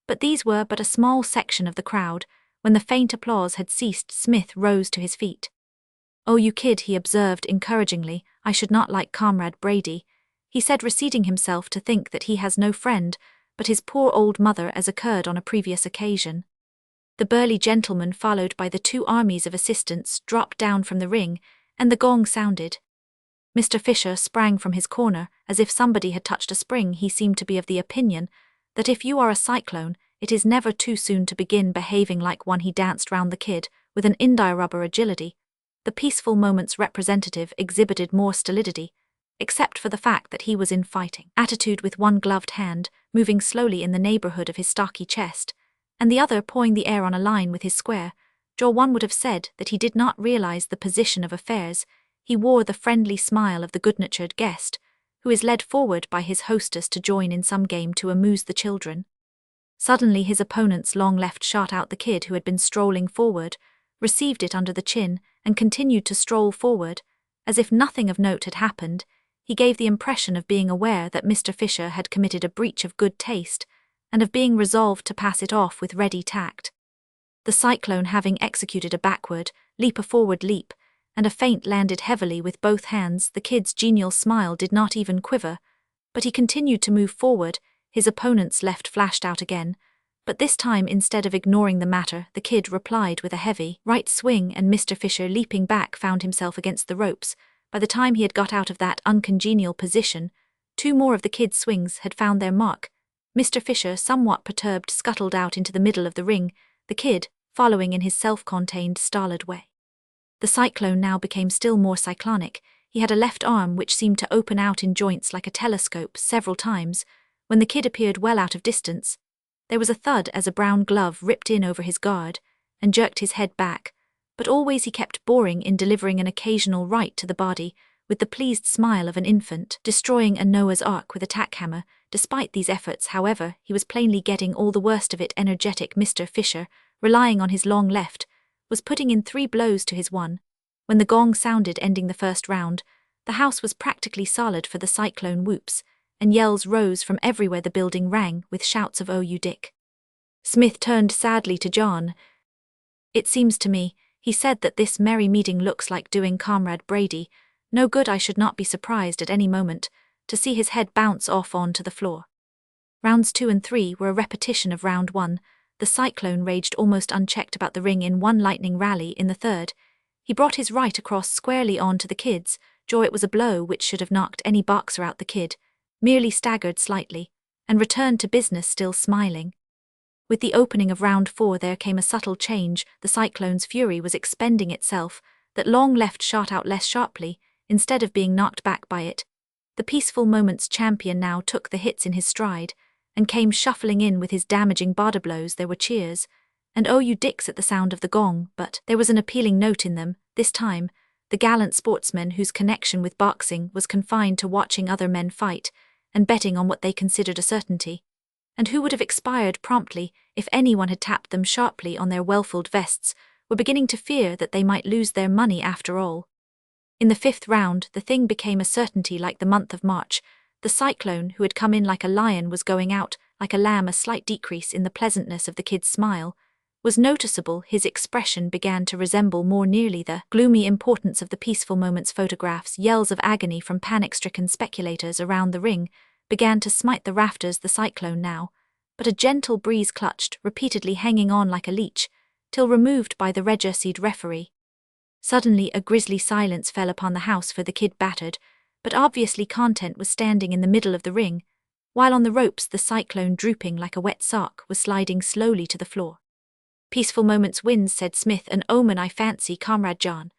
but these were but a small section of the crowd. When the faint applause had ceased, Smith rose to his feet. "Oh, you Kid," he observed encouragingly, "I should not like Comrade Brady," he said, reseating himself, "to think that he has no friend but his poor old mother, as occurred on a previous occasion." The burly gentleman, followed by the 2 armies of assistants, dropped down from the ring, and the gong sounded. Mr. Fisher sprang from his corner as if somebody had touched a spring. He seemed to be of the opinion that if you are a cyclone, it is never too soon to begin behaving like one. He danced round the Kid with an indie-rubber agility. The Peaceful Moments representative exhibited more stolidity, except for the fact that he was in fighting attitude, with one gloved hand moving slowly in the neighborhood of his stocky chest, and the other pawing the air on a line with his square jaw. One would have said that he did not realize the position of affairs. He wore the friendly smile of the good-natured guest, who is led forward by his hostess to join in some game to amuse the children. Suddenly his opponent's long left shot out. The Kid, who had been strolling forward, received it under the chin and continued to stroll forward. As if nothing of note had happened, he gave the impression of being aware that Mr. Fisher had committed a breach of good taste, and of being resolved to pass it off with ready tact. The cyclone, having executed a backward leap, a forward leap, and a feint, landed heavily with both hands. The Kid's genial smile did not even quiver, but he continued to move forward. His opponent's left flashed out again, but this time, instead of ignoring the matter, the Kid replied with a heavy right swing, and Mr. Fisher, leaping back, found himself against the ropes. By the time he had got out of that uncongenial position, 2 more of the Kid's swings had found their mark. Mr. Fisher, somewhat perturbed, scuttled out into the middle of the ring, the Kid following in his self-contained, stolid way. The cyclone now became still more cyclonic. He had a left arm which seemed to open out in joints like a telescope several times. When the Kid appeared well out of distance, There was a thud as a brown glove ripped in over his guard and jerked his head back, but always he kept boring in delivering an occasional right to the body with the pleased smile of an infant, destroying a Noah's Ark with a tack hammer. Despite these efforts, however, he was plainly getting all the worst of it. Energetic Mr. Fisher, relying on his long left, was putting in 3 blows to his 1. When the gong sounded ending the first round, the house was practically solid for the cyclone whoops, and yells rose from everywhere. The building rang with shouts of "Oh, you dick." Smith turned sadly to John. "It seems to me," he said, "that this merry meeting looks like doing Comrade Brady no good. I should not be surprised at any moment to see his head bounce off onto the floor." Rounds 2 and 3 were a repetition of round 1. The cyclone raged almost unchecked about the ring in one lightning rally. In the third, he brought his right across squarely onto the kid's jaw. It was a blow which should have knocked any boxer out. The kid merely staggered slightly and returned to business, still smiling. With the opening of round 4 there came a subtle change. The cyclone's fury was expending itself. That long left shot out less sharply, instead of being knocked back by it. The Peaceful Moments champion now took the hits in his stride and came shuffling in with his damaging body blows. There were cheers and "Oh, you dicks" at the sound of the gong, but there was an appealing note in them. This time, the gallant sportsman whose connection with boxing was confined to watching other men fight and betting on what they considered a certainty, and who would have expired promptly if anyone had tapped them sharply on their well-filled vests, were beginning to fear that they might lose their money after all. In the 5th round, the thing became a certainty. Like the month of March, the cyclone, who had come in like a lion, was going out like a lamb. A slight decrease in the pleasantness of the kid's smile was noticeable. His expression began to resemble more nearly the gloomy importance of the Peaceful Moments photographs. Yells of agony from panic-stricken speculators around the ring began to smite the rafters. The cyclone now, but a gentle breeze clutched, repeatedly hanging on like a leech, till removed by the registered referee. Suddenly a grisly silence fell upon the house, for the kid, battered but obviously content, was standing in the middle of the ring, while on the ropes the cyclone, drooping like a wet sock, was sliding slowly to the floor. "Peaceful Moments wins," said Smith. "An omen, I fancy, Comrade John."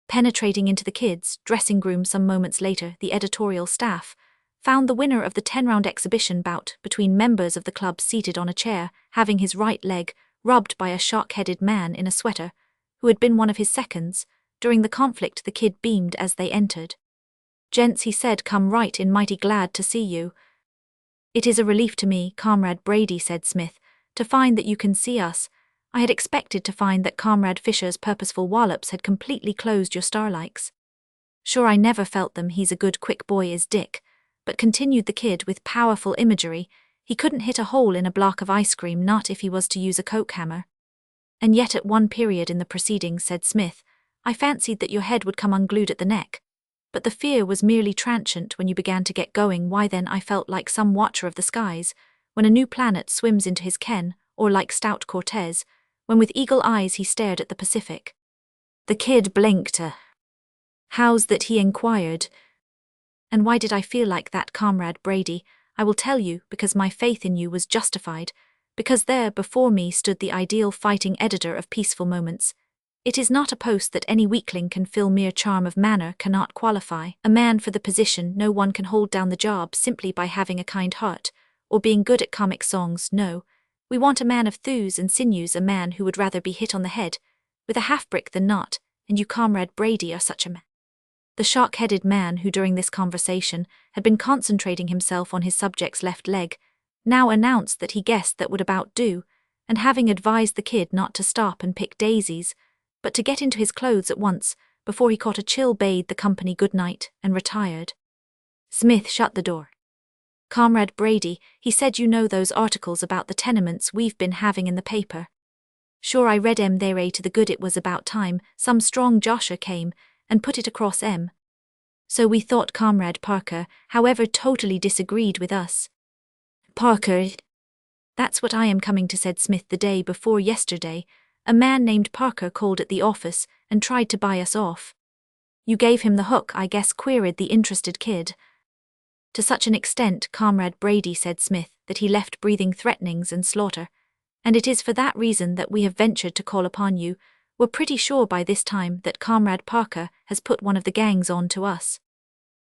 Penetrating into the kid's dressing room some moments later, the editorial staff found the winner of the 10-round exhibition bout between members of the club seated on a chair, having his right leg rubbed by a shock-headed man in a sweater, who had been one of his seconds during the conflict. The kid beamed as they entered. "Gents," he said, "come right in. Mighty glad to see you." "It is a relief to me, Comrade Brady," said Smith, "to find that you can see us. I had expected to find that Comrade Fisher's purposeful wallops had completely closed your starlikes." "Sure, I never felt them. He's a good quick boy, is Dick," but continued the kid with powerful imagery, "he couldn't hit a hole in a block of ice cream, not if he was to use a coke hammer." "And yet at one period in the proceedings," said Smith, "I fancied that your head would come unglued at the neck. But the fear was merely transient when you began to get going. Why then I felt like some watcher of the skies when a new planet swims into his ken, or like stout Cortez when with eagle eyes he stared at the Pacific." The kid blinked. "How's that?" he inquired. "And why did I feel like that, Comrade Brady? I will tell you, because my faith in you was justified, because there before me stood the ideal fighting editor of Peaceful Moments. It is not a post that any weakling can fill. Mere charm of manner cannot qualify a man for the position. No one can hold down the job simply by having a kind heart or being good at comic songs. No, we want a man of thews and sinews, a man who would rather be hit on the head with a half-brick than not, and you, Comrade Brady, are such a man." The shock-headed man, who during this conversation had been concentrating himself on his subject's left leg, now announced that he guessed that would about do, and having advised the kid not to stop and pick daisies, but to get into his clothes at once, before he caught a chill, bade the company good night and retired. Smith shut the door. "Comrade Brady," he said, "you know those articles about the tenements we've been having in the paper?" "Sure, I read 'em. They're to the good. It was about time some strong josher came and put it across 'em. So we thought Comrade Parker, however, totally disagreed with us." "Parker?" "That's what I am coming to," said Smith. "The day before yesterday, a man named Parker called at the office and tried to buy us off." "You gave him the hook, I guess?" queried the interested kid. "To such an extent, Comrade Brady," said Smith, "that he left breathing threatenings and slaughter. And it is for that reason that we have ventured to call upon you. We're pretty sure by this time that Comrade Parker has put one of the gangs on to us."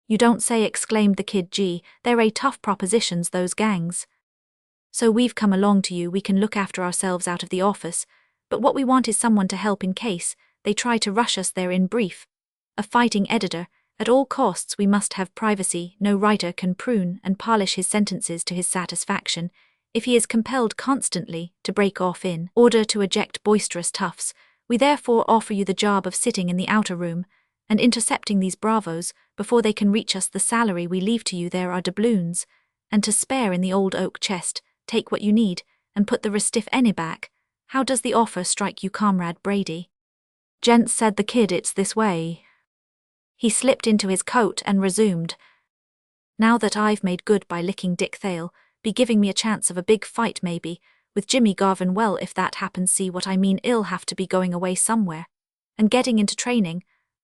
"You don't say," exclaimed the kid. "Gee, they're tough propositions, those gangs." So we've come along to you. We can look after ourselves out of the office, but what we want is someone to help in case they try to rush us there. In brief, a fighting editor. At all costs we must have privacy. No writer can prune and polish his sentences to his satisfaction if he is compelled constantly to break off in order to eject boisterous toughs. We therefore offer you the job of sitting in the outer room and intercepting these bravos before they can reach us. The salary we leave to you there are doubloons, and to spare in the old oak chest. Take what you need and put the rest if any back. How does the offer strike you, Comrade Brady? Gents, said the kid, it's this way. He slipped into his coat and resumed. Now that I've made good by licking Dick, they'll be giving me a chance of a big fight maybe, with Jimmy Garvin. Well, if that happens, see what I mean, I'll have to be going away somewhere and getting into training.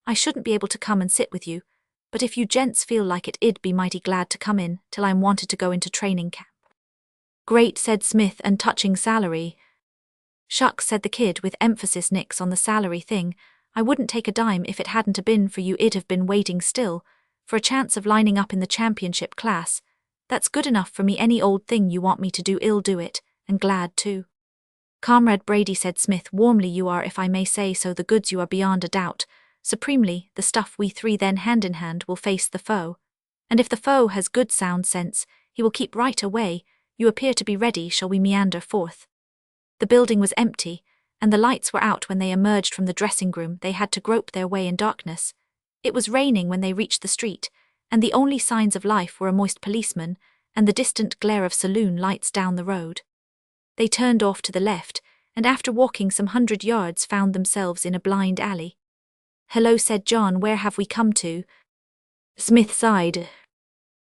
I shouldn't be able to come and sit with you, but if you gents feel like it, I'd be mighty glad to come in till I'm wanted to go into training camp. Great, said Smith, and touching salary. Shucks, said the kid with emphasis. Nix on the salary thing. I wouldn't take a dime if it hadn't been for you. I'd have been waiting still for a chance of lining up in the championship class. That's good enough for me. Any old thing you want me to do, I'll do it, and glad to. Comrade Brady, said Smith warmly, you are, if I may say so, the goods. You are beyond a doubt supremely the stuff. We three then hand in hand will face the foe, and if the foe has good sound sense, he will keep right away. You appear to be ready. Shall we meander forth? The building was empty, and the lights were out when they emerged from the dressing room. They had to grope their way in darkness. It was raining when they reached the street, and the only signs of life were a moist policeman and the distant glare of saloon lights down the road. They turned off to the left, and after walking some 100 yards found themselves in a blind alley. Hello, said John, where have we come to? Smith sighed.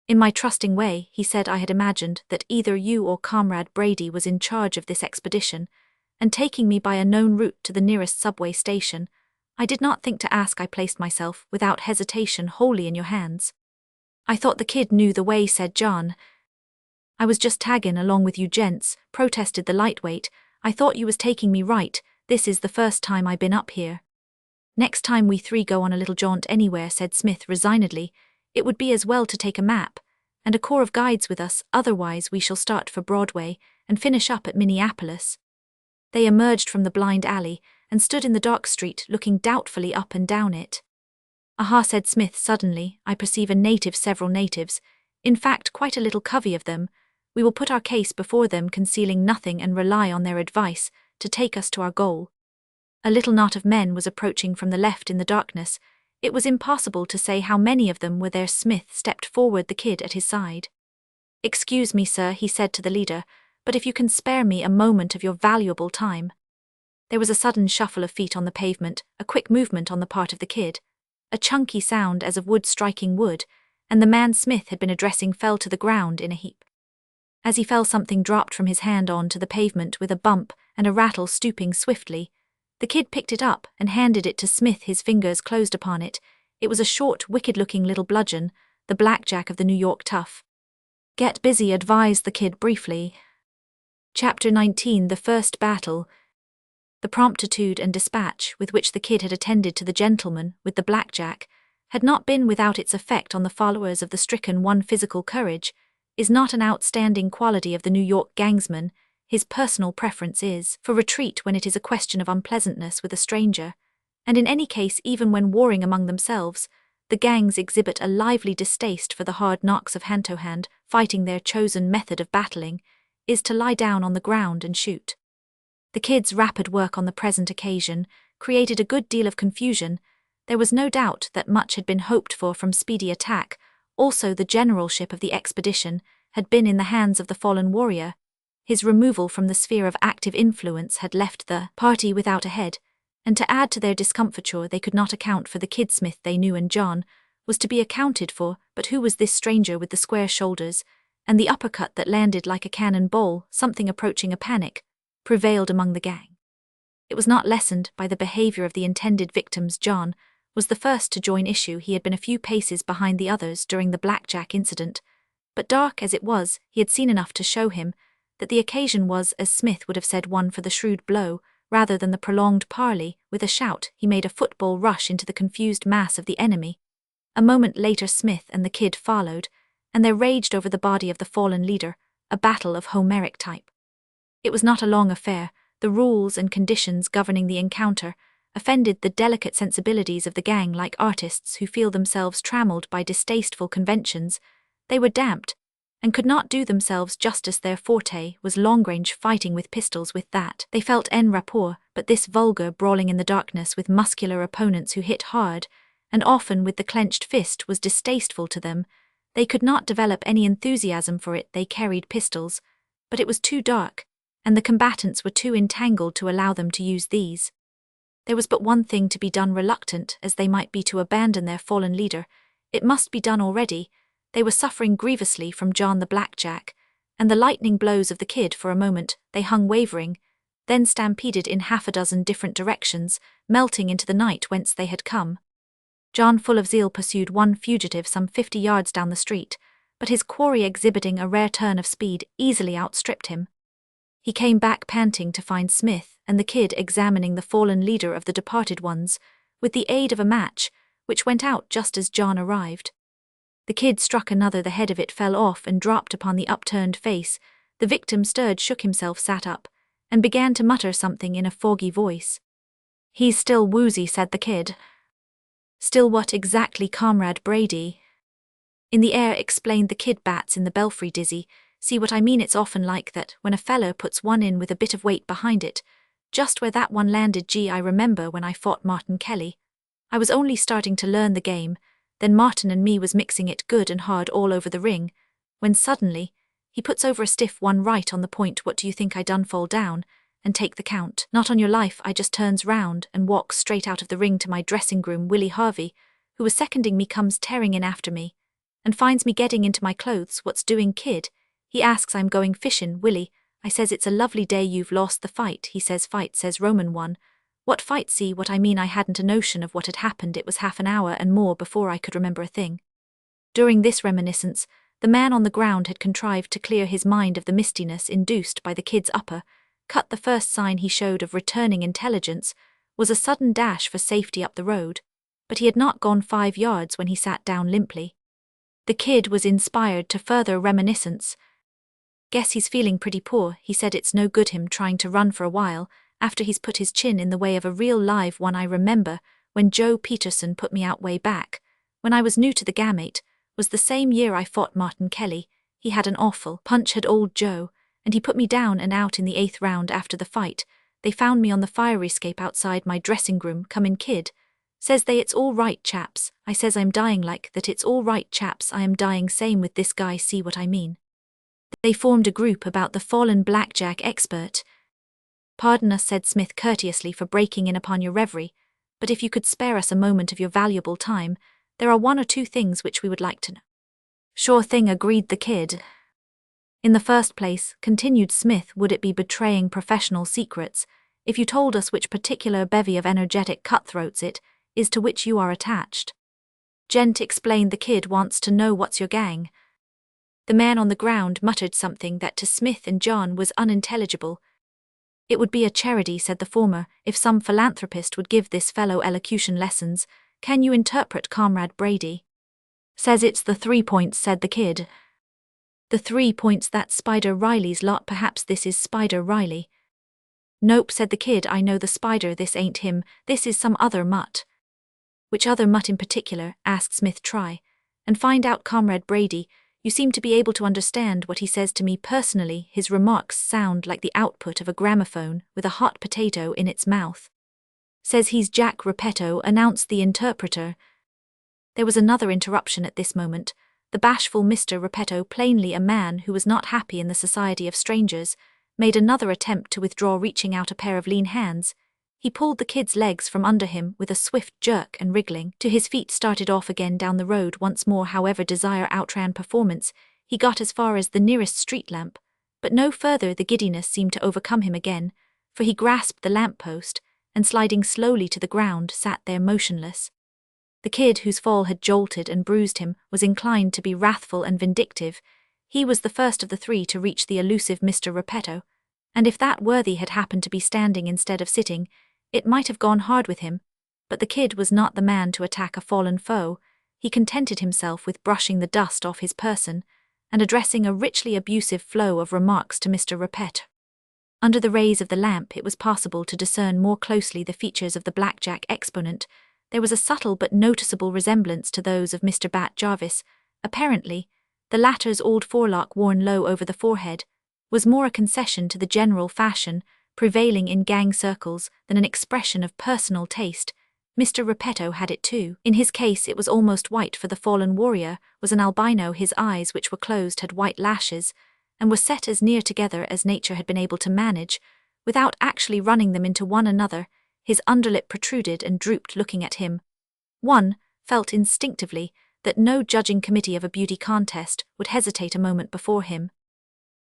In my trusting way, he said, I had imagined that either you or Comrade Brady was in charge of this expedition, and taking me by a known route to the nearest subway station. I did not think to ask. I placed myself, without hesitation, wholly in your hands. I thought the kid knew the way, said John. I was just tagging along with you gents, protested the lightweight. I thought you was taking me right. This is the first time I been up here. Next time we three go on a little jaunt anywhere, said Smith resignedly, it would be as well to take a map and a corps of guides with us, otherwise we shall start for Broadway and finish up at Minneapolis. They emerged from the blind alley and stood in the dark street looking doubtfully up and down it. Aha, said Smith suddenly, I perceive a native, several natives, in fact quite a little covey of them. We will put our case before them, concealing nothing, and rely on their advice to take us to our goal. A little knot of men was approaching from the left in the darkness. It was impossible to say how many of them were there. Smith stepped forward, the kid at his side. Excuse me, sir, he said to the leader, but if you can spare me a moment of your valuable time. There was a sudden shuffle of feet on the pavement, a quick movement on the part of the kid. A chunky sound as of wood striking wood, and the man Smith had been addressing fell to the ground in a heap. As he fell, something dropped from his hand on to the pavement with a bump and a rattle. Stooping swiftly, the kid picked it up and handed it to Smith. His fingers closed upon it. It was a short, wicked-looking little bludgeon, the blackjack of the New York tough. Get busy, advised the kid briefly. Chapter 19. The First Battle. The promptitude and dispatch with which the kid had attended to the gentleman with the blackjack had not been without its effect on the followers of the stricken one. Physical courage is not an outstanding quality of the New York gangsman. His personal preference is for retreat when it is a question of unpleasantness with a stranger, and in any case, even when warring among themselves, the gangs exhibit a lively distaste for the hard knocks of hand-to-hand fighting. Their chosen method of battling is to lie down on the ground and shoot. The kid's rapid work on the present occasion created a good deal of confusion. There was no doubt that much had been hoped for from speedy attack. Also, the generalship of the expedition had been in the hands of the fallen warrior. His removal from the sphere of active influence had left the party without a head, and to add to their discomfiture, they could not account for the kid. Smith they knew, and John was to be accounted for, but who was this stranger with the square shoulders and the uppercut that landed like a cannonball? Something approaching a panic prevailed among the gang. It was not lessened by the behavior of the intended victims. John was the first to join issue. He had been a few paces behind the others during the blackjack incident, but dark as it was, he had seen enough to show him that the occasion was, as Smith would have said, one for the shrewd blow rather than the prolonged parley. With a shout, he made a football rush into the confused mass of the enemy. A moment later Smith and the kid followed, and there raged over the body of the fallen leader a battle of Homeric type. It was not a long affair. The rules and conditions governing the encounter offended the delicate sensibilities of the gang like artists who feel themselves trammeled by distasteful conventions. They were damped, and could not do themselves justice. Their forte was long-range fighting with pistols. With that, they felt en rapport, but this vulgar brawling in the darkness with muscular opponents who hit hard, and often with the clenched fist, was distasteful to them. They could not develop any enthusiasm for it. They carried pistols, but it was too dark, and the combatants were too entangled to allow them to use these. There was but one thing to be done, reluctant as they might be to abandon their fallen leader. It must be done already. They were suffering grievously from John the Blackjack, and the lightning blows of the kid. For a moment they hung wavering, then stampeded in half a dozen different directions, melting into the night whence they had come. John, full of zeal, pursued one fugitive some 50 yards down the street, but his quarry, exhibiting a rare turn of speed, easily outstripped him. He came back panting to find Smith and the kid examining the fallen leader of the departed ones, with the aid of a match, which went out just as John arrived. The kid struck another. The head of it fell off and dropped upon the upturned face. The victim stirred, shook himself, sat up, and began to mutter something in a foggy voice. "He's still woozy," said the kid. "Still what exactly, Comrade Brady?" "In the air," explained the kid. "Bats in the belfry, dizzy. See what I mean? It's often like that, when a feller puts one in with a bit of weight behind it. Just where that one landed. Gee, I remember when I fought Martin Kelly. I was only starting to learn the game, then Martin and me was mixing it good and hard all over the ring, when suddenly, he puts over a stiff one right on the point. What do you think I done? Fall down and take the count? Not on your life. I just turns round and walks straight out of the ring to my dressing groom. Willie Harvey, who was seconding me, comes tearing in after me, and finds me getting into my clothes. "What's doing, kid?" he asks. "I'm going fishin', Willie." I says, "It's a lovely day. You've lost the fight." He says, "Fight?" says Roman. "One." "What fight?" See what I mean? I hadn't a notion of what had happened. It was half an hour and more before I could remember a thing. During this reminiscence, the man on the ground had contrived to clear his mind of the mistiness induced by the kid's upper cut. The first sign he showed of returning intelligence was a sudden dash for safety up the road, but he had not gone 5 yards when he sat down limply. The kid was inspired to further reminiscence. "Guess he's feeling pretty poor," he said. "It's no good him trying to run for a while, after he's put his chin in the way of a real live one. I remember when Joe Peterson put me out way back, when I was new to the gamate, was the same year I fought Martin Kelly. He had an awful punch, had old Joe, and he put me down and out in the 8th round. After the fight, they found me on the fire escape outside my dressing room. Come in, kid." Says they, "It's all right, chaps." I says, "I'm dying like that." "It's all right, chaps. I am dying same with this guy." See what I mean? They formed a group about the fallen blackjack expert. "Pardon us," said Smith courteously, "for breaking in upon your reverie, but if you could spare us a moment of your valuable time, there are 1 or 2 things which we would like to know." "Sure thing," agreed the kid. "In the first place," continued Smith, "would it be betraying professional secrets if you told us which particular bevy of energetic cutthroats it is to which you are attached?" "Gent," explained the kid, "wants to know what's your gang." The man on the ground muttered something that to Smith and John was unintelligible. "It would be a charity," said the former, "if some philanthropist would give this fellow elocution lessons. Can you interpret, Comrade Brady?" "Says it's the 3 points," said the kid. "The 3 points, that's Spider Riley's lot. Perhaps this is Spider Riley." "Nope," said the kid, "I know the Spider. This ain't him. This is some other mutt." "Which other mutt in particular?" asked Smith. "Try and find out, Comrade Brady. You seem to be able to understand what he says to me personally. His remarks sound like the output of a gramophone with a hot potato in its mouth." "Says he's Jack Repetto," announced the interpreter. There was another interruption at this moment. The bashful Mr. Repetto, plainly a man who was not happy in the society of strangers, made another attempt to withdraw, reaching out a pair of lean hands. He pulled the kid's legs from under him with a swift jerk and, wriggling to his feet, started off again down the road. Once more, however, desire outran performance. He got as far as the nearest street lamp, but no further. The giddiness seemed to overcome him again, for he grasped the lamp-post and, sliding slowly to the ground, sat there motionless. The kid, whose fall had jolted and bruised him, was inclined to be wrathful and vindictive. He was the first of the 3 to reach the elusive Mr. Repetto, and if that worthy had happened to be standing instead of sitting, it might have gone hard with him. But the kid was not the man to attack a fallen foe. He contented himself with brushing the dust off his person, and addressing a richly abusive flow of remarks to Mr. Repartee. Under the rays of the lamp it was possible to discern more closely the features of the blackjack exponent. There was a subtle but noticeable resemblance to those of Mr. Bat Jarvis. Apparently, the latter's old forelock worn low over the forehead was more a concession to the general fashion prevailing in gang circles than an expression of personal taste. Mr. Repartee had it too. In his case it was almost white, for the fallen warrior was an albino. His eyes, which were closed, had white lashes, and were set as near together as nature had been able to manage, without actually running them into one another. His underlip protruded and drooped looking at him. One felt instinctively that no judging committee of a beauty contest would hesitate a moment before him.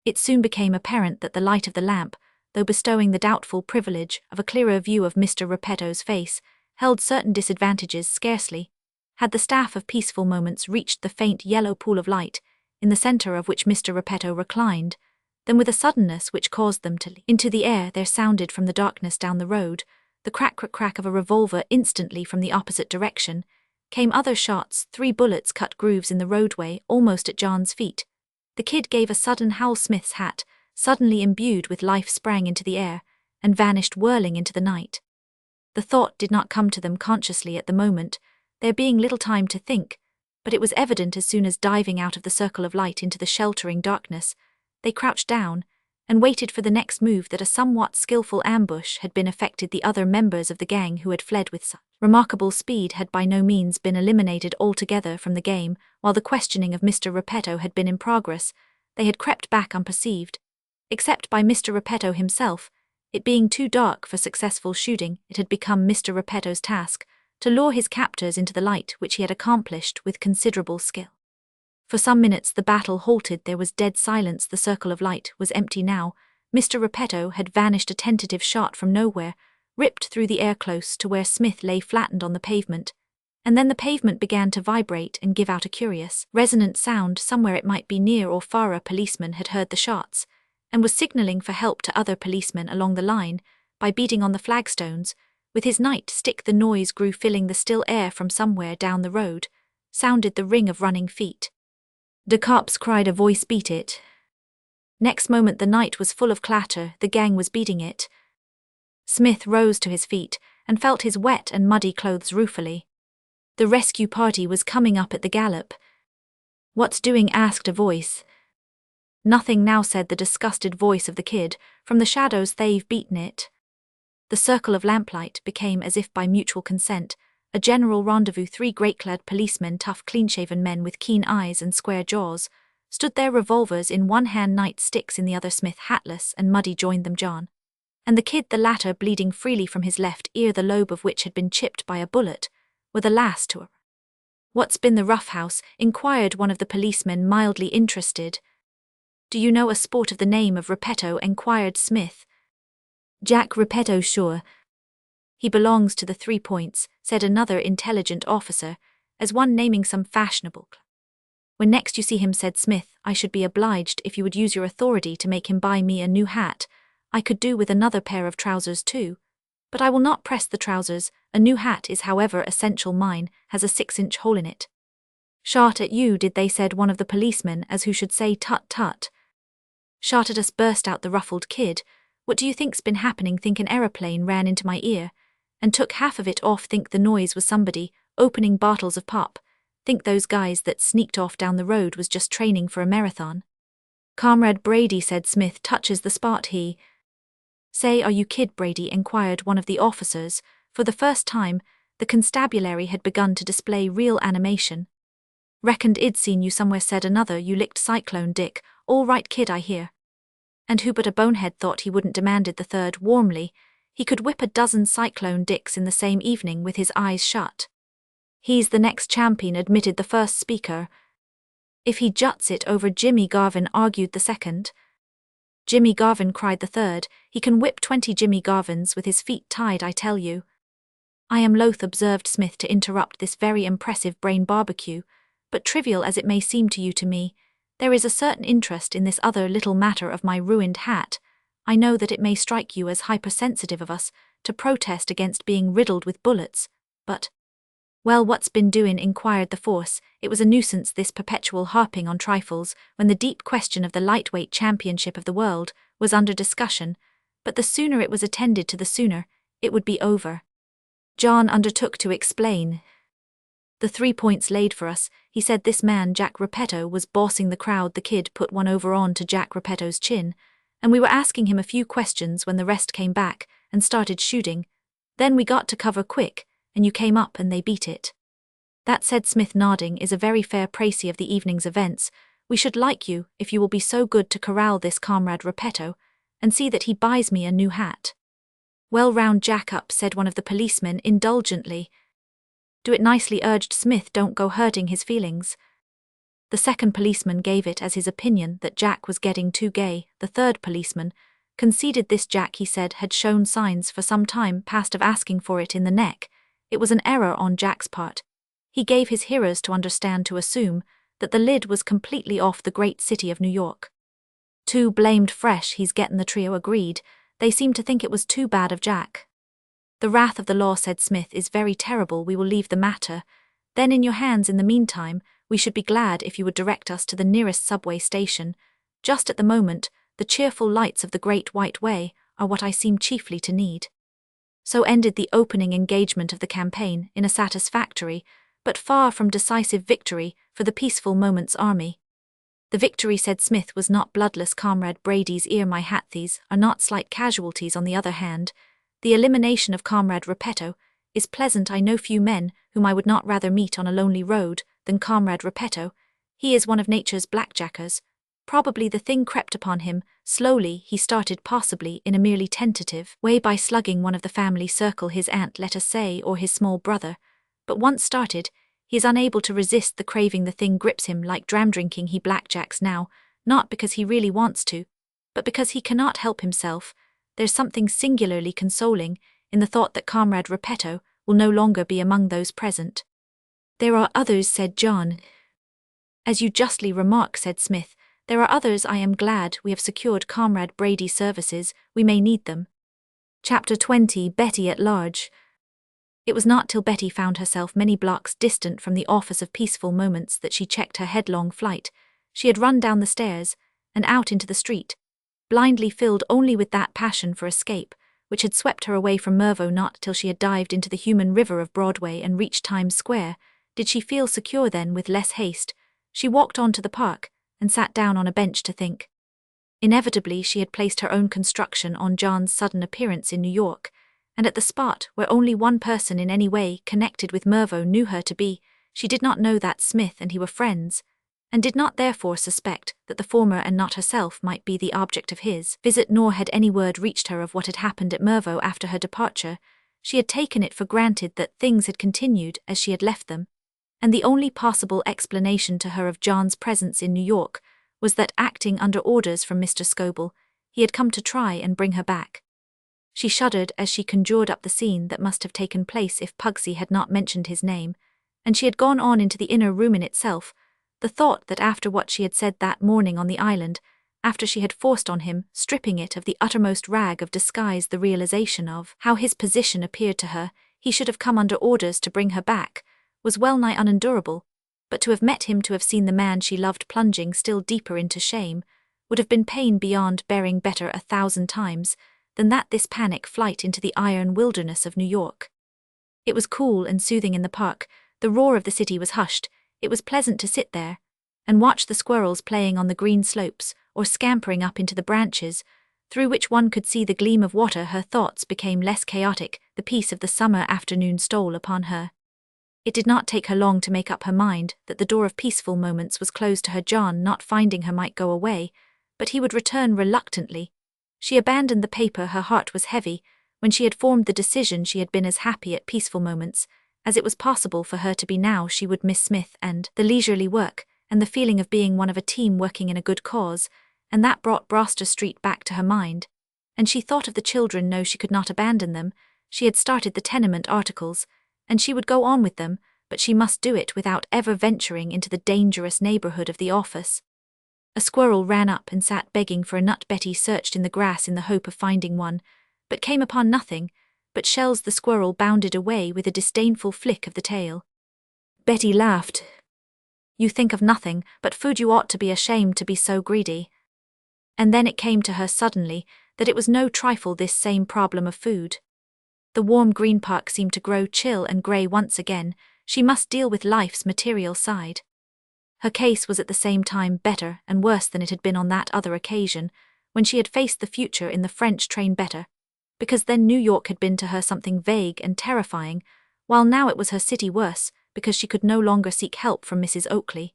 It soon became apparent that the light of the lamp, though bestowing the doubtful privilege of a clearer view of Mr. Repartee's face, held certain disadvantages. Scarcely had the staff of Peaceful Moments reached the faint yellow pool of light, in the centre of which Mr. Repartee reclined, than with a suddenness which caused them to leap into the air there sounded from the darkness down the road the crack-crack of a revolver. Instantly from the opposite direction came other shots. 3 bullets cut grooves in the roadway almost at John's feet. The kid gave a sudden howl. Smith's hat, suddenly imbued with life, sprang into the air and vanished whirling into the night. The thought did not come to them consciously at the moment, there being little time to think, but it was evident as soon as, diving out of the circle of light into the sheltering darkness, they crouched down and waited for the next move, that a somewhat skillful ambush had been effected. The other members of the gang who had fled with such remarkable speed had by no means been eliminated altogether from the game. While the questioning of Mr. Repartee had been in progress, they had crept back unperceived, except by Mr. Repartee himself. It being too dark for successful shooting, it had become Mr. Repartee's task to lure his captors into the light, which he had accomplished with considerable skill. For some minutes the battle halted. There was dead silence. The circle of light was empty now. Mr. Repartee had vanished. A tentative shot from nowhere ripped through the air close to where Smith lay flattened on the pavement, and then the pavement began to vibrate and give out a curious, resonant sound. Somewhere, it might be near or far, a policeman had heard the shots and was signalling for help to other policemen along the line by beating on the flagstones with his nightstick. The noise grew, filling the still air. From somewhere down the road sounded the ring of running feet. "The cops!" cried a voice. "Beat it." Next moment the night was full of clatter. The gang was beating it. Smith rose to his feet and felt his wet and muddy clothes ruefully. The rescue party was coming up at the gallop. "What's doing?" asked a voice. "Nothing now," said the disgusted voice of the kid. From the shadows, "They've beaten it." The circle of lamplight became, as if by mutual consent, a general rendezvous. 3 great-clad policemen, tough, clean-shaven men with keen eyes and square jaws, stood there, revolvers in one hand, nightsticks in the other. Smith, hatless and muddy, joined them. John and the kid, the latter bleeding freely from his left ear, the lobe of which had been chipped by a bullet, were the last to arrive. "What's been the rough house?" inquired one of the policemen, mildly interested. "Do you know a sport of the name of Repartee?" inquired Smith. "Jack Repartee, sure. He belongs to the 3 Points," said another intelligent officer, as one naming some fashionable club. "When next you see him," said Smith, "I should be obliged if you would use your authority to make him buy me a new hat. I could do with another pair of trousers too, but I will not press the trousers. A new hat is, however, essential. Mine has a 6-inch hole in it." "Shot at you, did they?" said one of the policemen, as who should say, "Tut, tut." "Shot at us," burst out the ruffled kid. "What do you think's been happening?" "Think an aeroplane ran into my ear and took half of it off. Think the noise was somebody opening bottles of pop. Think those guys that sneaked off down the road was just training for a marathon." "Comrade Brady," said Smith, "touches the spot. He—" "Say, are you Kid Brady?" inquired one of the officers. For the first time, the constabulary had begun to display real animation. "Reckoned I'd seen you somewhere," said another. "You licked Cyclone Dick." "All right, kid, I hear." "And who but a bonehead thought he wouldn't?" demanded the third warmly. "He could whip a dozen Cyclone Dicks in the same evening with his eyes shut." "He's the next champion," admitted the first speaker. "If he juts it over Jimmy Garvin," argued the second. "Jimmy Garvin," cried the third. "He can whip 20 Jimmy Garvins with his feet tied, I tell you." "I am loath," observed Smith, "to interrupt this very impressive brain barbecue, but trivial as it may seem to you, to me, there is a certain interest in this other little matter of my ruined hat. I know that it may strike you as hypersensitive of us to protest against being riddled with bullets, but—" "Well, what's been doin'?" inquired the force. It was a nuisance, this perpetual harping on trifles, when the deep question of the lightweight championship of the world was under discussion, but the sooner it was attended to the sooner it would be over. John undertook to explain. "The 3 points laid for us," he said. "This man, Jack Repetto, was bossing the crowd. The kid put one over on to Jack Repetto's chin, and we were asking him a few questions when the rest came back and started shooting. Then we got to cover quick, and you came up and they beat it." "That," said Smith, nodding, "is a very fair précis of the evening's events. We should like you, if you will be so good, to corral this comrade Repetto, and see that he buys me a new hat." "Well, round Jack up," said one of the policemen indulgently. "Do it nicely," urged Smith. "Don't go hurting his feelings." The second policeman gave it as his opinion that Jack was getting too gay. The third policeman conceded this Jack, he said, had shown signs for some time past of asking for it in the neck. It was an error on Jack's part. He gave his hearers to understand, to assume, that the lid was completely off the great city of New York. "Too blamed fresh, he's gettin'," the trio agreed. They seemed to think it was too bad of Jack. "The wrath of the law," said Smith, "is very terrible. We will leave the matter then in your hands. In the meantime, we should be glad if you would direct us to the nearest subway station. Just at the moment, the cheerful lights of the Great White Way are what I seem chiefly to need." So ended the opening engagement of the campaign, in a satisfactory, but far from decisive victory for the Peaceful Moments Army. "The victory," said Smith, "was not bloodless, Comrade Brady's ear. My hat, these are not slight casualties. On the other hand, the elimination of Comrade Repetto is pleasant. I know few men whom I would not rather meet on a lonely road than Comrade Repetto. He is one of nature's blackjackers. Probably the thing crept upon him slowly. He started, possibly in a merely tentative way, by slugging one of the family circle, his aunt, let us say, or his small brother. But once started, he is unable to resist the craving. The thing grips him like dram drinking. He blackjacks now, not because he really wants to, but because he cannot help himself. There's something singularly consoling in the thought that Comrade Repetto will no longer be among those present." "There are others," said John. "As you justly remark," said Smith, "there are others. I am glad we have secured Comrade Brady's services. We may need them." Chapter 20. Betty at Large. It was not till Betty found herself many blocks distant from the office of Peaceful Moments that she checked her headlong flight. She had run down the stairs and out into the street, blindly filled only with that passion for escape which had swept her away from Mervo. Not till she had dived into the human river of Broadway and reached Times Square did she feel secure. Then, with less haste, she walked on to the park and sat down on a bench to think. Inevitably, she had placed her own construction on John's sudden appearance in New York, and at the spot where only one person in any way connected with Mervo knew her to be. She did not know that Smith and he were friends, and did not therefore suspect that the former and not herself might be the object of his visit, nor had any word reached her of what had happened at Mervo after her departure. She had taken it for granted that things had continued as she had left them, and the only possible explanation to her of John's presence in New York was that, acting under orders from Mr. Scoble, he had come to try and bring her back. She shuddered as she conjured up the scene that must have taken place if Pugsy had not mentioned his name, and she had gone on into the inner room in itself. The thought that after what she had said that morning on the island, after she had forced on him, stripping it of the uttermost rag of disguise, the realization of how his position appeared to her, he should have come under orders to bring her back, was well nigh unendurable. But to have met him, to have seen the man she loved plunging still deeper into shame, would have been pain beyond bearing, better 1,000 times than that this panic flight into the iron wilderness of New York. It was cool and soothing in the park. The roar of the city was hushed. It was pleasant to sit there and watch the squirrels playing on the green slopes or scampering up into the branches, through which one could see the gleam of water. Her thoughts became less chaotic. The peace of the summer afternoon stole upon her. It did not take her long to make up her mind that the door of Peaceful Moments was closed to her. John, not finding her, might go away, but he would return reluctantly. She abandoned the paper. Her heart was heavy. When she had formed the decision, she had been as happy at Peaceful Moments as it was possible for her to be now. She would miss Smith and the leisurely work and the feeling of being one of a team working in a good cause, and that brought Broster Street back to her mind. And she thought of the children. No, she could not abandon them. She had started the tenement articles, and she would go on with them, but she must do it without ever venturing into the dangerous neighborhood of the office. A squirrel ran up and sat begging for a nut. Betty searched in the grass in the hope of finding one, but came upon nothing but shells. The squirrel bounded away with a disdainful flick of the tail. Betty laughed. You think of nothing but food. You ought to be ashamed to be so greedy. And then it came to her suddenly that it was no trifle, this same problem of food. The warm green park seemed to grow chill and grey once again. She must deal with life's material side. Her case was at the same time better and worse than it had been on that other occasion, when she had faced the future in the French train. Better, because then New York had been to her something vague and terrifying, while now it was her city. Worse, because she could no longer seek help from Mrs. Oakley.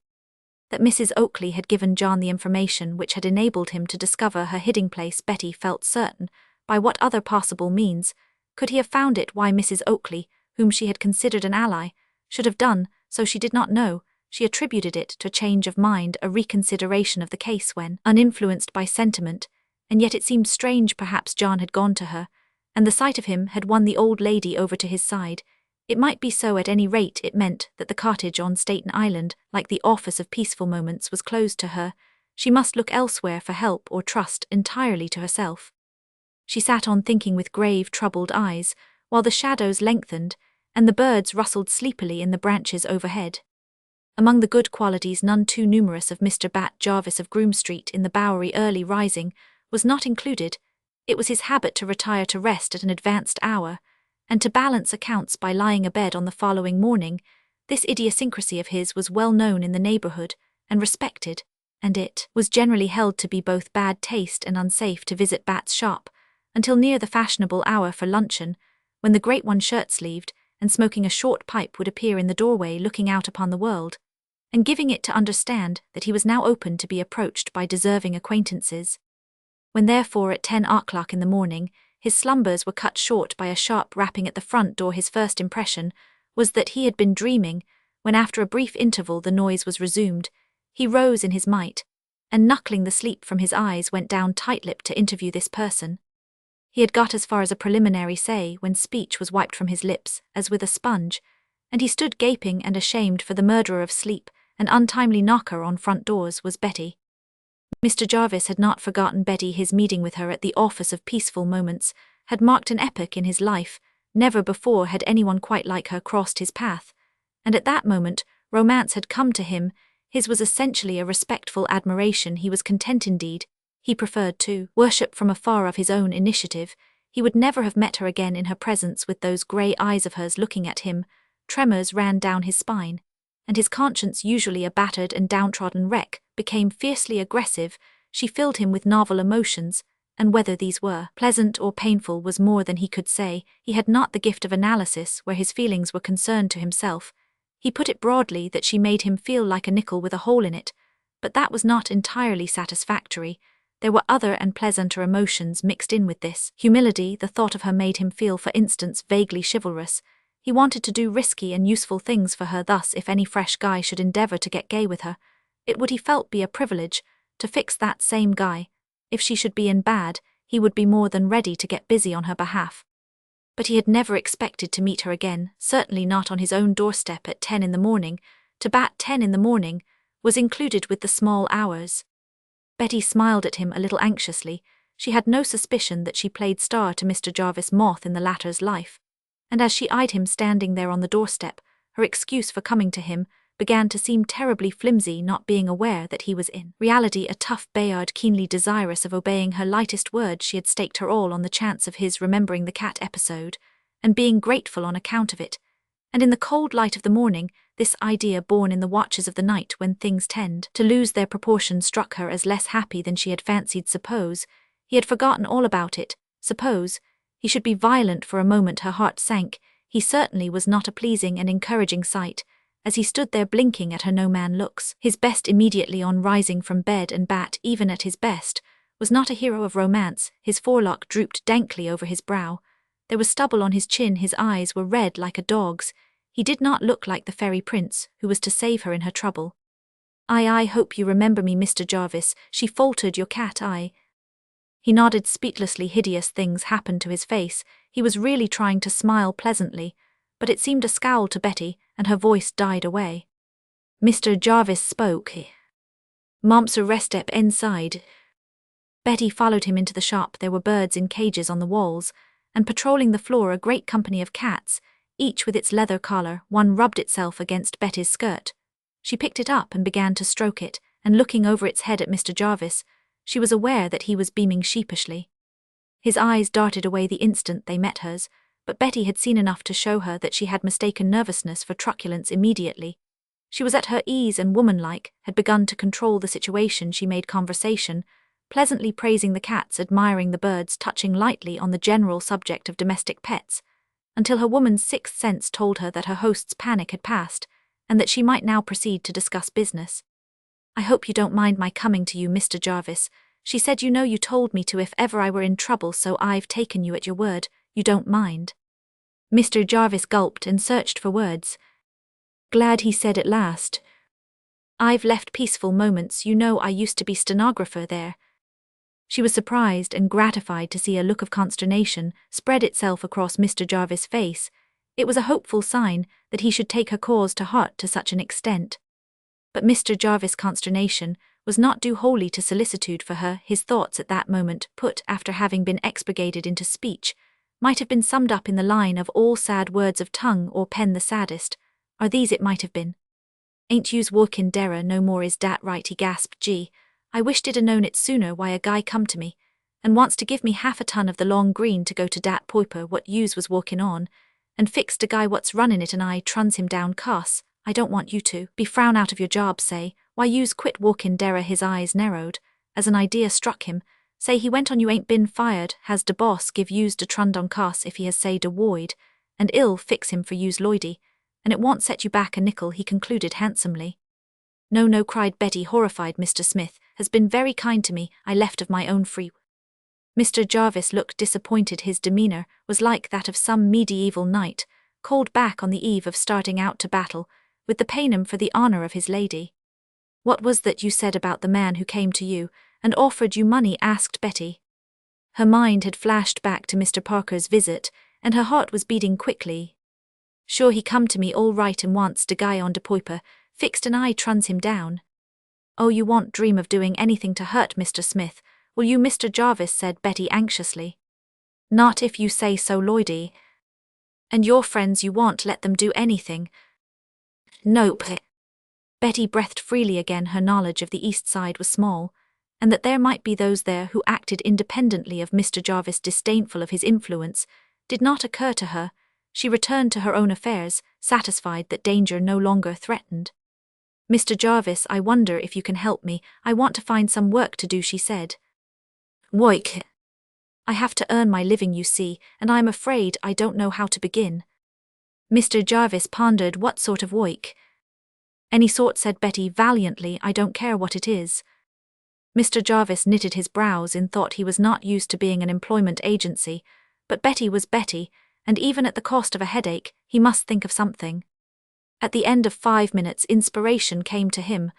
That Mrs. Oakley had given John the information which had enabled him to discover her hiding place, Betty felt certain. By what other possible means could he have found it? Why Mrs. Oakley, whom she had considered an ally, should have done so she did not know. She attributed it to a change of mind, a reconsideration of the case when uninfluenced by sentiment, and yet it seemed strange. Perhaps John had gone to her, and the sight of him had won the old lady over to his side. It might be so. At any rate, it meant that the cottage on Staten Island, like the office of Peaceful Moments, was closed to her. She must look elsewhere for help or trust entirely to herself. She sat on thinking with grave, troubled eyes, while the shadows lengthened and the birds rustled sleepily in the branches overhead. Among the good qualities, none too numerous, of Mr. Bat Jarvis of Groome Street in the Bowery early rising was not included. It was his habit to retire to rest at an advanced hour, and to balance accounts by lying abed on the following morning. This idiosyncrasy of his was well known in the neighbourhood, and respected, and it was generally held to be both bad taste and unsafe to visit Bat's shop, until near the fashionable hour for luncheon, when the great one, shirt-sleeved, and smoking a short pipe, would appear in the doorway looking out upon the world, and giving it to understand that he was now open to be approached by deserving acquaintances. When therefore at 10 o'clock in the morning, his slumbers were cut short by a sharp rapping at the front door, his first impression was that he had been dreaming. When after a brief interval the noise was resumed, he rose in his might, and knuckling the sleep from his eyes went down tight-lipped to interview this person. He had got as far as a preliminary say when speech was wiped from his lips as with a sponge, and he stood gaping and ashamed, for the murderer of sleep, an untimely knocker on front doors, was Betty. Mr. Jarvis had not forgotten Betty. His meeting with her at the office of Peaceful Moments had marked an epoch in his life. Never before had anyone quite like her crossed his path, and at that moment romance had come to him. His was essentially a respectful admiration. He was content indeed. He preferred to worship from afar of his own initiative. He would never have met her again in her presence with those grey eyes of hers looking at him. Tremors ran down his spine, and his conscience, usually a battered and downtrodden wreck, became fiercely aggressive. She filled him with novel emotions, and whether these were pleasant or painful was more than he could say. He had not the gift of analysis where his feelings were concerned to himself. He put it broadly that she made him feel like a nickel with a hole in it, but that was not entirely satisfactory. There were other and pleasanter emotions mixed in with this. Humility, the thought of her made him feel, for instance, vaguely chivalrous. He wanted to do risky and useful things for her. Thus, if any fresh guy should endeavour to get gay with her, it would, he felt, be a privilege to fix that same guy. If she should be in bad, he would be more than ready to get busy on her behalf. But he had never expected to meet her again, certainly not on his own doorstep at 10 in the morning. To Bat, 10 in the morning was included with the small hours. Betty smiled at him a little anxiously. She had no suspicion that she played star to Mr. Jarvis Moth in the latter's life, and as she eyed him standing there on the doorstep, her excuse for coming to him began to seem terribly flimsy, not being aware that he was in reality a tough Bayard, keenly desirous of obeying her lightest word. She had staked her all on the chance of his remembering the cat episode, and being grateful on account of it. And in the cold light of the morning, this idea, born in the watches of the night when things tend to lose their proportion, struck her as less happy than she had fancied. Suppose he had forgotten all about it. Suppose he should be violent for a moment. Her heart sank. He certainly was not a pleasing and encouraging sight, as he stood there blinking at her no-man looks. His best immediately on rising from bed, and Bat, even at his best, was not a hero of romance. His forelock drooped dankly over his brow. There was stubble on his chin. His eyes were red like a dog's. He did not look like the fairy prince who was to save her in her trouble. I hope you remember me, Mr. Jarvis," she faltered. "Your cat, I—" He nodded speechlessly. Hideous things happened to his face. He was really trying to smile pleasantly, but it seemed a scowl to Betty, and her voice died away. Mr. Jarvis spoke. "Mom's restep inside." Betty followed him into the shop. There were birds in cages on the walls, and patrolling the floor a great company of cats, each with its leather collar. One rubbed itself against Betty's skirt. She picked it up and began to stroke it, and looking over its head at Mr. Jarvis, she was aware that he was beaming sheepishly. His eyes darted away the instant they met hers, but Betty had seen enough to show her that she had mistaken nervousness for truculence immediately. She was at her ease and womanlike, had begun to control the situation. She made conversation, pleasantly praising the cats, admiring the birds, touching lightly on the general subject of domestic pets, until her woman's sixth sense told her that her host's panic had passed, and that she might now proceed to discuss business. "I hope you don't mind my coming to you, Mr. Jarvis. She said you know you told me to if ever I were in trouble, so I've taken you at your word. You don't mind?" Mr. Jarvis gulped and searched for words. Glad he said at last. "I've left Peaceful Moments, you know I used to be stenographer there." She was surprised and gratified to see a look of consternation spread itself across Mr. Jarvis' face. It was a hopeful sign that he should take her cause to heart to such an extent. But Mr. Jarvis' consternation was not due wholly to solicitude for her. His thoughts at that moment, put after having been expurgated into speech, might have been summed up in the line of all sad words of tongue or pen the saddest, are these it might have been. "Ain't you's workin' dere no more, is dat right?" he gasped. "Gee, I wished I'd a known it sooner why a guy come to me, and wants to give me half a ton of the long green to go to dat poiper what yous was workin' on, and fix de guy what's runnin' it and I truns him down cuss. I don't want you to be frown out of your job, say, why yous quit workin' dere." His eyes narrowed, as an idea struck him. "Say," he went on, "you ain't been fired, has de boss give yous de trund on cuss if he has say de void, and ill fix him for yous loidy, and it won't set you back a nickel," he concluded handsomely. "No, no," cried Betty, horrified. "Mr. Smith has been very kind to me. I left of my own free." Mr. Jarvis looked disappointed. His demeanor was like that of some medieval knight, called back on the eve of starting out to battle, with the paynim for the honor of his lady. "What was that you said about the man who came to you and offered you money?" asked Betty. Her mind had flashed back to Mr. Parker's visit, and her heart was beating quickly. "Sure, he come to me all right and wants de guy on de poiper fixed and I truns him down." "Oh, you won't dream of doing anything to hurt Mr. Smith, will you, Mr. Jarvis?" said Betty anxiously. "Not if you say so, Lloydie. And your friends, you won't let them do anything?" "Nope." Betty breathed freely again. Her knowledge of the East Side was small, and that there might be those there who acted independently of Mr. Jarvis, disdainful of his influence, did not occur to her. She returned to her own affairs, satisfied that danger no longer threatened. "Mr. Jarvis, I wonder if you can help me. I want to find some work to do," she said. "Work?" "I have to earn my living, you see, and I'm afraid I don't know how to begin." Mr. Jarvis pondered. "What sort of work?" "Any sort," said Betty valiantly. "I don't care what it is." Mr. Jarvis knitted his brows in thought. He was not used to being an employment agency, but Betty was Betty, and even at the cost of a headache, he must think of something. At the end of 5 minutes, inspiration came to him.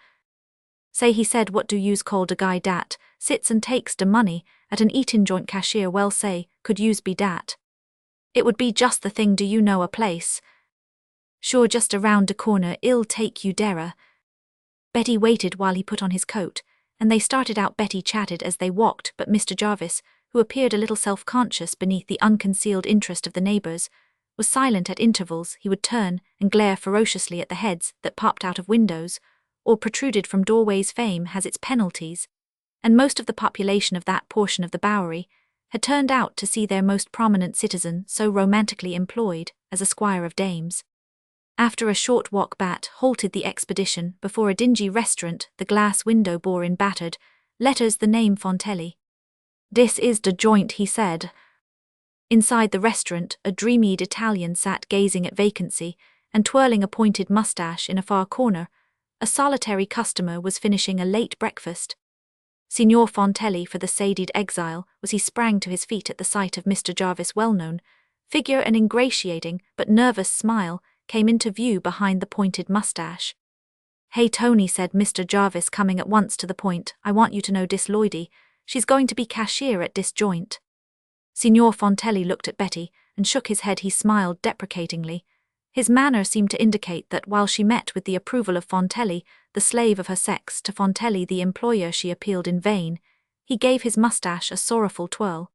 "Say," he said, "what do yous call de guy dat sits and takes de money at an eatin' joint cashier? Well, say, could yous be dat?" "It would be just the thing. Do you know a place?" "Sure, just around de corner. I'll take you dere." Betty waited while he put on his coat, and they started out. Betty chatted as they walked, but Mr. Jarvis, who appeared a little self-conscious beneath the unconcealed interest of the neighbors, was silent. At intervals he would turn and glare ferociously at the heads that popped out of windows or protruded from doorways. Fame has its penalties, and most of the population of that portion of the Bowery had turned out to see their most prominent citizen so romantically employed as a squire of dames. After a short walk, Bat halted the expedition before a dingy restaurant. The glass window bore in battered letters the name Fontelli. "This is the joint," he said. Inside the restaurant, a dreamy-eyed Italian sat gazing at vacancy and twirling a pointed mustache in a far corner. A solitary customer was finishing a late breakfast. Signor Fontelli, for the saded exile, was he sprang to his feet at the sight of Mr. Jarvis' well-known figure. An ingratiating but nervous smile came into view behind the pointed mustache. "Hey, Tony," said Mr. Jarvis, coming at once to the point, "I want you to know dis Lloydie. She's going to be cashier at dis joint." Signor Fontelli looked at Betty and shook his head. He smiled deprecatingly. His manner seemed to indicate that while she met with the approval of Fontelli, the slave of her sex, to Fontelli, the employer, she appealed in vain. He gave his mustache a sorrowful twirl.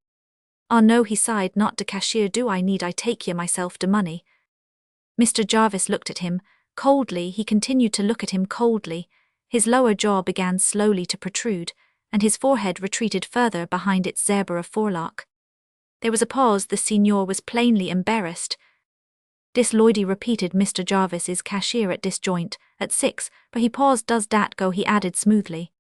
"Ah no," he sighed, "not de cashier do I need. I take ye myself de money." Mr. Jarvis looked at him. Coldly, he continued to look at him coldly. His lower jaw began slowly to protrude, and his forehead retreated further behind its zebra of forelock. There was a pause. The signor was plainly embarrassed. "Dis Lloydie," repeated Mr. Jarvis, "is cashier at dis joint, at 6, but he paused. Does dat go?" he added smoothly.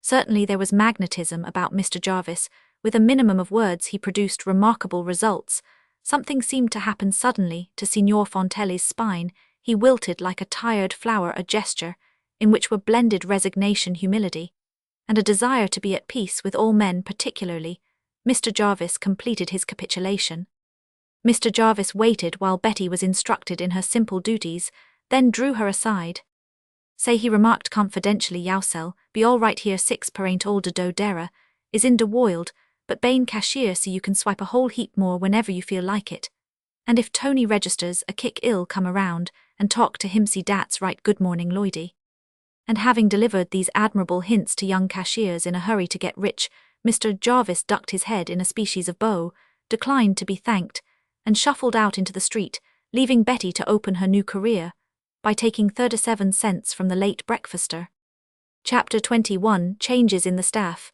Certainly there was magnetism about Mr. Jarvis. With a minimum of words he produced remarkable results. Something seemed to happen suddenly to Signor Fontelli's spine. He wilted like a tired flower, a gesture in which were blended resignation, humility, and a desire to be at peace with all men. Particularly, Mr. Jarvis completed his capitulation. Mr. Jarvis waited while Betty was instructed in her simple duties, then drew her aside. "Say," he remarked confidentially, "yousel be all right here. 6 per ain't all de do dera, is in de world, but bane cashier so you can swipe a whole heap more whenever you feel like it. And if Tony registers a kick, ill come around and talk to him. See, dat's right. Good morning, Lloydie." And having delivered these admirable hints to young cashiers in a hurry to get rich, Mr. Jarvis ducked his head in a species of bow, declined to be thanked, and shuffled out into the street, leaving Betty to open her new career by taking 37 cents from the late breakfaster. Chapter 21: Changes in the Staff.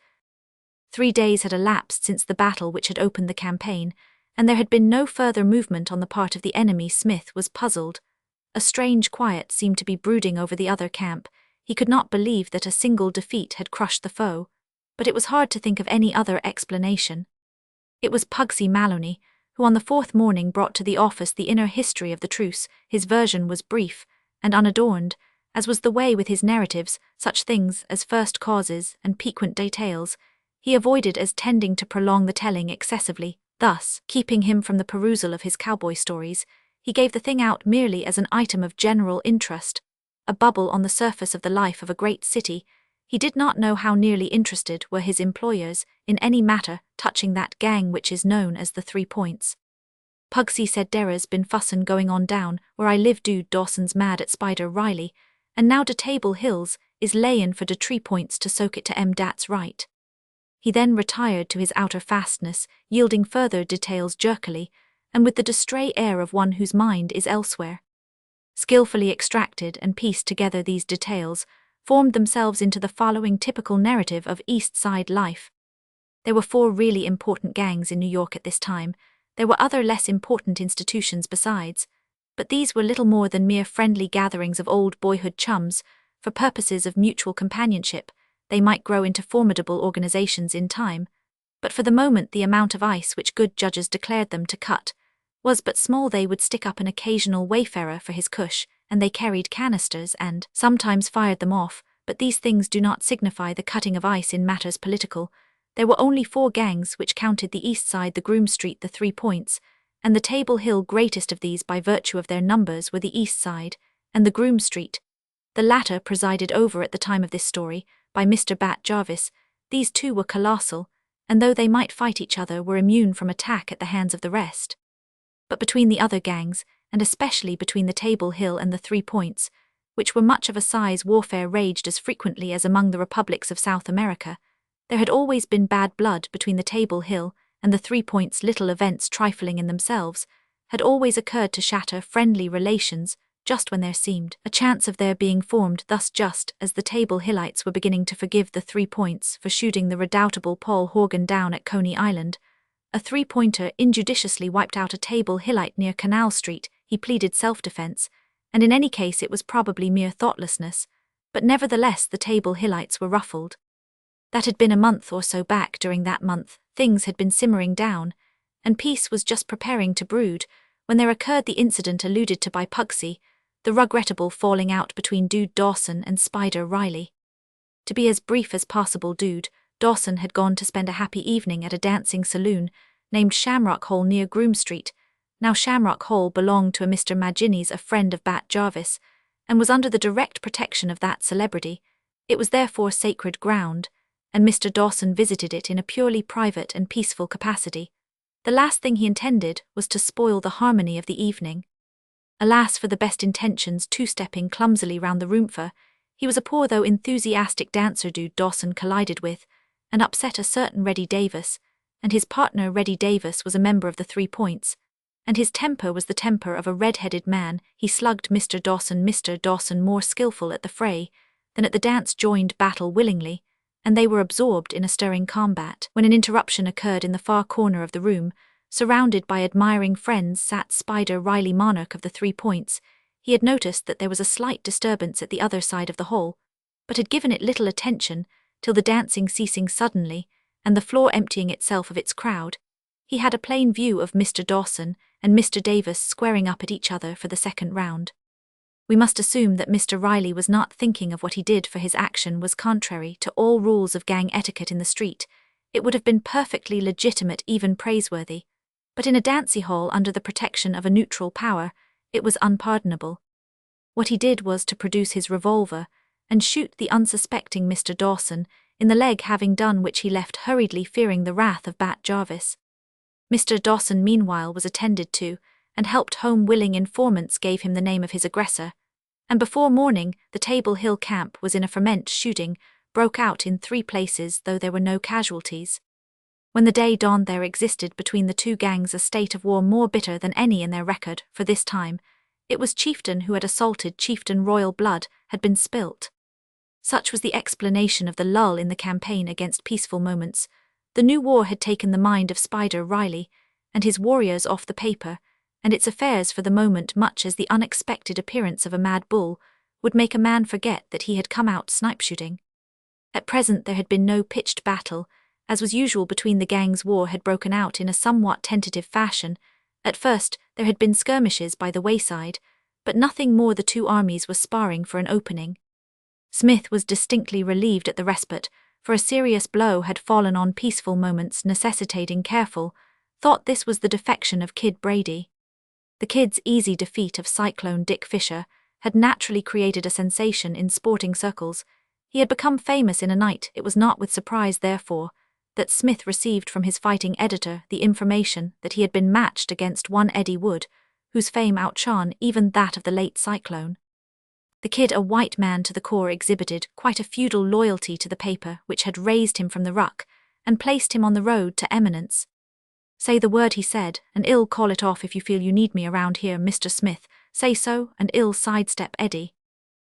3 days had elapsed since the battle which had opened the campaign, and there had been no further movement on the part of the enemy. Smith was puzzled. A strange quiet seemed to be brooding over the other camp. He could not believe that a single defeat had crushed the foe, but it was hard to think of any other explanation. It was Pugsy Maloney, who on the 4th morning brought to the office the inner history of the truce. His version was brief and unadorned, as was the way with his narratives. Such things as first causes and piquant details he avoided as tending to prolong the telling excessively, thus keeping him from the perusal of his cowboy stories. He gave the thing out merely as an item of general interest, a bubble on the surface of the life of a great city. He did not know how nearly interested were his employers in any matter touching that gang which is known as the 3 Points. "Pugsy said dera's been fussin' going on down where I live. Dude Dawson's mad at Spider Riley, and now de Table Hills is layin' for de 3 Points to soak it to dat's right." He then retired to his outer fastness, yielding further details jerkily, and with the distrait air of one whose mind is elsewhere. Skillfully extracted and pieced together, these details formed themselves into the following typical narrative of East Side life. There were 4 really important gangs in New York at this time. There were other less important institutions besides, but these were little more than mere friendly gatherings of old boyhood chums. For purposes of mutual companionship, they might grow into formidable organizations in time, but for the moment the amount of ice which good judges declared them to cut was but small. They would stick up an occasional wayfarer for his cush, and they carried canisters and sometimes fired them off, but these things do not signify the cutting of ice in matters political. There were only 4 gangs which counted: the East Side, the Groom Street, the 3 Points, and the Table Hill. Greatest of these by virtue of their numbers were the East Side and the Groom Street, the latter presided over at the time of this story by Mr. Bat Jarvis. These 2 were colossal, and though they might fight each other, were immune from attack at the hands of the rest. But between the other gangs, and especially between the Table Hill and the 3 Points, which were much of a size, warfare raged as frequently as among the republics of South America. There had always been bad blood between the Table Hill and the 3 Points. Little events, trifling in themselves, had always occurred to shatter friendly relations just when there seemed a chance of their being formed. Thus, just as the Table Hillites were beginning to forgive the 3 Points for shooting the redoubtable Paul Horgan down at Coney Island, a 3-pointer injudiciously wiped out a Table Hillite near Canal Street. He pleaded self-defense, and in any case it was probably mere thoughtlessness, but nevertheless the Table Hillites were ruffled. That had been a month or so back. During that month, things had been simmering down, and peace was just preparing to brood, when there occurred the incident alluded to by Pugsy, the regrettable falling out between Dude Dawson and Spider Riley. To be as brief as possible, Dude Dawson had gone to spend a happy evening at a dancing saloon named Shamrock Hole near Groom Street. Now Shamrock Hole belonged to a Mr. Magines, a friend of Bat Jarvis, and was under the direct protection of that celebrity. It was therefore sacred ground, and Mr. Dawson visited it in a purely private and peaceful capacity. The last thing he intended was to spoil the harmony of the evening. Alas for the best intentions, 2-stepping clumsily round the roomfa, he was a poor though enthusiastic dancer. Dude Dawson collided with and upset a certain Reddy Davis, and his partner Reddy Davis was a member of the 3 Points. and his temper was the temper of a red-headed man. He slugged Mr. Dawson more skillful at the fray than at the dance-joined battle willingly, and they were absorbed in a stirring combat when an interruption occurred. In the far corner of the room, surrounded by admiring friends, sat Spider Riley, monarch of the 3 Points. He had noticed that there was a slight disturbance at the other side of the hall, but had given it little attention till the dancing ceasing suddenly and the floor emptying itself of its crowd. He had a plain view of Mr. Dawson and Mr. Davis squaring up at each other for the second round. We must assume that Mr. Riley was not thinking of what he did, for his action was contrary to all rules of gang etiquette in the street. It would have been perfectly legitimate, even praiseworthy, but in a dancey hall under the protection of a neutral power, it was unpardonable. What he did was to produce his revolver and shoot the unsuspecting Mr. Dawson in the leg, having done which he left hurriedly, fearing the wrath of Bat Jarvis. Mr. Dawson meanwhile was attended to, and helped home. Willing informants gave him the name of his aggressor, and before morning the Table Hill camp was in a ferment. Shooting broke out in 3 places, though there were no casualties. When the day dawned, there existed between the 2 gangs a state of war more bitter than any in their record, for this time it was chieftain who had assaulted chieftain. Royal blood had been spilt. Such was the explanation of the lull in the campaign against peaceful moments. The new war had taken the mind of Spider Riley and his warriors off the paper, and its affairs for the moment, much as the unexpected appearance of a mad bull would make a man forget that he had come out snipe shooting. At present there had been no pitched battle, as was usual between the gangs. War had broken out in a somewhat tentative fashion. At first there had been skirmishes by the wayside, but nothing more. The 2 armies were sparring for an opening. Smith was distinctly relieved at the respite, for a serious blow had fallen on peaceful moments, necessitating careful thought. This was the defection of Kid Brady. The Kid's easy defeat of Cyclone Dick Fisher had naturally created a sensation in sporting circles. He had become famous in a night. It was not with surprise, therefore, that Smith received from his fighting editor the information that he had been matched against one Eddie Wood, whose fame outshone even that of the late Cyclone. The Kid, a white man to the core, exhibited quite a feudal loyalty to the paper which had raised him from the ruck and placed him on the road to eminence. "Say the word," he said, "and I'll call it off if you feel you need me around here, Mr. Smith. Say so, and I'll sidestep Eddie."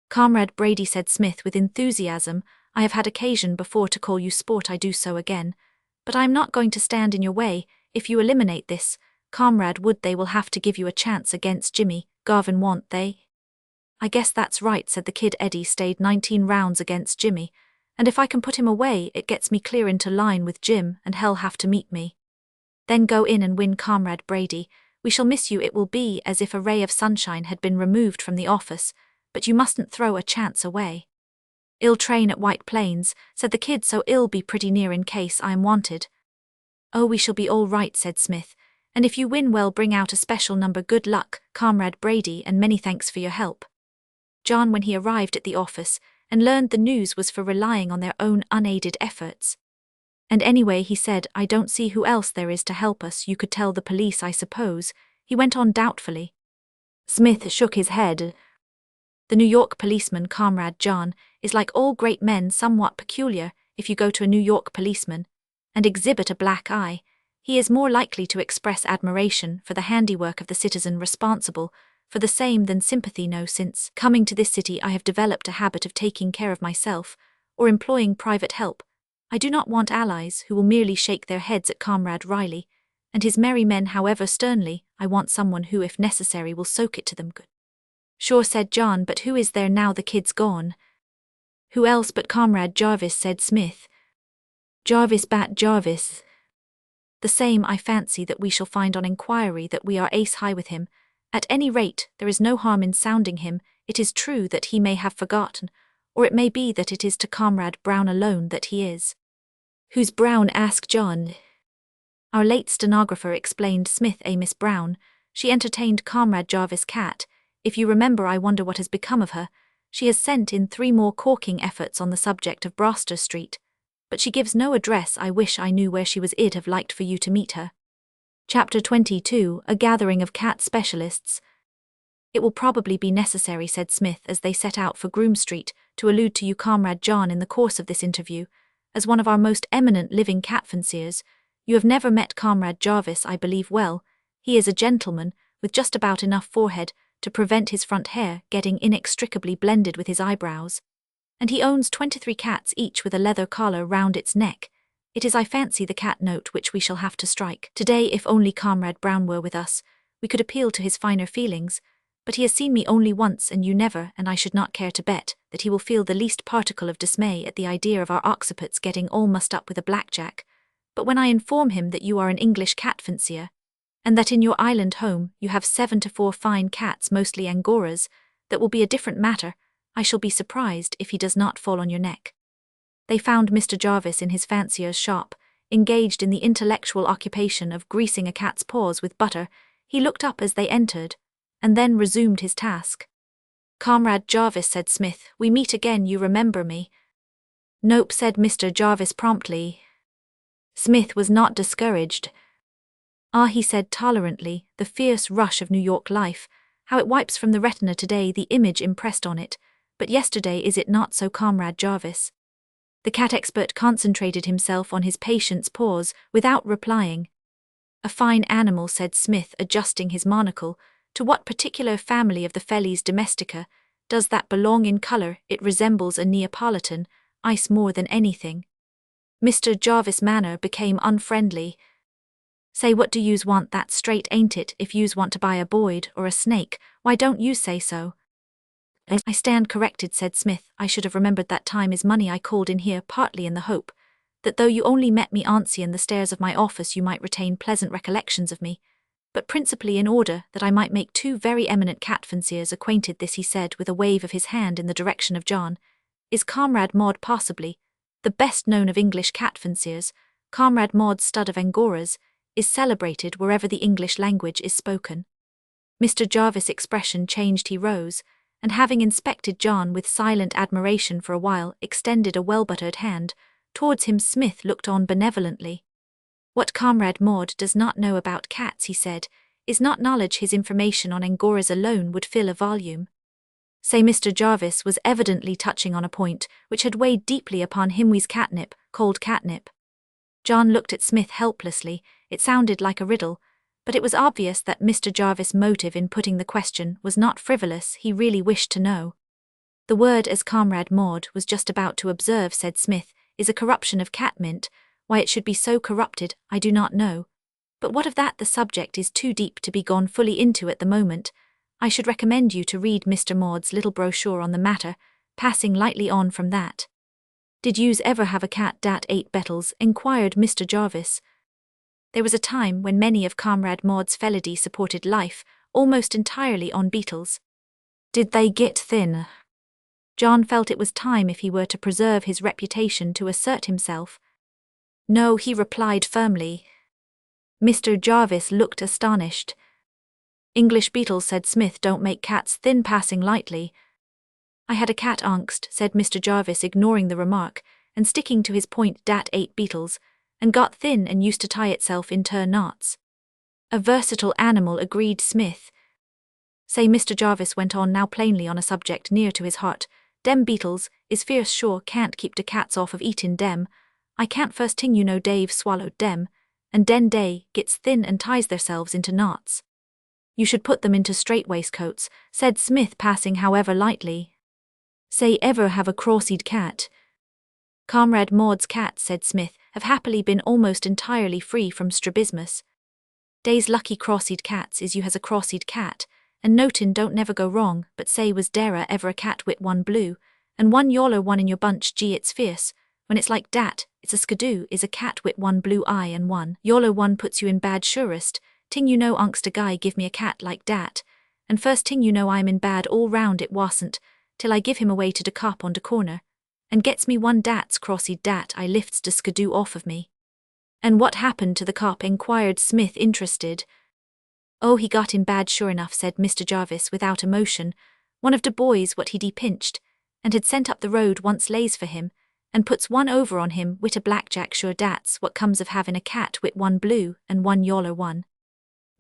"Comrade Brady," said Smith with enthusiasm, "I have had occasion before to call you sport. I do so again. But I am not going to stand in your way. If you eliminate this Comrade Wood, they will have to give you a chance against Jimmy Garvin, won't they?" "I guess that's right," said the Kid. "Eddie stayed 19 rounds against Jimmy, and if I can put him away, it gets me clear into line with Jim, and hell have to meet me." "Then go in and win, Comrade Brady. We shall miss you. It will be as if a ray of sunshine had been removed from the office, but you mustn't throw a chance away." "I'll train at White Plains," said the Kid, "so I'll be pretty near in case I am wanted." "Oh, we shall be all right," said Smith, "and if you win, well, bring out a special number. Good luck, Comrade Brady, and many thanks for your help." John, when he arrived at the office and learned the news, was for relying on their own unaided efforts. "And anyway," he said, "I don't see who else there is to help us. You could tell the police, I suppose," he went on doubtfully. Smith shook his head. "The New York policeman, Comrade John, is like all great men, somewhat peculiar. If you go to a New York policeman and exhibit a black eye, he is more likely to express admiration for the handiwork of the citizen responsible for the same than sympathy. No, since coming to this city I have developed a habit of taking care of myself or employing private help. I do not want allies who will merely shake their heads at Comrade Riley and his merry men, however sternly. I want someone who, if necessary, will soak it to them good." "Sure," said John, "but who is there now the Kid's gone?" "Who else but Comrade Jarvis," said Smith. "Jarvis, Bat Jarvis." "The same. I fancy that we shall find on inquiry that we are ace high with him. At any rate, there is no harm in sounding him. It is true that he may have forgotten, or it may be that it is to Comrade Brown alone that he is." "Who's Brown?" asked John. "Our late stenographer," explained Smith. "A Miss Brown. She entertained Comrade Jarvis' cat. If you remember, I wonder what has become of her. She has sent in 3 more corking efforts on the subject of Broster Street, but she gives no address. I wish I knew where she was. I'd have liked for you to meet her." Chapter 22, A Gathering of Cat Specialists. "It will probably be necessary," said Smith as they set out for Groom Street, "to allude to you, Comrade John, in the course of this interview, as one of our most eminent living cat fanciers. You have never met Comrade Jarvis, I believe. Well, He is a gentleman, with just about enough forehead to prevent his front hair getting inextricably blended with his eyebrows. And he owns 23 cats, each with a leather collar round its neck. It is, I fancy, the cat note which we shall have to strike. Today, if only Comrade Brown were with us, we could appeal to his finer feelings, but he has seen me only once and you never, and I should not care to bet that he will feel the least particle of dismay at the idea of our occiputs getting all mussed up with a blackjack. But when I inform him that you are an English cat fancier, and that in your island home you have 7 to 4 fine cats, mostly Angoras, that will be a different matter. I shall be surprised if he does not fall on your neck. They found Mr. Jarvis in his fancier's shop, engaged in the intellectual occupation of greasing a cat's paws with butter. He looked up as they entered, and then resumed his task. "Comrade Jarvis," said Smith, "we meet again, you remember me?" "Nope," said Mr. Jarvis promptly. Smith was not discouraged. "Ah," he said tolerantly, "the fierce rush of New York life, how it wipes from the retina today the image impressed on it, but yesterday is it not so, Comrade Jarvis?" The cat expert concentrated himself on his patient's paws without replying. "A fine animal," said Smith, adjusting his monocle. "To what particular family of the Felis domestica does that belong in color? It resembles a Neapolitan, ice more than anything." Mr. Jarvis' manner became unfriendly. "Say, what do yous want? That's straight, ain't it? If yous want to buy a Boyd or a snake, why don't you say so?" "I stand corrected," said Smith. "I should have remembered that time is money. I called in here partly in the hope that though you only met me antsy in the stairs of my office you might retain pleasant recollections of me, but principally in order that I might make 2 very eminent cat fanciers acquainted." This he said with a wave of his hand in the direction of John. "Is Comrade Maud possibly the best known of English cat fanciers? Comrade Maud's stud of Angoras is celebrated wherever the English language is spoken." Mr. Jarvis' expression changed. He rose, and having inspected John with silent admiration for a while, extended a well-buttered hand towards him. Smith looked on benevolently. "What Comrade Maud does not know about cats," he said, "is not knowledge. His information on Angoras alone would fill a volume." Say, Mr. Jarvis was evidently touching on a point which had weighed deeply upon him. "We's catnip, cold catnip." John looked at Smith helplessly. It sounded like a riddle, but it was obvious that Mr. Jarvis' motive in putting the question was not frivolous. He really wished to know. "The word, as Comrade Maud was just about to observe," said Smith, "is a corruption of catmint. Why it should be so corrupted, I do not know. But what of that? The subject is too deep to be gone fully into at the moment. I should recommend you to read Mr. Maud's little brochure on the matter." Passing lightly on from that. "Did yous ever have a cat dat ate beetles?" inquired Mr. Jarvis. There was a time when many of Comrade Maud's Felidae supported life almost entirely on beetles. "Did they get thin?" John felt it was time, if he were to preserve his reputation, to assert himself. "No," he replied firmly. Mr. Jarvis looked astonished. "English beetles," said Smith, "don't make cats thin." Passing lightly. "I had a cat angst," said Mr. Jarvis, ignoring the remark, and sticking to his point, "dat ate beetles, and got thin and used to tie itself in knots." "A versatile animal," agreed Smith. Say, Mr. Jarvis went on, now plainly on a subject near to his heart. "Dem beetles is fierce sure, can't keep de cats off of eatin' dem. I can't first ting you know Dave swallowed dem, and den dey gets thin and ties theirselves into knots." "You should put them into straight waistcoats," said Smith, passing however lightly. "Say, ever have a cross-eyed cat?" "Comrade Maud's cats," said Smith, "have happily been almost entirely free from strabismus. Dey's lucky cross-eyed cats is you has a cross-eyed cat, and notin' don't never go wrong. But say, was dere ever a cat wit one blue, and one yaller one in your bunch? Gee, it's fierce. When it's like dat, it's a skidoo is a cat wit one blue eye and one yaller one puts you in bad surest. Ting you know angst a guy give me a cat like dat, and first ting you know I'm in bad all round. It wasn't till I give him away to de cop on de corner, and gets me one dat's crossy dat I lifts de skidoo off of me." "And what happened to the cop?" inquired Smith, interested. "Oh, he got in bad sure enough," said Mr. Jarvis without emotion. "One of de boys what he pinched, and had sent up the road once lays for him, and puts one over on him wit a blackjack. Sure, dat's what comes of having a cat wit one blue and one yaller one."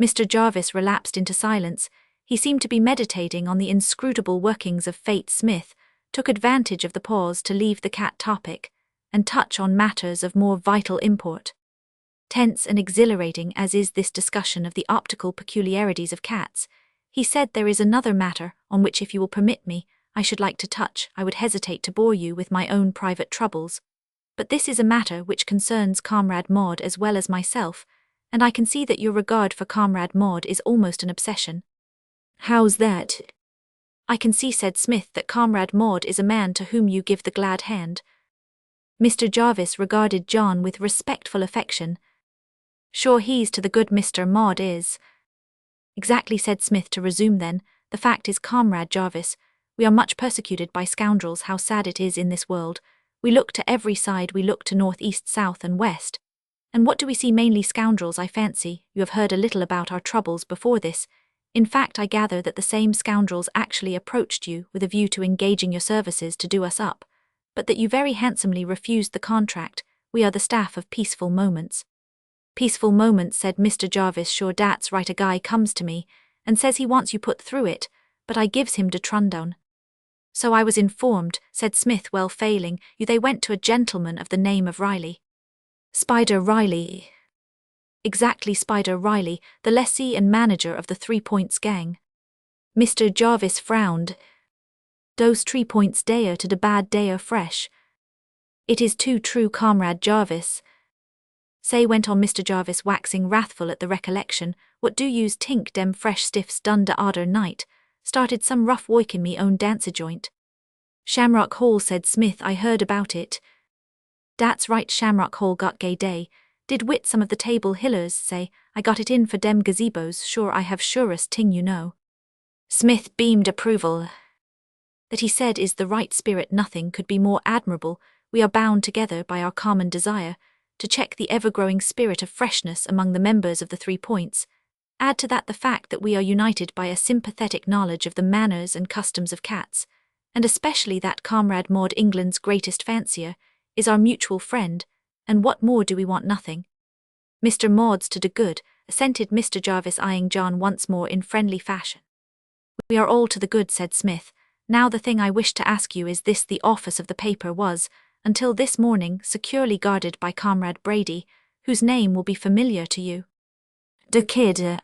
Mr. Jarvis relapsed into silence. He seemed to be meditating on the inscrutable workings of fate. Smith took advantage of the pause to leave the cat topic and touch on matters of more vital import. Tense and exhilarating as is this discussion of the optical peculiarities of cats, he said there is another matter on which, if you will permit me, I should like to touch. I would hesitate to bore you with my own private troubles. But this is a matter which concerns Comrade Maud as well as myself, and I can see that your regard for Comrade Maud is almost an obsession. How's that? I can see, said Smith, that Comrade Maud is a man to whom you give the glad hand. Mr. Jarvis regarded John with respectful affection. Sure he's to the good Mr. Maud is. Exactly, said Smith, to resume then. The fact is, Comrade Jarvis, we are much persecuted by scoundrels. How sad it is in this world. We look to every side, we look to north, east, south and west. And what do we see? Mainly scoundrels, I fancy. You have heard a little about our troubles before this. In fact, I gather that the same scoundrels actually approached you with a view to engaging your services to do us up, but that you very handsomely refused the contract. We are the staff of Peaceful Moments. Peaceful Moments, said Mr. Jarvis. Sure dat's right. A guy comes to me and says he wants you put through it, but I gives him de trundown. So I was informed, said Smith. Well, failing you, they went to a gentleman of the name of Riley. Spider Riley. Exactly, Spider Riley, the lessee and manager of the 3 Points gang. Mr. Jarvis frowned. Dose 3 Points dayer to de bad dayer fresh. It is too true, Comrade Jarvis. Say, went on Mr. Jarvis, waxing wrathful at the recollection, what do yous tink dem fresh stiffs done de odder night? Started some rough work in me own dance joint. Shamrock Hall, said Smith. I heard about it. Dat's right, Shamrock Hall got gay day. Did wit some of the table hillers say, I got it in for dem gazebos. Sure I have, surest ting you know. Smith beamed approval. That, he said, is the right spirit. Nothing could be more admirable. We are bound together by our common desire to check the ever-growing spirit of freshness among the members of the 3 Points. Add to that the fact that we are united by a sympathetic knowledge of the manners and customs of cats, and especially that Comrade Maud, England's greatest fancier, is our mutual friend, and what more do we want? Nothing. Mr. Maud's to do good, assented Mr. Jarvis, eyeing John once more in friendly fashion. We are all to the good, said Smith. Now the thing I wish to ask you is this: the office of the paper was, until this morning, securely guarded by Comrade Brady, whose name will be familiar to you. The Kid.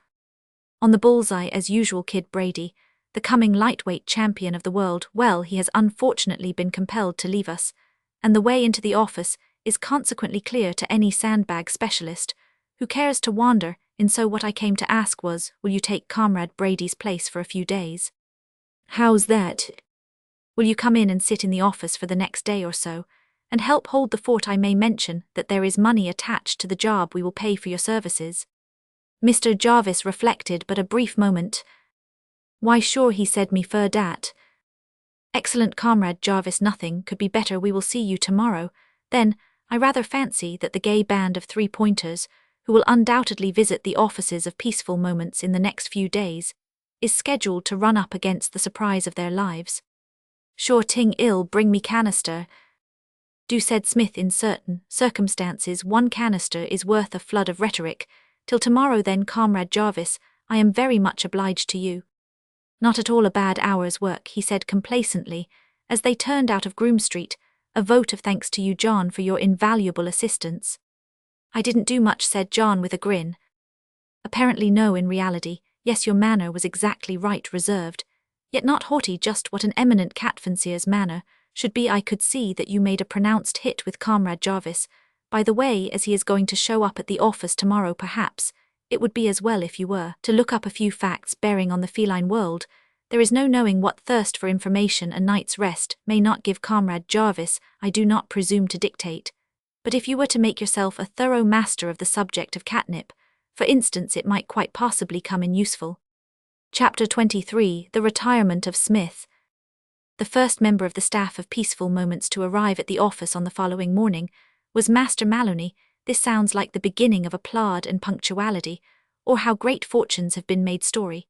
On the bullseye as usual, Kid Brady, the coming lightweight champion of the world. Well, he has unfortunately been compelled to leave us, and the way into the office is consequently clear to any sandbag specialist who cares to wander in. So what I came to ask was, will you take Comrade Brady's place for a few days? How's that? Will you come in and sit in the office for the next day or so, and help hold the fort? I may mention that there is money attached to the job. We will pay for your services. Mr. Jarvis reflected but a brief moment. Why, sure, he said, me for dat. Excellent, Comrade Jarvis, nothing could be better. We will see you tomorrow. Then, I rather fancy that the gay band of 3 Pointers, who will undoubtedly visit the offices of Peaceful Moments in the next few days, is scheduled to run up against the surprise of their lives. Sure ting ill, bring me canister. Do, said Smith. In certain circumstances 1 canister is worth a flood of rhetoric. Till tomorrow then, Comrade Jarvis, I am very much obliged to you. Not at all a bad hour's work, he said complacently, as they turned out of Groome Street. A vote of thanks to you, John, for your invaluable assistance. I didn't do much, said John with a grin. Apparently no, in reality, yes, your manner was exactly right, reserved, yet not haughty, just what an eminent cat fancier's manner should be. I could see that you made a pronounced hit with Comrade Jarvis. By the way, as he is going to show up at the office tomorrow, perhaps it would be as well if you were to look up a few facts bearing on the feline world. There is no knowing what thirst for information a night's rest may not give Comrade Jarvis. I do not presume to dictate, but if you were to make yourself a thorough master of the subject of catnip, for instance, it might quite possibly come in useful. Chapter 23: The Retirement of Smith. The first member of the staff of Peaceful Moments to arrive at the office on the following morning was Master Maloney. This sounds like the beginning of a plod and punctuality, or how great fortunes have been made story.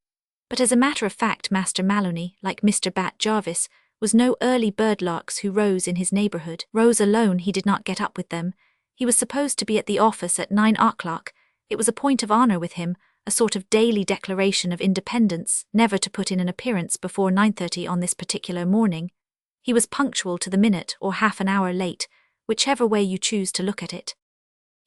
But as a matter of fact, Master Maloney, like Mr. Bat Jarvis, was no early birdlarks who rose in his neighbourhood. Rose alone, he did not get up with them. He was supposed to be at the office at 9 o'clock. It was a point of honour with him, a sort of daily declaration of independence, never to put in an appearance before 9:30 on this particular morning. He was punctual to the minute or half an hour late, whichever way you choose to look at it.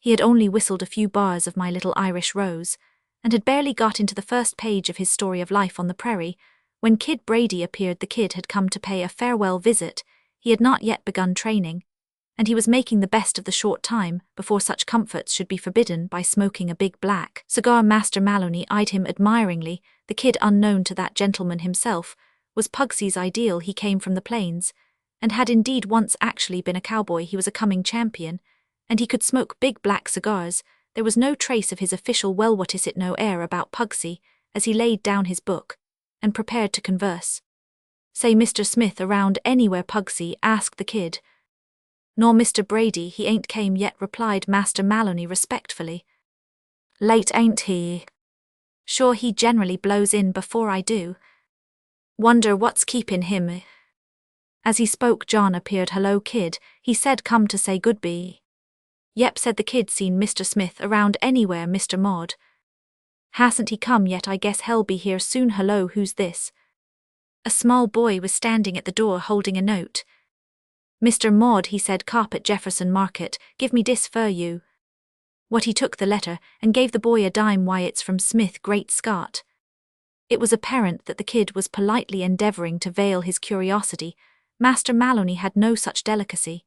He had only whistled a few bars of My Little Irish Rose, and had barely got into the first page of his story of life on the prairie, when Kid Brady appeared. The kid had come to pay a farewell visit. He had not yet begun training, and he was making the best of the short time before such comforts should be forbidden by smoking a big black cigar. Master Maloney eyed him admiringly. The kid, unknown to that gentleman himself, was Pugsy's ideal. He came from the plains, and had indeed once actually been a cowboy. He was a coming champion, and he could smoke big black cigars. There was no trace of his official well-what-is-it-no air about Pugsy as he laid down his book and prepared to converse. "Say Mr. Smith around anywhere?" Pugsy asked the kid. "Nor Mr. Brady, he ain't came yet," replied Master Maloney respectfully. "Late, ain't he? Sure, he generally blows in before I do. Wonder what's keepin' him." As he spoke, John appeared. "Hello, kid," he said. "Come to say goodbye?" "Yep," said the kid. "Seen Mr. Smith around anywhere, Mr. Maud?" "Hasn't he come yet? I guess he'll be here soon." "Hello, who's this?" A small boy was standing at the door holding a note. "Mr. Maud," he said. "Cop at Jefferson Market. Give me dis fer you." What, he took the letter and gave the boy a dime. "Why, it's from Smith, Great Scott." It was apparent that the kid was politely endeavoring to veil his curiosity. Master Maloney had no such delicacy.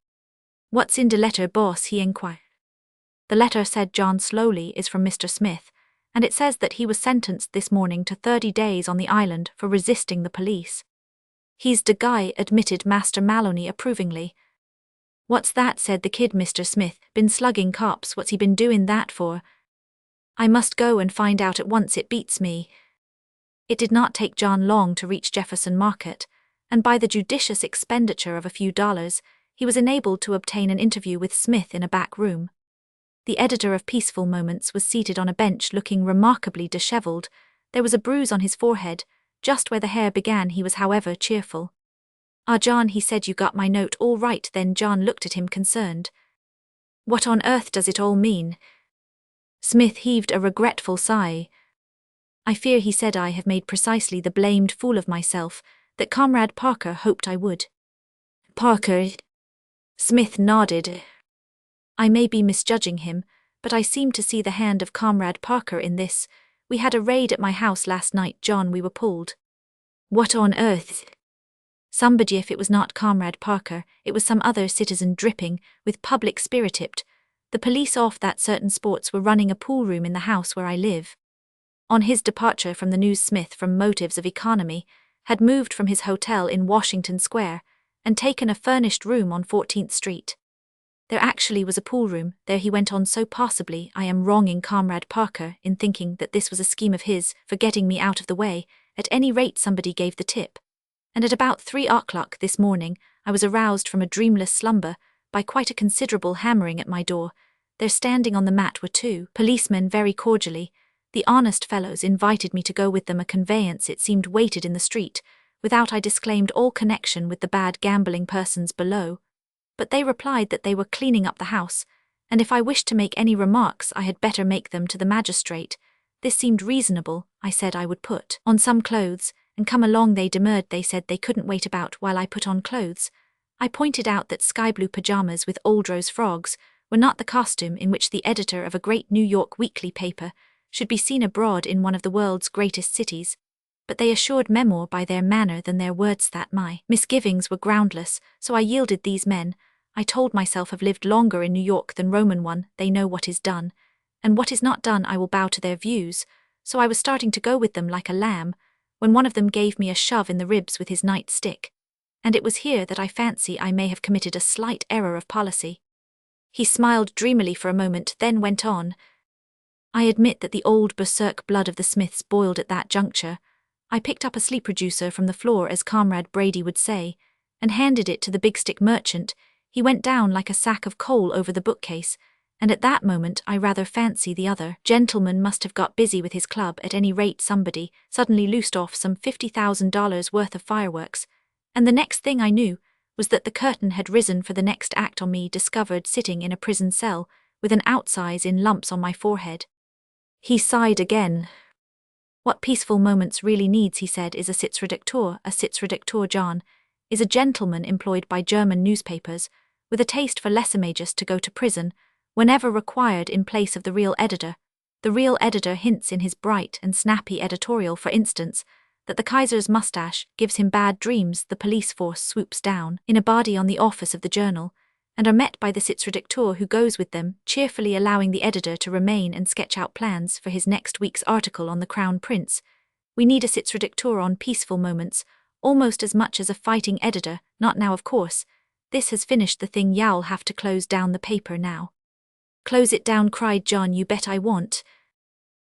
"What's in de letter, boss?" he inquired. "The letter," said John slowly, "is from Mr. Smith, and it says that he was sentenced this morning to 30 days on the island for resisting the police." "He's de guy," admitted Master Maloney approvingly. "What's that?" said the kid. "Mr. Smith been slugging cops." "What's he been doing that for?" "I must go and find out at once. It beats me." It did not take John long to reach Jefferson Market, and by the judicious expenditure of a few dollars, he was enabled to obtain an interview with Smith in a back room. The editor of Peaceful Moments was seated on a bench looking remarkably disheveled. There was a bruise on his forehead, just where the hair began. He was, however, cheerful. "Ah, John," he said, "you got my note all right then?" John looked at him concerned. "What on earth does it all mean?" Smith heaved a regretful sigh. "I fear," he said, "I have made precisely the blamed fool of myself that Comrade Parker hoped I would." "Parker?" Smith nodded. "I may be misjudging him, but I seem to see the hand of Comrade Parker in this. We had a raid at my house last night, John. We were pulled." "What on earth?" "Somebody, if it was not Comrade Parker, it was some other citizen, dripping with public spirit. The police off that certain sports were running a pool room in the house where I live." On his departure from the news, Smith, from motives of economy, had moved from his hotel in Washington Square and taken a furnished room on 14th Street. There actually was a pool room there, he went on. "So possibly I am wronging Comrade Parker in thinking that this was a scheme of his for getting me out of the way. At any rate, somebody gave the tip, and at about 3 o'clock this morning I was aroused from a dreamless slumber by quite a considerable hammering at my door. There, standing on the mat, were 2 policemen. Very cordially, the honest fellows invited me to go with them. A conveyance, it seemed, waited in the street, without I disclaimed all connection with the bad gambling persons below. But they replied that they were cleaning up the house, and if I wished to make any remarks I had better make them to the magistrate. This seemed reasonable. I said I would put on some clothes and come along. They demurred. They said they couldn't wait about while I put on clothes. I pointed out that sky blue pajamas with old rose frogs were not the costume in which the editor of a great New York weekly paper should be seen abroad in one of the world's greatest cities, but they assured me more by their manner than their words that my misgivings were groundless, so I yielded. These men, I told myself, have lived longer in New York than Roman one. They know what is done, and what is not done. I will bow to their views, so I was starting to go with them like a lamb, when one of them gave me a shove in the ribs with his nightstick, and it was here that I fancy I may have committed a slight error of policy." He smiled dreamily for a moment, then went on. "I admit that the old berserk blood of the Smiths boiled at that juncture. I picked up a sleep reducer from the floor, as Comrade Brady would say, and handed it to the big stick merchant. He went down like a sack of coal over the bookcase, and at that moment I rather fancy the other gentleman must have got busy with his club. At any rate, somebody suddenly loosed off some $50,000 worth of fireworks, and the next thing I knew was that the curtain had risen for the next act on me, discovered sitting in a prison cell with an outsize in lumps on my forehead." He sighed again. "What Peaceful Moments really needs," he said, "is a Sitzredakteur. A Sitzredakteur, John, is a gentleman employed by German newspapers with a taste for lèse-majesté to go to prison whenever required in place of the real editor. The real editor hints in his bright and snappy editorial, for instance, that the Kaiser's mustache gives him bad dreams. The police force swoops down in a body on the office of the journal, and are met by the Sitzredakteur, who goes with them, cheerfully allowing the editor to remain and sketch out plans for his next week's article on the Crown Prince. We need a Sitzredakteur on peaceful moments, almost as much as a fighting editor, not now of course. This has finished the thing, y'all have to close down the paper now. Close it down, cried John, you bet I want.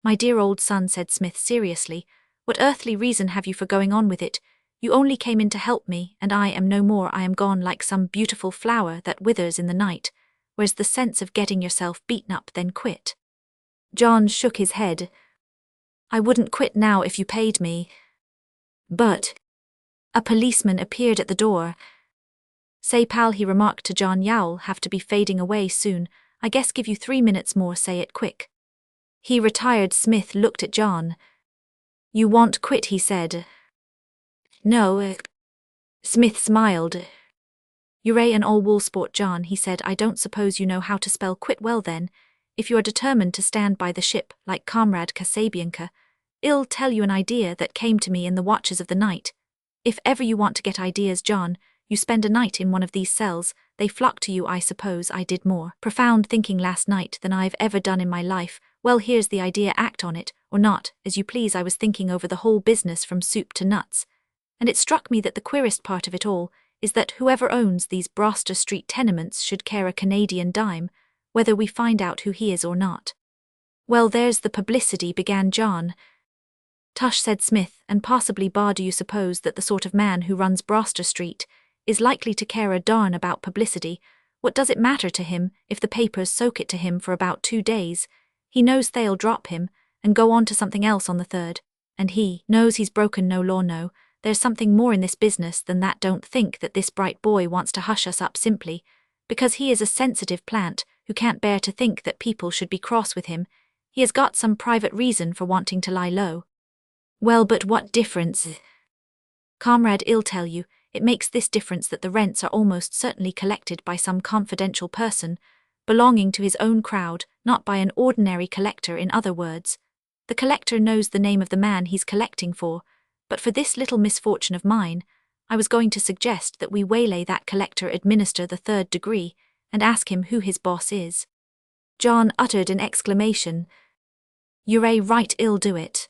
My dear old son, said Smith seriously, what earthly reason have you for going on with it? You only came in to help me, and I am no more. I am gone like some beautiful flower that withers in the night. Where's the sense of getting yourself beaten up then quit? John shook his head. I wouldn't quit now if you paid me. But a policeman appeared at the door. Say, pal, he remarked to John, y'all have to be fading away soon. I guess give you 3 minutes more, say it quick. He retired. Smith looked at John. You won't quit, he said. No. Smith smiled. You're an all wool sport, John, he said. I don't suppose you know how to spell quit. Well then, if you are determined to stand by the ship, like Comrade Kasabianka, I'll tell you an idea that came to me in the watches of the night. If ever you want to get ideas, John, you spend a night in one of these cells, they flock to you. I suppose I did more profound thinking last night than I've ever done in my life. Well, here's the idea, act on it, or not, as you please. I was thinking over the whole business from soup to nuts, and it struck me that the queerest part of it all is that whoever owns these Broster Street tenements should care a Canadian dime, whether we find out who he is or not. Well, there's the publicity, began John. Tush, said Smith, and possibly bar, do you suppose that the sort of man who runs Broster Street is likely to care a darn about publicity? What does it matter to him if the papers soak it to him for about 2 days? He knows they'll drop him and go on to something else on the third, and he knows he's broken no law. No, there's something more in this business than that. Don't think that this bright boy wants to hush us up simply because he is a sensitive plant who can't bear to think that people should be cross with him. He has got some private reason for wanting to lie low. Well, but what difference? Comrade, I'll tell you. It makes this difference that the rents are almost certainly collected by some confidential person, belonging to his own crowd, not by an ordinary collector. In other words, the collector knows the name of the man he's collecting for, but for this little misfortune of mine, I was going to suggest that we waylay that collector, administer the 3rd degree, and ask him who his boss is. John uttered an exclamation. You're right, I'll do it.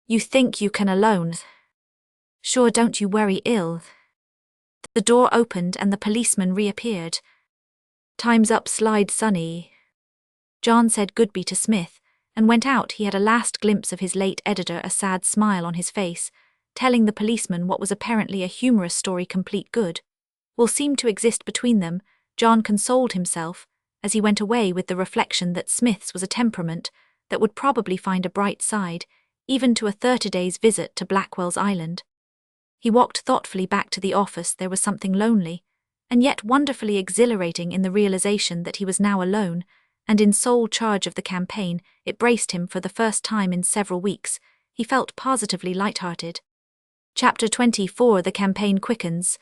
You think you can alone? Sure, don't you worry, I'll. The door opened and the policeman reappeared. Time's up, slide, Sonny. John said goodbye to Smith and went out. He had a last glimpse of his late editor, a sad smile on his face, telling the policeman what was apparently a humorous story complete good will seem to exist between them. John consoled himself as he went away with the reflection that Smith's was a temperament that would probably find a bright side, even to a 30-days visit to Blackwell's Island. He walked thoughtfully back to the office. There was something lonely, and yet wonderfully exhilarating in the realization that he was now alone, and in sole charge of the campaign. It braced him for the first time in several weeks. He felt positively light-hearted. Chapter 24. The campaign quickens.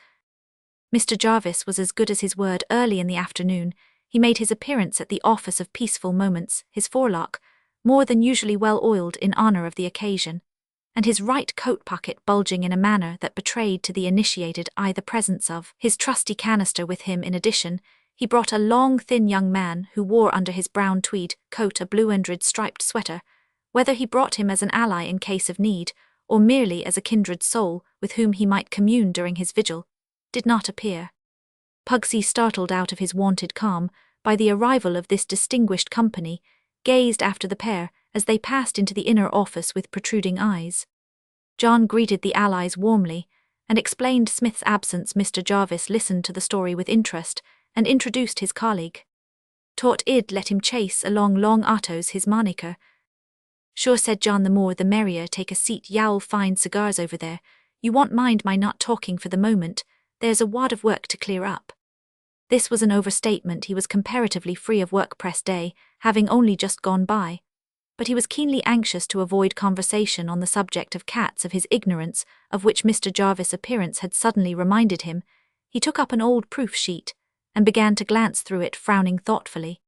Mr. Jarvis was as good as his word. Early in the afternoon, he made his appearance at the office of Peaceful Moments, his forelock more than usually well oiled in honor of the occasion, and his right coat pocket bulging in a manner that betrayed to the initiated eye the presence of his trusty canister. With him, in addition, he brought a long, thin young man who wore under his brown tweed coat a blue-ended striped sweater. Whether he brought him as an ally in case of need, or merely as a kindred soul with whom he might commune during his vigil, did not appear. Pugsy, startled out of his wonted calm by the arrival of this distinguished company, gazed after the pair as they passed into the inner office with protruding eyes. John greeted the allies warmly and explained Smith's absence. Mr. Jarvis listened to the story with interest and introduced his colleague. Taught Id let him chase along Long Otto's his moniker. Sure, said John, the more the merrier. Take a seat, y'all find cigars over there. You won't mind my not talking for the moment. There's a wad of work to clear up. This was an overstatement. He was comparatively free of work press day, having only just gone by. But he was keenly anxious to avoid conversation on the subject of cats, of his ignorance, of which Mr. Jarvis' appearance had suddenly reminded him. He took up an old proof sheet and began to glance through it, frowning thoughtfully.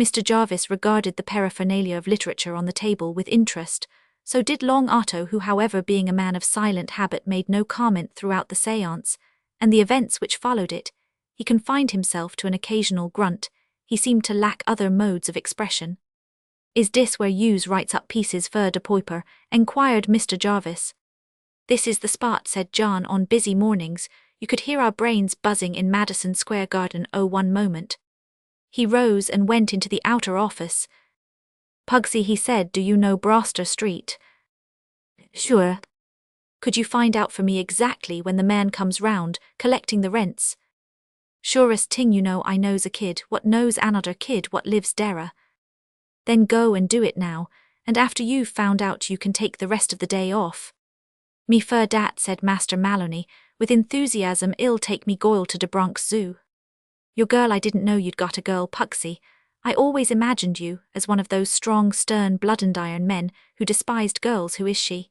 Mr. Jarvis regarded the paraphernalia of literature on the table with interest, so did Long Otto, who, however, being a man of silent habit, made no comment throughout the séance, and the events which followed it. He confined himself to an occasional grunt. He seemed to lack other modes of expression. "Is this where yous writes up pieces fer de poiper?" enquired Mr. Jarvis. "This is the spot," said John. "On busy mornings, you could hear our brains buzzing in Madison Square Garden. Oh, one moment." He rose and went into the outer office. "Pugsy," he said, "do you know Broster Street?" "Sure." "Could you find out for me exactly when the man comes round, collecting the rents?" "Surest ting you know. I knows a kid what knows another kid what lives dere." "Then go and do it now, and after you've found out you can take the rest of the day off." "Me fur dat," said Master Maloney, with enthusiasm. "I'll take me goil to de Bronx Zoo." "Your girl, I didn't know you'd got a girl, Pugsy. I always imagined you as one of those strong, stern, blood-and-iron men who despised girls. Who is she?"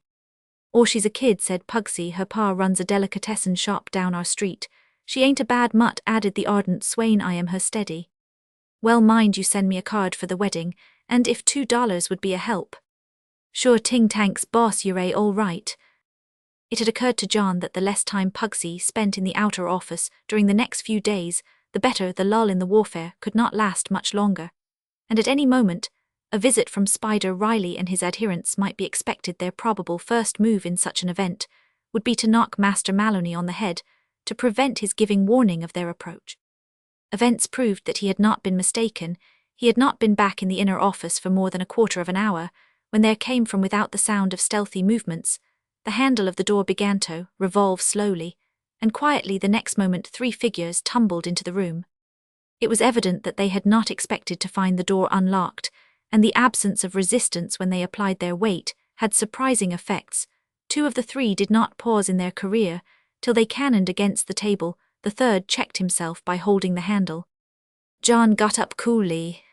"Oh, she's a kid," said Pugsy. "Her pa runs a delicatessen shop down our street. She ain't a bad mutt," added the ardent swain. "I am her steady." "Well, mind you send me a card for the wedding, and if $2 would be a help." "Sure ting, tanks, boss, you're all right." It had occurred to John that the less time Pugsy spent in the outer office during the next few days, the better. The lull in the warfare could not last much longer, and at any moment, a visit from Spider Riley and his adherents might be expected. Their probable first move in such an event would be to knock Master Maloney on the head, to prevent his giving warning of their approach. Events proved that he had not been mistaken. He had not been back in the inner office for more than a quarter of an hour, when there came from without the sound of stealthy movements. The handle of the door began to revolve slowly, and quietly the next moment 3 figures tumbled into the room. It was evident that they had not expected to find the door unlocked, and the absence of resistance when they applied their weight had surprising effects. 2 of the 3 did not pause in their career till they cannoned against the table. The third checked himself by holding the handle. John got up coolly.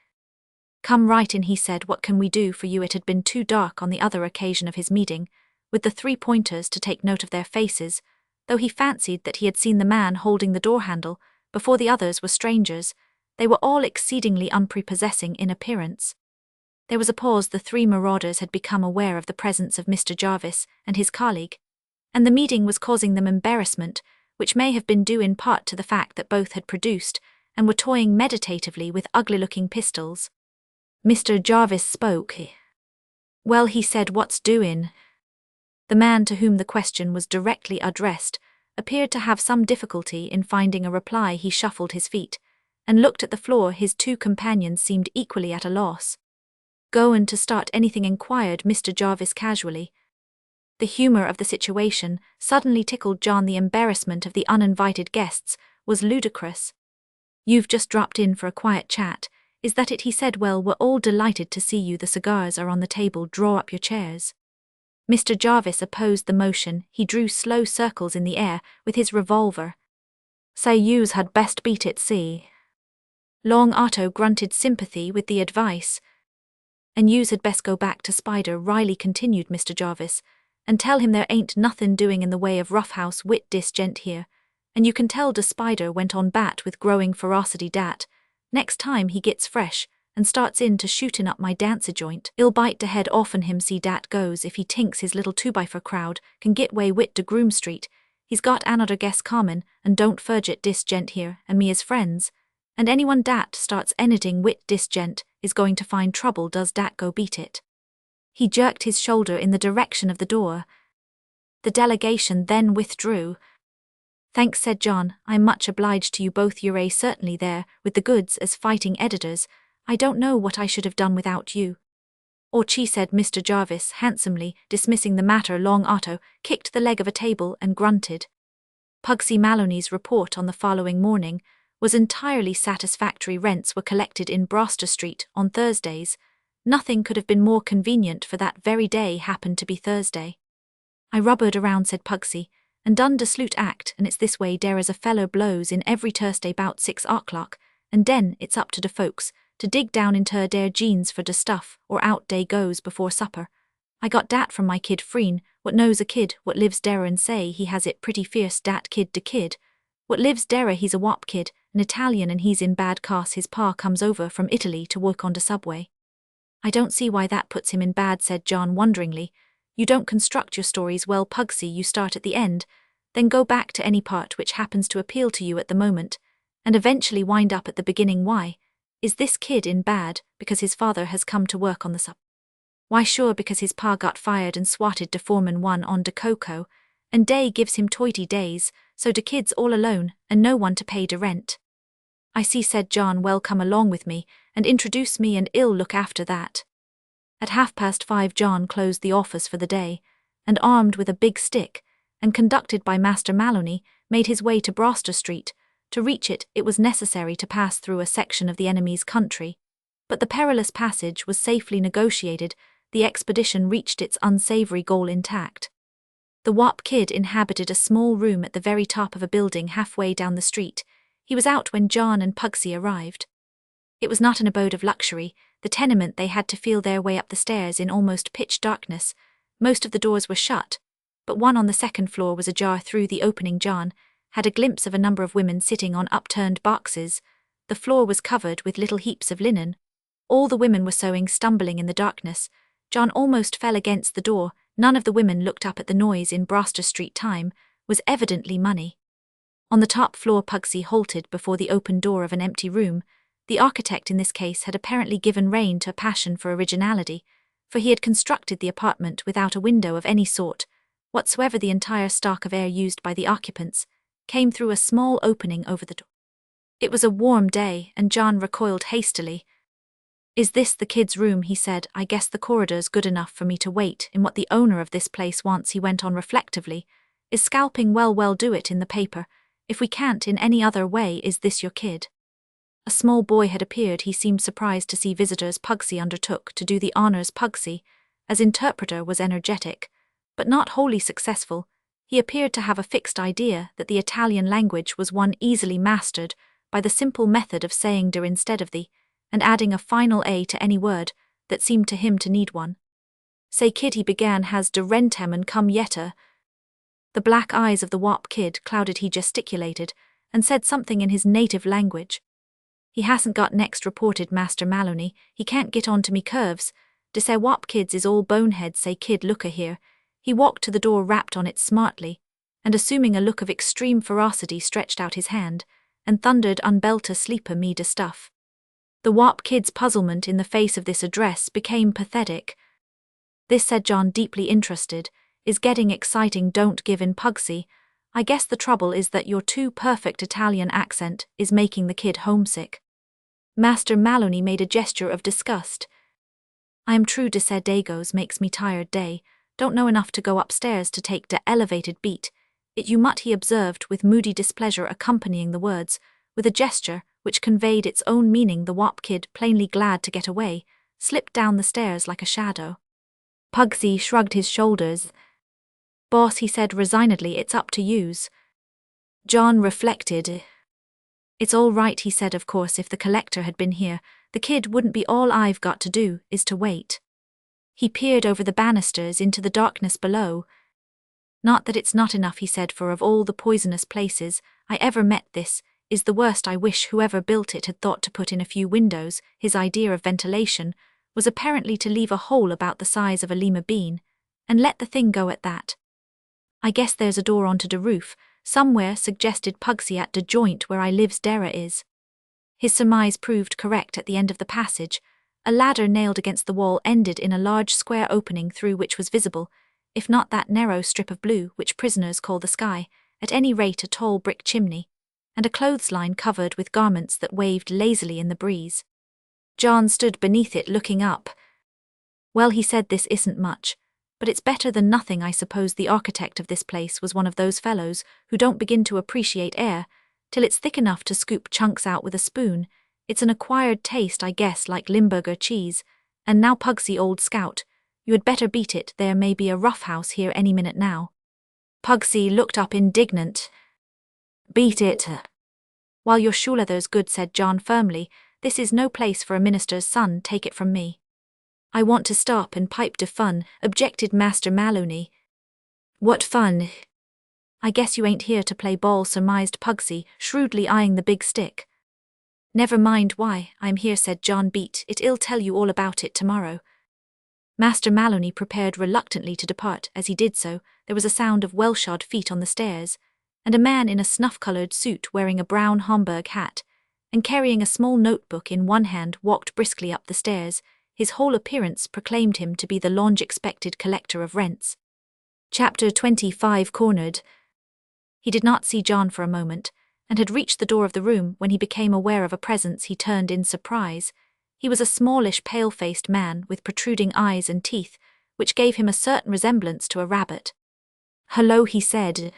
"Come right in," he said. "What can we do for you?" It had been too dark on the other occasion of his meeting, with the 3 pointers, to take note of their faces, though he fancied that he had seen the man holding the door handle before. The others were strangers. They were all exceedingly unprepossessing in appearance. There was a pause. The 3 marauders had become aware of the presence of Mr. Jarvis and his colleague, and the meeting was causing them embarrassment, which may have been due in part to the fact that both had produced and were toying meditatively with ugly-looking pistols. Mr. Jarvis spoke. "Well," he said, "what's doin'?" The man to whom the question was directly addressed appeared to have some difficulty in finding a reply. He shuffled his feet and looked at the floor. His 2 companions seemed equally at a loss. "Goin' to start anything?" inquired Mr. Jarvis casually. The humor of the situation suddenly tickled John. The embarrassment of the uninvited guests was ludicrous. "You've just dropped in for a quiet chat, is that it?" he said. "Well, we're all delighted to see you. The cigars are on the table. Draw up your chairs." Mr. Jarvis opposed the motion. He drew slow circles in the air with his revolver. "Say yous had best beat it, see." Long Otto grunted sympathy with the advice. "And yous had best go back to Spider Riley," continued Mr. Jarvis, "and tell him there ain't nothin' doing in the way of roughhouse wit dis gent here. And you can tell de Spider," went on Bat with growing ferocity, "dat next time he gits fresh and starts in to shootin' up my dancer joint, I'll bite de head offen him. See dat goes. If he tinks his little 2x4 crowd can git way wit de Groom Street, he's got another guess common. And don't forget dis gent here and me as friends, and anyone dat starts anything wit dis gent is going to find trouble. Does dat go? Beat it." He jerked his shoulder in the direction of the door. The delegation then withdrew. "Thanks," said John. "I'm much obliged to you both. You're certainly there with the goods as fighting editors. I don't know what I should have done without you." "Or chi," said Mr. Jarvis handsomely, dismissing the matter. Long Otto kicked the leg of a table and grunted. Pugsy Maloney's report on the following morning was entirely satisfactory. Rents were collected in Broster Street on Thursdays. Nothing could have been more convenient, for that very day happened to be Thursday. "I rubbered around," said Pugsy, "and done de sloot act, and it's this way. Dere is a fellow blows in every Thursday 'bout 6 o'clock, and den it's up to de folks to dig down into der jeans for de stuff, or out dey goes before supper. I got dat from my kid Freen, what knows a kid what lives dere, and say he has it pretty fierce. Dat kid de kid what lives dere, he's a wop kid, an Italian and he's in bad case his pa comes over from Italy to work on the subway. I don't see why that puts him in bad, said John wonderingly. You don't construct your stories well, Pugsy, you start at the end, then go back to any part which happens to appeal to you at the moment, and eventually wind up at the beginning. Why? Is this kid in bad because his father has come to work on the sub? Why sure because his pa got fired and swatted de foreman one on de coco, and day gives him toity days, so de kid's all alone and no one to pay de rent. I see, said John, well come along with me, and introduce me and I'll look after that. At 5:30 John closed the office for the day, and armed with a big stick, and conducted by Master Maloney, made his way to Broster Street. To reach it, it was necessary to pass through a section of the enemy's country. But the perilous passage was safely negotiated, the expedition reached its unsavory goal intact. The Wop Kid inhabited a small room at the very top of a building halfway down the street. He was out when John and Pugsy arrived. It was not an abode of luxury, the tenement they had to feel their way up the stairs in almost pitch darkness. Most of the doors were shut, but one on the second floor was ajar. Through the opening John had a glimpse of a number of women sitting on upturned boxes. The floor was covered with little heaps of linen. All the women were sewing. Stumbling in the darkness, John almost fell against the door. None of the women looked up at the noise in Broster Street. Time was evidently money. On the top floor Pugsy halted before the open door of an empty room. The architect in this case had apparently given rein to a passion for originality, for he had constructed the apartment without a window of any sort whatsoever. The entire stock of air used by the occupants came through a small opening over the door. It was a warm day, and John recoiled hastily. Is this the kid's room? He said. I guess the corridor's good enough for me to wait in what the owner of this place wants, he went on reflectively. Is scalping well do it in the paper. If we can't in any other way, is this your kid? A small boy had appeared. He seemed surprised to see visitors. Pugsy undertook to do the honors. Pugsy, as interpreter, was energetic, but not wholly successful. He appeared to have a fixed idea that the Italian language was one easily mastered by the simple method of saying der instead of the, and adding a final a to any word that seemed to him to need one. Say kid, he began, has de rentem and come yetta. The black eyes of the Wop Kid clouded. He gesticulated and said something in his native language. He hasn't got next, reported Master Maloney. He can't get on to me curves. De say Wop Kids is all boneheads. Say kid, looka here. He walked to the door, rapped on it smartly, and assuming a look of extreme ferocity stretched out his hand, and thundered, unbelter sleeper me de stuff. The Wop Kid's puzzlement in the face of this address became pathetic. This, said John, deeply interested, is getting exciting. Don't give in, Pugsy. I guess the trouble is that your too perfect Italian accent is making the kid homesick. Master Maloney made a gesture of disgust. I am true de said Dagos makes me tired day, don't know enough to go upstairs to take de elevated beat. It you mutt, he observed with moody displeasure accompanying the words, with a gesture which conveyed its own meaning. The Wop Kid, plainly glad to get away, slipped down the stairs like a shadow. Pugsy shrugged his shoulders. Boss, he said resignedly, it's up to yous. John reflected. It's all right, he said. Of course, if the collector had been here, the kid wouldn't be. All I've got to do is to wait. He peered over the banisters into the darkness below. Not that it's not enough, he said, for of all the poisonous places I ever met, this is the worst. I wish whoever built it had thought to put in a few windows. His idea of ventilation was apparently to leave a hole about the size of a lima bean, and let the thing go at that. I guess there's a door onto the roof, somewhere, suggested Pugsy. At the joint where I lives dere is. His surmise proved correct. At the end of the passage, a ladder nailed against the wall ended in a large square opening through which was visible, if not that narrow strip of blue which prisoners call the sky, at any rate a tall brick chimney, and a clothesline covered with garments that waved lazily in the breeze. John stood beneath it looking up. Well, he said, this isn't much, but it's better than nothing. I suppose the architect of this place was one of those fellows who don't begin to appreciate air till it's thick enough to scoop chunks out with a spoon. It's an acquired taste, I guess, like Limburger cheese. And now, Pugsy, old scout, you had better beat it. There may be a rough house here any minute now. Pugsy looked up indignant. Beat it. While your shoe leather's good, said John firmly, this is no place for a minister's son, take it from me. I want to stop and pipe de fun, objected Master Maloney. What fun? I guess you ain't here to play ball, surmised Pugsy, shrewdly eyeing the big stick. Never mind why I'm here, said John. Beat it, I'll tell you all about it tomorrow. Master Maloney prepared reluctantly to depart. As he did so, there was a sound of well-shod feet on the stairs, and a man in a snuff-coloured suit wearing a brown Homburg hat, and carrying a small notebook in one hand walked briskly up the stairs. His whole appearance proclaimed him to be the long-expected collector of rents. Chapter 25. Cornered. He did not see John for a moment, and had reached the door of the room when he became aware of a presence. He turned in surprise. He was a smallish, pale-faced man with protruding eyes and teeth, which gave him a certain resemblance to a rabbit. "Hello," he said.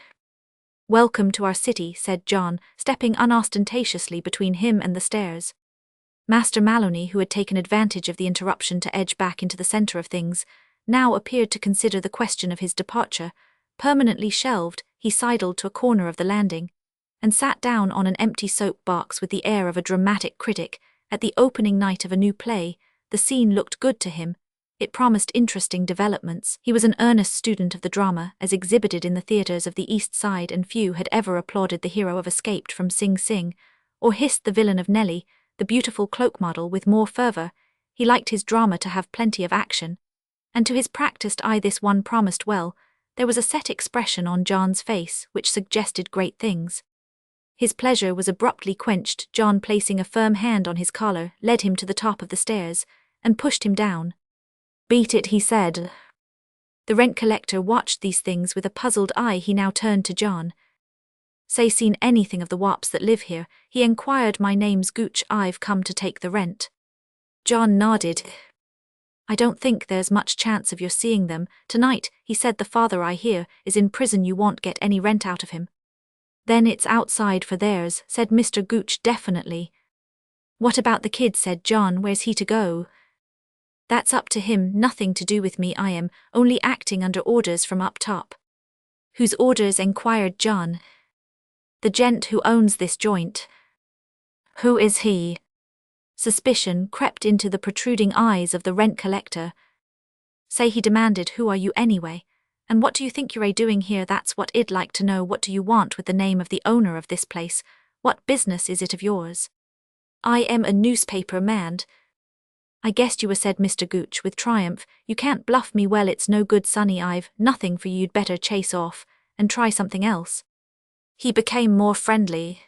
"Welcome to our city," said John, stepping unostentatiously between him and the stairs. Master Maloney, who had taken advantage of the interruption to edge back into the centre of things, now appeared to consider the question of his departure permanently shelved. He sidled to a corner of the landing, and sat down on an empty soap-box with the air of a dramatic critic. At the opening night of a new play, the scene looked good to him. It promised interesting developments. He was an earnest student of the drama, as exhibited in the theatres of the East Side, and few had ever applauded the hero of Escaped from Sing Sing, or hissed the villain of Nellie, the beautiful cloak model, with more fervour. He liked his drama to have plenty of action, and to his practised eye this one promised well. There was a set expression on John's face which suggested great things. His pleasure was abruptly quenched. John, placing a firm hand on his collar, led him to the top of the stairs, and pushed him down. "Beat it," he said. The rent collector watched these things with a puzzled eye. He now turned to John. "Say, seen anything of the wops that live here?" he enquired. "My name's Gooch. I've come to take the rent." John nodded. "I don't think there's much chance of your seeing them tonight," he said. "The father, I hear, is in prison. You won't get any rent out of him." "Then it's outside for theirs," said Mr. Gooch definitely. "What about the kid?" said John. "Where's he to go?" "That's up to him, nothing to do with me. I am only acting under orders from up top." "Whose orders?" enquired John. "The gent who owns this joint." "Who is he?" Suspicion crept into the protruding eyes of the rent collector. "Say," he demanded, "who are you anyway? And what do you think you're doing here? That's what I'd like to know. What do you want with the name of the owner of this place? What business is it of yours?" "I am a newspaper man." "I guessed you were," said Mr. Gooch with triumph. "You can't bluff me. Well, it's no good, sonny. I've nothing for you. You'd better chase off and try something else." He became more friendly.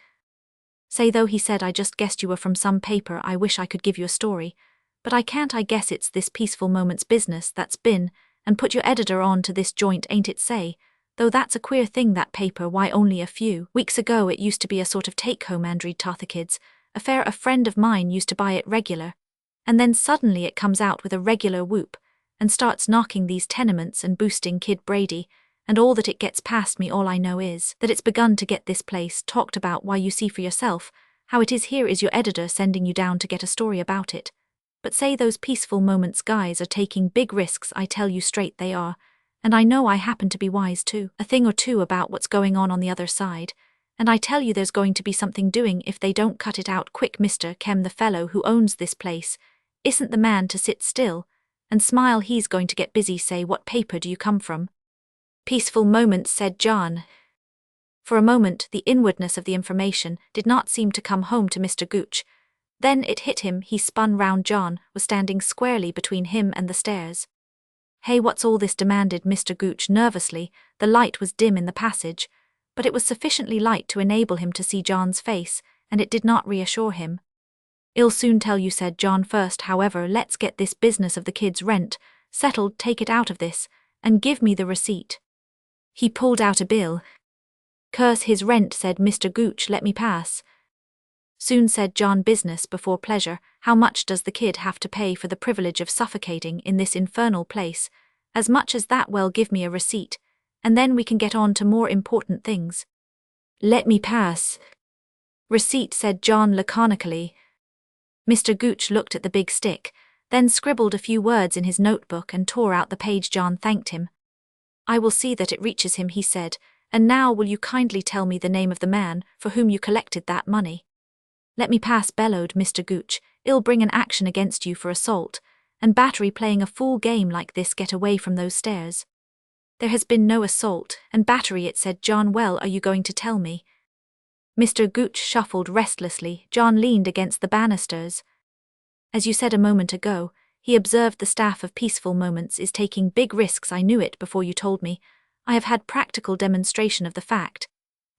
"Say though," he said, "I just guessed you were from some paper. I wish I could give you a story, but I can't. I guess it's this Peaceful Moments business that's been and put your editor on to this joint, ain't it? Say, though that's a queer thing, that paper. Why, only a few weeks ago it used to be a sort of take-home and read to the kids. A friend of mine used to buy it regular, and then suddenly it comes out with a regular whoop and starts knocking these tenements and boosting Kid Brady, and all that it gets past me. All I know is that it's begun to get this place talked about. Why, you see for yourself how it is. Here is your editor sending you down to get a story about it. But say, those Peaceful Moments guys are taking big risks. I tell you straight they are, and I know I happen to be wise to a thing or two about what's going on the other side, and I tell you there's going to be something doing if they don't cut it out quick. Mr. Kem, the fellow who owns this place, isn't the man to sit still and smile. He's going to get busy. Say, what paper do you come from?" "Peaceful Moments," said John. For a moment the inwardness of the information did not seem to come home to Mr. Gooch. Then it hit him. He spun round. John was standing squarely between him and the stairs. "Hey, what's all this?" demanded Mr. Gooch nervously. The light was dim in the passage, but it was sufficiently light to enable him to see John's face, and it did not reassure him. "I'll soon tell you," said John. "First, however, let's get this business of the kid's rent settled. Take it out of this, and give me the receipt." He pulled out a bill. "Curse his rent," said Mr. Gooch. "Let me pass." "Soon," said John. "Business before pleasure. How much does the kid have to pay for the privilege of suffocating in this infernal place?" "As much as that." "Well, give me a receipt, and then we can get on to more important things." "Let me pass." "Receipt," said John laconically. Mr. Gooch looked at the big stick, then scribbled a few words in his notebook and tore out the page. John thanked him. "I will see that it reaches him," he said. "And now will you kindly tell me the name of the man for whom you collected that money?" "Let me pass," bellowed Mr. Gooch. "I'll bring an action against you for assault and battery. Playing a fool game like this. Get away from those stairs." There has been no assault and battery, it said John. Well, are you going to tell me? Mr. Gooch shuffled restlessly. John leaned against the banisters. As you said a moment ago, he observed, the staff of Peaceful Moments is taking big risks. I knew it before you told me. I have had practical demonstration of the fact.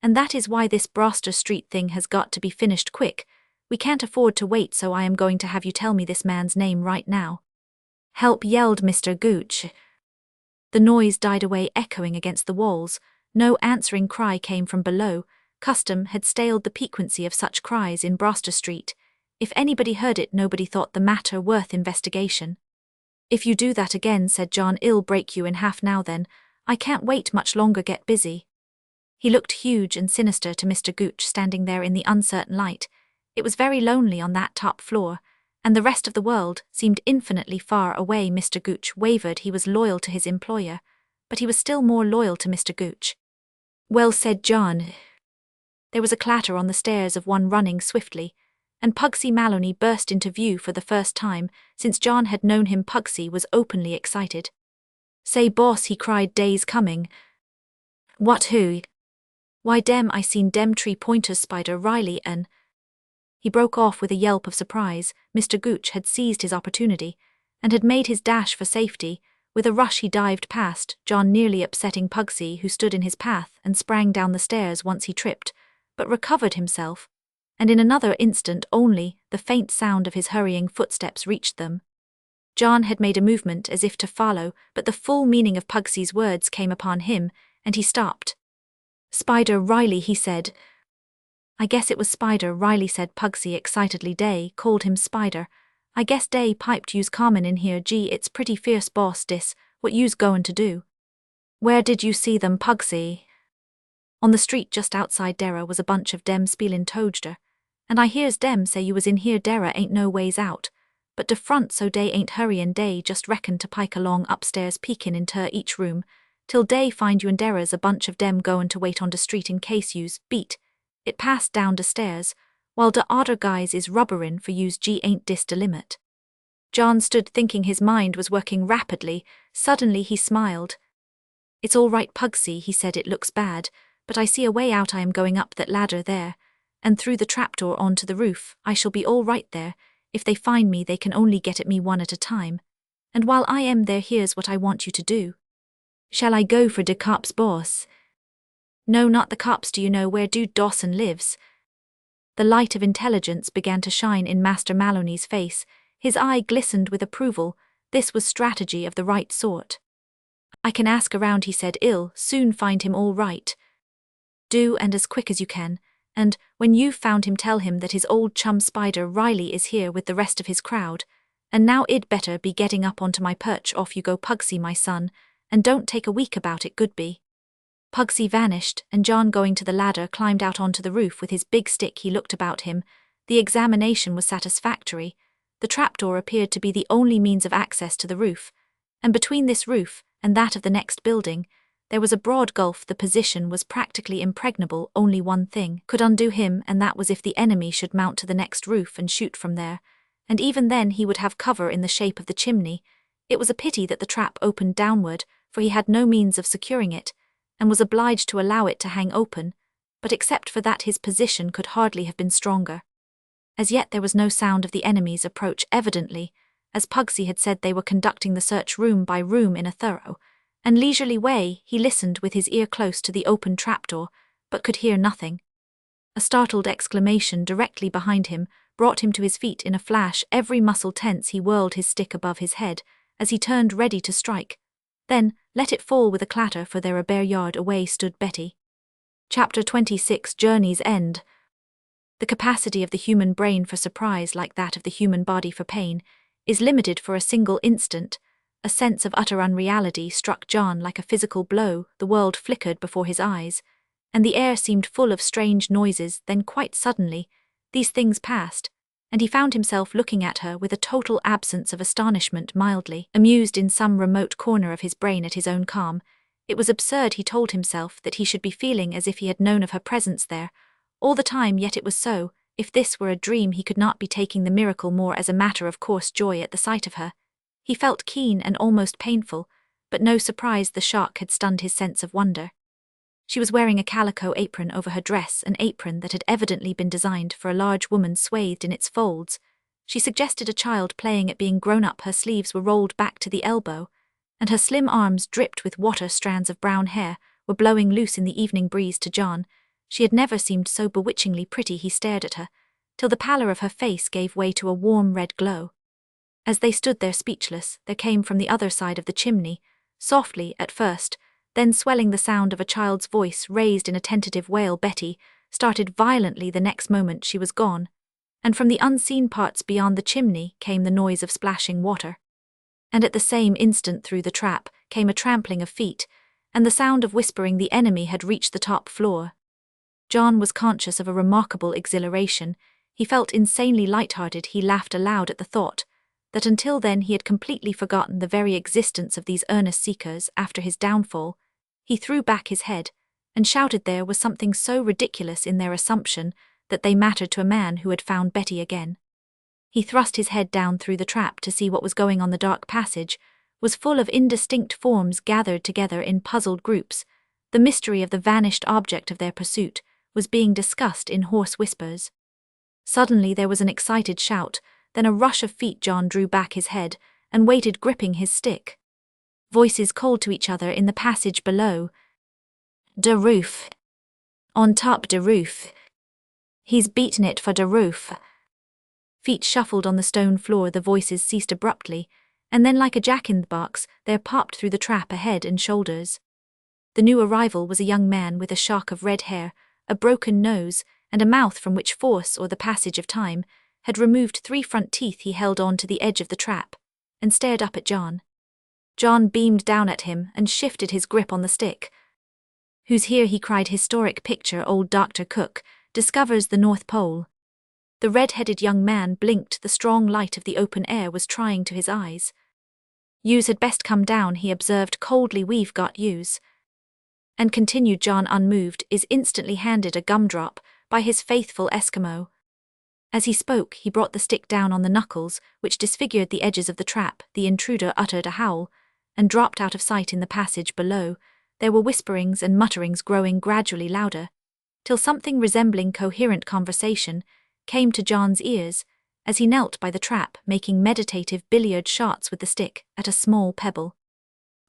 And that is why this Broster Street thing has got to be finished quick. We can't afford to wait, so I am going to have you tell me this man's name right now. Help, yelled Mr. Gooch. The noise died away, echoing against the walls. No answering cry came from below. Custom had staled the piquancy of such cries in Broster Street. If anybody heard it, nobody thought the matter worth investigation. If you do that again, said John, I'll break you in half. Now then, I can't wait much longer, get busy. He looked huge and sinister to Mr. Gooch standing there in the uncertain light. It was very lonely on that top floor, and the rest of the world seemed infinitely far away. Mr. Gooch wavered. He was loyal to his employer, but he was still more loyal to Mr. Gooch. Well, said John. There was a clatter on the stairs of one running swiftly, and Pugsy Maloney burst into view for the first time since John had known him. Pugsy was openly excited. Say, boss, he cried, day's coming. What, who? Why, dem, I seen dem tree pointers Spider Riley and... He broke off with a yelp of surprise. Mr. Gooch had seized his opportunity and had made his dash for safety. With a rush he dived past John, nearly upsetting Pugsy, who stood in his path, and sprang down the stairs once he tripped, but recovered himself, and in another instant only, the faint sound of his hurrying footsteps reached them. John had made a movement as if to follow, but the full meaning of Pugsy's words came upon him, and he stopped. Spider Riley, he said. I guess it was Spider Riley, said Pugsy excitedly. Day called him Spider. I guess Day piped you's common in here. Gee, it's pretty fierce, boss, dis. What you's goin' to do? Where did you see them, Pugsy? On the street just outside Dera was a bunch of dem spielin' Toadster, and I hears dem say you was in here. Dera ain't no ways out, but de front, so Day ain't hurryin'. Day just reckoned to pike along upstairs, peekin' inter each room, till Day find you, and Dera's a bunch of dem goin' to wait on de street in case you's beat. It passed down de stairs, while de odder guys is rubberin' for you's. G ain't dis de limit. John stood thinking. His mind was working rapidly. Suddenly he smiled. It's all right, Pugsy, he said. It looks bad, but I see a way out. I am going up that ladder there, and through the trapdoor onto the roof. I shall be all right there. If they find me, they can only get at me one at a time. And while I am there, here's what I want you to do. Shall I go for de cops, boss? No, not the cops. Do you know where Dude Dawson lives? The light of intelligence began to shine in Master Maloney's face. His eye glistened with approval. This was strategy of the right sort. I can ask around, he said. I'll soon find him, all right. Do, and as quick as you can. And, when you've found him, tell him that his old chum Spider Riley is here with the rest of his crowd. And now I'd better be getting up onto my perch. Off you go, Pugsy, my son, and don't take a week about it, Goodby. Pugsy vanished, and John, going to the ladder, climbed out onto the roof with his big stick. He looked about him. The examination was satisfactory. The trapdoor appeared to be the only means of access to the roof, and between this roof and that of the next building, there was a broad gulf. The position was practically impregnable. Only one thing could undo him, and that was if the enemy should mount to the next roof and shoot from there, and even then he would have cover in the shape of the chimney. It was a pity that the trap opened downward, for he had no means of securing it, and was obliged to allow it to hang open, but except for that his position could hardly have been stronger. As yet there was no sound of the enemy's approach. Evidently, as Pugsy had said, they were conducting the search room by room in a thorough and leisurely way. He listened with his ear close to the open trapdoor, but could hear nothing. A startled exclamation directly behind him brought him to his feet in a flash. Every muscle tense, he whirled his stick above his head as he turned ready to strike. Then let it fall with a clatter, for there a bare yard away stood Betty. Chapter 26. Journey's End. The capacity of the human brain for surprise, like that of the human body for pain, is limited for a single instant. A sense of utter unreality struck John like a physical blow. The world flickered before his eyes, and the air seemed full of strange noises. Then quite suddenly, these things passed, and he found himself looking at her with a total absence of astonishment, mildly amused in some remote corner of his brain at his own calm. It was absurd, he told himself, that he should be feeling as if he had known of her presence there all the time, yet it was so. If this were a dream, he could not be taking the miracle more as a matter of course joy at the sight of her. He felt keen and almost painful, but no surprise the shock had stunned his sense of wonder. She was wearing a calico apron over her dress, an apron that had evidently been designed for a large woman swathed in its folds. She suggested a child playing at being grown up. Her sleeves were rolled back to the elbow, and her slim arms, dripped with water, strands of brown hair, were blowing loose in the evening breeze. To John, she had never seemed so bewitchingly pretty. He stared at her, till the pallor of her face gave way to a warm red glow. As they stood there speechless, there came from the other side of the chimney, softly at first, then swelling, the sound of a child's voice raised in a tentative wail. Betty started violently. The next moment she was gone, and from the unseen parts beyond the chimney came the noise of splashing water. And at the same instant through the trap came a trampling of feet, and the sound of whispering. The enemy had reached the top floor. John was conscious of a remarkable exhilaration. He felt insanely light-hearted. He laughed aloud at the thought that until then he had completely forgotten the very existence of these earnest seekers. After his downfall, he threw back his head and shouted there was something so ridiculous in their assumption that they mattered to a man who had found Betty again. He thrust his head down through the trap to see what was going on. The dark passage was full of indistinct forms gathered together in puzzled groups. The mystery of the vanished object of their pursuit was being discussed in hoarse whispers. Suddenly there was an excited shout, then a rush of feet. John drew back his head and waited, gripping his stick. Voices called to each other in the passage below. "De roof. On top de roof. He's beaten it for de roof." Feet shuffled on the stone floor. The voices ceased abruptly, and then like a jack-in-the-box there popped through the trap a head and shoulders. The new arrival was a young man with a shock of red hair, a broken nose, and a mouth from which force, or the passage of time, had removed 3 front teeth. He held on to the edge of the trap and stared up at John. John beamed down at him and shifted his grip on the stick. "Who's here?" he cried. "Historic picture. Old Dr. Cook discovers the North Pole." The red-headed young man blinked. The strong light of the open air was trying to his eyes. "Yous had best come down," he observed coldly. "We've got yous." And continued. John, unmoved, is instantly handed a gumdrop by his faithful Eskimo. As he spoke, he brought the stick down on the knuckles, which disfigured the edges of the trap. The intruder uttered a howl and dropped out of sight. In the passage below, there were whisperings and mutterings growing gradually louder, till something resembling coherent conversation came to John's ears as he knelt by the trap, making meditative billiard shots with the stick at a small pebble.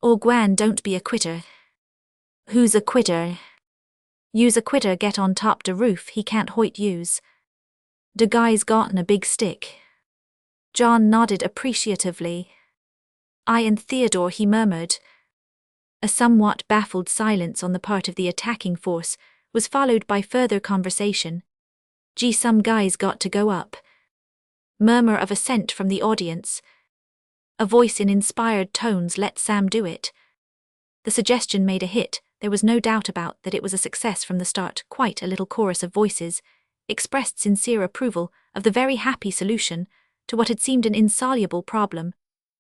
"Oh, Gwan, don't be a quitter." "Who's a quitter?" "You's a quitter. Get on top de roof. He can't hoit yous." "De guy's gotten a big stick." John nodded appreciatively. "I and Theodore," he murmured. A somewhat baffled silence on the part of the attacking force was followed by further conversation. "Gee, some guy's got to go up." Murmur of assent from the audience. A voice in inspired tones: "Let Sam do it." The suggestion made a hit. There was no doubt about that. It was a success from the start. Quite a little chorus of voices expressed sincere approval of the very happy solution to what had seemed an insoluble problem.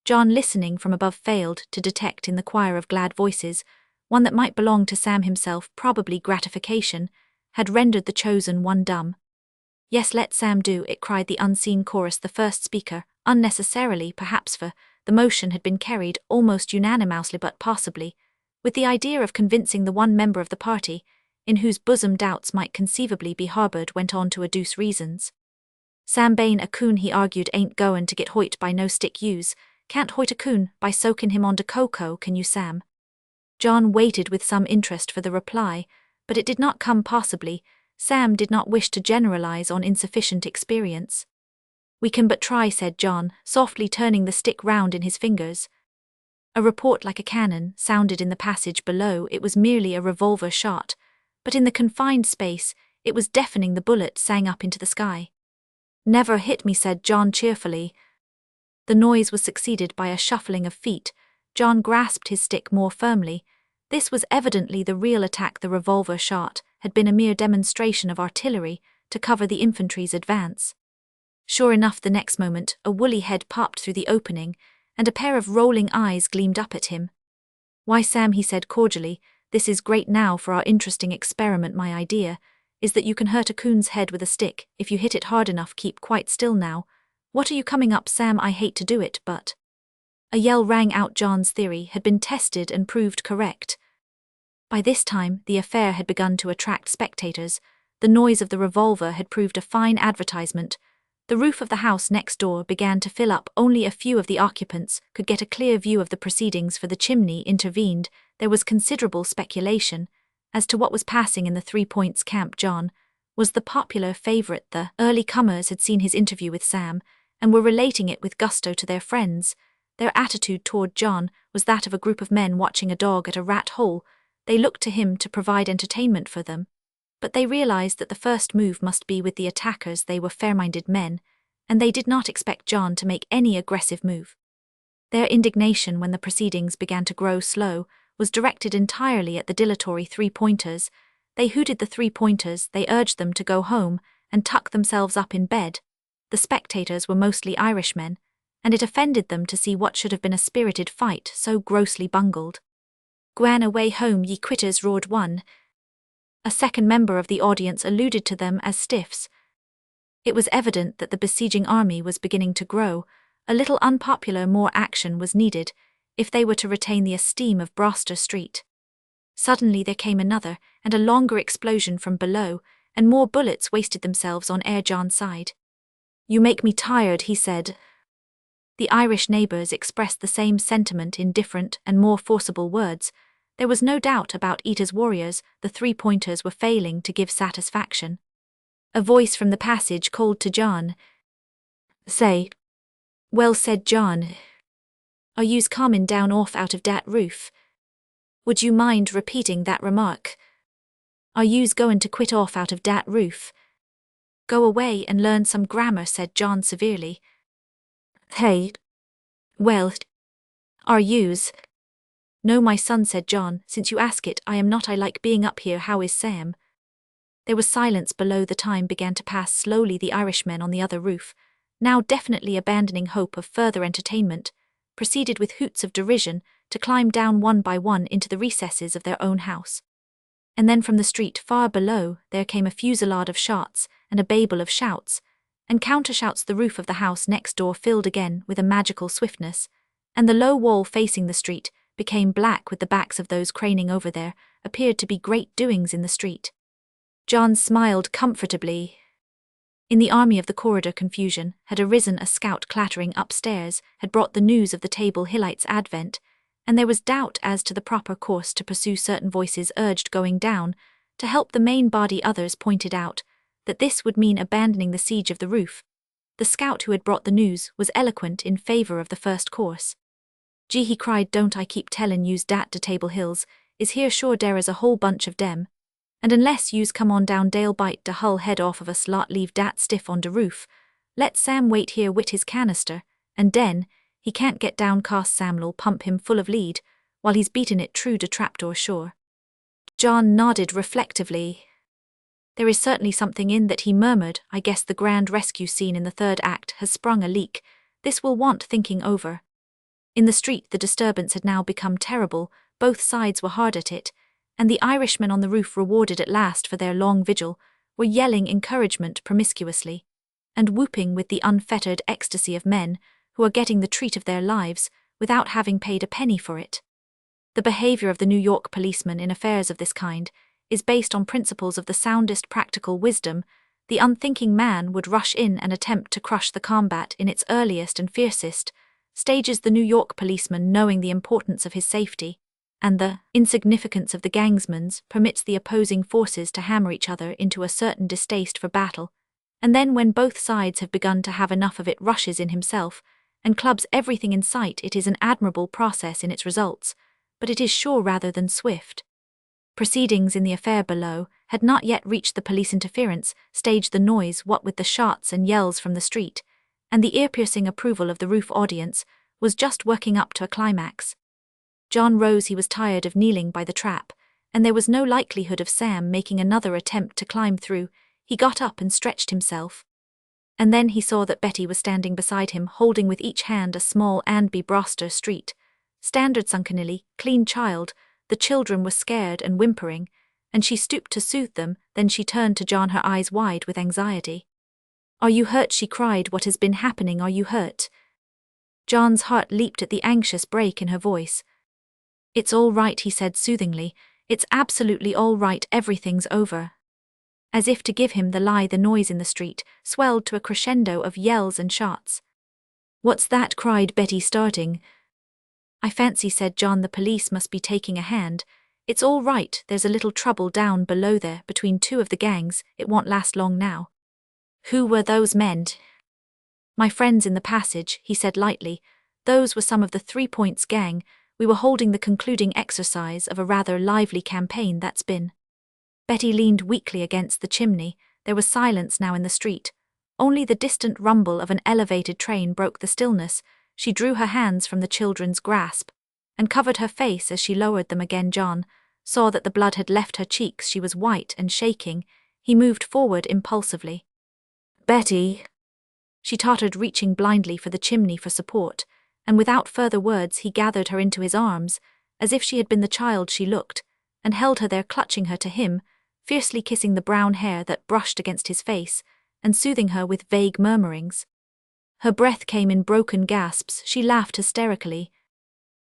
John, listening from above, failed to detect in the choir of glad voices one that might belong to Sam himself. Probably gratification had rendered the chosen one dumb. "Yes, let Sam do it," cried the unseen chorus. The first speaker, unnecessarily perhaps, for the motion had been carried almost unanimously, but possibly with the idea of convincing the one member of the party in whose bosom doubts might conceivably be harbored, went on to adduce reasons. "Sam Bain a coon," he argued, "ain't goin' to get hoit by no stick yous. Can't hoit a coon by soaking him on de cocoa, can you, Sam?" John waited with some interest for the reply, but it did not come. Possibly Sam did not wish to generalize on insufficient experience. "We can but try," said John, softly turning the stick round in his fingers. A report like a cannon sounded in the passage below. It was merely a revolver shot, but in the confined space it was deafening. The bullet sang up into the sky. "Never hit me," said John cheerfully. The noise was succeeded by a shuffling of feet. John grasped his stick more firmly. This was evidently the real attack. The revolver shot had been a mere demonstration of artillery to cover the infantry's advance. Sure enough, the next moment a woolly head popped through the opening, and a pair of rolling eyes gleamed up at him. "Why, Sam," he said cordially, "this is great. Now for our interesting experiment. My idea is that you can hurt a coon's head with a stick if you hit it hard enough. Keep quite still now. What are you coming up, Sam? I hate to do it, but..." A yell rang out. John's theory had been tested and proved correct. By this time, the affair had begun to attract spectators. The noise of the revolver had proved a fine advertisement. The roof of the house next door began to fill up. Only a few of the occupants could get a clear view of the proceedings, for the chimney intervened. There was considerable speculation as to what was passing in the 3 Points camp. John was the popular favorite. The early comers had seen his interview with Sam and were relating it with gusto to their friends. Their attitude toward John was that of a group of men watching a dog at a rat hole. They looked to him to provide entertainment for them. But they realized that the first move must be with the attackers. They were fair-minded men, and they did not expect John to make any aggressive move. Their indignation, when the proceedings began to grow slow, was directed entirely at the dilatory 3-pointers. They hooted the 3-pointers, they urged them to go home and tuck themselves up in bed. The spectators were mostly Irishmen, and it offended them to see what should have been a spirited fight so grossly bungled. "Gwan away home, ye quitters," roared one. A second member of the audience alluded to them as stiffs. It was evident that the besieging army was beginning to grow. A little unpopular, more action was needed if they were to retain the esteem of Broster Street. Suddenly there came another and a longer explosion from below, and more bullets wasted themselves on air. John's side. "You make me tired," he said. The Irish neighbours expressed the same sentiment in different and more forcible words. There was no doubt about Eata's warriors. The 3-pointers were failing to give satisfaction. A voice from the passage called to John. "Say." "Well said, John. Are yous comin' down off out of dat roof? Would you mind repeating that remark? Are yous goin' to quit off out of dat roof?" "Go away and learn some grammar," said John severely. "Hey. Well, are yous?" "No, my son," said John. "Since you ask it, I am not. I like being up here. How is Sam?" There was silence below. The time began to pass slowly. The Irishmen on the other roof, now definitely abandoning hope of further entertainment, proceeded with hoots of derision to climb down one by one into the recesses of their own house. And then from the street far below there came a fusillade of shots and a babel of shouts, and counter-shouts. The roof of the house next door filled again with a magical swiftness, and the low wall facing the street became black with the backs of those craning over there. Appeared to be great doings in the street. John smiled comfortably. In the army of the corridor confusion had arisen. A scout clattering upstairs had brought the news of the Table Hillites' advent, and there was doubt as to the proper course to pursue. Certain voices urged going down to help the main body. Others pointed out that this would mean abandoning the siege of the roof. The scout who had brought the news was eloquent in favor of the first course. "Gee," he cried, "don't I keep tellin' yous dat de Table Hills is here sure dere is a whole bunch of dem, and unless yous come on down dey'll bite de hull head off of us lot. Leave dat stiff on de roof. Let Sam wait here wit his canister, and den he can't get down. Cast Sam'll pump him full of lead while he's beatin' it true de trapdoor sure." John nodded reflectively. "There is certainly something in that," he murmured. "I guess the grand rescue scene in the third act has sprung a leak. This will want thinking over." In the street the disturbance had now become terrible. Both sides were hard at it, and the Irishmen on the roof, rewarded at last for their long vigil, were yelling encouragement promiscuously, and whooping with the unfettered ecstasy of men who are getting the treat of their lives without having paid a penny for it. The behavior of the New York policeman in affairs of this kind is based on principles of the soundest practical wisdom. The unthinking man would rush in and attempt to crush the combat in its earliest and fiercest stages. The New York policeman, knowing the importance of his safety and the insignificance of the gangsman's, permits the opposing forces to hammer each other into a certain distaste for battle, and then when both sides have begun to have enough of it, rushes in himself and clubs everything in sight. It is an admirable process in its results, but it is sure rather than swift. Proceedings in the affair below had not yet reached the police interference stage. The noise, what with the shots and yells from the street, and the ear-piercing approval of the roof audience, was just working up to a climax. John rose. He was tired of kneeling by the trap, and there was no likelihood of Sam making another attempt to climb through. He got up and stretched himself. And then he saw that Betty was standing beside him, holding with each hand a small Anby Broster Street standard sunkenly clean child. The children were scared and whimpering, and she stooped to soothe them. Then she turned to John, her eyes wide with anxiety. "Are you hurt?" she cried. "What has been happening? Are you hurt?" John's heart leaped at the anxious break in her voice. "It's all right," he said soothingly. "It's absolutely all right, everything's over." As if to give him the lie, the noise in the street swelled to a crescendo of yells and shots. "What's that?" cried Betty, starting. "I fancy," said John, "the police must be taking a hand. It's all right, there's a little trouble down below there between two of the gangs, it won't last long now." "Who were those men?" "My friends in the passage," he said lightly. "Those were some of the 3 Points gang. We were holding the concluding exercise of a rather lively campaign that's been." Betty leaned weakly against the chimney. There was silence now in the street. Only the distant rumble of an elevated train broke the stillness. She drew her hands from the children's grasp and covered her face as she lowered them again. John saw that the blood had left her cheeks. She was white and shaking. He moved forward impulsively. "Betty!" She tottered, reaching blindly for the chimney for support, and without further words he gathered her into his arms, as if she had been the child she looked, and held her there, clutching her to him, fiercely kissing the brown hair that brushed against his face, and soothing her with vague murmurings. Her breath came in broken gasps. She laughed hysterically.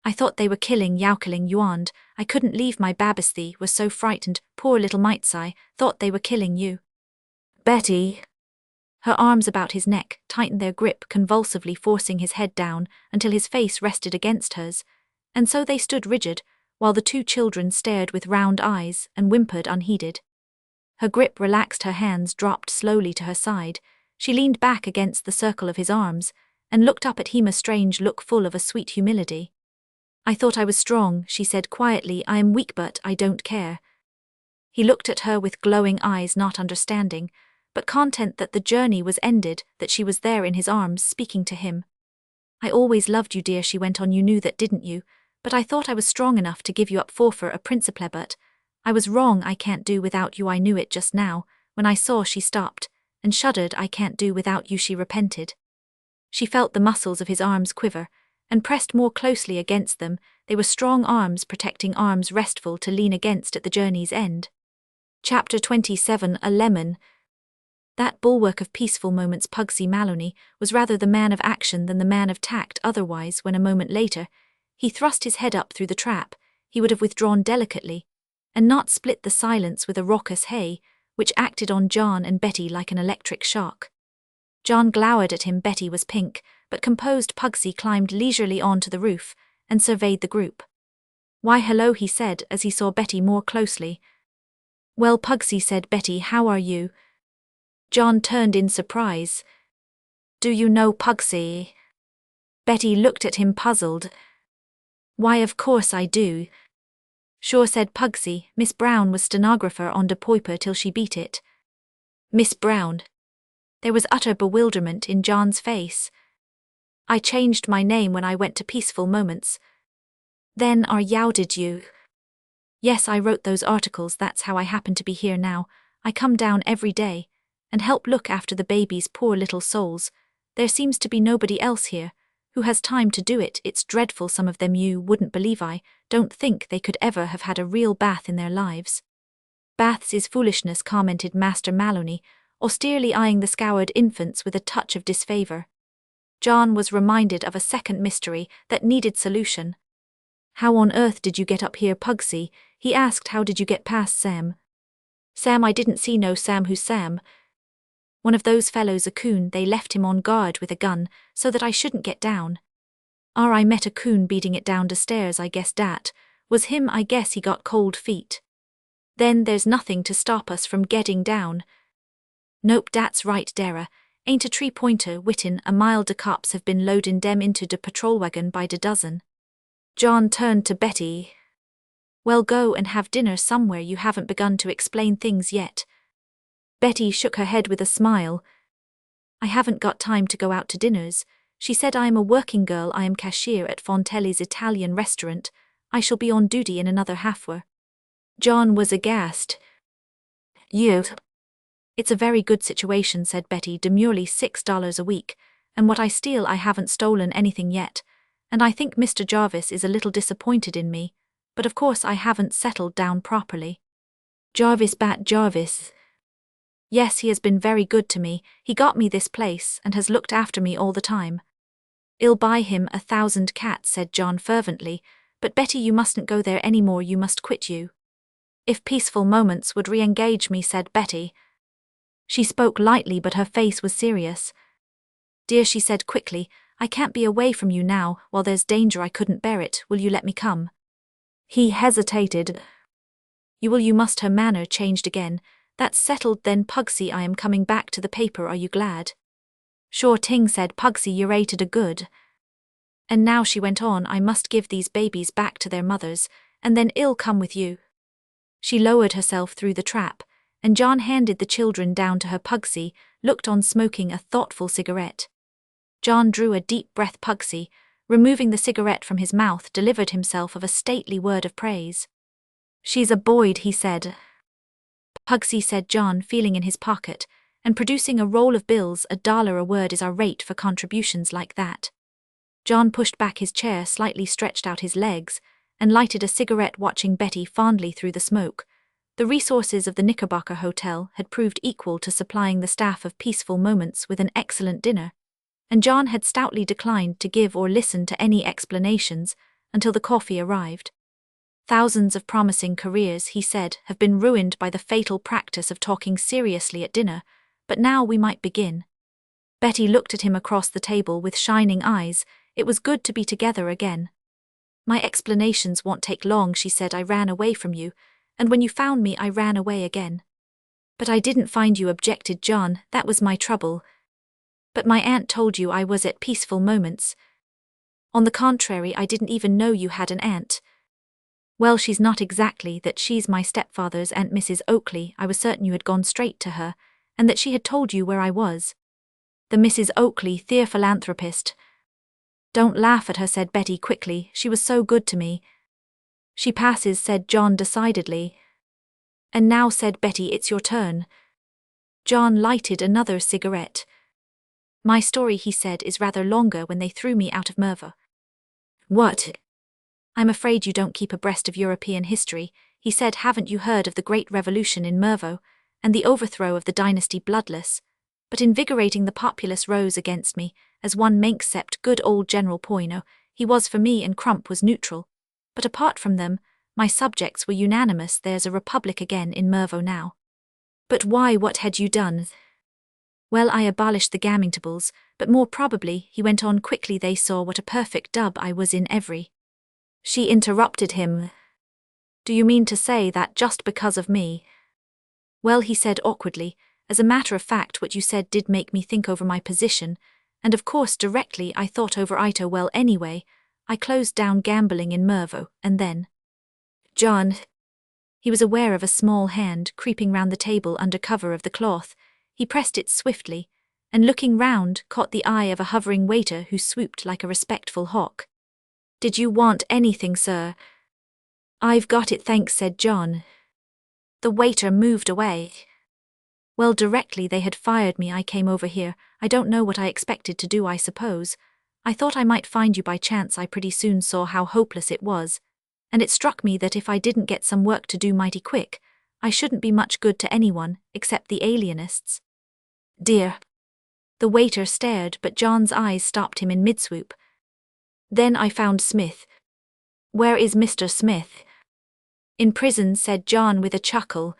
"I thought they were killing Yaukeling Yuand. I couldn't leave my babisthi, was so frightened, poor little mitesai, thought they were killing you." "Betty!" Her arms about his neck tightened their grip, convulsively forcing his head down until his face rested against hers, and so they stood rigid, while the two children stared with round eyes and whimpered unheeded. Her grip relaxed, her hands dropped slowly to her side. She leaned back against the circle of his arms and looked up at him, a strange look full of a sweet humility. "I thought I was strong," she said quietly. "I am weak, but I don't care." He looked at her with glowing eyes, not understanding, but content that the journey was ended, that she was there in his arms speaking to him. "I always loved you, dear," she went on. "You knew that, didn't you? But I thought I was strong enough to give you up for a principle, but I was wrong. I can't do without you. I knew it just now, when I saw." She stopped and shuddered. "I can't do without you," she repented. She felt the muscles of his arms quiver, and pressed more closely against them. They were strong arms, protecting arms, restful to lean against at the journey's end. Chapter 27. A lemon. That bulwark of peaceful moments, Pugsy Maloney, was rather the man of action than the man of tact. Otherwise, when a moment later he thrust his head up through the trap, he would have withdrawn delicately, and not split the silence with a raucous hey, which acted on John and Betty like an electric shock. John glowered at him. Betty was pink, but composed. Pugsy climbed leisurely onto the roof and surveyed the group. "Why, hello," he said as he saw Betty more closely. "Well, Pugsy," said Betty, "how are you?" John turned in surprise. "Do you know Pugsy?" Betty looked at him, puzzled. "Why, of course I do." "Sure," said Pugsy. "Miss Brown was stenographer on De Poiper till she beat it." "Miss Brown?" There was utter bewilderment in John's face. "I changed my name when I went to Peaceful Moments." "Then did you?" "Yes, I wrote those articles. That's how I happen to be here now. I come down every day and help look after the babies, poor little souls. There seems to be nobody else here who has time to do it. It's dreadful. Some of them you wouldn't believe. I don't think they could ever have had a real bath in their lives." "Baths is foolishness," commented Master Maloney, austerely eyeing the scoured infants with a touch of disfavor. John was reminded of a second mystery that needed solution. "How on earth did you get up here, Pugsy?" he asked. "How did you get past Sam?" "Sam? I didn't see no Sam." "Who's Sam?" "One of those fellows, a coon. They left him on guard with a gun, so that I shouldn't get down. I met a coon beating it down the stairs. I guess dat was him. I guess he got cold feet." "Then there's nothing to stop us from getting down." "Nope, dat's right, Dara. Ain't a 3-pointer wittin' a mile. De cops have been loading dem into de patrol wagon by de dozen." John turned to Betty. "Well, go and have dinner somewhere. You haven't begun to explain things yet." Betty shook her head with a smile. "I haven't got time to go out to dinners," she said. "I am a working girl. I am cashier at Fontelli's Italian restaurant. I shall be on duty in another half-hour." John was aghast. "You?" "It's a very good situation," said Betty demurely. $6 a week, and what I steal, I haven't stolen anything yet, and I think Mr. Jarvis is a little disappointed in me, but of course I haven't settled down properly." "Jarvis, Bat Jarvis?" "Yes, he has been very good to me. He got me this place and has looked after me all the time." "I'll buy him 1,000 cats," said John fervently, "but Betty, you mustn't go there any more, you must quit you." "If Peaceful Moments would re-engage me," said Betty. She spoke lightly but her face was serious. "Dear," she said quickly, "I can't be away from you now, while there's danger I couldn't bear it, will you let me come?" He hesitated. You must." Her manner changed again. "That's settled then, Pugsy, I am coming back to the paper, are you glad?" "Sure ting," said Pugsy, "you rated a good. And now," she went on, "I must give these babies back to their mothers, and then I'll come with you." She lowered herself through the trap, and John handed the children down to her. Pugsy looked on, smoking a thoughtful cigarette. John drew a deep breath. Pugsy, removing the cigarette from his mouth, delivered himself of a stately word of praise. "She's a Boyd," he said. "Pugsy," said John, feeling in his pocket, and producing a roll of bills. $1 a word is our rate for contributions like that. John pushed back his chair slightly, stretched out his legs, and lighted a cigarette, watching Betty fondly through the smoke. The resources of the Knickerbocker Hotel had proved equal to supplying the staff of Peaceful Moments with an excellent dinner, and John had stoutly declined to give or listen to any explanations until the coffee arrived. "Thousands of promising careers," he said, "have been ruined by the fatal practice of talking seriously at dinner, but now we might begin." Betty looked at him across the table with shining eyes. It was good to be together again. "My explanations won't take long," she said. "I ran away from you, and when you found me I ran away again." "But I didn't find you," objected John. "That was my trouble." "But my aunt told you I was at Peaceful Moments." "On the contrary, I didn't even know you had an aunt." "Well, she's not exactly that. She's my stepfather's aunt, Mrs. Oakley. I was certain you had gone straight to her, and that she had told you where I was." "The Mrs. Oakley, the philanthropist." "Don't laugh at her," said Betty quickly. "She was so good to me." "She passes," said John decidedly. "And now," said Betty, "it's your turn." John lighted another cigarette. "My story," he said, "is rather longer. When they threw me out of Mervo." "What?" "I'm afraid you don't keep abreast of European history," he said. "Haven't you heard of the Great Revolution in Mervo, and the overthrow of the dynasty Bloodless? But invigorating the populace rose against me, as one Manxcept, good old General Poyno. He was for me and Crump was neutral. But apart from them, my subjects were unanimous. There's a republic again in Mervo now." "But why? What had you done?" "Well, I abolished the Gamintables, but more probably," he went on quickly, "they saw what a perfect dub I was in every—" She interrupted him. "Do you mean to say that just because of me?" "Well," he said awkwardly, "as a matter of fact what you said did make me think over my position, and of course directly I thought over it, well anyway, I closed down gambling in Mervo, and then—" "John—" He was aware of a small hand creeping round the table under cover of the cloth. He pressed it swiftly, and looking round, caught the eye of a hovering waiter who swooped like a respectful hawk. "Did you want anything, sir?" "I've got it, thanks," said John. The waiter moved away. "Well, directly they had fired me I came over here. I don't know what I expected to do, I suppose. I thought I might find you by chance. I pretty soon saw how hopeless it was, and it struck me that if I didn't get some work to do mighty quick, I shouldn't be much good to anyone, except the alienists." "Dear." The waiter stared, but John's eyes stopped him in mid-swoop. "Then I found Smith." "Where is Mr. Smith?" "In prison," said John with a chuckle.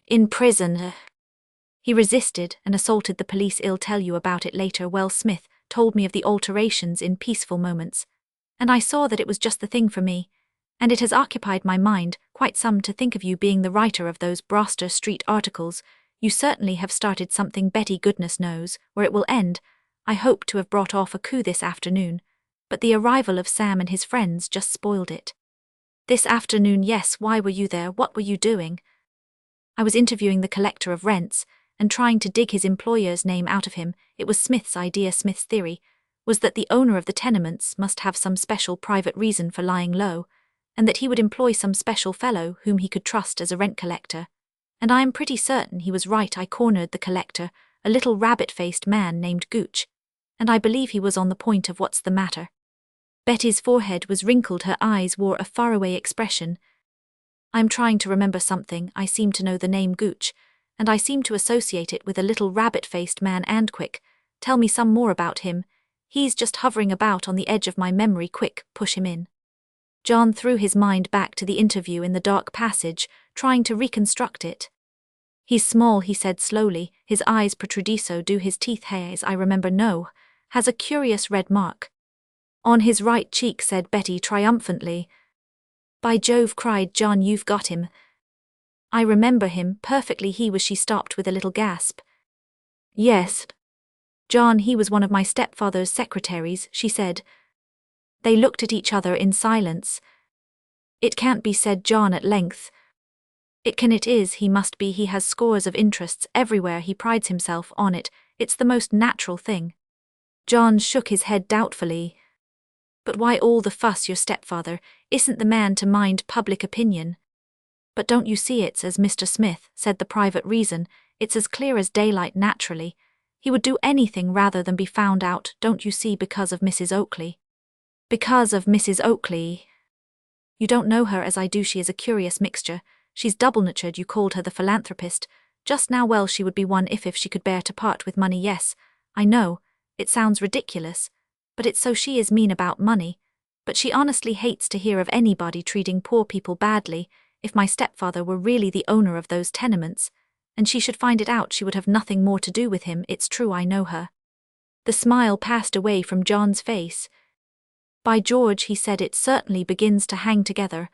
"In prison?" "He resisted and assaulted the police. I'll tell you about it later. Well, Smith told me of the alterations in Peaceful Moments, and I saw that it was just the thing for me, and it has occupied my mind quite some to think of you being the writer of those Broster Street articles. You certainly have started something, Betty, goodness knows where it will end. I hoped to have brought off a coup this afternoon, but the arrival of Sam and his friends just spoiled it." "This afternoon?" "Yes, why were you there? What were you doing?" "I was interviewing the collector of rents, and trying to dig his employer's name out of him. It was Smith's idea. Smith's theory was that the owner of the tenements must have some special private reason for lying low, and that he would employ some special fellow whom he could trust as a rent collector. And I am pretty certain he was right. I cornered the collector, a little rabbit-faced man named Gooch, and I believe he was on the point of what's the matter." Betty's forehead was wrinkled, her eyes wore a faraway expression. "I'm trying to remember something. I seem to know the name Gooch, and I seem to associate it with a little rabbit-faced man. And quick, tell me some more about him." He's just hovering about on the edge of my memory. Quick, push him in. John threw his mind back to the interview in the dark passage, trying to reconstruct it. He's small, he said slowly, his eyes protrudiso. Do his teeth hairs? I remember no. Has a curious red mark on his right cheek, said Betty triumphantly. By Jove, cried John, you've got him. I remember him perfectly. He was. She stopped with a little gasp. Yes, John, he was one of my stepfather's secretaries, she said. They looked at each other in silence. It can't be, said John at length. It can. It is. He must be. He has scores of interests everywhere. He prides himself on it. It's the most natural thing. John shook his head doubtfully. But why all the fuss? Your stepfather isn't the man to mind public opinion. But don't you see, it's as Mr. Smith said, the private reason. It's as clear as daylight. Naturally, he would do anything rather than be found out, don't you see, because of Mrs. Oakley. Because of Mrs. Oakley. You don't know her as I do. She is a curious mixture. She's double-natured. You called her the philanthropist just now. Well, she would be one if she could bear to part with money. Yes, I know, it sounds ridiculous, but it's so. She is mean about money, but she honestly hates to hear of anybody treating poor people badly. If my stepfather were really the owner of those tenements, and she should find it out, she would have nothing more to do with him. It's true, I know her. The smile passed away from John's face. By George, he said, it certainly begins to hang together.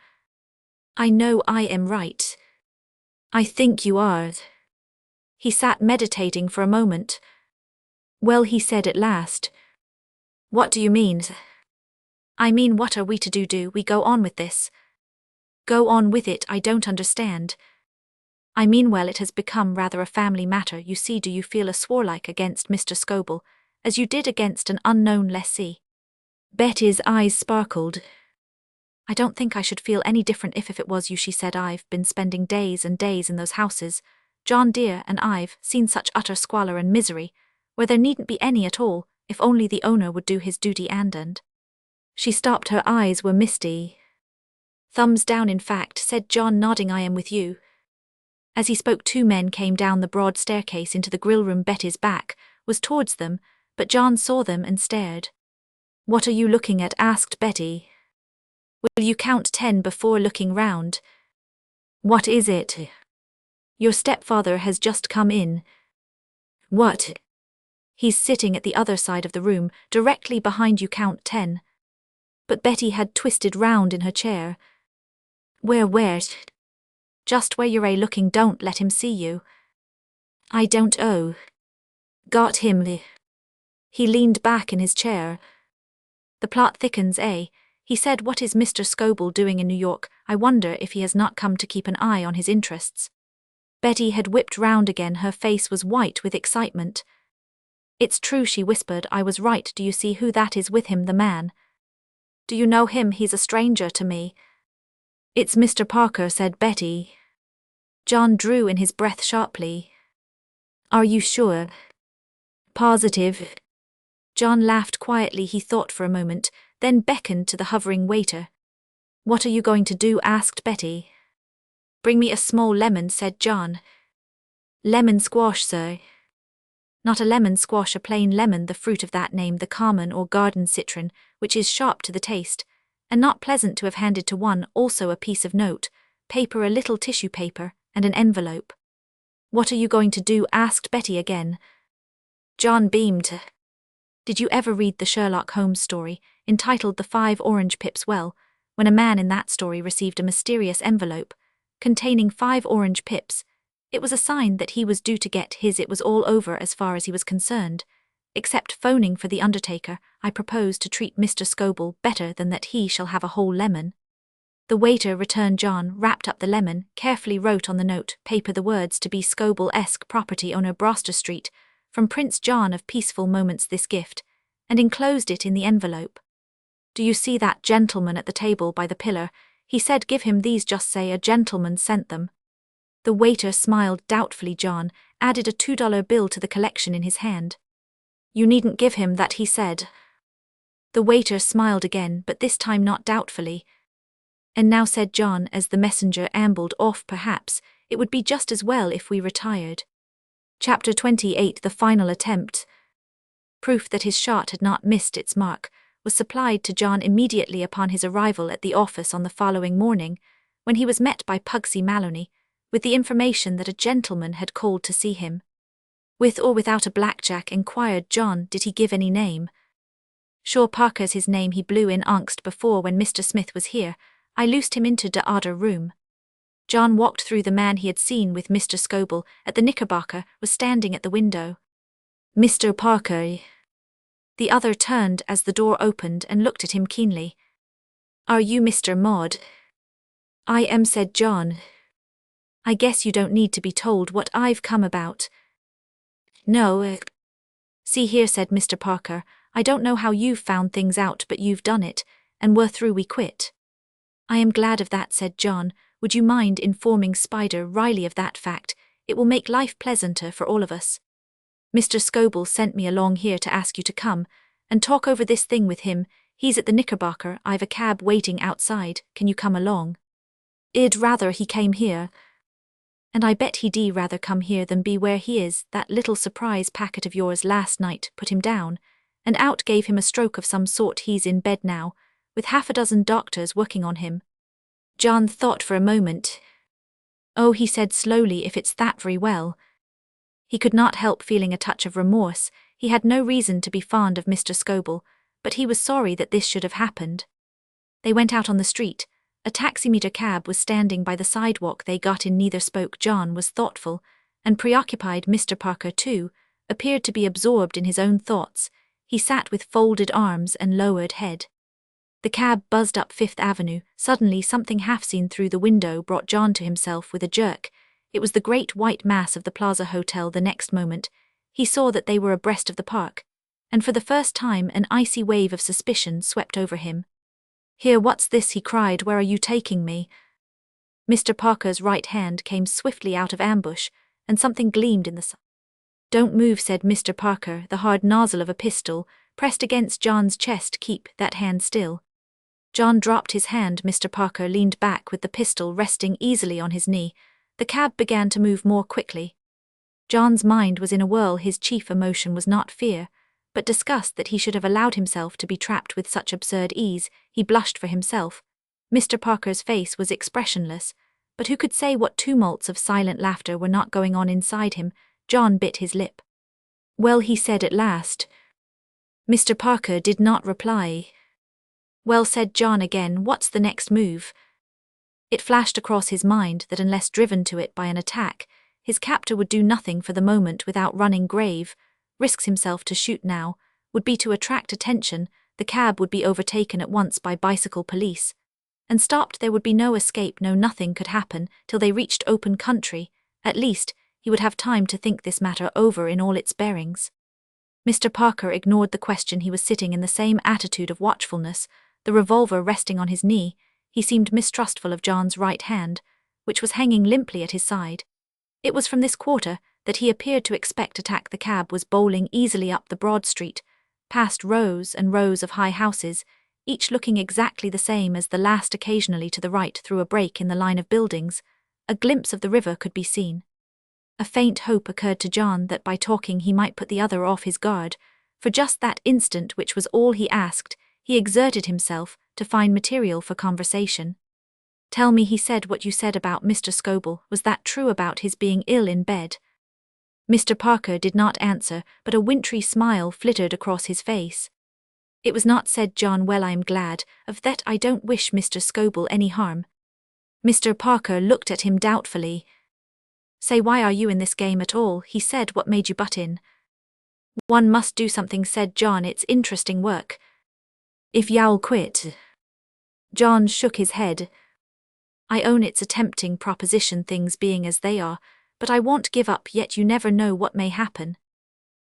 I know I am right. I think you are. He sat meditating for a moment. Well, he said at last. What do you mean? I mean, what are we to do? Do we go on with this? Go on with it? I don't understand. I mean, well, it has become rather a family matter, you see. Do you feel a swore-like against Mr. Scobell, as you did against an unknown lessee? Betty's eyes sparkled. I don't think I should feel any different if it was you, she said. I've been spending days and days in those houses, John dear, and I've seen such utter squalor and misery, where there needn't be any at all, if only the owner would do his duty and. She stopped. Her eyes were misty. Thumbs down, in fact, said John, nodding. I am with you. As he spoke, two men came down the broad staircase into the grill room. Betty's back was towards them, but John saw them and stared. What are you looking at? Asked Betty. Will you count 10 before looking round? What is it? Your stepfather has just come in. What? He's sitting at the other side of the room, directly behind you. Count 10. But Betty had twisted round in her chair. Where? Just where you're looking. Don't let him see you. I don't. Oh. Got him. He leaned back in his chair. The plot thickens, eh? He said. What is Mr. Scobell doing in New York? I wonder if he has not come to keep an eye on his interests. Betty had whipped round again. Her face was white with excitement. It's true, she whispered. I was right. Do you see who that is with him, the man? Do you know him? He's a stranger to me. It's Mr. Parker, said Betty. John drew in his breath sharply. Are you sure? Positive. John laughed quietly. He thought for a moment, then beckoned to the hovering waiter. What are you going to do? Asked Betty. Bring me a small lemon, said John. Lemon squash, sir. Not a lemon squash, a plain lemon, the fruit of that name, the common or garden citron, which is sharp to the taste, and not pleasant to have handed to one. Also a piece of note paper, a little tissue paper, and an envelope. What are you going to do? Asked Betty again. John beamed. Did you ever read the Sherlock Holmes story, entitled The 5 Orange Pips? Well, when a man in that story received a mysterious envelope containing 5 orange pips, it was a sign that he was due to get his. It was all over as far as he was concerned. Except phoning for the undertaker, I propose to treat Mr. Scobell better than that. He shall have a whole lemon. The waiter returned. John wrapped up the lemon, carefully wrote on the note paper the words, to be Scobell-esque, property owner, Broster Street, from Prince John of Peaceful Moments, this gift, and enclosed it in the envelope. Do you see that gentleman at the table by the pillar? He said give him these, just say a gentleman sent them. The waiter smiled doubtfully. John added a $2 bill to the collection in his hand. You needn't give him that, he said. The waiter smiled again, but this time not doubtfully. And now, said John, as the messenger ambled off, perhaps it would be just as well if we retired. Chapter 28. The Final Attempt. Proof that his shot had not missed its mark was supplied to John immediately upon his arrival at the office on the following morning, when he was met by Pugsy Maloney, with the information that a gentleman had called to see him. With or without a blackjack, inquired John, did he give any name? Sure, Parker's his name, he blew in angst before when Mr. Smith was here. I loosed him into de odder room. John walked through. The man he had seen with Mr. Scobel at the Knickerbocker was standing at the window. Mr. Parker. The other turned as the door opened and looked at him keenly. Are you Mr. Maud? I am, said John. I guess you don't need to be told what I've come about. No. See here, said Mr. Parker, I don't know how you've found things out, but you've done it, and we're through, we quit. I am glad of that, said John. Would you mind informing Spider Riley of that fact? It will make life pleasanter for all of us. Mr. Scobel sent me along here to ask you to come and talk over this thing with him. He's at the Knickerbocker. I've a cab waiting outside. Can you come along? I'd rather he came here. And I bet he'd rather come here than be where he is. That little surprise packet of yours last night put him down, and out gave him a stroke of some sort. He's in bed now, with half a dozen doctors working on him. John thought for a moment. Oh, he said slowly, if it's that, very well. He could not help feeling a touch of remorse. He had no reason to be fond of Mr. Scobel, but he was sorry that this should have happened. They went out on the street. A taximeter cab was standing by the sidewalk. They got in. Neither spoke. John was thoughtful and preoccupied. Mr. Parker, too, appeared to be absorbed in his own thoughts. He sat with folded arms and lowered head. The cab buzzed up Fifth Avenue. Suddenly something half seen through the window brought John to himself with a jerk. It was the great white mass of the Plaza Hotel. The next moment, he saw that they were abreast of the park, and for the first time an icy wave of suspicion swept over him. Here, what's this? He cried. Where are you taking me? Mr. Parker's right hand came swiftly out of ambush, and something gleamed in the sun. Don't move, said Mr. Parker, the hard nozzle of a pistol pressed against John's chest. Keep that hand still. John dropped his hand. Mr. Parker leaned back with the pistol resting easily on his knee. The cab began to move more quickly. John's mind was in a whirl. His chief emotion was not fear, but disgust that he should have allowed himself to be trapped with such absurd ease. He blushed for himself. Mr. Parker's face was expressionless, but who could say what tumults of silent laughter were not going on inside him? John bit his lip. Well, he said at last. Mr. Parker did not reply. Well, said John again, what's the next move? It flashed across his mind that unless driven to it by an attack, his captor would do nothing for the moment without running grave. Risks himself to shoot now would be to attract attention. The cab would be overtaken at once by bicycle police and stopped. There would be no escape. No, nothing could happen till they reached open country. At least, he would have time to think this matter over in all its bearings. Mr. Parker ignored the question. He was sitting in the same attitude of watchfulness, the revolver resting on his knee. He seemed mistrustful of John's right hand, which was hanging limply at his side. It was from this quarter that he appeared to expect attack. The cab was bowling easily up the broad street, past rows and rows of high houses, each looking exactly the same as the last. Occasionally to the right, through a break in the line of buildings, a glimpse of the river could be seen. A faint hope occurred to John that by talking he might put the other off his guard. For just that instant, which was all he asked, he exerted himself to find material for conversation. Tell me, he said, what you said about Mr. Scobel. Was that true about his being ill in bed? Mr. Parker did not answer, but a wintry smile flittered across his face. It was not, said John. Well, I am glad of that. I don't wish Mr. Scobel any harm. Mr. Parker looked at him doubtfully. Say, why are you in this game at all? He said. What made you butt in? One must do something, said John. It's interesting work. If y'all quit. John shook his head. I own it's a tempting proposition, things being as they are, but I won't give up yet. You never know what may happen.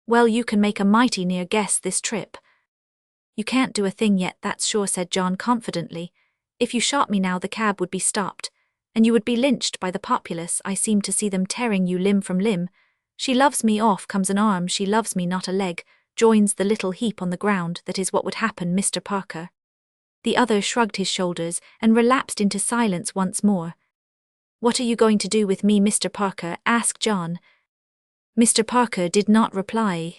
Well, you can make a mighty near guess this trip. You can't do a thing yet, that's sure, said John confidently. If you shot me now, the cab would be stopped, and you would be lynched by the populace. I seem to see them tearing you limb from limb. She loves me, off comes an arm. She loves me, not a leg, joins the little heap on the ground. That is what would happen, Mr. Parker. The other shrugged his shoulders and relapsed into silence once more. What are you going to do with me, Mr. Parker? Asked John. Mr. Parker did not reply.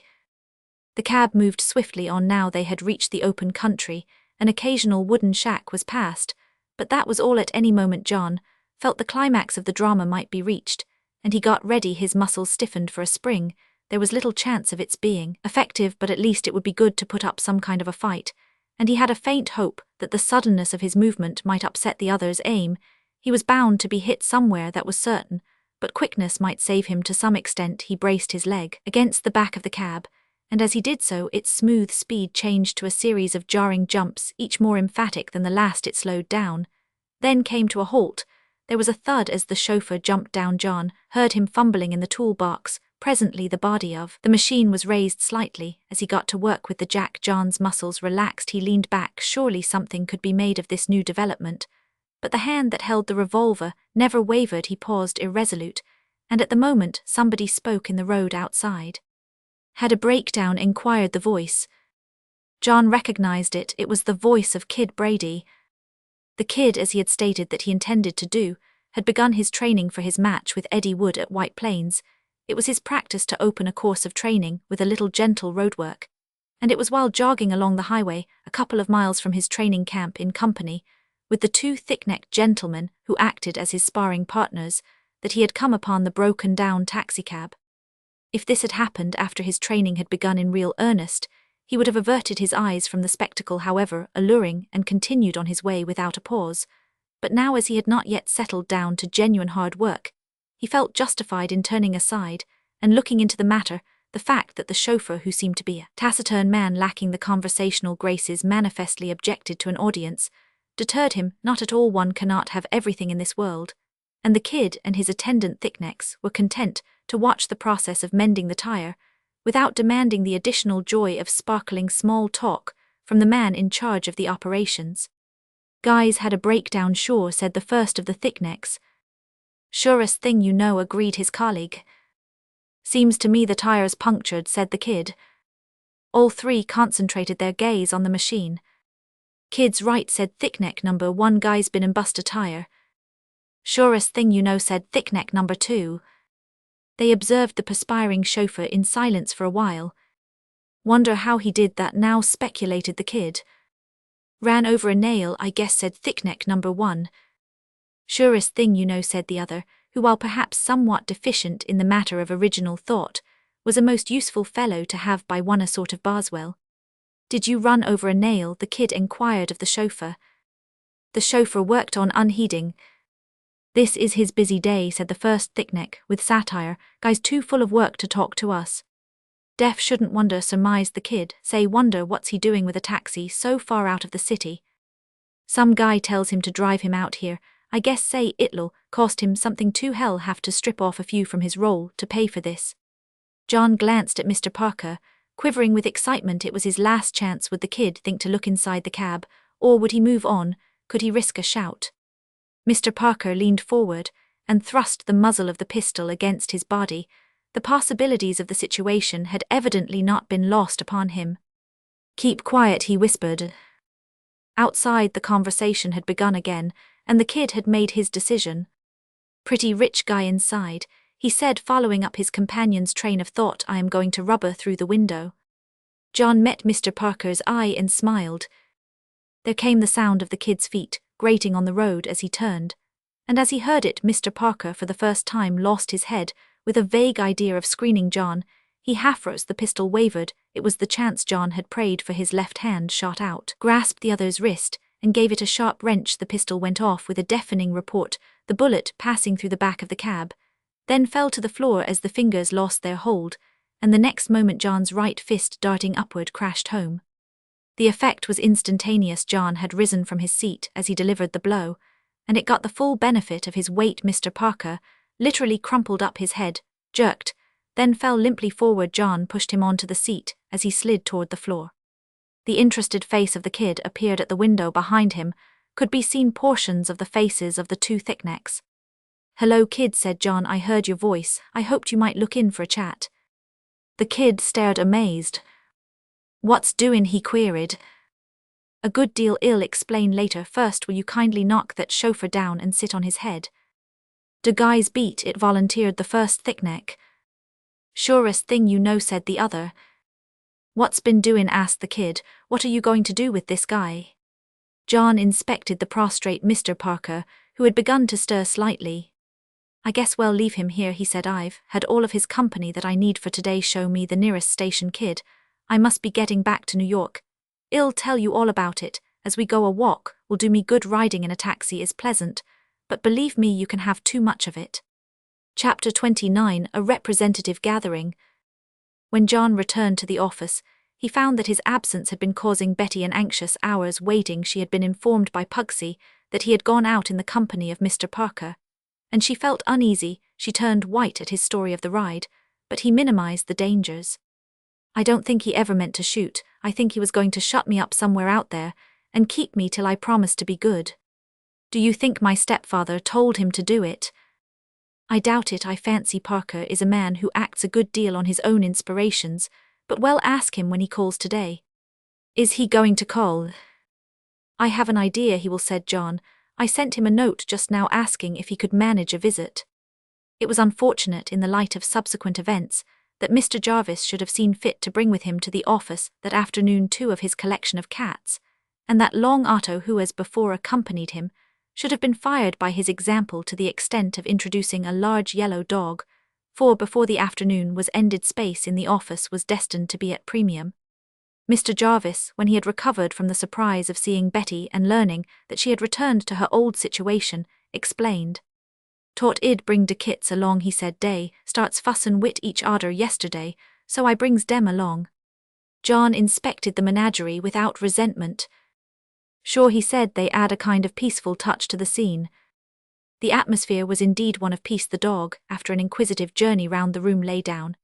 The cab moved swiftly on. Now they had reached the open country. An occasional wooden shack was passed, but that was all. At any moment John felt the climax of the drama might be reached, and he got ready. His muscles stiffened for a spring. There was little chance of its being effective, but at least it would be good to put up some kind of a fight, and he had a faint hope that the suddenness of his movement might upset the other's aim. He was bound to be hit somewhere, that was certain, but quickness might save him to some extent. He braced his leg against the back of the cab, and as he did so, its smooth speed changed to a series of jarring jumps, each more emphatic than the last. It slowed down, then came to a halt. There was a thud as the chauffeur jumped down. John heard him fumbling in the toolbox. Presently the body of the machine was raised slightly. As he got to work with the jack, John's muscles relaxed. He leaned back. Surely something could be made of this new development. But the hand that held the revolver never wavered. He paused irresolute, and at the moment somebody spoke in the road outside. Had a breakdown? Inquired the voice. John recognized it. It was the voice of Kid Brady. The kid, as he had stated that he intended to do, had begun his training for his match with Eddie Wood at White Plains. It was his practice to open a course of training with a little gentle roadwork, and it was while jogging along the highway, a couple of miles from his training camp, in company with the two thick-necked gentlemen who acted as his sparring partners, that he had come upon the broken-down taxicab. If this had happened after his training had begun in real earnest, he would have averted his eyes from the spectacle, however alluring, and continued on his way without a pause. But now, as he had not yet settled down to genuine hard work, he felt justified in turning aside and looking into the matter. The fact that the chauffeur, who seemed to be a taciturn man lacking the conversational graces, manifestly objected to an audience, deterred him not at all. One cannot have everything in this world, and the kid and his attendant thicknecks were content to watch the process of mending the tire, without demanding the additional joy of sparkling small talk from the man in charge of the operations. "Guys had a breakdown, sure," said the first of the thicknecks. "Surest thing you know," agreed his colleague. "Seems to me the tire's punctured," said the kid. All three concentrated their gaze on the machine. "Kid's right," said thickneck number 1. "Guy's been and bust a tire." "Surest thing you know," said thickneck number 2. They observed the perspiring chauffeur in silence for a while. "Wonder how he did that now," speculated the kid. "Ran over a nail, I guess," said thickneck number 1. "Surest thing you know," said the other, who, while perhaps somewhat deficient in the matter of original thought, was a most useful fellow to have by one, a sort of Boswell. "Did you run over a nail?" the kid enquired of the chauffeur. The chauffeur worked on unheeding. "This is his busy day," said the first thickneck, with satire. "Guy's too full of work to talk to us." "Deaf shouldn't wonder," surmised the kid. "Say, wonder what's he doing with a taxi so far out of the city. Some guy tells him to drive him out here. I guess say it'll cost him something to hell, have to strip off a few from his roll to pay for this." John glanced at Mr. Parker, quivering with excitement. It was his last chance. Would the kid think to look inside the cab, or would he move on? Could he risk a shout? Mr. Parker leaned forward and thrust the muzzle of the pistol against his body. The possibilities of the situation had evidently not been lost upon him. "Keep quiet," he whispered. Outside, the conversation had begun again, and the kid had made his decision. "Pretty rich guy inside," he said, following up his companion's train of thought. "I am going to rubber through the window." John met Mr. Parker's eye and smiled. There came the sound of the kid's feet grating on the road as he turned, and as he heard it, Mr. Parker for the first time lost his head. With a vague idea of screening John, he half rose. The pistol wavered. It was the chance John had prayed for. His left hand shot out, grasped the other's wrist, and gave it a sharp wrench. The pistol went off with a deafening report, the bullet passing through the back of the cab, then fell to the floor as the fingers lost their hold, and the next moment John's right fist, darting upward, crashed home. The effect was instantaneous. John had risen from his seat as he delivered the blow, and it got the full benefit of his weight. Mr. Parker literally crumpled up, his head jerked, then fell limply forward. John pushed him onto the seat as he slid toward the floor. The interested face of the kid appeared at the window behind him. Could be seen portions of the faces of the two thicknecks. "Hello, kid," said John. "I heard your voice. I hoped you might look in for a chat." The kid stared amazed. "What's doin'?" he queried. "A good deal. I'll explain later. First, will you kindly knock that chauffeur down and sit on his head?" "De guys beat it," volunteered the first thickneck. "Surest thing you know," said the other. "What's been doin'?" asked the kid. "What are you going to do with this guy?" John inspected the prostrate Mr. Parker, who had begun to stir slightly. "I guess we'll leave him here," he said. "I've had all of his company that I need for today. Show me the nearest station, kid. I must be getting back to New York. I'll tell you all about it as we go a walk. Will do me good. Riding in a taxi is pleasant, but believe me, you can have too much of it." Chapter 29, A Representative Gathering. When John returned to the office, he found that his absence had been causing Betty an anxious hours waiting. She had been informed by Pugsy that he had gone out in the company of Mr. Parker, and she felt uneasy. She turned white at his story of the ride, but he minimized the dangers. "I don't think he ever meant to shoot. I think he was going to shut me up somewhere out there and keep me till I promised to be good." "Do you think my stepfather told him to do it?" "I doubt it. I fancy Parker is a man who acts a good deal on his own inspirations, but well, ask him when he calls today." "Is he going to call?" "I have an idea he will," said John. "I sent him a note just now asking if he could manage a visit." It was unfortunate, in the light of subsequent events, that Mr. Jarvis should have seen fit to bring with him to the office that afternoon 2 of his collection of cats, and that Long Otto, who as before accompanied him, should have been fired by his example to the extent of introducing a large yellow dog, for before the afternoon was ended space in the office was destined to be at premium. Mr. Jarvis, when he had recovered from the surprise of seeing Betty and learning that she had returned to her old situation, explained. "Taught id bring de kits along," he said. "Dey starts fussin' wit each odder yesterday, so I brings dem along." John inspected the menagerie without resentment. "Sure," he said, "they add a kind of peaceful touch to the scene." The atmosphere was indeed one of peace. The dog, after an inquisitive journey round the room, lay down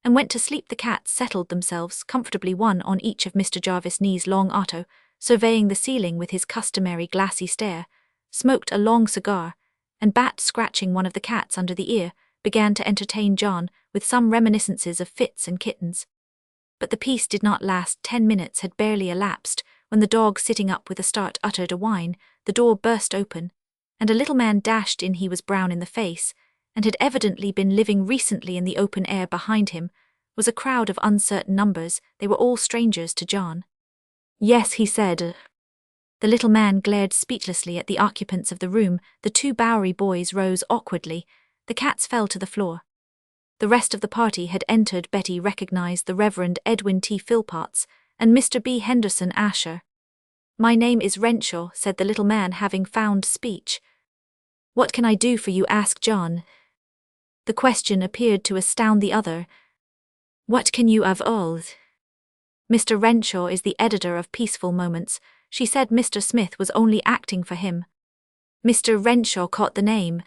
and went to sleep. The cats settled themselves comfortably, one on each of Mr. Jarvis' knees. Long Otto, surveying the ceiling with his customary glassy stare, smoked a long cigar, and Bat, scratching one of the cats under the ear, began to entertain John with some reminiscences of Fitz and kittens. But the peace did not last. 10 minutes had barely elapsed when the dog, sitting up with a start, uttered a whine. The door burst open, and a little man dashed in. He was brown in the face, and had evidently been living recently in the open air. Behind him was a crowd of uncertain numbers. They were all strangers to John. "Yes," he said. The little man glared speechlessly at the occupants of the room. The 2 Bowery boys rose awkwardly. The cats fell to the floor. The rest of the party had entered. Betty recognized the Reverend Edwin T. Philpotts and Mr. B. Henderson Asher. "My name is Renshaw," said the little man, having found speech. "What can I do for you?" asked John. The question appeared to astound the other. "What can you have all?" "Mr. Renshaw is the editor of Peaceful Moments," she said. "Mr. Smith was only acting for him." Mr. Renshaw caught the name.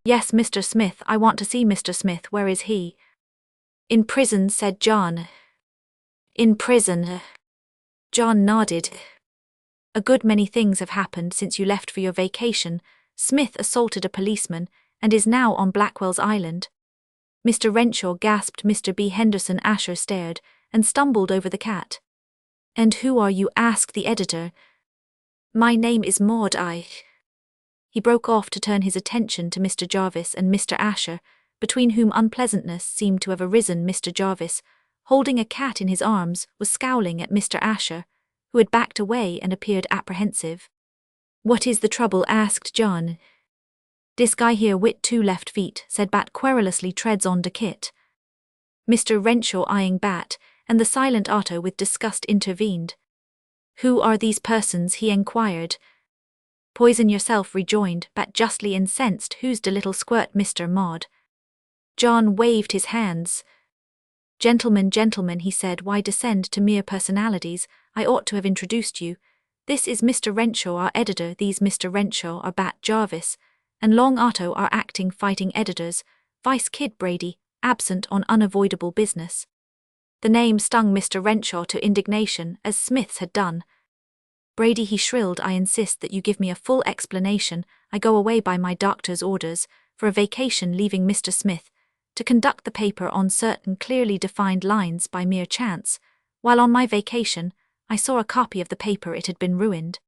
"Yes, Mr. Smith. I want to see Mr. Smith. Where is he?" "In prison," said John. "In prison?" John nodded. "A good many things have happened since you left for your vacation. Smith assaulted a policeman and is now on Blackwell's Island." Mr. Renshaw gasped. Mr. B. Henderson Asher stared and stumbled over the cat. "And who are you?" asked the editor. "My name is Maud. He broke off to turn his attention to Mr. Jarvis and Mr. Asher, between whom unpleasantness seemed to have arisen. Mr. Jarvis, holding a cat in his arms, was scowling at Mr. Asher, who had backed away and appeared apprehensive. "What is the trouble?" asked John. "Dis guy here wit 2 left feet," said Bat querulously. "Treads on de kit." Mr. Renshaw, eyeing Bat and the silent Otto with disgust, intervened. "Who are these persons?" he enquired. "Poison yourself," rejoined Bat, justly incensed. "Who's de little squirt, Mr. Maud?" John waved his hands. Gentlemen, he said, "why descend to mere personalities? I ought to have introduced you. This is Mr. Renshaw, our editor. These Mr. Renshaw are Bat Jarvis, and Long Otto, our acting fighting editors. Vice Kid Brady, absent on unavoidable business." The name stung Mr. Renshaw to indignation, as Smith's had done. "Brady," he shrilled, "I insist that you give me a full explanation. I go away by my doctor's orders, for a vacation, leaving Mr. Smith to conduct the paper on certain clearly defined lines by mere chance. While on my vacation, I saw a copy of the paper. It had been ruined."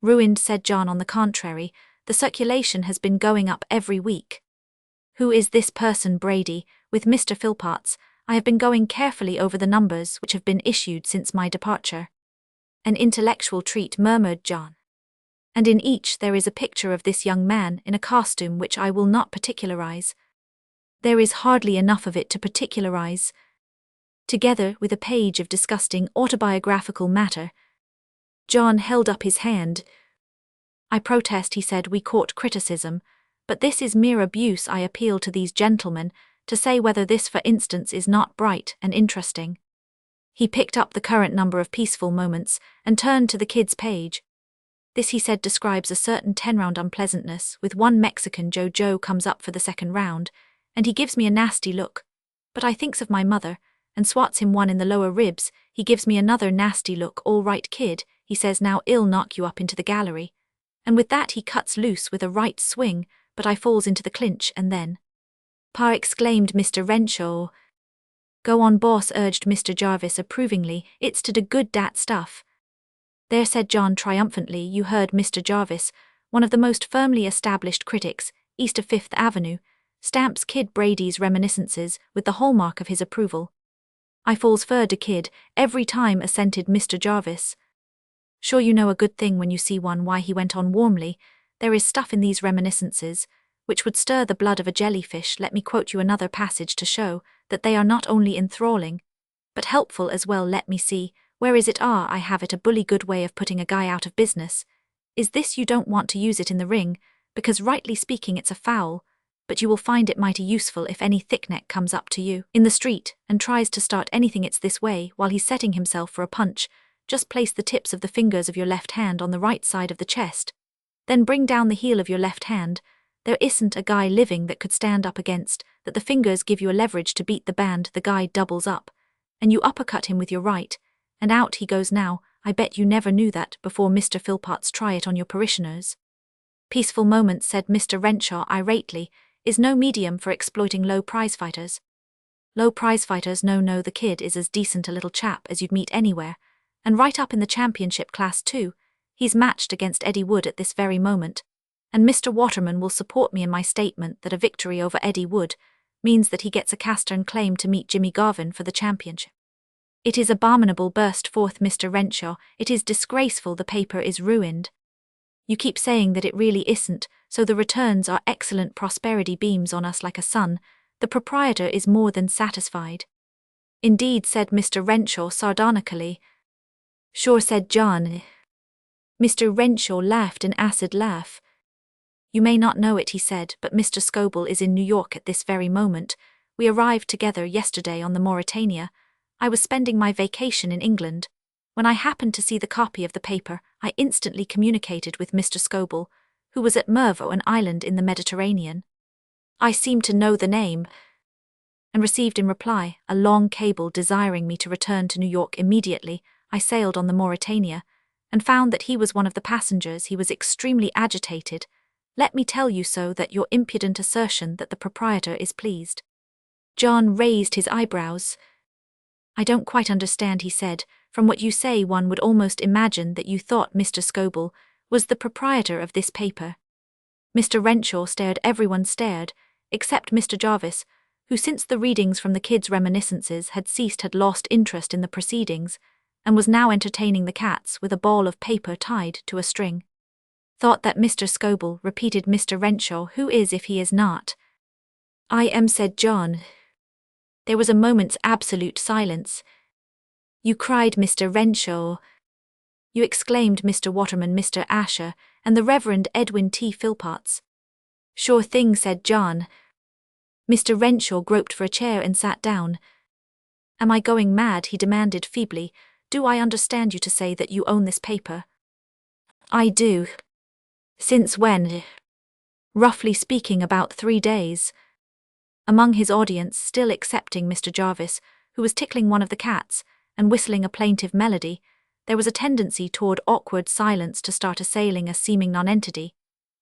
"Ruined," said John. "On the contrary, the circulation has been going up every week." "Who is this person, Brady?" "With Mr. Philpotts. I have been going carefully over the numbers which have been issued since my departure. An intellectual treat, murmured John. And in each there is a picture of this young man in a costume which I will not particularize. There is hardly enough of it to particularize. Together with a page of disgusting autobiographical matter. John held up his hand. I protest, he said, we court criticism, but this is mere abuse. I appeal to these gentlemen to say whether this, for instance, is not bright and interesting. He picked up the current number of Peaceful Moments and turned to the kids' page. This, he said, describes a certain 10-round unpleasantness with one Mexican. Joe comes up for the second round, and he gives me a nasty look. But I thinks of my mother, and swats him one in the lower ribs. He gives me another nasty look. All right, kid, he says, now I'll knock you up into the gallery. And with that he cuts loose with a right swing, but I falls into the clinch, and then... Pa, exclaimed Mr. Renshaw. Go on, boss, urged Mr. Jarvis approvingly, it's to do good dat stuff. There, said John triumphantly, you heard Mr. Jarvis, one of the most firmly established critics, east of Fifth Avenue, stamps Kid Brady's reminiscences with the hallmark of his approval. I falls fur de kid, every time, assented Mr. Jarvis. Sure you know a good thing when you see one. Why, he went on warmly, there is stuff in these reminiscences which would stir the blood of a jellyfish. Let me quote you another passage to show that they are not only enthralling, but helpful as well. Let me see, where is it? I have it, a bully good way of putting a guy out of business. Is this, you don't want to use it in the ring, because rightly speaking it's a foul, but you will find it mighty useful if any thickneck comes up to you in the street and tries to start anything. It's this way, while he's setting himself for a punch, just place the tips of the fingers of your left hand on the right side of the chest, then bring down the heel of your left hand. There isn't a guy living that could stand up against that. The fingers give you a leverage to beat the band. The guy doubles up, and you uppercut him with your right, and out he goes. Now, I bet you never knew that before, Mr. Philpotts. Try it on your parishioners. Peaceful Moments, said Mr. Renshaw irately, is no medium for exploiting low prize-fighters. Low prize-fighters? No, the kid is as decent a little chap as you'd meet anywhere, and right up in the championship class too. He's matched against Eddie Wood at this very moment, and Mr. Waterman will support me in my statement that a victory over Eddie Wood means that he gets a cast-iron claim to meet Jimmy Garvin for the championship. It is abominable, burst forth Mr. Renshaw. It is disgraceful. The paper is ruined. You keep saying that it really isn't, so the returns are excellent. Prosperity beams on us like a sun. The proprietor is more than satisfied. Indeed, said Mr. Renshaw sardonically. Sure, said John. Mr. Renshaw laughed an acid laugh. You may not know it, he said, but Mr. Scoble is in New York at this very moment. We arrived together yesterday on the Mauretania. I was spending my vacation in England. When I happened to see the copy of the paper, I instantly communicated with Mr. Scoble, who was at Mervo, an island in the Mediterranean. I seemed to know the name, and received in reply a long cable desiring me to return to New York immediately. I sailed on the Mauretania, and found that he was one of the passengers. He was extremely agitated. Let me tell you so that your impudent assertion that the proprietor is pleased. John raised his eyebrows. I don't quite understand, he said. From what you say one would almost imagine that you thought Mr. Scoble was the proprietor of this paper. Mr. Renshaw stared. Everyone stared, except Mr. Jarvis, who since the readings from the kids' reminiscences had ceased had lost interest in the proceedings, and was now entertaining the cats with a ball of paper tied to a string. Thought that Mr. Scoble, repeated Mr. Renshaw. Who is if he is not? I am, said John. There was a moment's absolute silence. You cried, Mr. Renshaw. You exclaimed, Mr. Waterman, Mr. Asher, and the Reverend Edwin T. Philpotts. Sure thing, said John. Mr. Renshaw groped for a chair and sat down. Am I going mad? He demanded feebly. Do I understand you to say that you own this paper? I do. Since when? Roughly speaking, about 3 days. Among his audience, still excepting Mr. Jarvis, who was tickling one of the cats and whistling a plaintive melody, there was a tendency toward awkward silence to start assailing a seeming nonentity,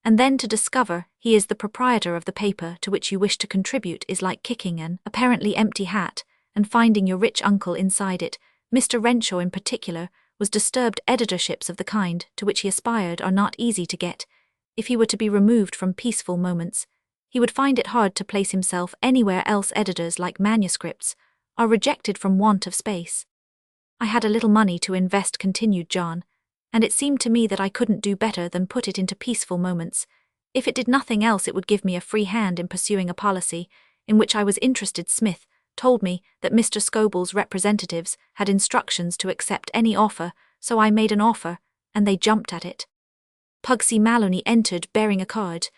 and then to discover he is the proprietor of the paper to which you wish to contribute is like kicking an apparently empty hat and finding your rich uncle inside it. Mr. Renshaw in particular was disturbed. Editorships of the kind to which he aspired are not easy to get. If he were to be removed from Peaceful Moments, he would find it hard to place himself anywhere else. Editors, like manuscripts, are rejected from want of space. I had a little money to invest, continued John, and it seemed to me that I couldn't do better than put it into peaceful moments. If it did nothing else, it would give me a free hand in pursuing a policy in which I was interested. Smith told me that Mr. Scoble's representatives had instructions to accept any offer, so I made an offer, and they jumped at it. Pugsy Maloney entered bearing a card.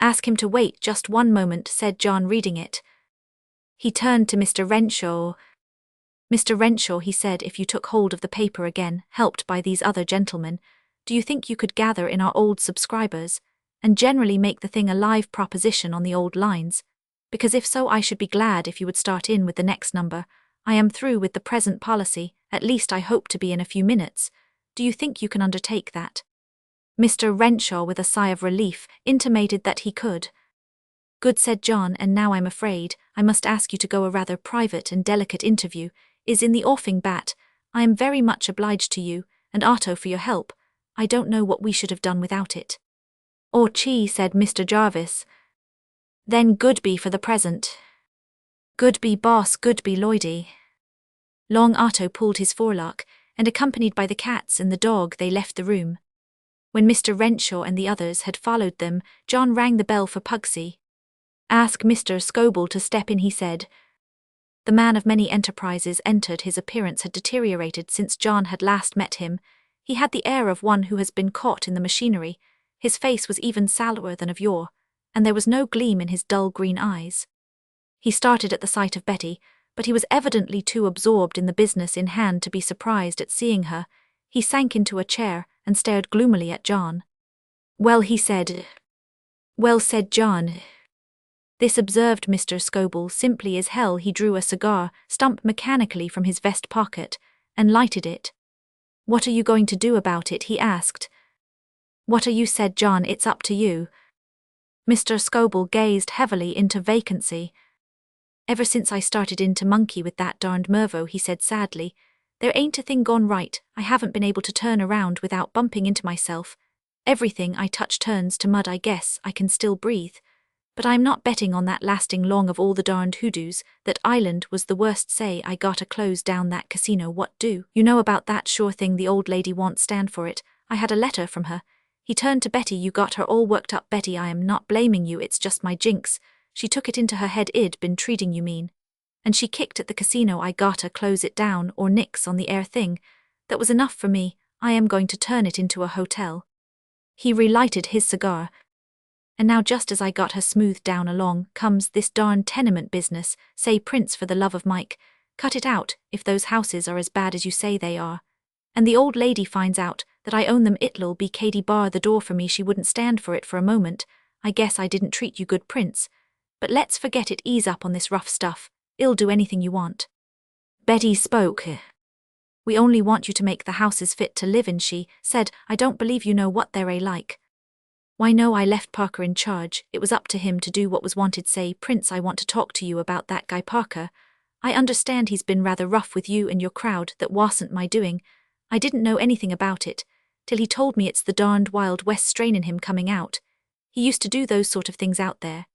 Ask him to wait just one moment, said John, reading it. He turned to Mr. Renshaw. Mr. Renshaw, he said, if you took hold of the paper again, helped by these other gentlemen, do you think you could gather in our old subscribers, and generally make the thing a live proposition on the old lines? Because if so, I should be glad if you would start in with the next number. I am through with the present policy, at least I hope to be in a few minutes. Do you think you can undertake that? Mr. Renshaw, with a sigh of relief, intimated that he could. Good, said John, and now I'm afraid I must ask you to go. A rather private and delicate interview is in the offing. Bat, I am very much obliged to you, and Otto, for your help. I don't know what we should have done without it. Or chee, said Mr. Jarvis. Then goodbye for the present. Goodbye, boss, goodbye, Lloydie. Long Otto pulled his forelock, and accompanied by the cats and the dog they left the room. When Mr. Renshaw and the others had followed them, John rang the bell for Pugsy. Ask Mr. Scoble to step in, he said. The man of many enterprises entered. His appearance had deteriorated since John had last met him. He had the air of one who has been caught in the machinery. His face was even sallower than of yore, and there was no gleam in his dull green eyes. He started at the sight of Betty, but he was evidently too absorbed in the business in hand to be surprised at seeing her. He sank into a chair and stared gloomily at John. Well, he said. Well, said John. This, observed Mr. Scoble, simply as hell. He drew a cigar stump mechanically from his vest pocket and lighted it. What are you going to do about it? He asked. What are you? Said John. It's up to you. Mr. Scoble gazed heavily into vacancy. Ever since I started in to monkey with that darned Mervo, he said sadly, there ain't a thing gone right. I haven't been able to turn around without bumping into myself. Everything I touch turns to mud. I guess I can still breathe. But I'm not betting on that lasting long. Of all the darned hoodoos, that island was the worst. Say I gotta close down that casino. What do you know about that? Sure thing, the old lady won't stand for it. I had a letter from her. He turned to Betty. You got her all worked up, Betty. I am not blaming you, it's just my jinx. She took it into her head I'd been treating you mean. And she kicked at the casino. I gotta close it down or nix on the air thing. That was enough for me. I am going to turn it into a hotel. He relighted his cigar. And now just as I got her smoothed down along comes this darn tenement business. Say, Prince, for the love of Mike, cut it out if those houses are as bad as you say they are. And the old lady finds out that I own them, it'll be Katie bar the door for me. She wouldn't stand for it for a moment. I guess I didn't treat you good, Prince. But let's forget it. Ease up on this rough stuff. I'll do anything you want. Betty spoke. We only want you to make the houses fit to live in, she said. I don't believe you know what they're like. Why no, I left Parker in charge. It was up to him to do what was wanted. Say, Prince, I want to talk to you about that guy Parker. I understand he's been rather rough with you and your crowd. That wasn't my doing. I didn't know anything about it, till he told me it's the darned Wild West strain in him coming out. He used to do those sort of things out there.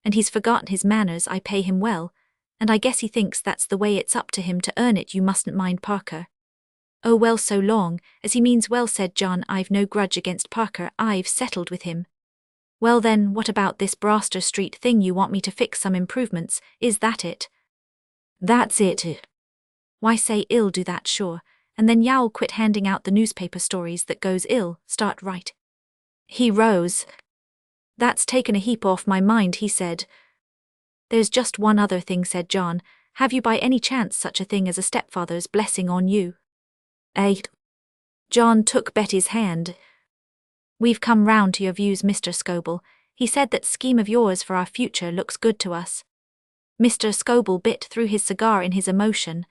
And he's forgotten his manners. I pay him well, and I guess he thinks that's the way it's up to him to earn it. You mustn't mind Parker. Oh well, so long as he means well, said John. I've no grudge against Parker. I've settled with him. Well then, what about this Broster Street thing? You want me to fix some improvements, is that it? That's it. Why, say, I'll do that, sure, and then y'all quit handing out the newspaper stories that goes ill, start right. He rose. That's taken a heap off my mind, he said. There's just one other thing, said John. Have you by any chance such a thing as a stepfather's blessing on you? John took Betty's hand. We've come round to your views, Mr. Scoble. He said that scheme of yours for our future looks good to us. Mr. Scoble bit through his cigar in his emotion.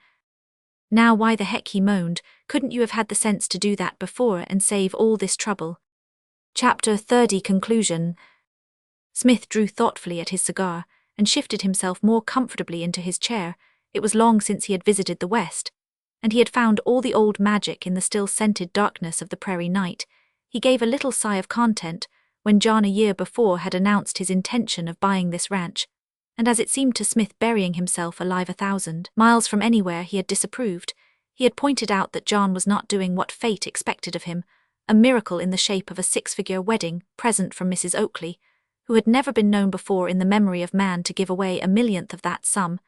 Now why the heck, he moaned, couldn't you have had the sense to do that before and save all this trouble? Chapter 30 Conclusion. Smith drew thoughtfully at his cigar and shifted himself more comfortably into his chair. It was long since he had visited the West, and he had found all the old magic in the still scented darkness of the prairie night. He gave a little sigh of content when John a year before had announced his intention of buying this ranch, and as it seemed to Smith burying himself alive 1,000 miles from anywhere he had disapproved, he had pointed out that John was not doing what fate expected of him, a miracle in the shape of a 6-figure wedding present from Mrs. Oakley, who had never been known before in the memory of man to give away 1/1,000,000th of that sum,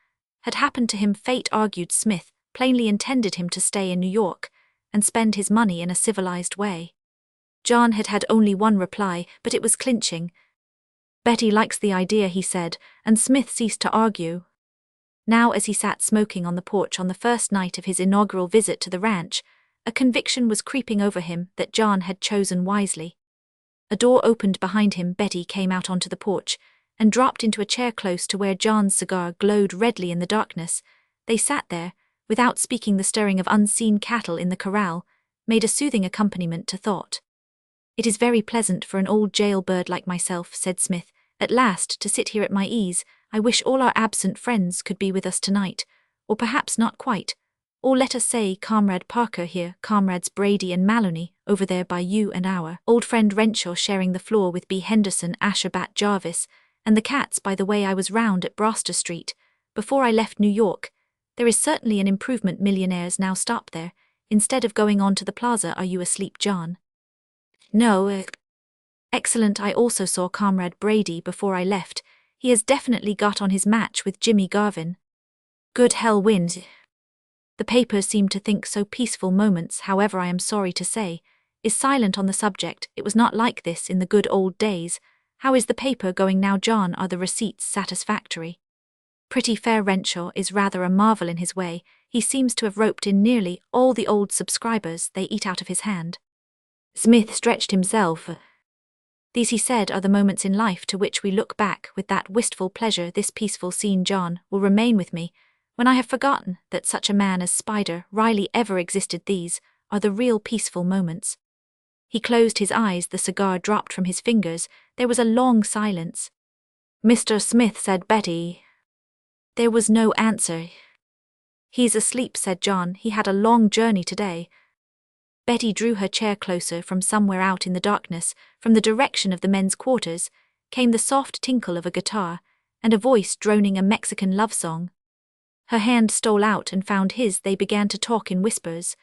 had happened to him. Fate, argued Smith, plainly intended him to stay in New York and spend his money in a civilized way. John had had only one reply, but it was clinching. "Betty likes the idea," he said, and Smith ceased to argue. Now, as he sat smoking on the porch on the first night of his inaugural visit to the ranch, a conviction was creeping over him that John had chosen wisely. A door opened behind him. Betty came out onto the porch and dropped into a chair close to where John's cigar glowed redly in the darkness. They sat there, without speaking. The stirring of unseen cattle in the corral made a soothing accompaniment to thought. "It is very pleasant for an old jailbird like myself," said Smith, "at last to sit here at my ease. I wish all our absent friends could be with us tonight, or perhaps not quite. Or let us say Comrade Parker here, Comrades Brady and Maloney over there by you, and our old friend Renshaw sharing the floor with B. Henderson, Asherbat Jarvis, and the cats. By the way, I was round at Broster Street before I left New York. There is certainly an improvement. Millionaires now stop there, instead of going on to the plaza. Are you asleep, John?" "No." "Excellent. I also saw Comrade Brady before I left. He has definitely got on his match with Jimmy Garvin." "Good hell wind." The paper seemed to think so. Peaceful Moments, however, I am sorry to say, is silent on the subject. It was not like this in the good old days. How is the paper going now, John? Are the receipts satisfactory? "Pretty fair. Renshaw is rather a marvel in his way. He seems to have roped in nearly all the old subscribers. They eat out of his hand." Smith stretched himself. "These," he said, "are the moments in life to which we look back with that wistful pleasure. This peaceful scene, John, will remain with me when I have forgotten that such a man as Spider Riley ever existed. These are the real peaceful moments." He closed his eyes. The cigar dropped from his fingers. There was a long silence. "Mr. Smith," said Betty. There was no answer. "He's asleep," said John. "He had a long journey today." Betty drew her chair closer. From somewhere out in the darkness, from the direction of the men's quarters, came the soft tinkle of a guitar and a voice droning a Mexican love song. Her hand stole out and found his. They began to talk in whispers.